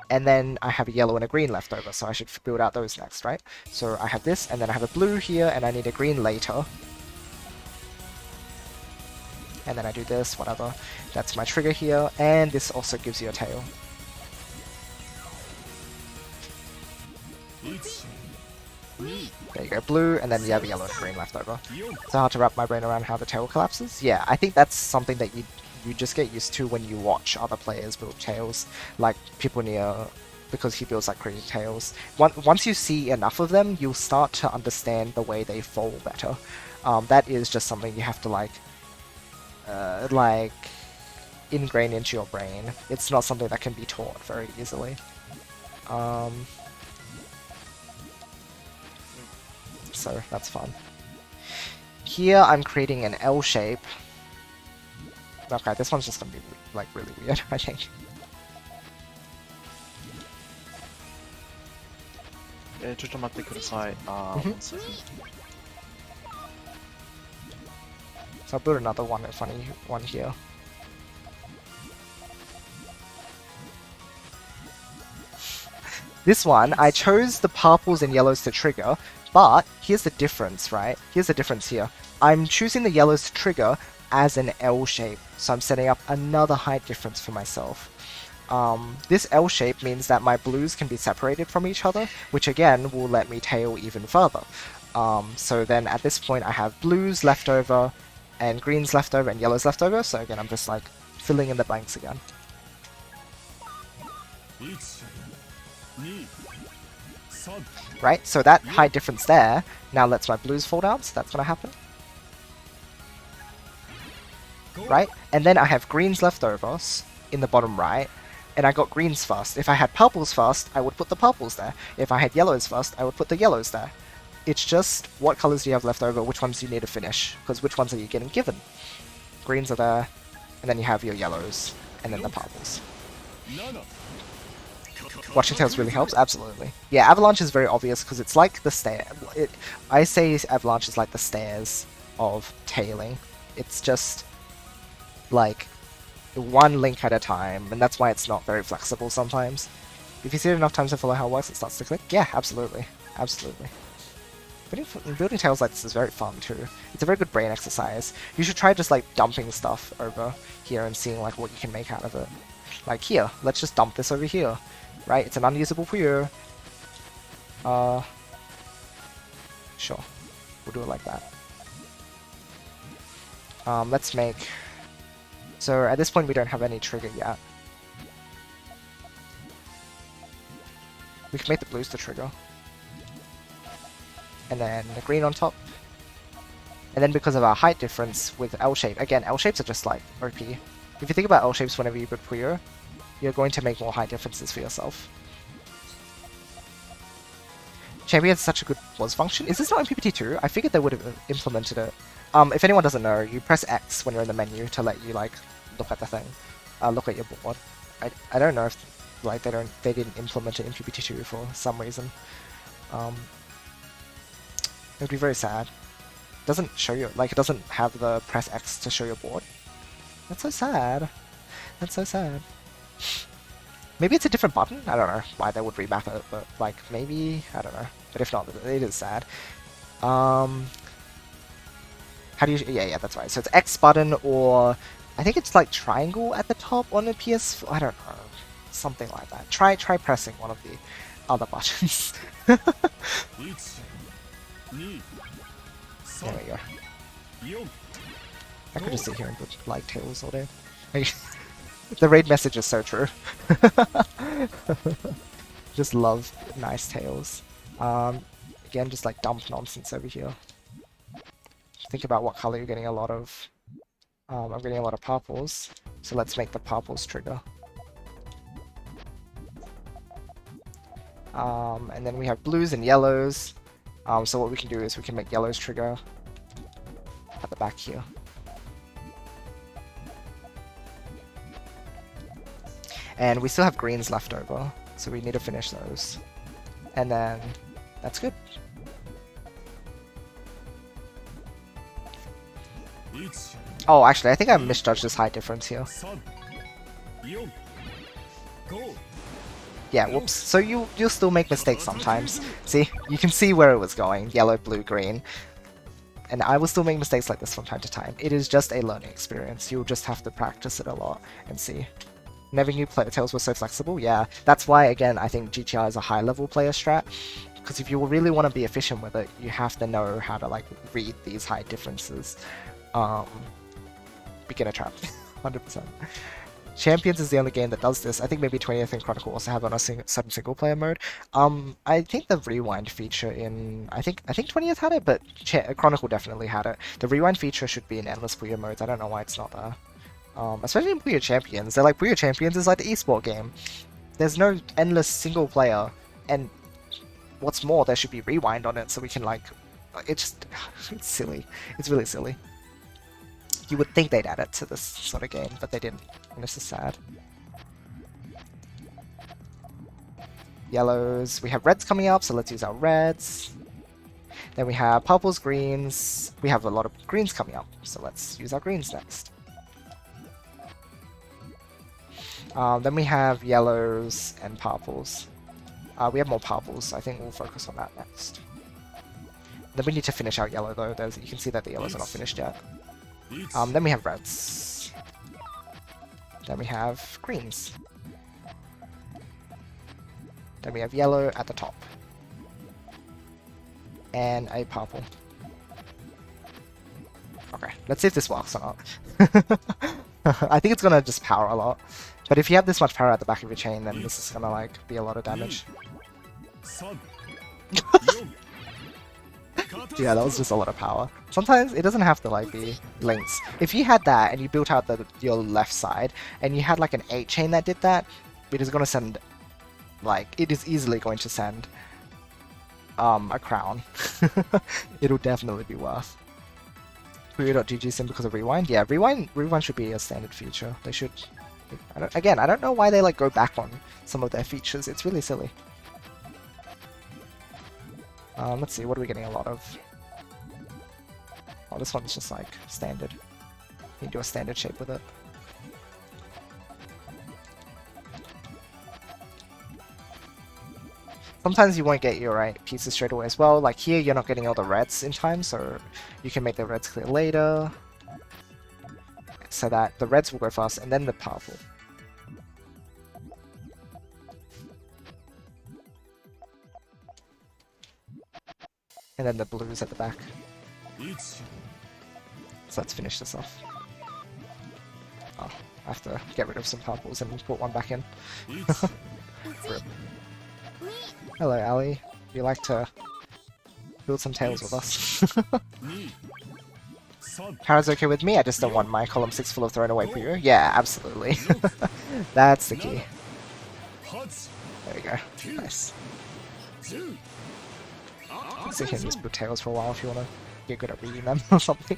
and then I have a yellow and a green left over, so I should build out those next, right? So I have this, and then I have a blue here, and I need a green later. And then I do this, whatever. That's my trigger here, and this also gives you a tail. There you go, blue, and then you have a yellow and green left over. It's hard to wrap my brain around how the tail collapses. Yeah, I think that's something that you just get used to when you watch other players build tails, like people near, because he builds like crazy tails. Once you see enough of them, you'll start to understand the way they fall better. That is just something you have to like ingrain into your brain. It's not something that can be taught very easily. So that's fun. Here I'm creating an L shape. Okay, this one's just gonna be like really weird, I think. So I'll build another one, a funny one here. This one, I chose the purples and yellows to trigger, but here's the difference, right? Here's the difference here. I'm choosing the yellows to trigger as an L shape, so I'm setting up another height difference for myself. This L shape means that my blues can be separated from each other, which again will let me tail even further. So then at this point I have blues left over, and greens left over, and yellows left over, so again I'm just like filling in the blanks again. Right, so that height difference there now lets my blues fall down, so that's gonna happen. Right, and then I have greens left over in the bottom right, and I got greens first. If I had purples first, I would put the purples there. If I had yellows first, I would put the yellows there. It's just what colors do you have left over, which ones do you need to finish, because which ones are you getting given? Greens are there, and then you have your yellows, and then the purples. Watching tails really helps, absolutely. Yeah, Avalanche is very obvious because it's like the stair. I say Avalanche is like the stairs of tailing. It's just like one link at a time, and that's why it's not very flexible sometimes. If you see it enough times to follow how it works, it starts to click. Yeah, absolutely, absolutely. Building tails like this is very fun too. It's a very good brain exercise. You should try just like dumping stuff over here and seeing like what you can make out of it. Like here, let's just dump this over here. Right, it's an unusable Puyo. Sure, we'll do it like that. Let's make... So at this point we don't have any trigger yet. We can make the blues the trigger. And then the green on top. And then because of our height difference with L shape, again, L shapes are just like OP. If you think about L shapes whenever you build Puyo, you're going to make more height differences for yourself. Champion has such a good pause function. Is this not in PPT2? I figured they would have implemented it. If anyone doesn't know, you press X when you're in the menu to let you like look at the thing. look at your board. I don't know if like they didn't implement it in PPT2 for some reason. It would be very sad. Doesn't show you, like, it doesn't have the press X to show your board. That's so sad. That's so sad. Maybe it's a different button? I don't know why they would remap it, but like maybe, I don't know. But if not, it is sad. How do you, yeah, that's right. So it's X button, or I think it's like triangle at the top on the PS4. I don't know. Something like that. Try pressing one of the other buttons. There we go. I could just sit here and put like tails all day. The raid message is so true. Just love nice tails. Again, just like dump nonsense over here. Think about what color you're getting a lot of. I'm getting a lot of purples, so let's make the purples trigger. And then we have blues and yellows. So what we can do is we can make yellows trigger at the back here. And we still have greens left over, so we need to finish those. And then that's good. Oh, actually, I think I misjudged this height difference here. Yeah, whoops. So you'll still make mistakes sometimes. See? You can see where it was going. Yellow, blue, green. And I will still make mistakes like this from time to time. It is just a learning experience. You'll just have to practice it a lot and see. Never knew player tails were so flexible. Yeah, that's why, again, I think GTR is a high-level player strat. Because if you really want to be efficient with it, you have to know how to like read these height differences. Beginner trap, 100%. Champions is the only game that does this. I think maybe 20th and Chronicle also have on a certain single-player mode. I think the rewind feature in I think 20th had it, but Chronicle definitely had it. The rewind feature should be in endless Puyo modes. I don't know why it's not there. Especially in Puyo Champions. They're like, Puyo Champions is like the esport game. There's no endless single player, and what's more, there should be rewind on it so we can like, it's silly. It's really silly. You would think they'd add it to this sort of game, but they didn't, and this is sad. Yellows, we have reds coming up, so let's use our reds. Then we have purples, greens. We have a lot of greens coming up, so let's use our greens next. Then we have yellows and purples. We have more purples, so I think we'll focus on that next. Then we need to finish out yellow though. You can see that the yellows are not finished yet. Then we have reds. Then we have greens. Then we have yellow at the top. And a purple. Okay, let's see if this works or not. I think it's gonna just power a lot. But if you have this much power at the back of your chain, then this is gonna like be a lot of damage. Yeah, that was just a lot of power. Sometimes it doesn't have to like be links. If you had that and you built out your left side and you had like an 8 chain that did that, it is gonna send like it is easily going to send a crown. It'll definitely be worth. Puyo.gg sim because of rewind? Yeah, rewind should be a standard feature. They should. I don't know why they like go back on some of their features. It's really silly. Let's see, what are we getting a lot of? Oh, this one's just like standard. You can do a standard shape with it. Sometimes you won't get your right pieces straight away as well. Like here, you're not getting all the reds in time, so you can make the reds clear later. So that the reds will go first, and then the purple. And then the blues at the back. So let's finish this off. Oh, I have to get rid of some purples and put one back in. Hello, Ali. You like to build some tails with us? Power's okay with me, I just don't want my column 6 full of thrown away for you. Yeah, absolutely. That's the key. There we go. Nice. So you can just put tails for a while if you want to get good at reading them or something.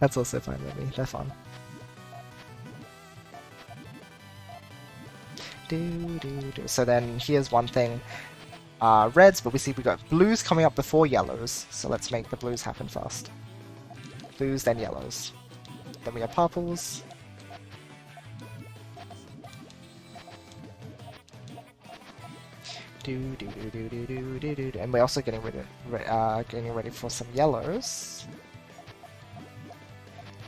That's also fine with me, they're fun. So then here's one thing. Reds, but we see we got blues coming up before yellows. So let's make the blues happen first. Blues, then yellows. Then we have purples. And we're also getting ready for some yellows.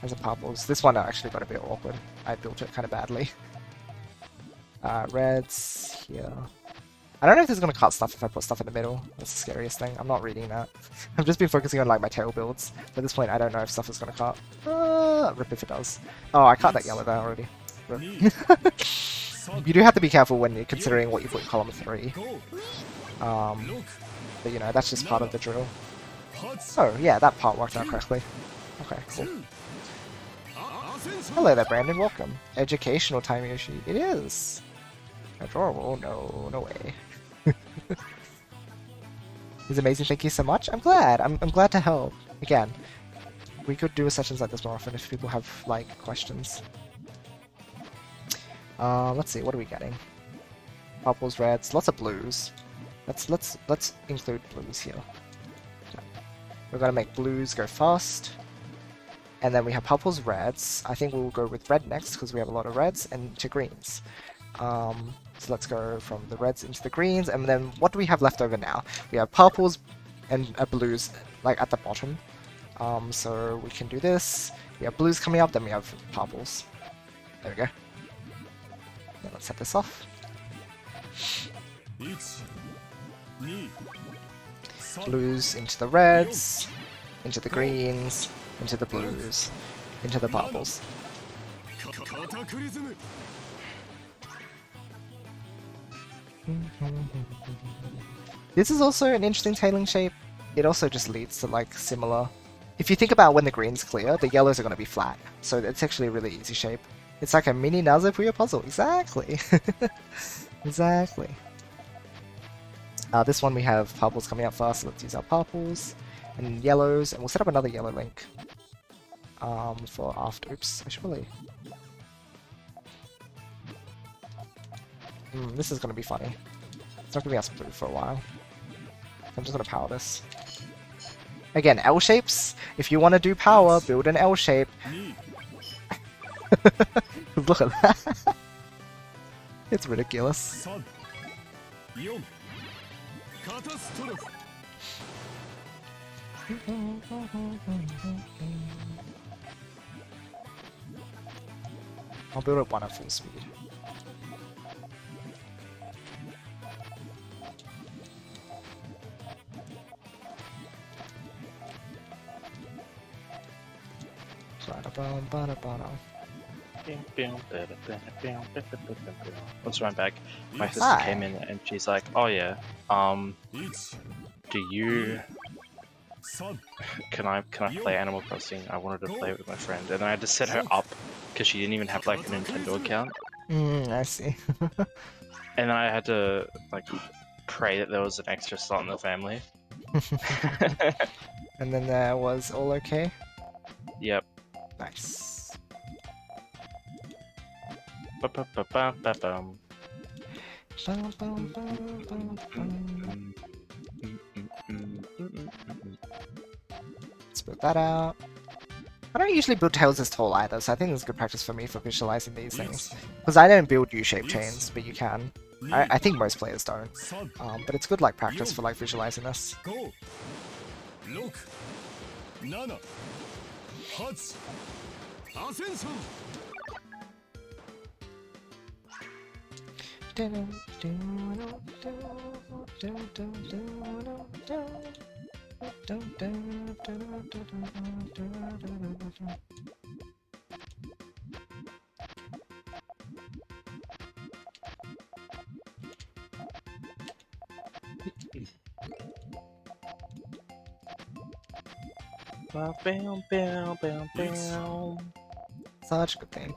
As a purples. This one actually got a bit awkward. I built it kind of badly. Reds here. I don't know if this is gonna cut stuff if I put stuff in the middle. That's the scariest thing. I'm not reading that. I've just been focusing on like my tail builds. But at this point, I don't know if stuff is gonna cut. Rip if it does. Oh, I cut that yellow there already. Rip. You do have to be careful when you're considering what you put in column 3. But you know, that's just part of the drill. Oh, yeah, that part worked out correctly. Okay, cool. Hello there, Brandon. Welcome. Educational time, Yoshi. It is. Adorable. No, no way. It's amazing. Thank you so much. I'm glad. I'm glad to help. Again, we could do sessions like this more often if people have like questions. Let's see. What are we getting? Purples, reds, lots of blues. Let's include blues here. We're gonna make blues go first. And then we have purples, reds. I think we'll go with red next because we have a lot of reds, and to greens. So let's go from the reds into the greens, and then what do we have left over now? We have purples and blues like at the bottom. So we can do this. We have blues coming up, then we have purples. There we go. Now let's set this off. Blues into the reds, into the greens, into the blues, into the purples. This is also an interesting tailing shape. It also just leads to like similar... If you think about when the green's clear, the yellows are going to be flat. So it's actually a really easy shape. It's like a mini Nazo Puyo puzzle. Exactly. Exactly. This one we have purples coming out first, so let's use our purples and yellows, and we'll set up another yellow link for after. Oops, I should probably... this is going to be funny. It's not going to be us blue for a while. I'm just going to power this. Again, L shapes. If you want to do power, build an L shape. Look at that. It's ridiculous. I'll build up one at full speed. Once I went back, my sister came in and she's like, "Oh yeah, do you? Can I play Animal Crossing? I wanted to play it with my friend." And then I had to set her up because she didn't even have like a Nintendo account. I see. And then I had to like pray that there was an extra slot in the family. And then there was all okay? Yep. Nice. Ba-ba-ba-ba-ba-bum. Let's build that out. I don't usually build tails this tall either, so I think it's good practice for me for visualizing these things. Because I don't build U-shaped chains, but you can. I think most players don't. But it's good like practice for like visualizing this. Such a good thing.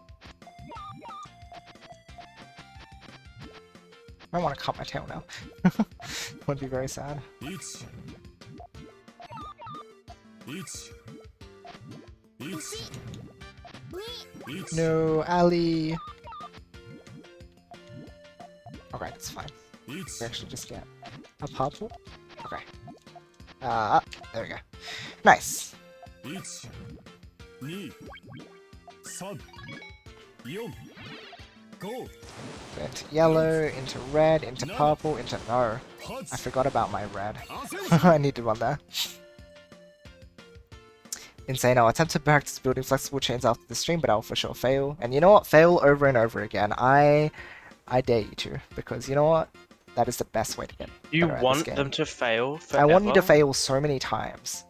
I want to cut my tail now. Would be very sad. No, Ali. Okay, that's fine. We 1 actually just get a purple. Okay. There we go. Nice. 1 2 3 4 5 Into yellow, into red, into purple, into no. I forgot about my red. I needed one there. Insane, I'll attempt to practice building flexible chains after the stream, but I'll for sure fail. And you know what? Fail over and over again. I dare you to, because you know what? That is the best way to get You better at this want game. them to fail forever? I want you to fail so many times.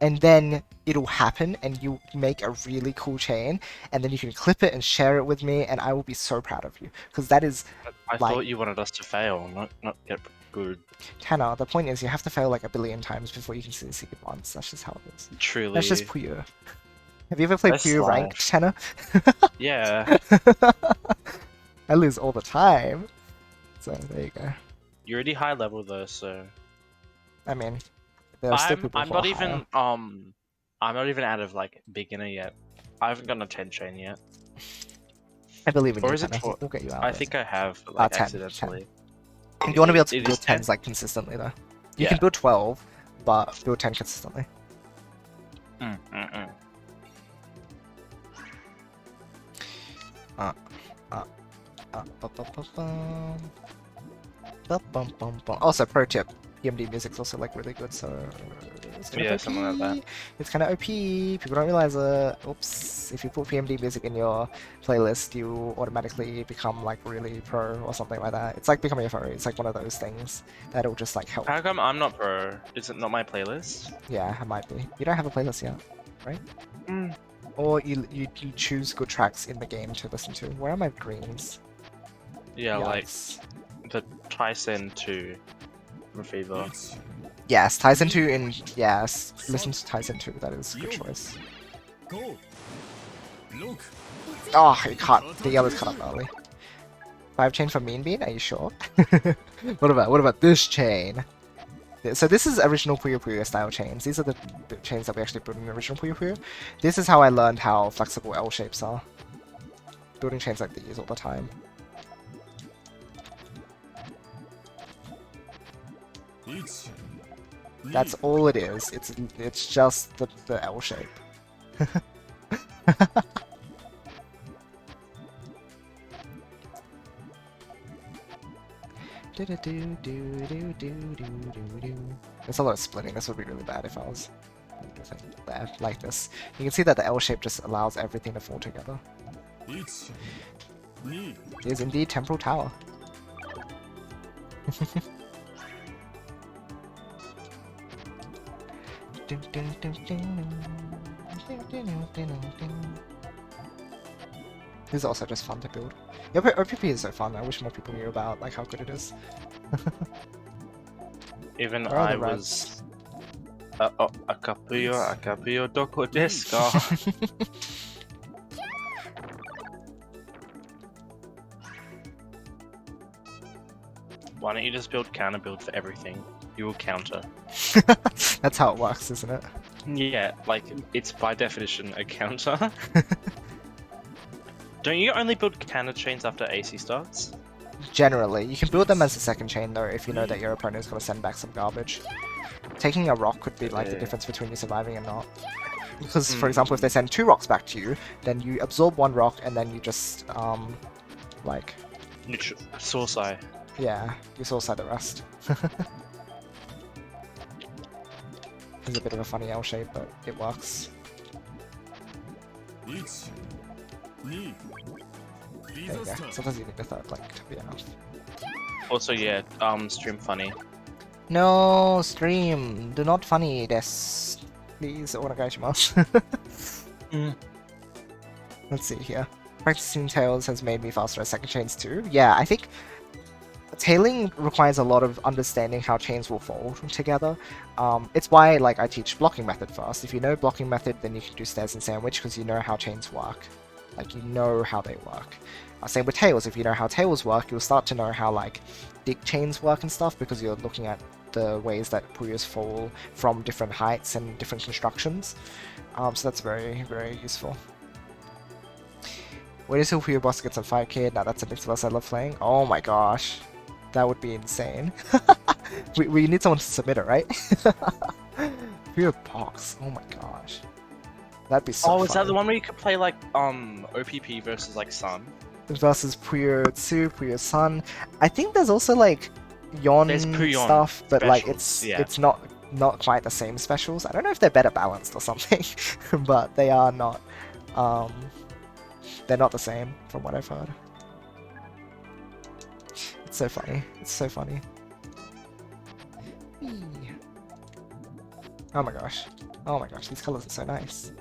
And then it'll happen, and you make a really cool chain, and then you can clip it and share it with me, and I will be so proud of you. Because that is, I like, thought you wanted us to fail, not get good. Tanner, the point is you have to fail like a billion times before you can succeed once. That's just how it is. Truly. That's just Puyo. Have you ever played That's Puyo life. ranked, Tanner? Yeah. I lose all the time. So there you go. You're already high level though, so I mean, there are still people I'm who not are even higher. I'm not even out of like beginner yet. I haven't gotten a 10 chain yet. I believe in Or you, is it Tanner. 12? We'll get you out I of think I have like 10, accidentally. it. You want to be able to It build is 10? 10s like consistently though. You Yeah. can build 12, but build 10 consistently. Also, pro tip: PMD music's also like really good, so it's kind Yeah, of something like that. OP. It's kind of OP. People don't realize it. Oops! If you put PMD music in your playlist, you automatically become like really pro or something like that. It's like becoming a pro. It's like one of those things that'll just like help. How come I'm not pro? Is it not my playlist? Yeah, it might be. You don't have a playlist yet, right? Mm. Or you choose good tracks in the game to listen to. Where are my greens? Yeah, like Yikes. the Tyson 2 from Fever. 1 Yes, Tyson 2 in... Yes, listen to Tyson 2, that is a good choice. 5 6 Oh, it cut. The yellow's cut up early. 5 chain for Mean Bean, are you sure? what about this chain? So this is original Puyo Puyo style chains. These are the chains that we actually built in the original Puyo Puyo. This is how I learned how flexible L shapes are. Building chains like these all the time. 1 That's all it is. It's just the L shape. There's a lot of splitting. This would be really bad if I was there like this. You can see that the L shape just allows everything to fall together. 1 2 It is indeed Temporal Tower. This is also just fun to build. Yeah, but OPP is so fun. I wish more people knew about like how good it is. Even Where are I the was. Akapuyo doko desu ka? Why don't you just build counter build for everything? You will counter. That's how it works, isn't it? Yeah, like it's by definition a counter. Don't you only build counter chains after AC starts? Generally, you can build them as a second chain though if you know that your opponent is going to send back some garbage. Taking a rock could be like the Yeah. difference between you surviving and not. Because, for example, if they send 2 rocks back to you, then you absorb 1 rock and then you just, like, Neutral. Sourcei. yeah, you source the rest. It's a bit of a funny L shape, but it works. 1 2 There you go. Sometimes you need a third link to be enough. Also, yeah, stream funny. No, stream! Do not funny desu. Please, onegaishimasu. Let's see here. Practicing tails has made me faster at second chains too. Yeah, I think tailing requires a lot of understanding how chains will fall together. It's why like I teach blocking method first. If you know blocking method, then you can do stairs and sandwich because you know how chains work. Like you know how they work. Same with tails. If you know how tails work, you'll start to know how like dig chains work and stuff because you're looking at the ways that Puyos fall from different heights and different constructions. So that's very, very useful. Wait until Puyo boss gets on 5k. Now that's a mix boss I love playing. Oh my gosh. That would be insane. we need someone to submit it, right? Puyo box. Oh my gosh. That'd be so Oh, fun. is that the one where you could play like OPP versus like Sun? Versus Puyo 2, Puyo Sun. I think there's also like Yon There's Puyon stuff, but like specials, it's not quite the same specials. I don't know if they're better balanced or something, but they are not. They're not the same from what I've heard. It's so funny. It's so funny. Whee. Oh my gosh. Oh my gosh, these colors are so nice.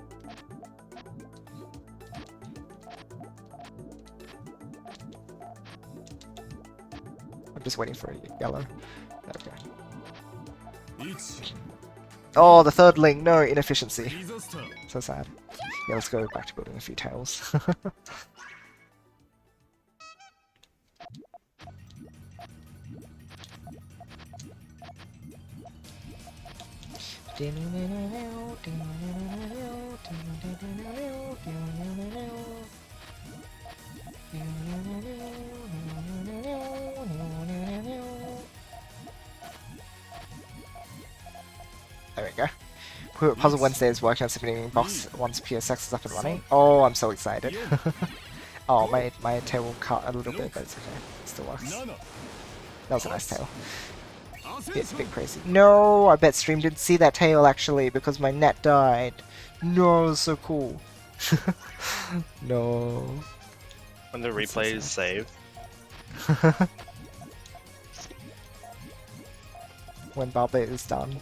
I'm just waiting for a yellow. There we go. Oh, the third link! No, inefficiency. So sad. Yeah, let's go back to building a few tails. There we go. Puzzle Wednesday is working on submitting box once PSX is up and running. Oh, I'm so excited. Oh, my tail will cut a little bit, but it's okay. It still works. That was a nice tail. Bit crazy. No, I bet stream didn't see that tail actually because my net died. No, it was so cool. No. When the replay is saved. When Barba is done.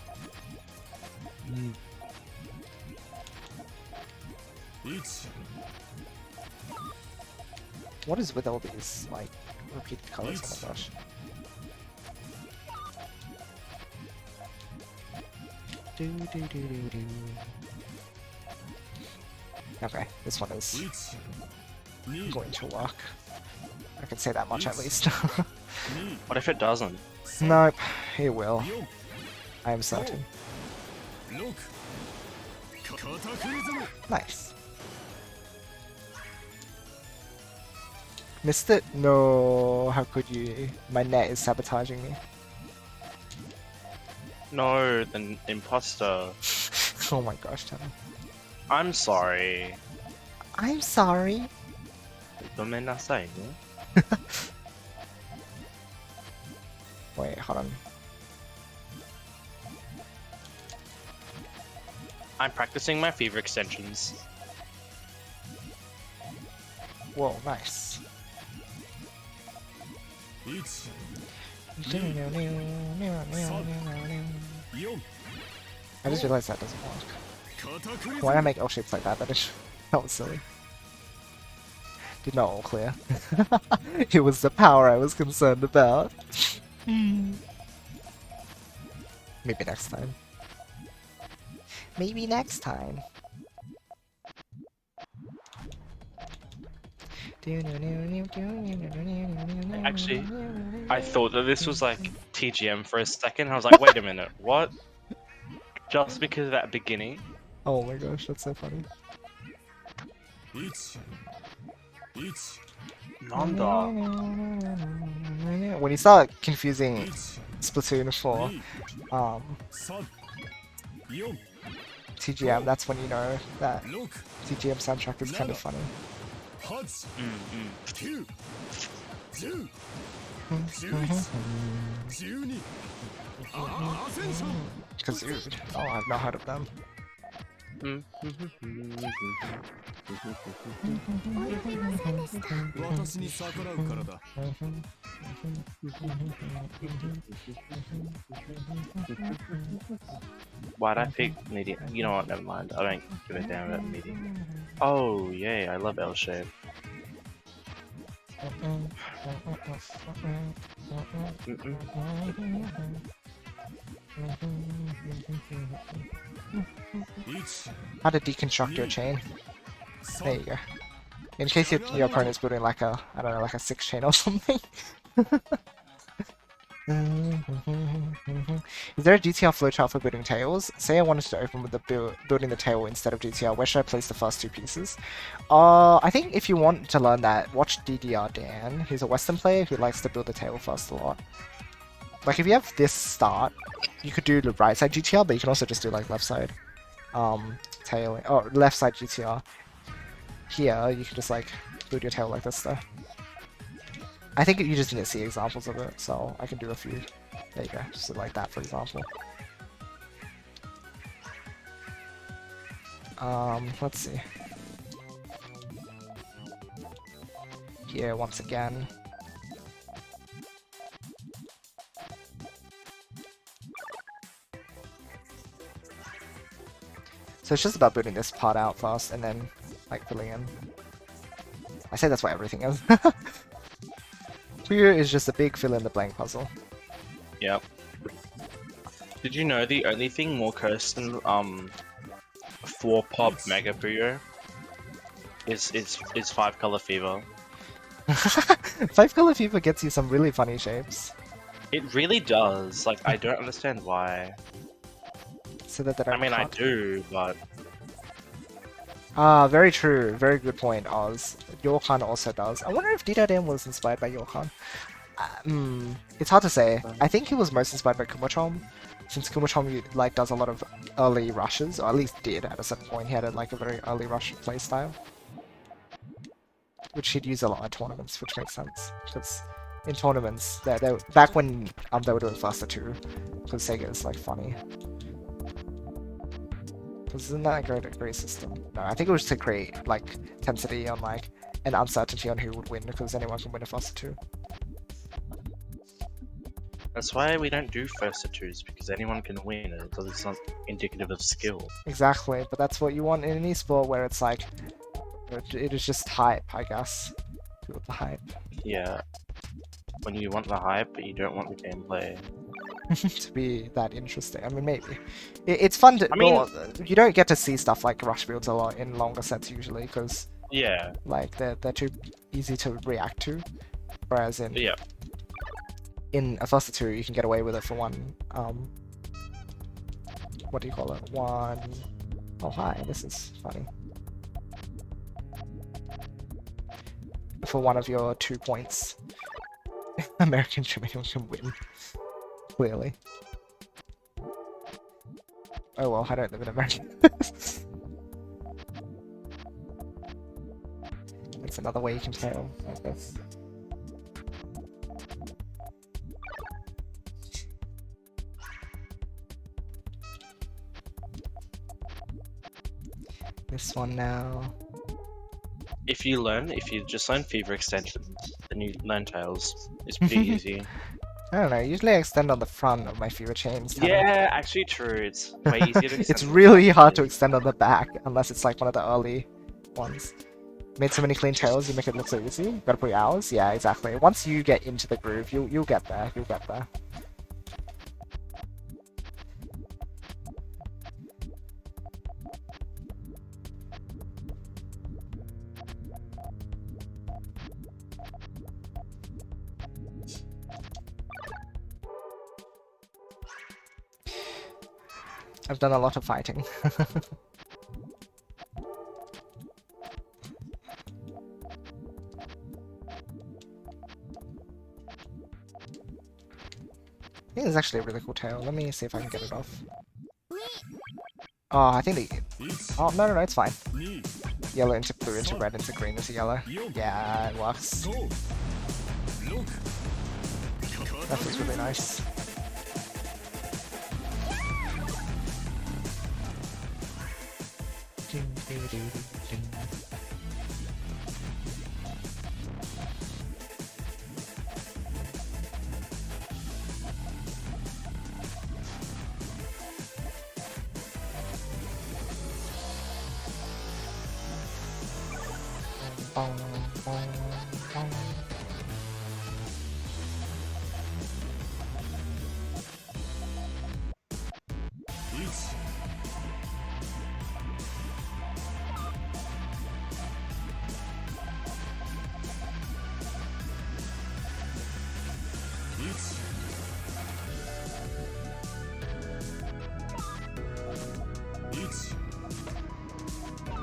What is with all these, like, repeated colors? Oh my gosh. Okay, this one is going to work. I can say that much at least. What if it doesn't? Nope, it will. I am certain. Nice. Missed it? No, how could you? My net is sabotaging me. No, the imposter. Oh my gosh, Tanner. I'm sorry. I'm sorry. Gomenasai, Wait, hold on. I'm practicing my fever extensions. Whoa, nice. I just realized that doesn't work. Why did I make L shapes like that? That was silly. Did not all clear. It was the power I was concerned about. Maybe next time. Maybe next time. Actually, I thought that this was like TGM for a second. I was like, wait a minute, what? Just because of that beginning? Oh my gosh, that's so funny. Nanda. When you start confusing Splatoon for TGM, that's when you know that TGM soundtrack is kind of funny. Kazood. Oh, I've not heard of them. Why'd I pick medium? You know what, never mind. I don't give a damn about medium. Oh, yay, I love L-shape. How to deconstruct your chain. There you go. In case your opponent's building like a, I don't know, like a 6 chain or something. Is there a GTR flowchart for building tails? Say I wanted to open with the building the tail instead of GTR. Where should I place the first two pieces? I think if you want to learn that, watch DDR Dan. He's a Western player who likes to build the tail first a lot. Like if you have this start, you could do the right side GTR, but you can also just do like left side tail, or left side GTR. Here, you can just like build your tail like this though. I think you just need to see examples of it, so I can do a few. There you go, just like that for example. Let's see. Here, once again. So it's just about building this part out first, and then, like, filling in. I say that's what everything is. Puyo is just a big fill-in-the-blank puzzle. Yep. Did you know the only thing more cursed than 4-pop Mega Puyo is 5-color fever? 5-color fever gets you some really funny shapes. It really does. Like, I don't understand why. So that they don't I mean, cut. I do, but... Ah, very true. Very good point, Oz. Yorkan also does. I wonder if DDR1 was inspired by Yorkan. It's hard to say. I think he was most inspired by Kumachom, since Kumachom like does a lot of early rushes, or at least did at a certain point. He had like a very early rush playstyle, which he'd use a lot in tournaments, which makes sense because in tournaments, they back when they were doing faster too, because Sega is like funny. Because isn't that a great system? No, I think it was to create like intensity on like an uncertainty on who would win, because anyone can win a faster two. That's why we don't do first to twos, because anyone can win, and because it's not indicative of skill. Exactly, but that's what you want in an esport where it's like, it is just hype, I guess. Feel the hype. Yeah. When you want the hype, but you don't want the gameplay. To be that interesting. I mean, maybe. It's fun to... I mean... well, you don't get to see stuff like rush builds a lot in longer sets usually, because... Yeah. Like, they're too easy to react to. Whereas in... Yeah. In a faster 2, you can get away with it for one... what do you call it? One... Oh, hi, this is funny. For one of your 2 points. American Germany can win. Clearly. Oh well, I don't live in America. That's another way you can tell, I guess. This one now. If you just learn Fever extensions, then you learn Tails. It's pretty easy. I don't know, usually I extend on the front of my fever chains. Yeah, actually true. It's way easier to extend. It's really hard to extend on the back, unless it's like one of the early ones. Made so many clean tails, you make it look so easy. Gotta put your hours? Yeah, exactly. Once you get into the groove, you'll get there. You'll get there. I've done a lot of fighting. I think it's actually a really cool tail. Let me see if I can get it off. Oh, I think they... Oh, no, it's fine. Yellow into blue into red into green into yellow. Yeah, it works. That feels really nice.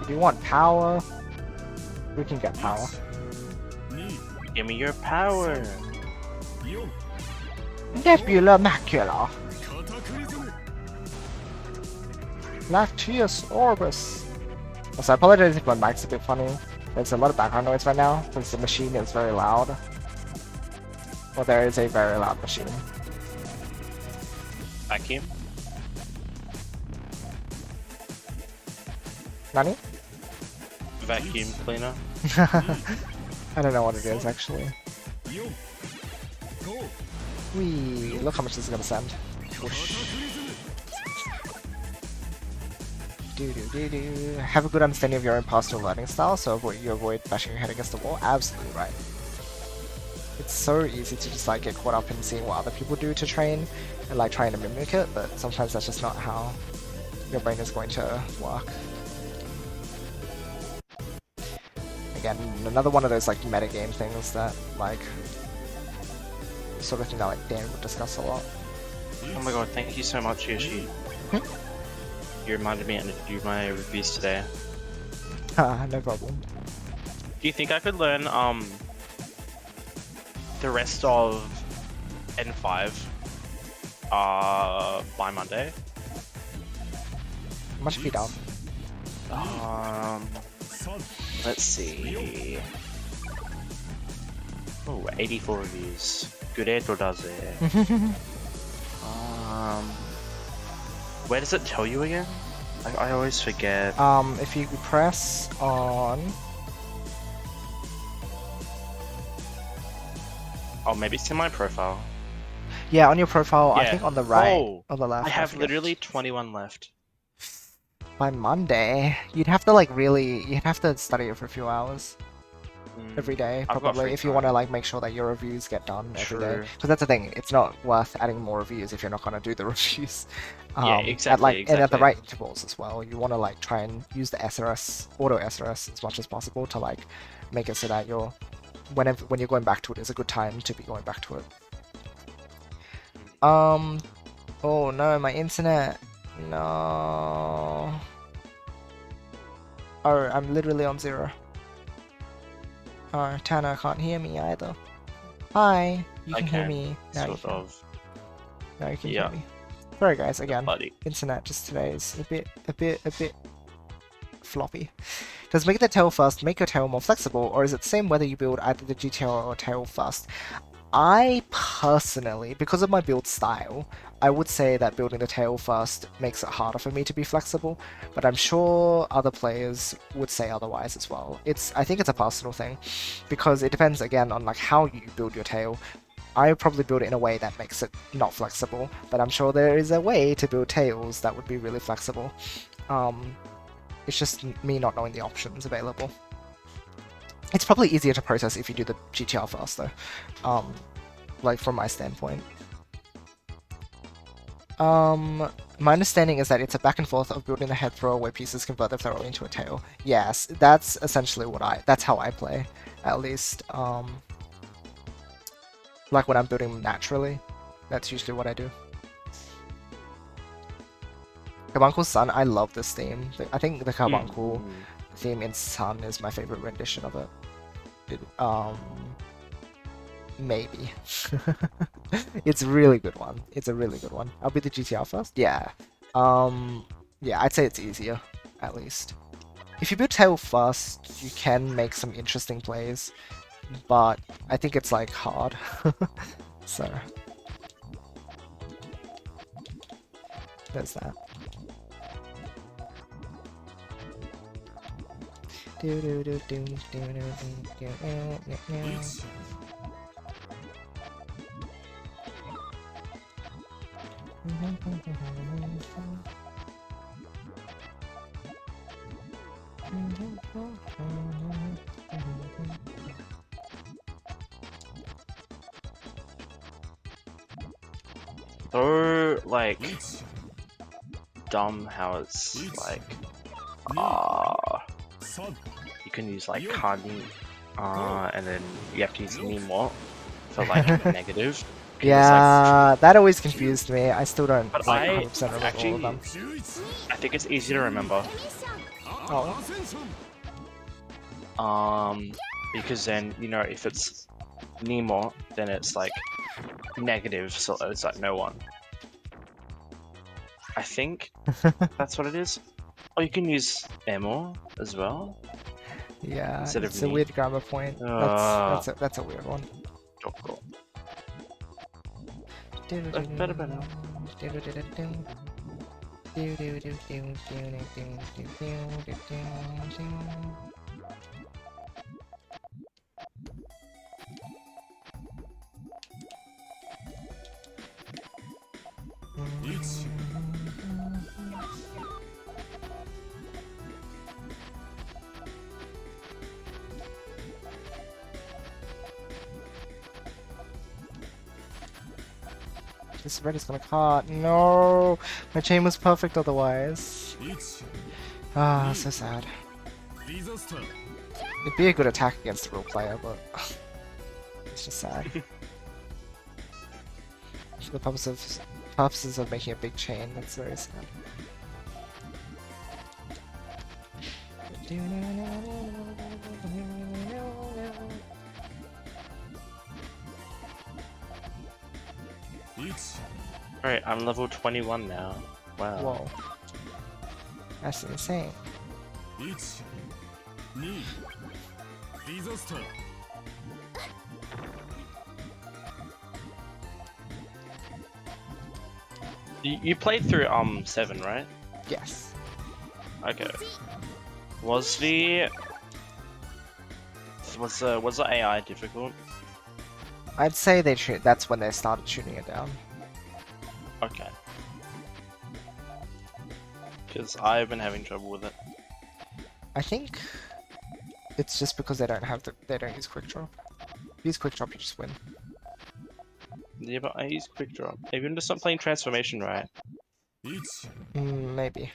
If you want power, we can get power. Give me your power. Nebula Macula. Lacteus Orbis. Also, I apologize if my mic's a bit funny. There's a lot of background noise right now because the machine is very loud. Well, there is a very loud machine. Vacuum. Nani? Vacuum cleaner. I don't know what it is actually. Whee! Look how much this is gonna send. Whoosh. Have a good understanding of your imposter learning style, so you avoid bashing your head against the wall. Absolutely right. It's so easy to just like get caught up in seeing what other people do to train and like trying to mimic it, but sometimes that's just not how your brain is going to work. Again, another one of those like metagame things that like sort of thing that like Dan would discuss a lot. Oh my god, thank you so much, Yoshi. You reminded me to do my reviews today. No problem. Do you think I could learn the rest of N5 by Monday? How much have you done? Let's see. Oh, 84 reviews. Good does it. Where does it tell you again? I always forget. If you press on... Oh, maybe it's in my profile. Yeah, on your profile, I Yeah. think on the right, Oh, on the left. I have forget. literally 21 left. By Monday, you'd have to like really, you'd have to study it for a few hours every day, I've got probably, free if you time. want to like make sure that your reviews get done every day. True. Because that's the thing, it's not worth adding more reviews if you're not going to do the reviews. Yeah, exactly, And at the exactly. right intervals as well. You want to like try and use the SRS, auto SRS as much as possible to like make it so that you're, when you're going back to it, it's a good time to be going back to it. Oh no, my internet. No. Oh, I'm literally on 0. Oh, Tanner can't hear me either. Hi, you can hear me. Now you sort can. of. Now you can Yeah. hear me. Sorry guys, again. Buddy. Internet just today is a bit floppy. Does make the tail first make your tail more flexible, or is it the same whether you build either the GTR or tail first? I personally, because of my build style, I would say that building the tail first makes it harder for me to be flexible, but I'm sure other players would say otherwise as well. I think it's a personal thing, because it depends again on like how you build your tail. I would probably build it in a way that makes it not flexible, but I'm sure there is a way to build tails that would be really flexible. It's just me not knowing the options available. It's probably easier to process if you do the GTR first though, like from my standpoint. My understanding is that it's a back and forth of building the head throw where pieces convert the throw into a tail. Yes, that's essentially that's how I play, at least. Like when I'm building them naturally, that's usually what I do. Carbuncle Sun, I love this theme. I think the Carbuncle theme in Sun is my favorite rendition of it. Maybe. It's a really good one. It's a really good one. I'll be the GTR first? Yeah. Yeah, I'd say it's easier, at least. If you build tail first, you can make some interesting plays, but I think it's like hard. So there's that. So, like, dumb how it's like, you can use like Kani, and then you have to use Nimot for like negative. Yeah, that always confused me. I still don't But like I 100% remember all of them. I think it's easy to remember. Oh. Because then, you know, if it's Nemo, then it's like negative, so it's like no one. I think that's what it is. Oh, you can use Emo as well. Yeah, Instead of it's a me. weird grammar point. That's a weird one. Choco. Better. This red is gonna cut. No! My chain was perfect otherwise. Ah, so sad. It'd be a good attack against the real player, but it's just sad. For the purposes of making a big chain, that's very sad. Alright, I'm level 21 now. Wow. Whoa. That's insane. You played through 7, right? Yes. Okay. Was the AI difficult? I'd say that's when they started tuning it down. Okay. Because I've been having trouble with it. I think it's just because they don't use quick drop. If you use quick drop, you just win. Yeah, but I use quick drop. Maybe I'm just not playing transformation right. Maybe.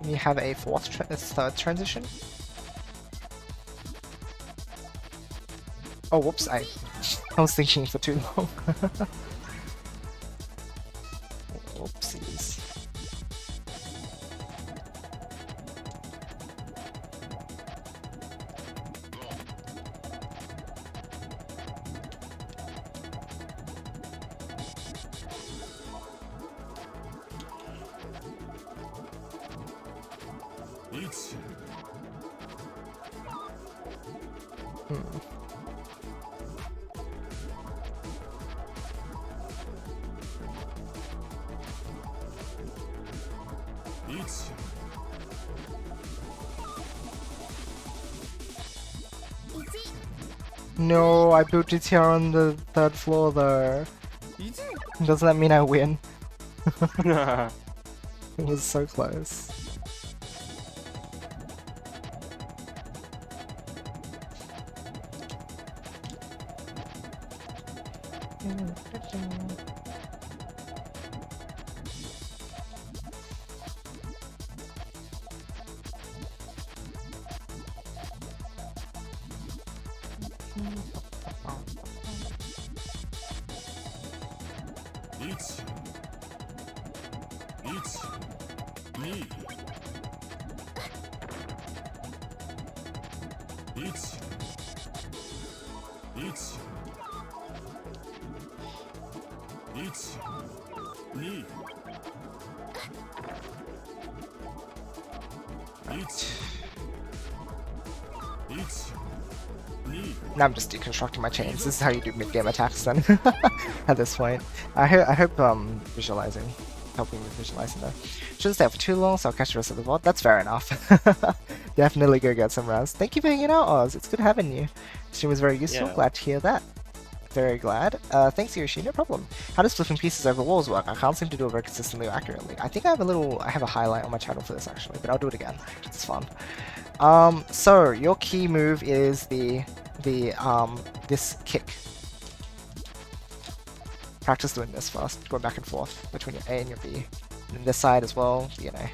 You have a third transition. Oh, whoops! I was thinking for too long. Whoopsies. No, I built GTR on the 3rd floor though. Doesn't that mean I win? It was so close. Now I'm just deconstructing my chains. This is how you do mid-game attacks then. At this point, I hope visualizing, helping with visualizing though. Shouldn't stay up for too long, so I'll catch the rest of the VOD. That's fair enough. Definitely go get some rest. Thank you for hanging out, Oz. It's good having you. The stream was very useful. Yeah. Glad to hear that. Very glad. Thanks, Yoshi. No problem. How does flipping pieces over walls work? I can't seem to do it very consistently or accurately. I think I have a highlight on my channel for this actually, but I'll do it again. It's fun. So your key move is this kick. Practice doing this first, going back and forth between your A and your B. And then this side as well, B and A.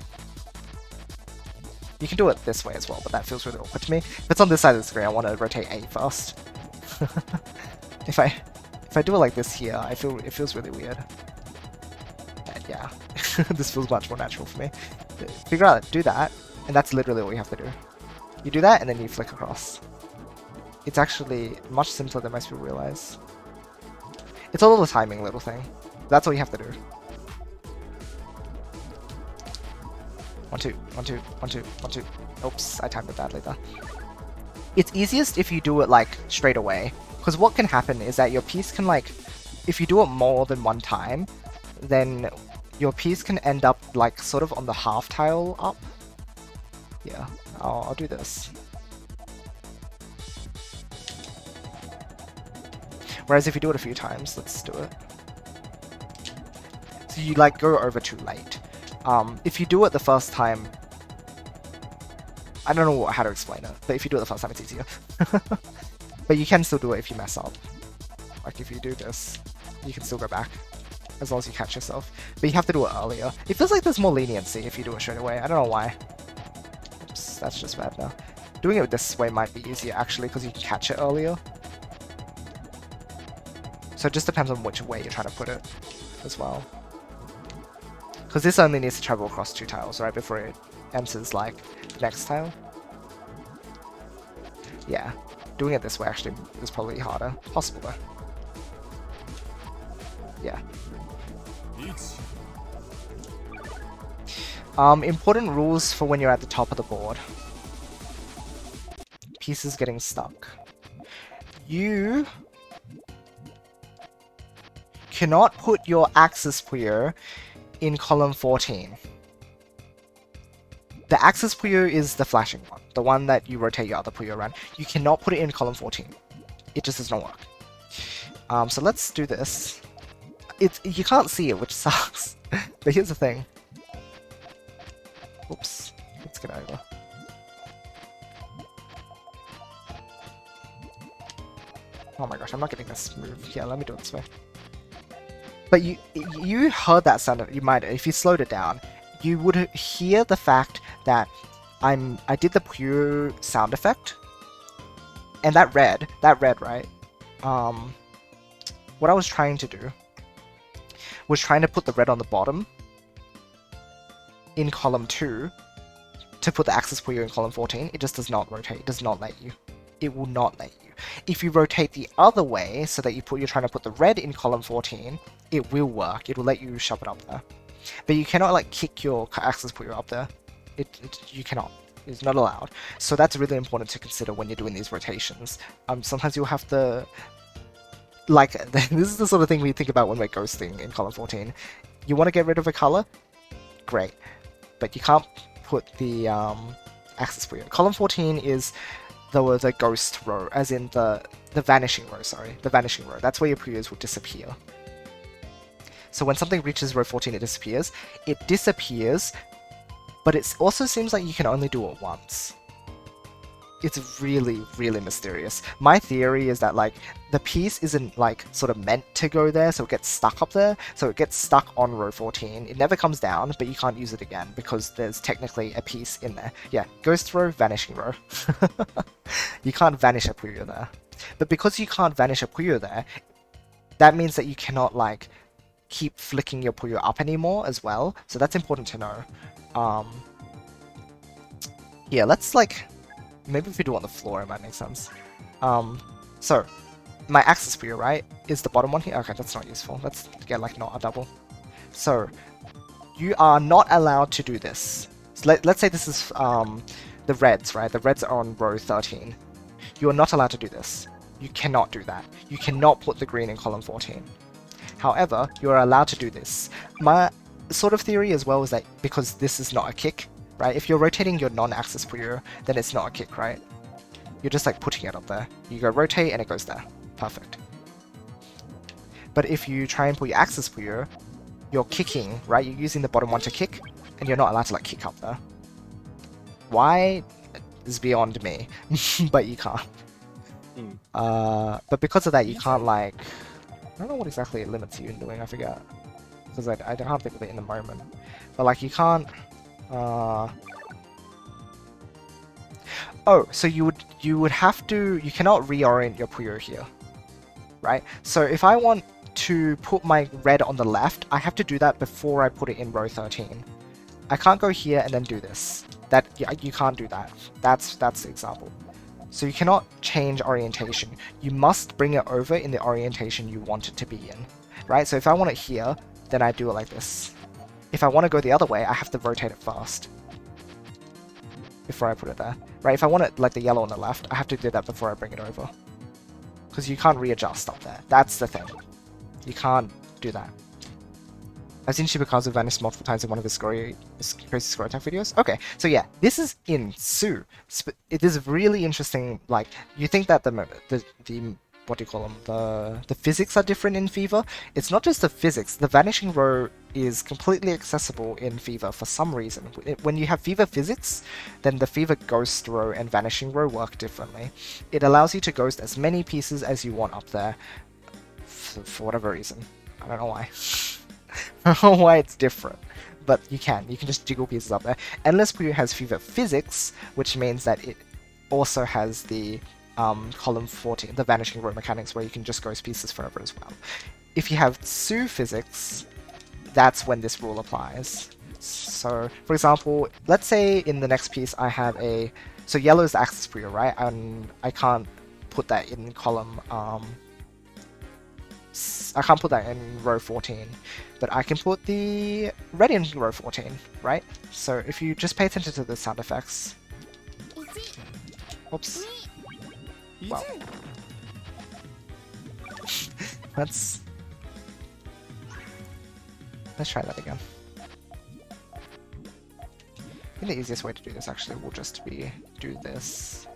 You can do it this way as well, but that feels really awkward to me. If it's on this side of the screen, I want to rotate A first. if I do it like this here, it feels really weird. And yeah, this feels much more natural for me. Figure out, do that, and that's literally all you have to do. You do that, and then you flick across. It's actually much simpler than most people realize. It's all the timing little thing. That's all you have to do. 1, 2, 1, 2, 1, 2, 1, 2. Oops, I timed it badly there. It's easiest if you do it like straight away, because what can happen is that your piece can like, if you do it more than one time, then your piece can end up like sort of on the half tile up. Yeah, I'll do this. Whereas if you do it a few times, let's do it. So you like go over too late. If you do it the first time, I don't know how to explain it, but if you do it the first time, it's easier. But you can still do it if you mess up. Like if you do this, you can still go back, as long as you catch yourself. But you have to do it earlier. It feels like there's more leniency if you do it straight away. I don't know why. Oops, that's just bad now. Doing it this way might be easier actually, because you can catch it earlier. So it just depends on which way you're trying to put it as well. Because this only needs to travel across 2 tiles, right, before it enters, like, the next tile. Yeah, doing it this way actually is probably harder. Possible, though. Yeah. Important rules for when you're at the top of the board. Pieces getting stuck. You cannot put your axis Puyo in column 14. The axis Puyo is the flashing one, the one that you rotate your other Puyo around. You cannot put it in column 14. It just does not work. So let's do this. You can't see it, which sucks. But here's the thing. Oops. Let's get over. Oh my gosh, I'm not getting this move. Yeah, let me do it this way. But you heard that sound. You might, if you slowed it down, you would hear the fact that I did the Puyo sound effect, and that red, right? What I was trying to do was trying to put the red on the bottom in column 2 to put the axis Puyo in column 14. It just does not rotate. It does not let you. It will not let you. If you rotate the other way so that you're trying to put the red in column 14, it will work. It will let you shove it up there. But you cannot like kick your axis Puyo up there. You cannot. It's not allowed. So that's really important to consider when you're doing these rotations. Sometimes you'll have to... Like, this is the sort of thing we think about when we're ghosting in column 14. You want to get rid of a color? Great. But you can't put the axis Puyo. Column 14 is the ghost row, as in the vanishing row, sorry. The vanishing row. That's where your Puyos will disappear. So when something reaches row 14, it disappears. It disappears, but it also seems like you can only do it once. It's really, really mysterious. My theory is that, like, the piece isn't, like, sort of meant to go there, so it gets stuck up there. So it gets stuck on row 14. It never comes down, but you can't use it again, because there's technically a piece in there. Yeah, ghost row, vanishing row. You can't vanish a Puyo there. But because you can't vanish a Puyo there, that means that you cannot, like, keep flicking your Puyo up anymore as well. So that's important to know. Yeah, let's, like... Maybe if we do it on the floor, it might make sense. So, my axis Puyo, right, is the bottom one here. Okay, that's not useful. Let's get, like, not a double. So, you are not allowed to do this. So let's say this is the reds, right? The reds are on row 13. You are not allowed to do this. You cannot do that. You cannot put the green in column 14. However, you are allowed to do this. My sort of theory as well is that because this is not a kick, right? If you're rotating your non-axis Puyo, then it's not a kick, right? You're just like putting it up there. You go rotate and it goes there. Perfect. But if you try and put your axis Puyo, you're kicking, right? You're using the bottom one to kick, and you're not allowed to like kick up there. Why is beyond me, but you can't. But because of that, you can't like I don't know what exactly it limits you in doing, I forget. Because I can't think of it in the moment. But like you can't... Oh, so you would have to... You cannot reorient your Puyo here. Right? So if I want to put my red on the left, I have to do that before I put it in row 13. I can't go here and then do this. You can't do that. That's the example. So you cannot change orientation. You must bring it over in the orientation you want it to be in. Right? So if I want it here, then I do it like this. If I want to go the other way, I have to rotate it first before I put it there. Right? If I want it like the yellow on the left, I have to do that before I bring it over. Because you can't readjust up there. That's the thing. You can't do that. I've seen Shibakazu vanish multiple times in one of his crazy score attack videos. Okay, so yeah, this is in Su. It is really interesting. Like, you think that the what do you call them? The physics are different in Fever. It's not just the physics. The vanishing row is completely accessible in Fever for some reason. When you have Fever physics, then the Fever ghost row and vanishing row work differently. It allows you to ghost as many pieces as you want up there, for whatever reason. I don't know why. I don't know why it's different, but you can just jiggle pieces up there. Endless Puyo has Fever physics, which means that it also has the column 14, the vanishing row mechanics, where you can just ghost pieces forever as well. If you have Su physics, that's when this rule applies. So, for example, let's say in the next piece I have so yellow is the axis Puyo, right? And I can't put that in column, I can't put that in row 14, but I can put the red in row 14, right? So if you just pay attention to the sound effects. Oops. Wow. Let's try that again. I think the easiest way to do this actually will just be do this.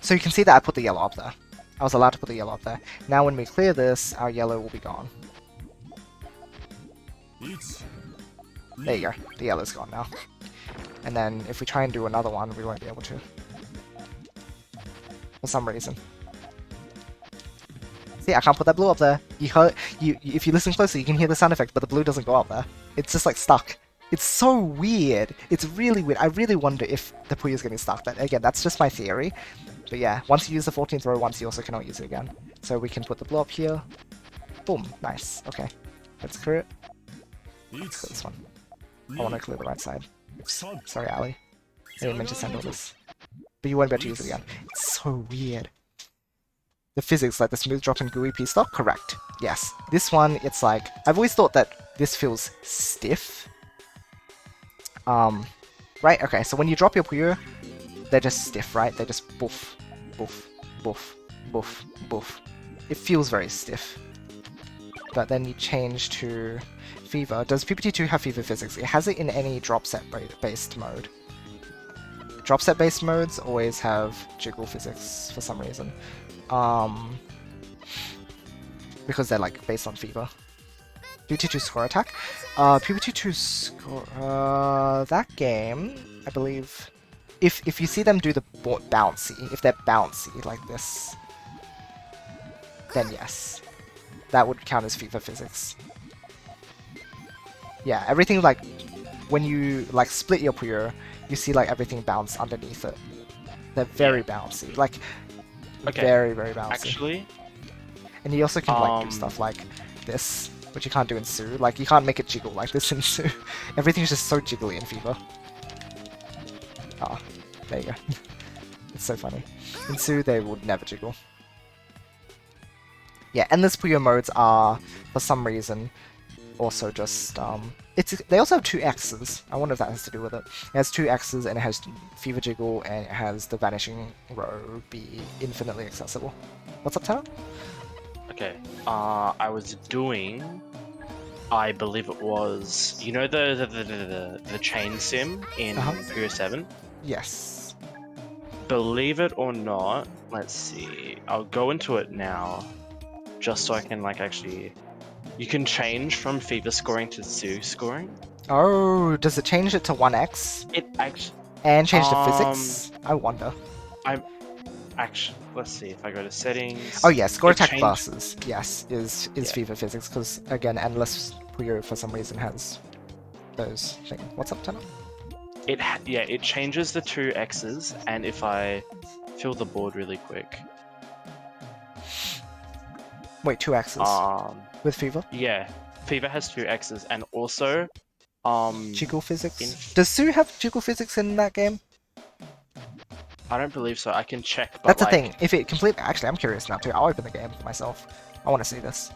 So you can see that I put the yellow up there. I was allowed to put the yellow up there. Now when we clear this, our yellow will be gone. There you go. The yellow's gone now. And then if we try and do another one, we won't be able to. For some reason. See, I can't put that blue up there. If you listen closely, you can hear the sound effect, but the blue doesn't go up there. It's just like stuck. It's so weird. It's really weird. I really wonder if the Puyo is getting stuck. But again, that's just my theory. But yeah, once you use the 14th row once, you also cannot use it again. So we can put the blue up here. Boom. Nice. Okay. Let's clear it. Let's clear this one. I want to clear the right side. Sorry, Ali. I didn't mean to send all this. But you won't be able to use it again. It's so weird. The physics, like the smooth drop and gooey piece stock? Correct. Yes. This one, it's like... I've always thought that this feels stiff. Right? Okay, so when you drop your Puyo, they're just stiff, right? They just boof, boof, boof, boof, boof. It feels very stiff. But then you change to Fever. Does PPT2 have Fever physics? It has it in any drop set based mode. Drop set based modes always have jiggle physics for some reason. Because they're like based on Fever. PPT2 score attack. PPT2 score. That game, I believe. If you see them do the bouncy, if they're bouncy like this, then yes, that would count as Fever physics. Yeah, everything like when you like split your Puyo, you see like everything bounce underneath it. They're very bouncy, like very bouncy. Actually, and you also can like do stuff like this, which you can't do in Su. Like you can't make it jiggle like this in Su. Everything's just so jiggly in Fever. Ah, there you go. It's so funny. In Su, they would never jiggle. Yeah, endless Puyo modes are, for some reason, also just, they also have 2 X's. I wonder if that has to do with it. It has 2 X's and it has Fever Jiggle and it has the Vanishing Row be infinitely accessible. What's up, Tanner? okay. I was doing, I believe it was, you know the chain sim in Puyo 7? Yes. Believe it or not, let's see. I'll go into it now, just so I can like actually. You can change from Fever scoring to Su scoring. Oh, does it change it to 1x? It actually. And change the physics? I wonder. I'm actually. Let's see if I go to settings. Oh yes, score It attack changed- classes. Yes, is Yeah. FIFA physics because again, endless Puyo for some reason has those things. What's up, Tanner? It changes the 2 X's, and if I fill the board really quick, Wait, 2 X's with FIFA. yeah, Fever has 2 X's, and also Jiggle physics. Does Sue have jiggle physics in that game? I don't believe so. I can check. But That's the like, thing. If it completely, actually, I'm curious now too. I'll open the game myself. I want to see this.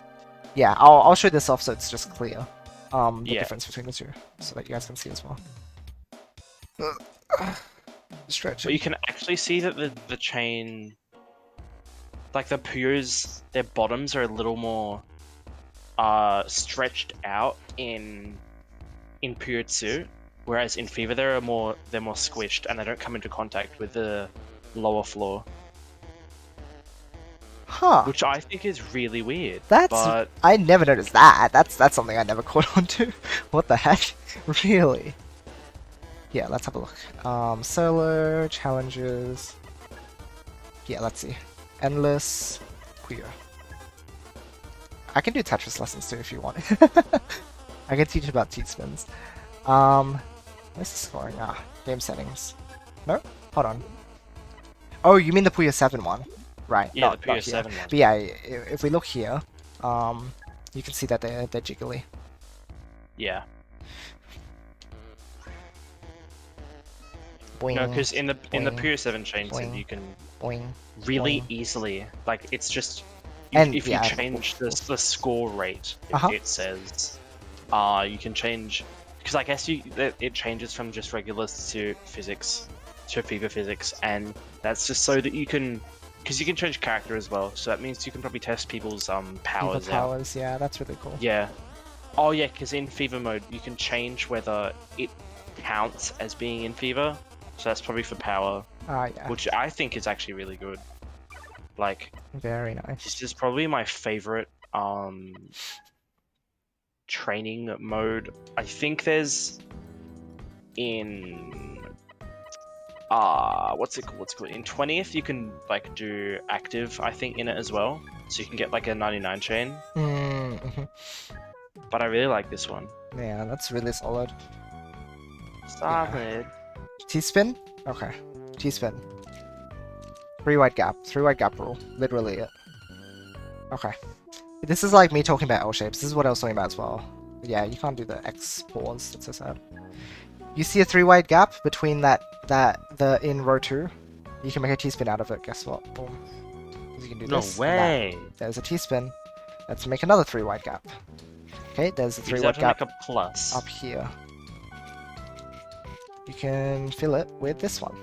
Yeah, I'll show this off so it's just clear. The Yeah. difference between the two, so that you guys can see as well. Stretch. But you can actually see that the chain, like the Puyos, their bottoms are a little more stretched out in Puyo 2, whereas in Fever they're more squished and they don't come into contact with the lower floor, Huh. which I think is really weird. That's. But I never noticed that. That's something I never caught on to. What the heck? Really? Yeah, let's have a look. Solo challenges. Yeah, let's see. Endless Puyo. I can do Tetris lessons too if you want. I can teach about T-spins. Where's the scoring? Ah, game settings. No? Hold on. Oh, you mean the Puyo 7 one? Right. yeah, not the Puyo here. 7 one. But yeah, if we look here, you can see that they're jiggly. Yeah. Boing, No, because in the boing, Puyo 7 chain set boing, you can boing. really boing. easily, like, it's just And, if yeah, you change the score rate, it says you can change, because I guess it changes from just regular to physics to Fever physics, and that's just so that you can, because you can change character as well, so that means you can probably test people's powers Fever powers, yeah, that's really cool. Yeah. Oh yeah, because in Fever mode you can change whether it counts as being in Fever, so that's probably for power, Yeah. which I think is actually really good. Like, Very nice. this is probably my favorite training mode. I think there's in what's it called? In 20th you can like do active, I think, in it as well. So you can get like a 99 chain. Mm-hmm. But I really like this one. Yeah, that's really solid. Solid. T-spin? Okay. T-spin. 3 wide gap. 3 wide gap rule. Literally it. Okay. This is like me talking about L shapes. This is what I was talking about as well. Yeah, you can't do the X pause. That's so sad. You see a 3 wide gap between the in row 2? You can make a T-spin out of it. Guess what? Boom. You can do No this. and way. that. There's a T-spin. Let's make another 3 wide gap. Okay, there's a 3 Use wide that to gap make a plus. up here. You can fill it with this one.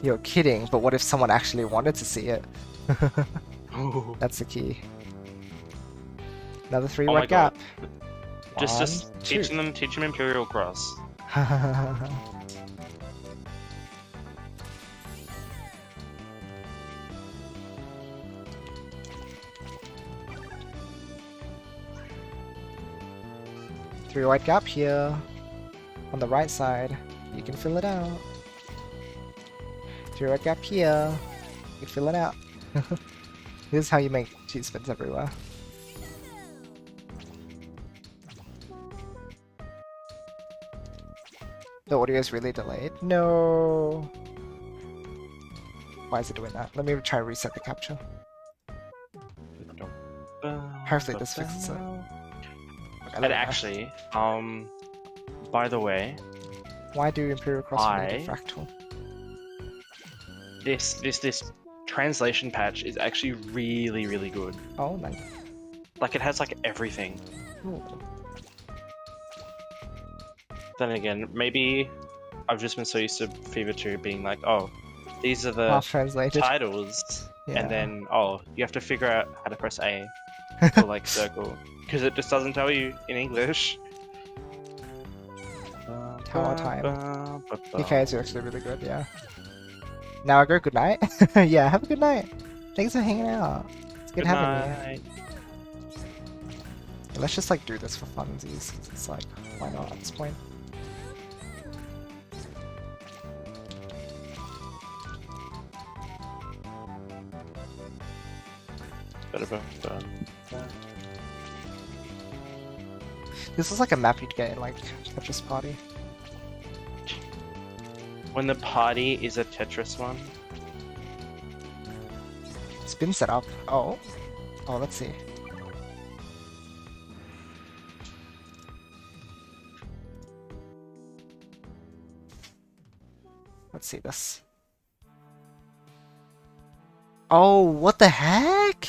You're kidding, but what if someone actually wanted to see it? Ooh. That's the key. Another 3 Oh my wide gap. Just One, teach two. them Imperial Cross. Three wide gap here. On the right side. You can fill it out. 3 wide gap here. You can fill it out. This is how you make cheese spins everywhere. The audio is really delayed. No. Why is it doing that? Let me try reset the capture. Hopefully this fixes it. Okay, And actually, by the way, why do Imperial Cross need a fractal? this translation patch is actually really good. Oh, nice. Like, it has like everything. Ooh. Then again, maybe I've just been so used to Fever 2 being like, oh, these are the Half translated. titles, Yeah. and then, oh, you have to figure out how to press A for like circle, because it just doesn't tell you in English. Tower time. DK is actually really good, yeah. Now I go good night. Yeah, have a good night. Thanks for hanging out. Good having me. Let's just like do this for funsies. 'Cause it's like, why not at this point? This is like a map you'd get in like Tetris Party. When the party is a Tetris one. It's been set up. Oh. Oh, let's see. Let's see this. Oh, what the heck?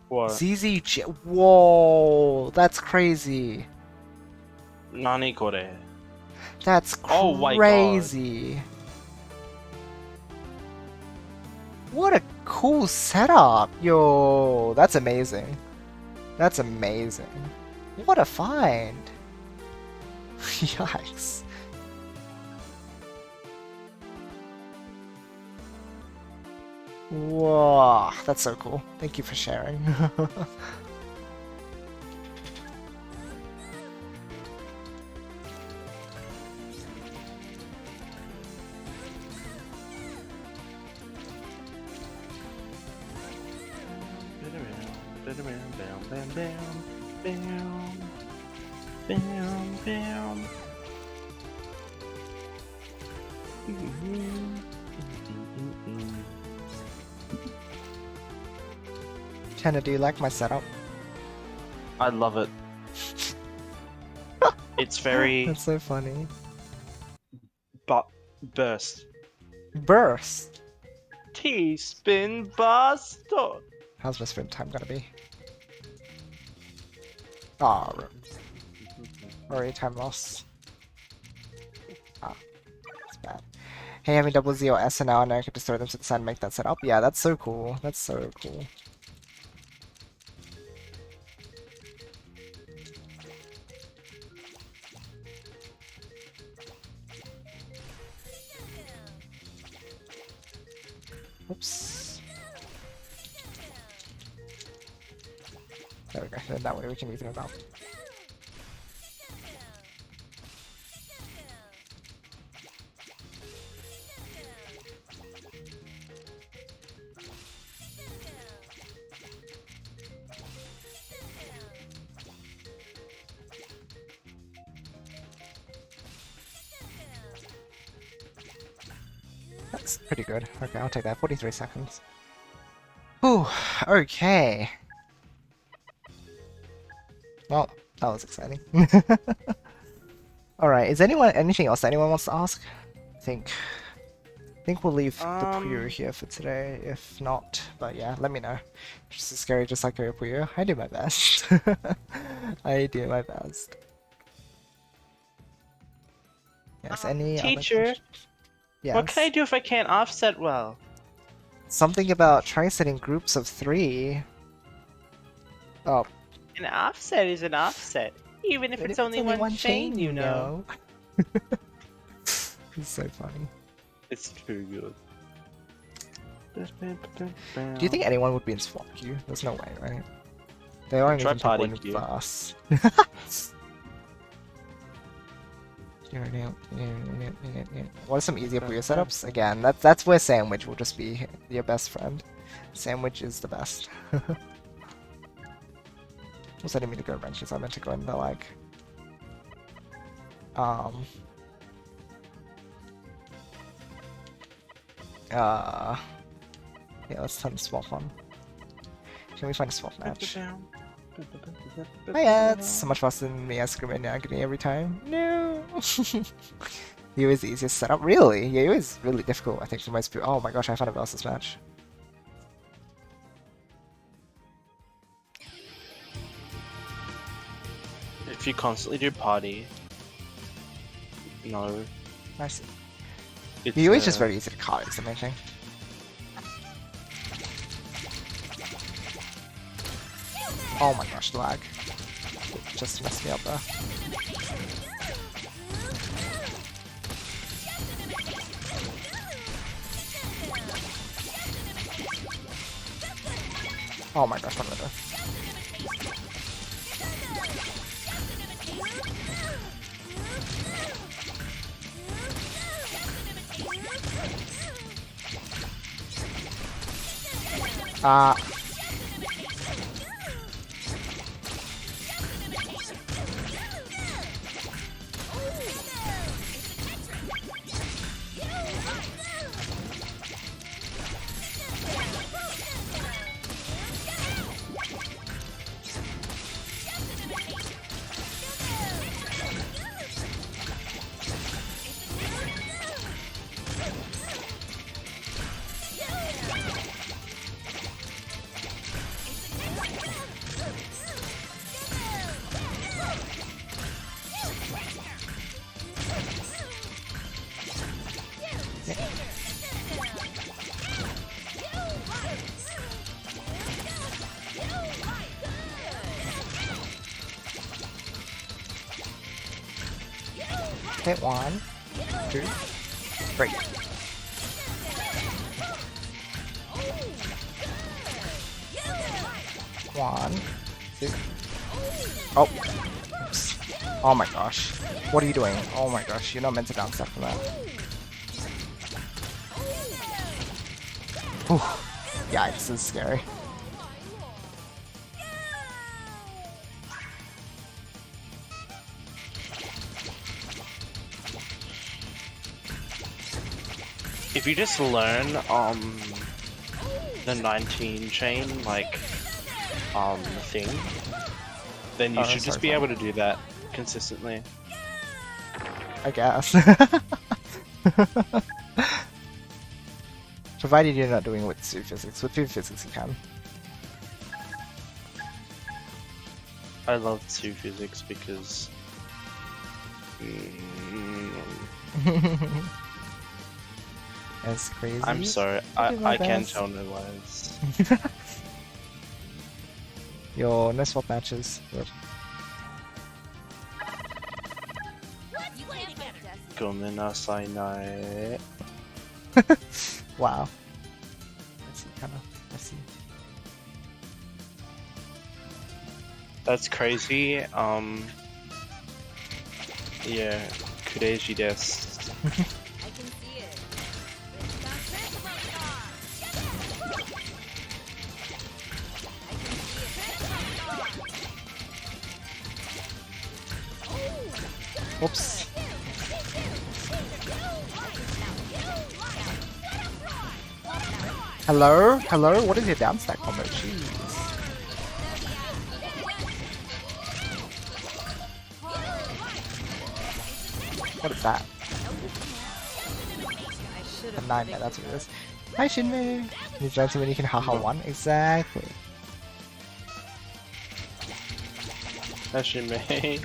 What? ZZJ. Whoa, that's crazy. Nani kore? That's Oh my God. crazy. What a cool setup. Yo, that's amazing. That's amazing. What a find. Yikes. Whoa, that's so cool. Thank you for sharing. Tanner, do you like my setup? I love it. It's very That's so funny. burst. Burst! T-spin buster. How's my spin time gonna be? Ah, already time loss. Ah, it's bad. Hey, having double Z or S and now I can just throw them to the side and make that setup. Yeah, that's so cool. That's so cool. Oops. There we go. Then that way we can even it out. That's pretty good. Okay, I'll take that. 43 seconds. Whew, okay. Well, that was exciting. Alright, is anything else that anyone wants to ask? I think we'll leave the Puyo here for today, if not. But yeah, let me know. Just as scary, just like your Puyo. I do my best. I do my best. Yes, any Teacher, other questions? Yes. what can I do if I can't offset well? Something about try setting groups of 3. Oh. An offset is an offset, even if it's only one chain, you know. It's so funny. It's too good. Do you think anyone would be in swap queue? There's no way, right? They aren't Try even party people in queue. fast. What are some easier Puyo setups? Again, that's where Sandwich will just be your best friend. Sandwich is the best. Also, I didn't mean to go wrenches. I meant to go into like yeah, let's turn the swap on. Can we find a swap match? Hiya, it's so much faster than me screaming agony every time. No! Yu is the easiest setup. Really? Yeah, Yu is really difficult, I think, for most people. Oh my gosh, I found a versus match. If you constantly do party, no. Nice. It's, Yu is just very easy to call, is the main thing. Oh my gosh, lag. It just messed me up there. Oh my gosh, what am I doing? Hit 1, 2, 3. One, two. Oh. Oops. Oh my gosh. What are you doing? Oh my gosh, you're not meant to down step from that. Whew. Yikes, this is scary. If you just learn the 19 chain like thing, then you should just be able to do that consistently. I guess. Provided you're not doing it with 2 physics. With 2 physics you can. I love 2 physics because That's crazy. I'm sorry, I can't tell no lies. Your no swap matches. Good. Gomenasai nai. Wow. I see, kinda. I see. That's crazy. Yeah, kureji desu. Oops. Hello? Hello? What is your down stack combo? Jeez. What is that? A nightmare, that's what it is. Hi Shinmu! You trying to when you can haha 1? Exactly. Hashime.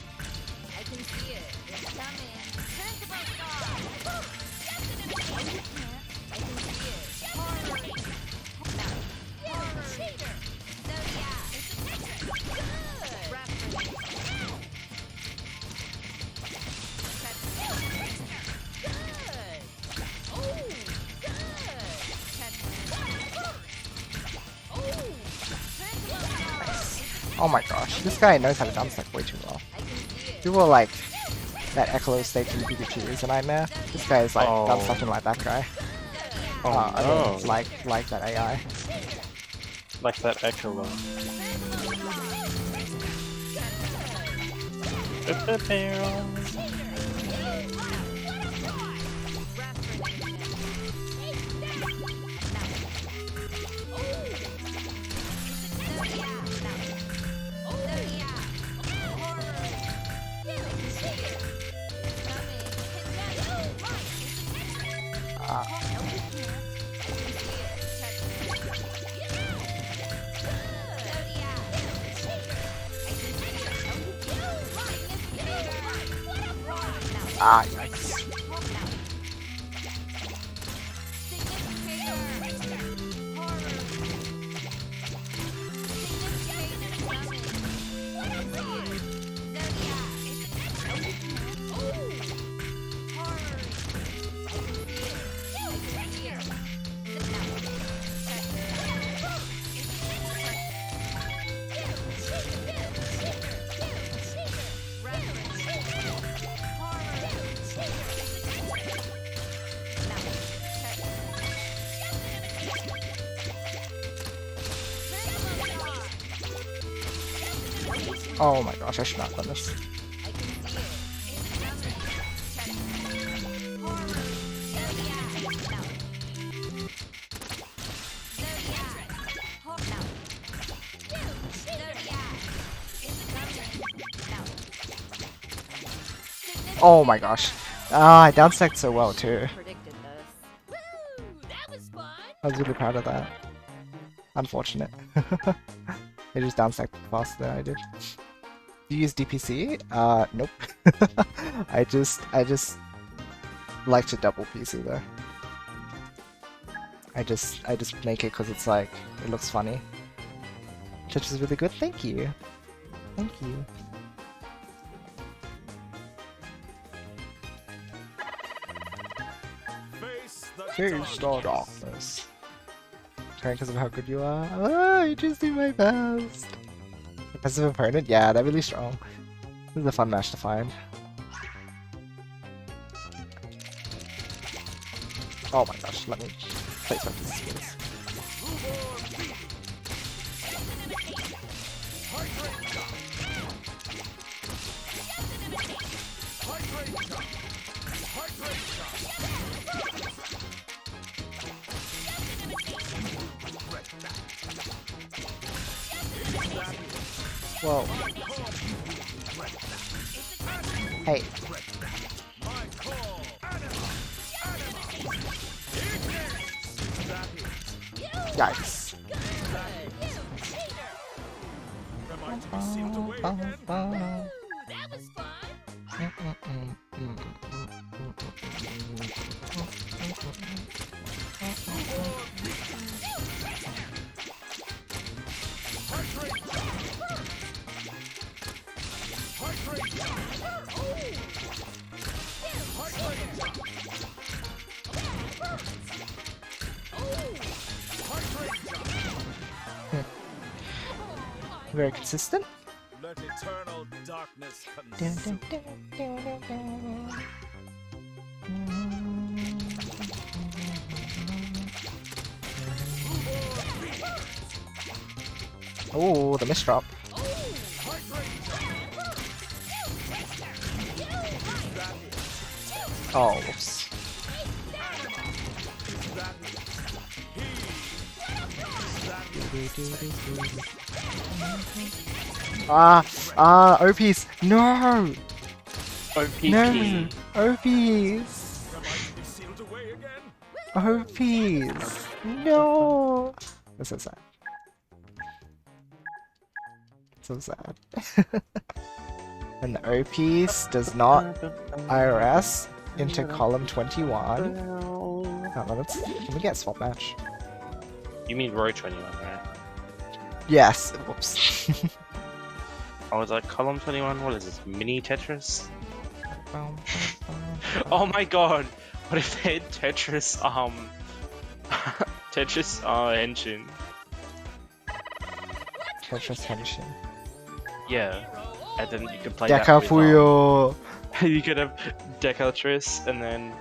Oh my gosh, this guy knows how to down stack way too well. People are like, that Echolot stage in Pikachu is a nightmare. This guy is like down stacking like that guy. I mean, like that AI. Like that Echolot. Yikes. Oh my gosh, I should not have done this. Oh my gosh. Ah, I downstacked so well too. Predicted this. Woo! That was fun. I was really proud of that. Unfortunate. They just downstacked faster than I did. Do you use DPC? Nope. I just like to double PC though. I just make it because it's like it looks funny. Which is really good. Thank you. Thank you. Face the darkness. Turn because of how good you are. Oh, you just do my best. Passive opponent? Yeah, they're really strong. This is a fun match to find. Oh my gosh, let me play some of these skills. Whoa. Hey. Yikes. That was fun. Very consistent. Let eternal darkness Dun, consume. dun, dun, dun, dun, dun. Oh, the misdrop. Oh, whoops. OPs! No! OPP. No! OPs! OPs! No! That's so sad. So sad. And the OPs does not IRS into column 21. Can we get swap match? You mean row 21, right? Yes. Whoops. I was like, column 21, what is this, mini Tetris? Oh my god! What if they had Tetris, Tetris, Henshin? Tetris Henshin. Yeah. And then you could play that Deka with, Puyo! you could have Decatris and then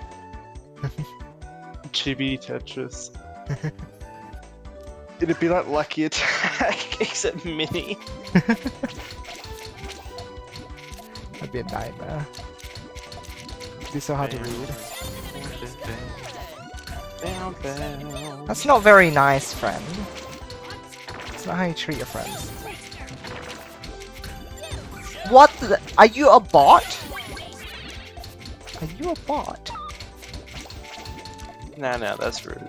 Chibi Tetris. It'd be like Lucky Attack, except mini. That'd be a nightmare. It'd be so hard to read. That's not very nice, friend. That's not how you treat your friends. What the? Are you a bot? Are you a bot? No, that's rude.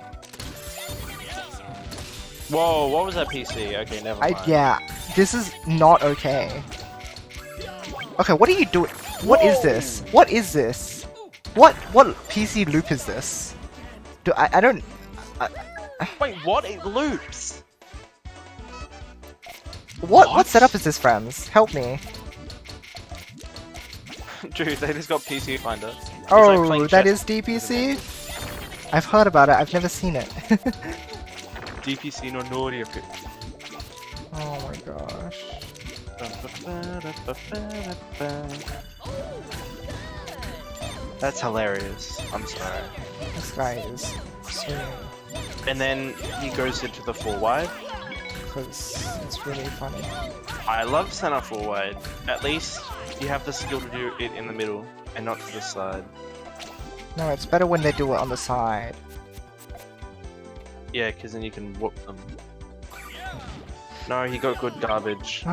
Whoa, what was that PC? Okay, never mind. Yeah, this is not okay. Okay, what are you doing? What is this? What is this? What PC loop is this? I don't... Wait, what? It loops? What setup is this, friends? Help me. Dude, they just got PC Finder. It's like Oh, playing that chess. is DPC? I've heard about it, I've never seen it. DPC no Norioku. Oh my gosh. That's hilarious. I'm sorry. This guy is swinging. And then he goes into the 4 wide. because it's really funny. I love center forward. At least you have the skill to do it in the middle and not to the side. No, it's better when they do it on the side. Yeah, because then you can whoop them. No, he got good garbage.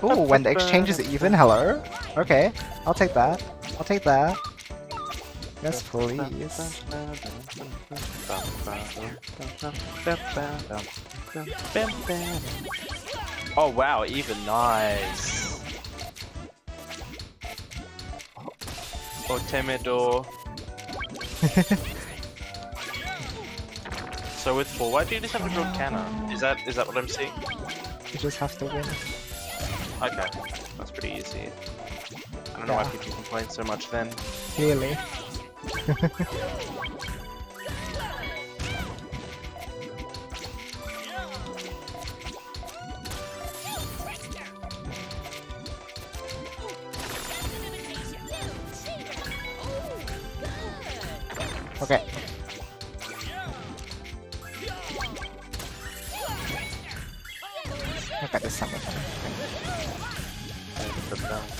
Ooh, when the exchange is even, hello? Okay, I'll take that. I'll take that. Yes, please. Oh wow, even nice. Oh, Temedor. So with forward, do you just have to draw cannon? Is that what I'm seeing? You just have to win. Okay, that's pretty easy. I don't know why people complain so much then. Clearly. Okay. Look at this time.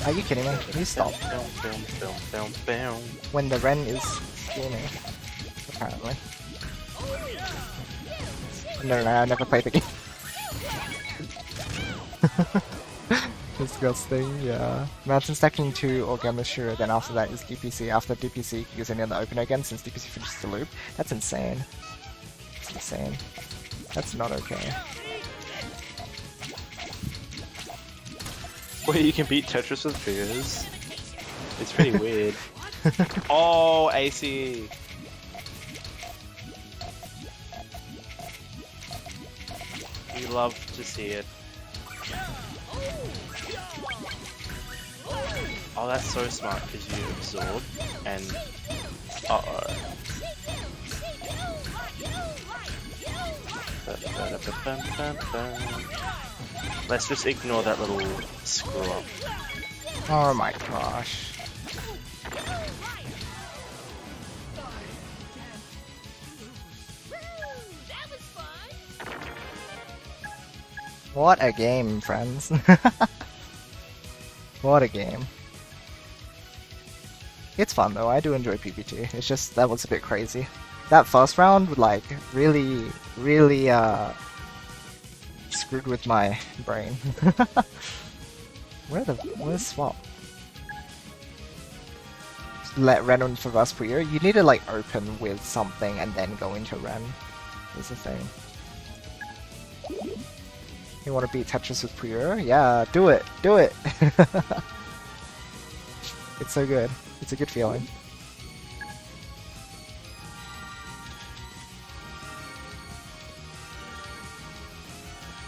Are you kidding me? You stop. When the Ren is spawning, apparently. No, I never played the game. Disgusting, yeah. Imagine stacking 2 or Gamma Sure, then after that is DPC. After DPC, using the opener again since DPC finishes the loop. That's insane. That's insane. That's not okay. Wait, you can beat Tetris with figures? It's pretty weird. Oh, AC! You love to see it. Oh, that's so smart because you absorb and... Uh-oh. Let's just ignore that little screw up. Oh my gosh. What a game, friends. What a game. It's fun though, I do enjoy PvT. It's just, that was a bit crazy. That first round, like, really screwed with my brain. Where's Swap? Let Ren on for us Puyo. You need to like open with something and then go into Ren. Is the thing. You want to beat Tetris with Puyo? Yeah, do it! Do it! It's so good. It's a good feeling.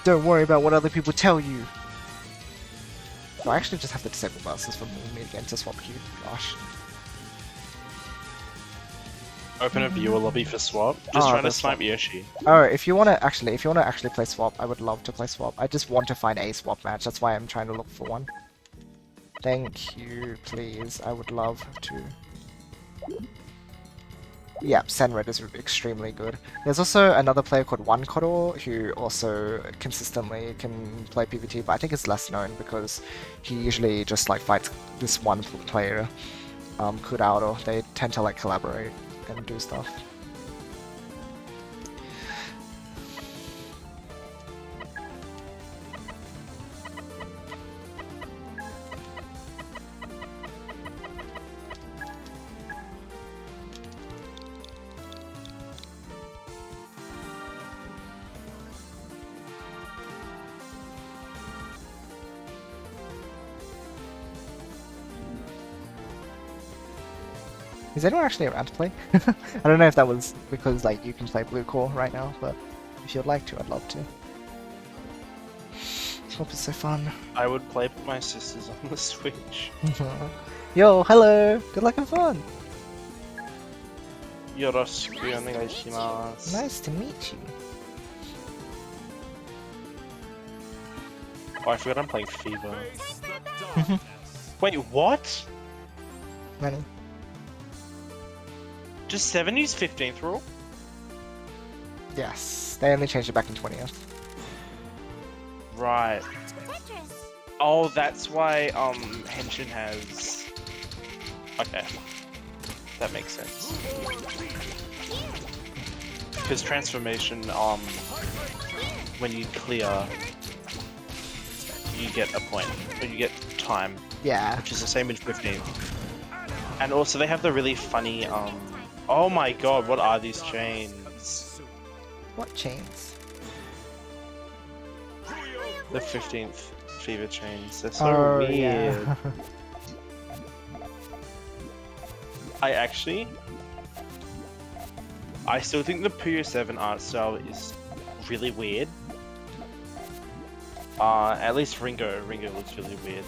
Don't worry about what other people tell you. So I actually just have to disable buses for me again to swap queue. Gosh. Open a viewer lobby for swap. Just trying to snipe Yoshi. Oh, if you wanna actually play swap, I would love to play swap. I just want to find a swap match. That's why I'm trying to look for one. Thank you, please. I would love to. Yeah, Senred is extremely good. There's also another player called One Kodo who also consistently can play PvT, but I think it's less known because he usually just like fights this one player, Kudaudo. They tend to like collaborate and do stuff. Is anyone actually around to play? I don't know if that was because like you can play Blue Core right now, but if you'd like to, I'd love to. Swap is so fun. I would play with my sisters on the Switch. Yo, hello! Good luck and fun! Yoroshiku onegaishimasu. Nice to meet you. Oh, I forgot I'm playing Fever. Wait, what? Money. Does 7 use 15th rule? Yes, they only changed it back in 20th. Right. Tetris. Oh, that's why Henshin has. Okay, that makes sense. Because transformation, when you clear, you get a point, or you get time, Yeah. which is the same in 15. And also they have the really funny, oh my god, what are these chains? What chains? The 15th fever chains, they're so weird. Yeah. I still think the Puyo 7 art style is really weird. At least Ringo looks really weird.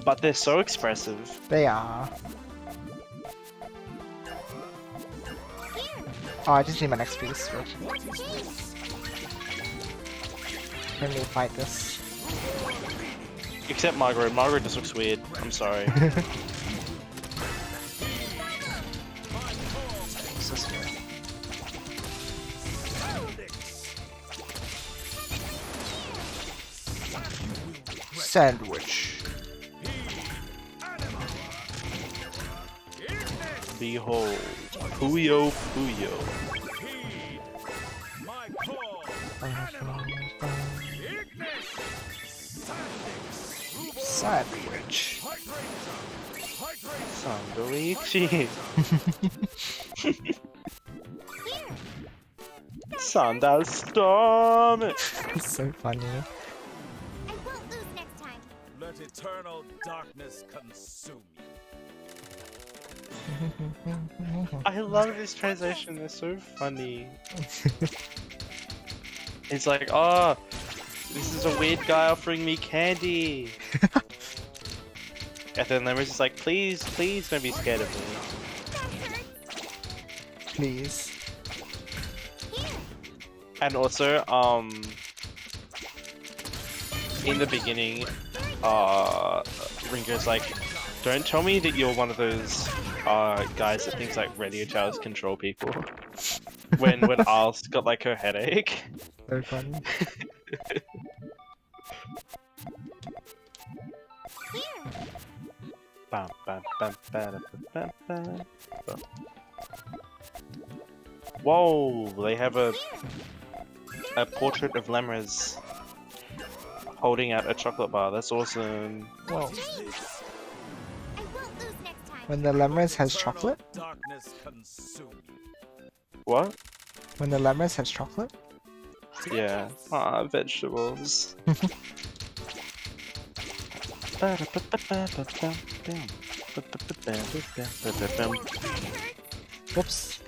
But they're so expressive. They are. Oh, I just need my next piece. Let me fight this. Except Margaret. Margaret just looks weird. I'm sorry. Sandwich. Behold, Puyo Puyo. Sandwich. Sandwich. Sandstorm. It's so funny. I won't lose next time. Let eternal darkness consume you. I love this translation. They're so funny. It's like, oh, this is a weird guy offering me candy. And then Lemur's just like, please, please don't be scared of me. Please. And also, in the beginning, Ringo's like, don't tell me that you're one of those guys that thinks like radio towers control people. when Alice got like her headache. So funny. Bam, bam, bam, bam, bam, bam, bam. Whoa! They have a portrait of Lemurs holding out a chocolate bar. That's awesome. Whoa. I won't lose next time. When the lemurs has chocolate? Darkness consume you. What? When the lemurs has chocolate? Yeah. Ah, vegetables. Whoops.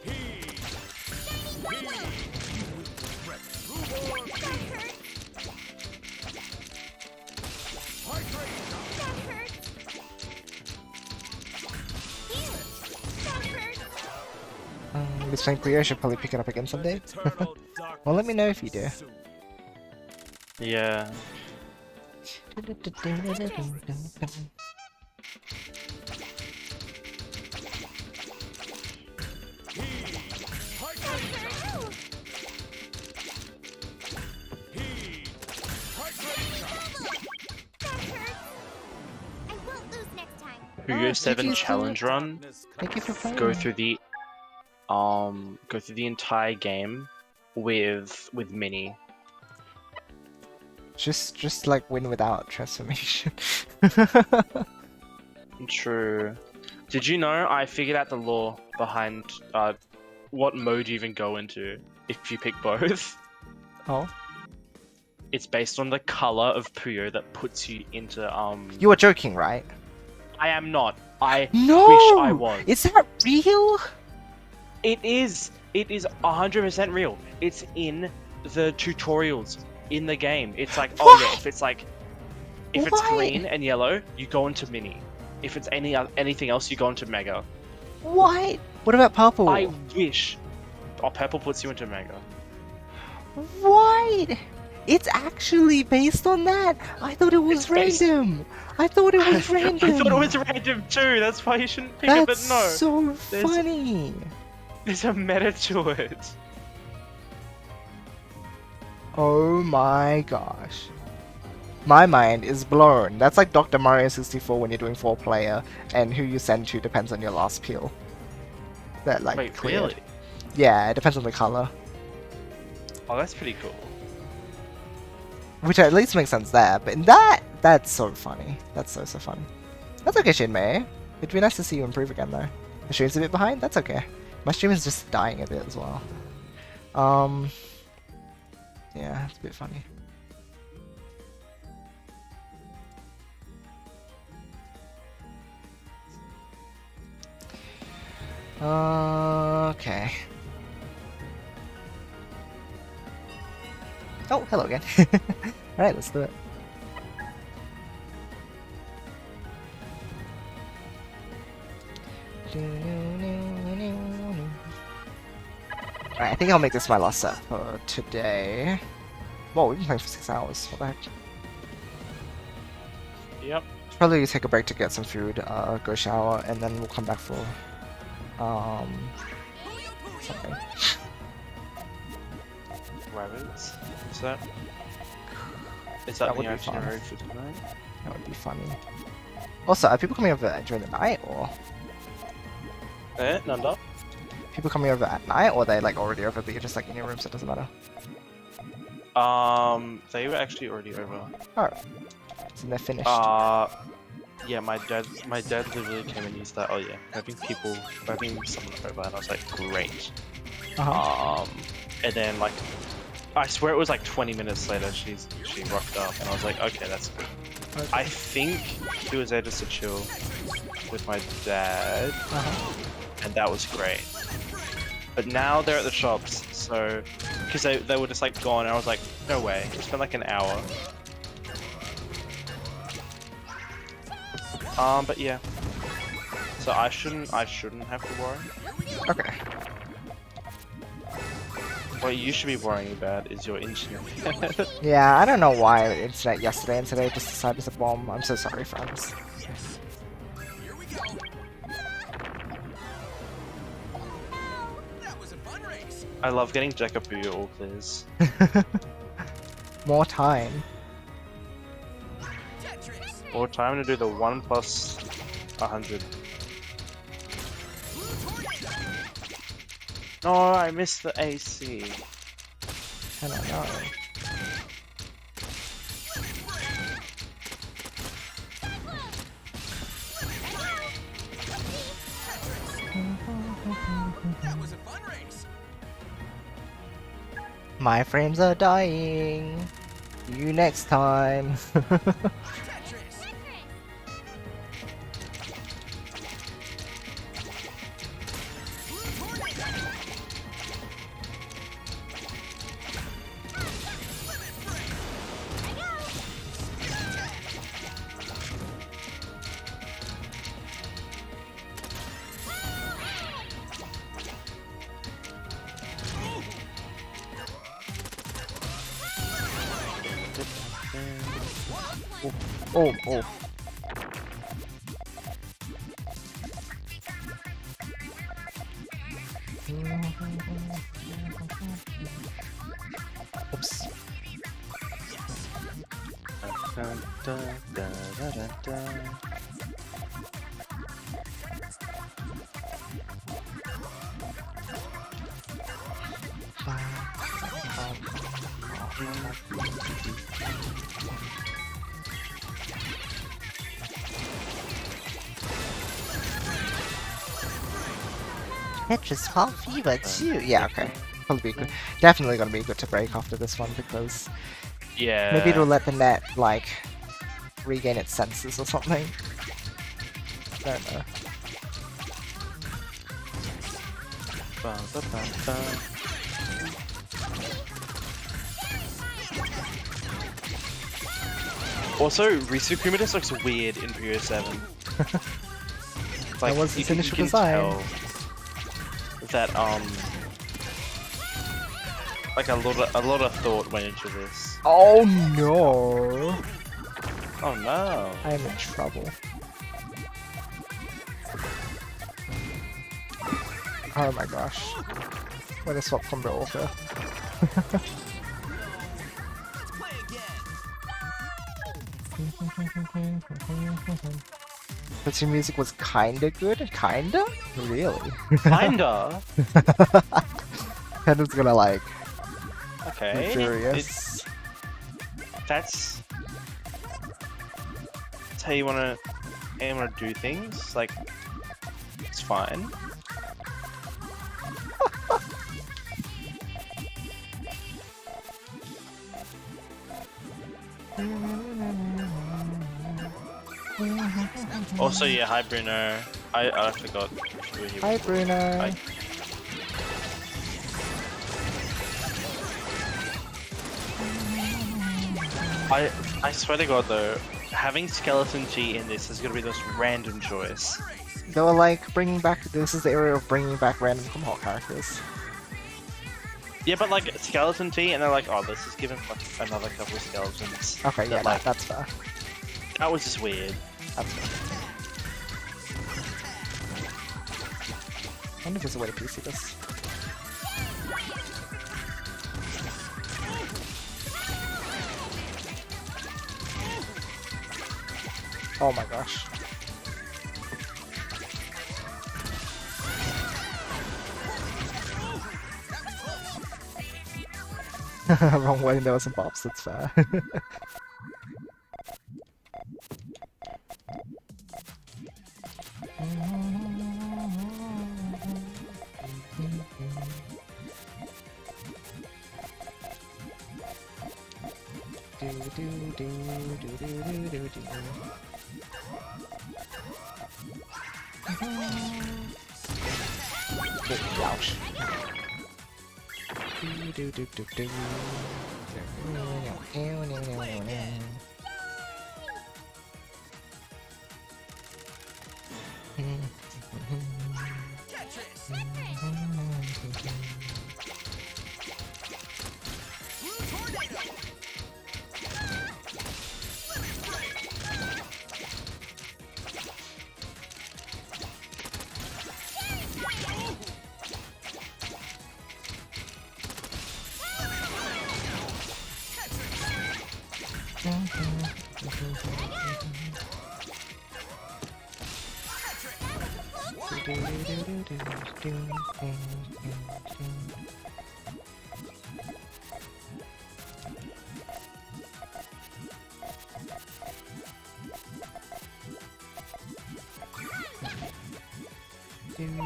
This thing Puyo should probably pick it up again someday. Well, let me know if you do. Yeah. Puyo 7 challenge run. Thank you for playing. Go through the entire game with Minnie. Just like win without transformation. True. Did you know I figured out the lore behind what mode you even go into if you pick both? Oh. It's based on the color of Puyo that puts you into You are joking, right? I am not. I No! wish I was. Is that real? It is 100% real. It's in the tutorials in the game. It's like, oh yeah, if it's Why? green and yellow, you go into mini. If it's anything else, you go into mega. What? What about purple? I wish. Oh, purple puts you into mega. What? It's actually based on that. I thought it was It's based- random. I thought it was random. I thought it was random too. That's why you shouldn't pick it. But That's no, so there's- funny. there's a meta to it. Oh my gosh. My mind is blown. That's like Dr. Mario 64 when you're doing 4-player, and who you send to depends on your last peel. That like Wait, cleared. really? Yeah, it depends on the color. Oh, that's pretty cool. Which at least makes sense there, but in that's so funny. That's so funny. That's okay, Shinmei. It'd be nice to see you improve again though. The stream's a bit behind, that's okay. My stream is just dying a bit as well. Yeah, it's a bit funny. Okay. Oh, hello again. Alright, let's do it. Alright, I think I'll make this my last set for today. Whoa, we've been playing for 6 hours. What the heck? Yep. Probably take a break to get some food, go shower, and then we'll come back for something. Rabbits. Is that That would the be itinerary for tonight? That would be funny. Also, are people coming over during the night, or Nanda? people coming over at night, or are they like already over, but you're just like in your room, so it doesn't matter? They were actually already over. Alright. So they're finished. Yeah, my dad literally came and used that. Oh yeah, having someone over, and I was like, great. And then like, I swear it was like 20 minutes later, she rocked up, and I was like, okay, that's good. Okay. I think he was there just to chill with my dad, and that was great. But now they're at the shops, so because they were just like gone, and I was like, no way. It's been like an hour. But yeah. So I shouldn't have to worry. Okay. What you should be worrying about is your internet. Yeah, I don't know why internet yesterday and today just decided to bomb. I'm so sorry, friends. Here we go. That was a fun race. I love getting Puyo all clears. More time. Tetris. Or time to do the 1 plus 100. Blue tornado. No, I missed the AC. I don't know. That was a fun race. My frames are dying. See you next time. Tetris. Blue tornado. Oh, oh. Oops. Tetris Fall Fever 2. Yeah, okay. Probably be good. Definitely gonna be good to break after this one because Yeah. maybe it'll let the net like regain its senses or something. I don't know. Also, Risukuma just looks weird in Puyo 7. That was you its can- you initial can design. tell that Like a lot of thought went into this. Oh no! Oh no. I am in trouble. Oh my gosh. When I swap combo over. Let's play again. But your music was kinda good? Kinda? Really? Kinda. Penda's gonna like Okay. be furious. That's how you wanna do things. Like, it's fine. Also, yeah, hi Bruno. I forgot. You were here Hi before. Bruno! Hi. I swear to God though, having Skeleton G in this is gonna be the most random choice. They were like bringing back. This is the era of bringing back random Tomahawk characters. Yeah, but like Skeleton T, and they're like, oh, let's just give him like another couple of skeletons. Okay, yeah, like that's fair. that was just weird. That's fair. I wonder if there's a way to PC this. Oh my gosh. Wrong way, there was some bops, that's fair. Ouch. Tetris. Blue tornado.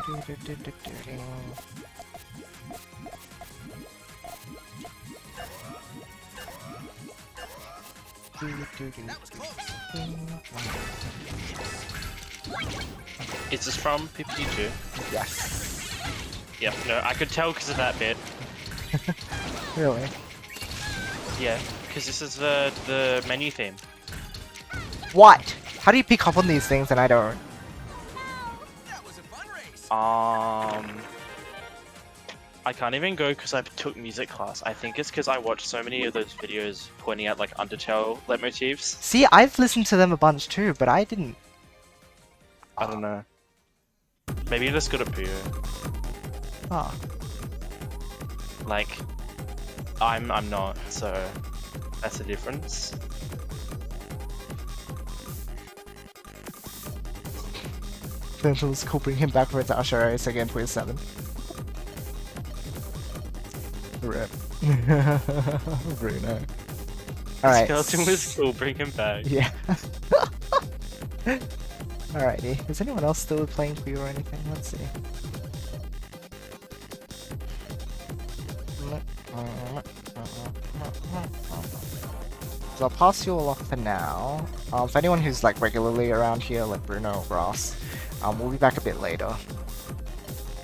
Lemon break. That was close. Is this from PPG2? Yes. Yep, no, I could tell because of that bit. Really? Yeah, because this is the menu theme. What? How do you pick up on these things and I don't? That was a fun race. I can't even go because I took music class. I think it's because I watched so many of those videos pointing out like Undertale leitmotifs. See, I've listened to them a bunch too, but I didn't. I don't know. Maybe you're just good at Puyo. Ah. Like, I'm not, so that's the difference. Potential's cool, bring him back for the Usher Race again, 27. Rip. Bruno. Alright. Skeleton was cool, bring him back. Yeah. Alrighty. Is anyone else still playing Puyo or anything? Let's see. So I'll pass you all off for now. For anyone who's like regularly around here, like Bruno or Ross, we'll be back a bit later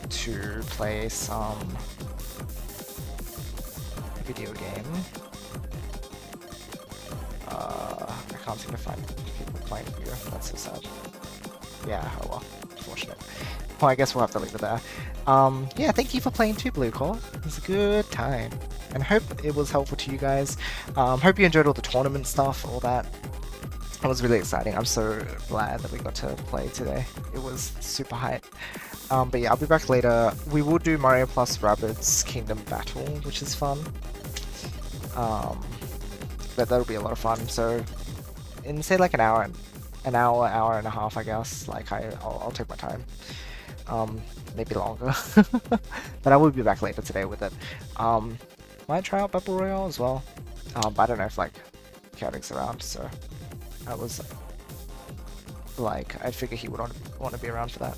to play some video game. I can't seem to find people playing Puyo. That's so sad. Yeah, oh well. Unfortunate. Well, I guess we'll have to leave it there. Yeah, thank you for playing too, Blue Core. It was a good time. And hope it was helpful to you guys. Hope you enjoyed all the tournament stuff, all that. It was really exciting. I'm so glad that we got to play today. It was super hype. But yeah, I'll be back later. We will do Mario plus Rabbids Kingdom Battle, which is fun. That'll be a lot of fun. So, in say like an hour and a half, I guess. Like I'll take my time. Maybe longer. But I will be back later today with it. Might try out Battle Royale as well. But I don't know if like Chaotic's around, so I was like, I figure he would want to be around for that.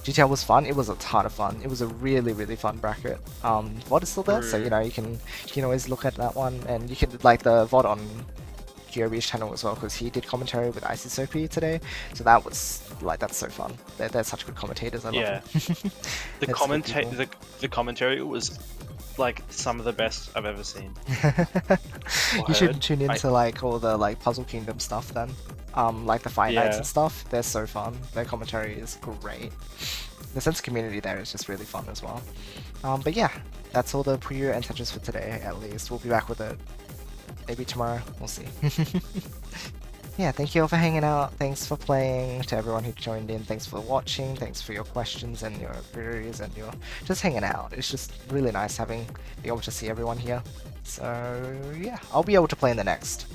GTR was fun. It was a ton of fun. It was a really, really fun bracket. VOD is still there, so you know you can always look at that one, and you can like the VOD on GeoBeach channel as well, because he did commentary with Icy Soapy today. So that was like, that's so fun. They're such good commentators. I love them. The commentary was like some of the best I've ever seen. You should tune into like all the like Puzzle Kingdom stuff then. Like the Fight Nights and stuff. They're so fun. Their commentary is great. The sense of community there is just really fun as well. But yeah, that's all the Puyo and Tetris for today. At least we'll be back with it maybe tomorrow. We'll see. Yeah, thank you all for hanging out. Thanks for playing. To everyone who joined in, thanks for watching. Thanks for your questions and your queries and your just hanging out. It's just really nice being able to see everyone here. So yeah, I'll be able to play in the next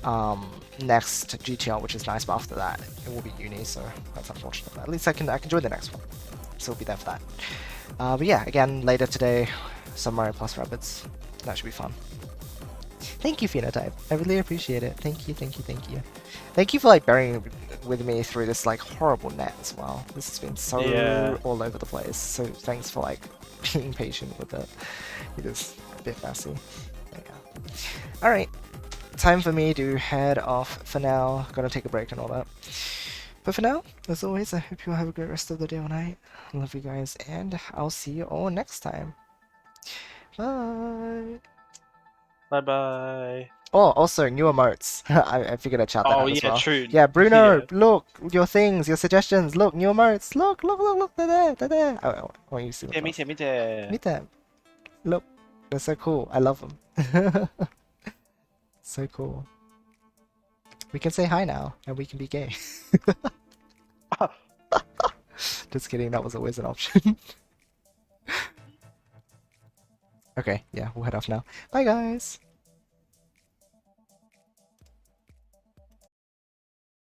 GTR, which is nice. But after that, it will be uni, so that's unfortunate. But at least I can join the next one. So I'll be there for that. But yeah, again later today, some Mario Plus Rabbids. That should be fun. Thank you, Phenotype. I really appreciate it. Thank you, thank you, thank you. Thank you for like bearing with me through this like horrible net as well. This has been so all over the place. So thanks for like being patient with it. It is a bit messy. Yeah. Alright. Time for me to head off for now. Gonna take a break and all that. But for now, as always, I hope you all have a great rest of the day or night. I love you guys, and I'll see you all next time. Bye! Bye. Oh, also new emotes. I figured I'd shout that out as well. True. Yeah, Bruno, Yeah. look, your things, your suggestions. Look, new emotes. Look, they're there, they're there. Oh, I want you to see them. Meet them. Look, they're so cool. I love them. So cool. We can say hi now, and we can be gay. Just kidding, that was always an option. Okay, yeah, we'll head off now. Bye, guys.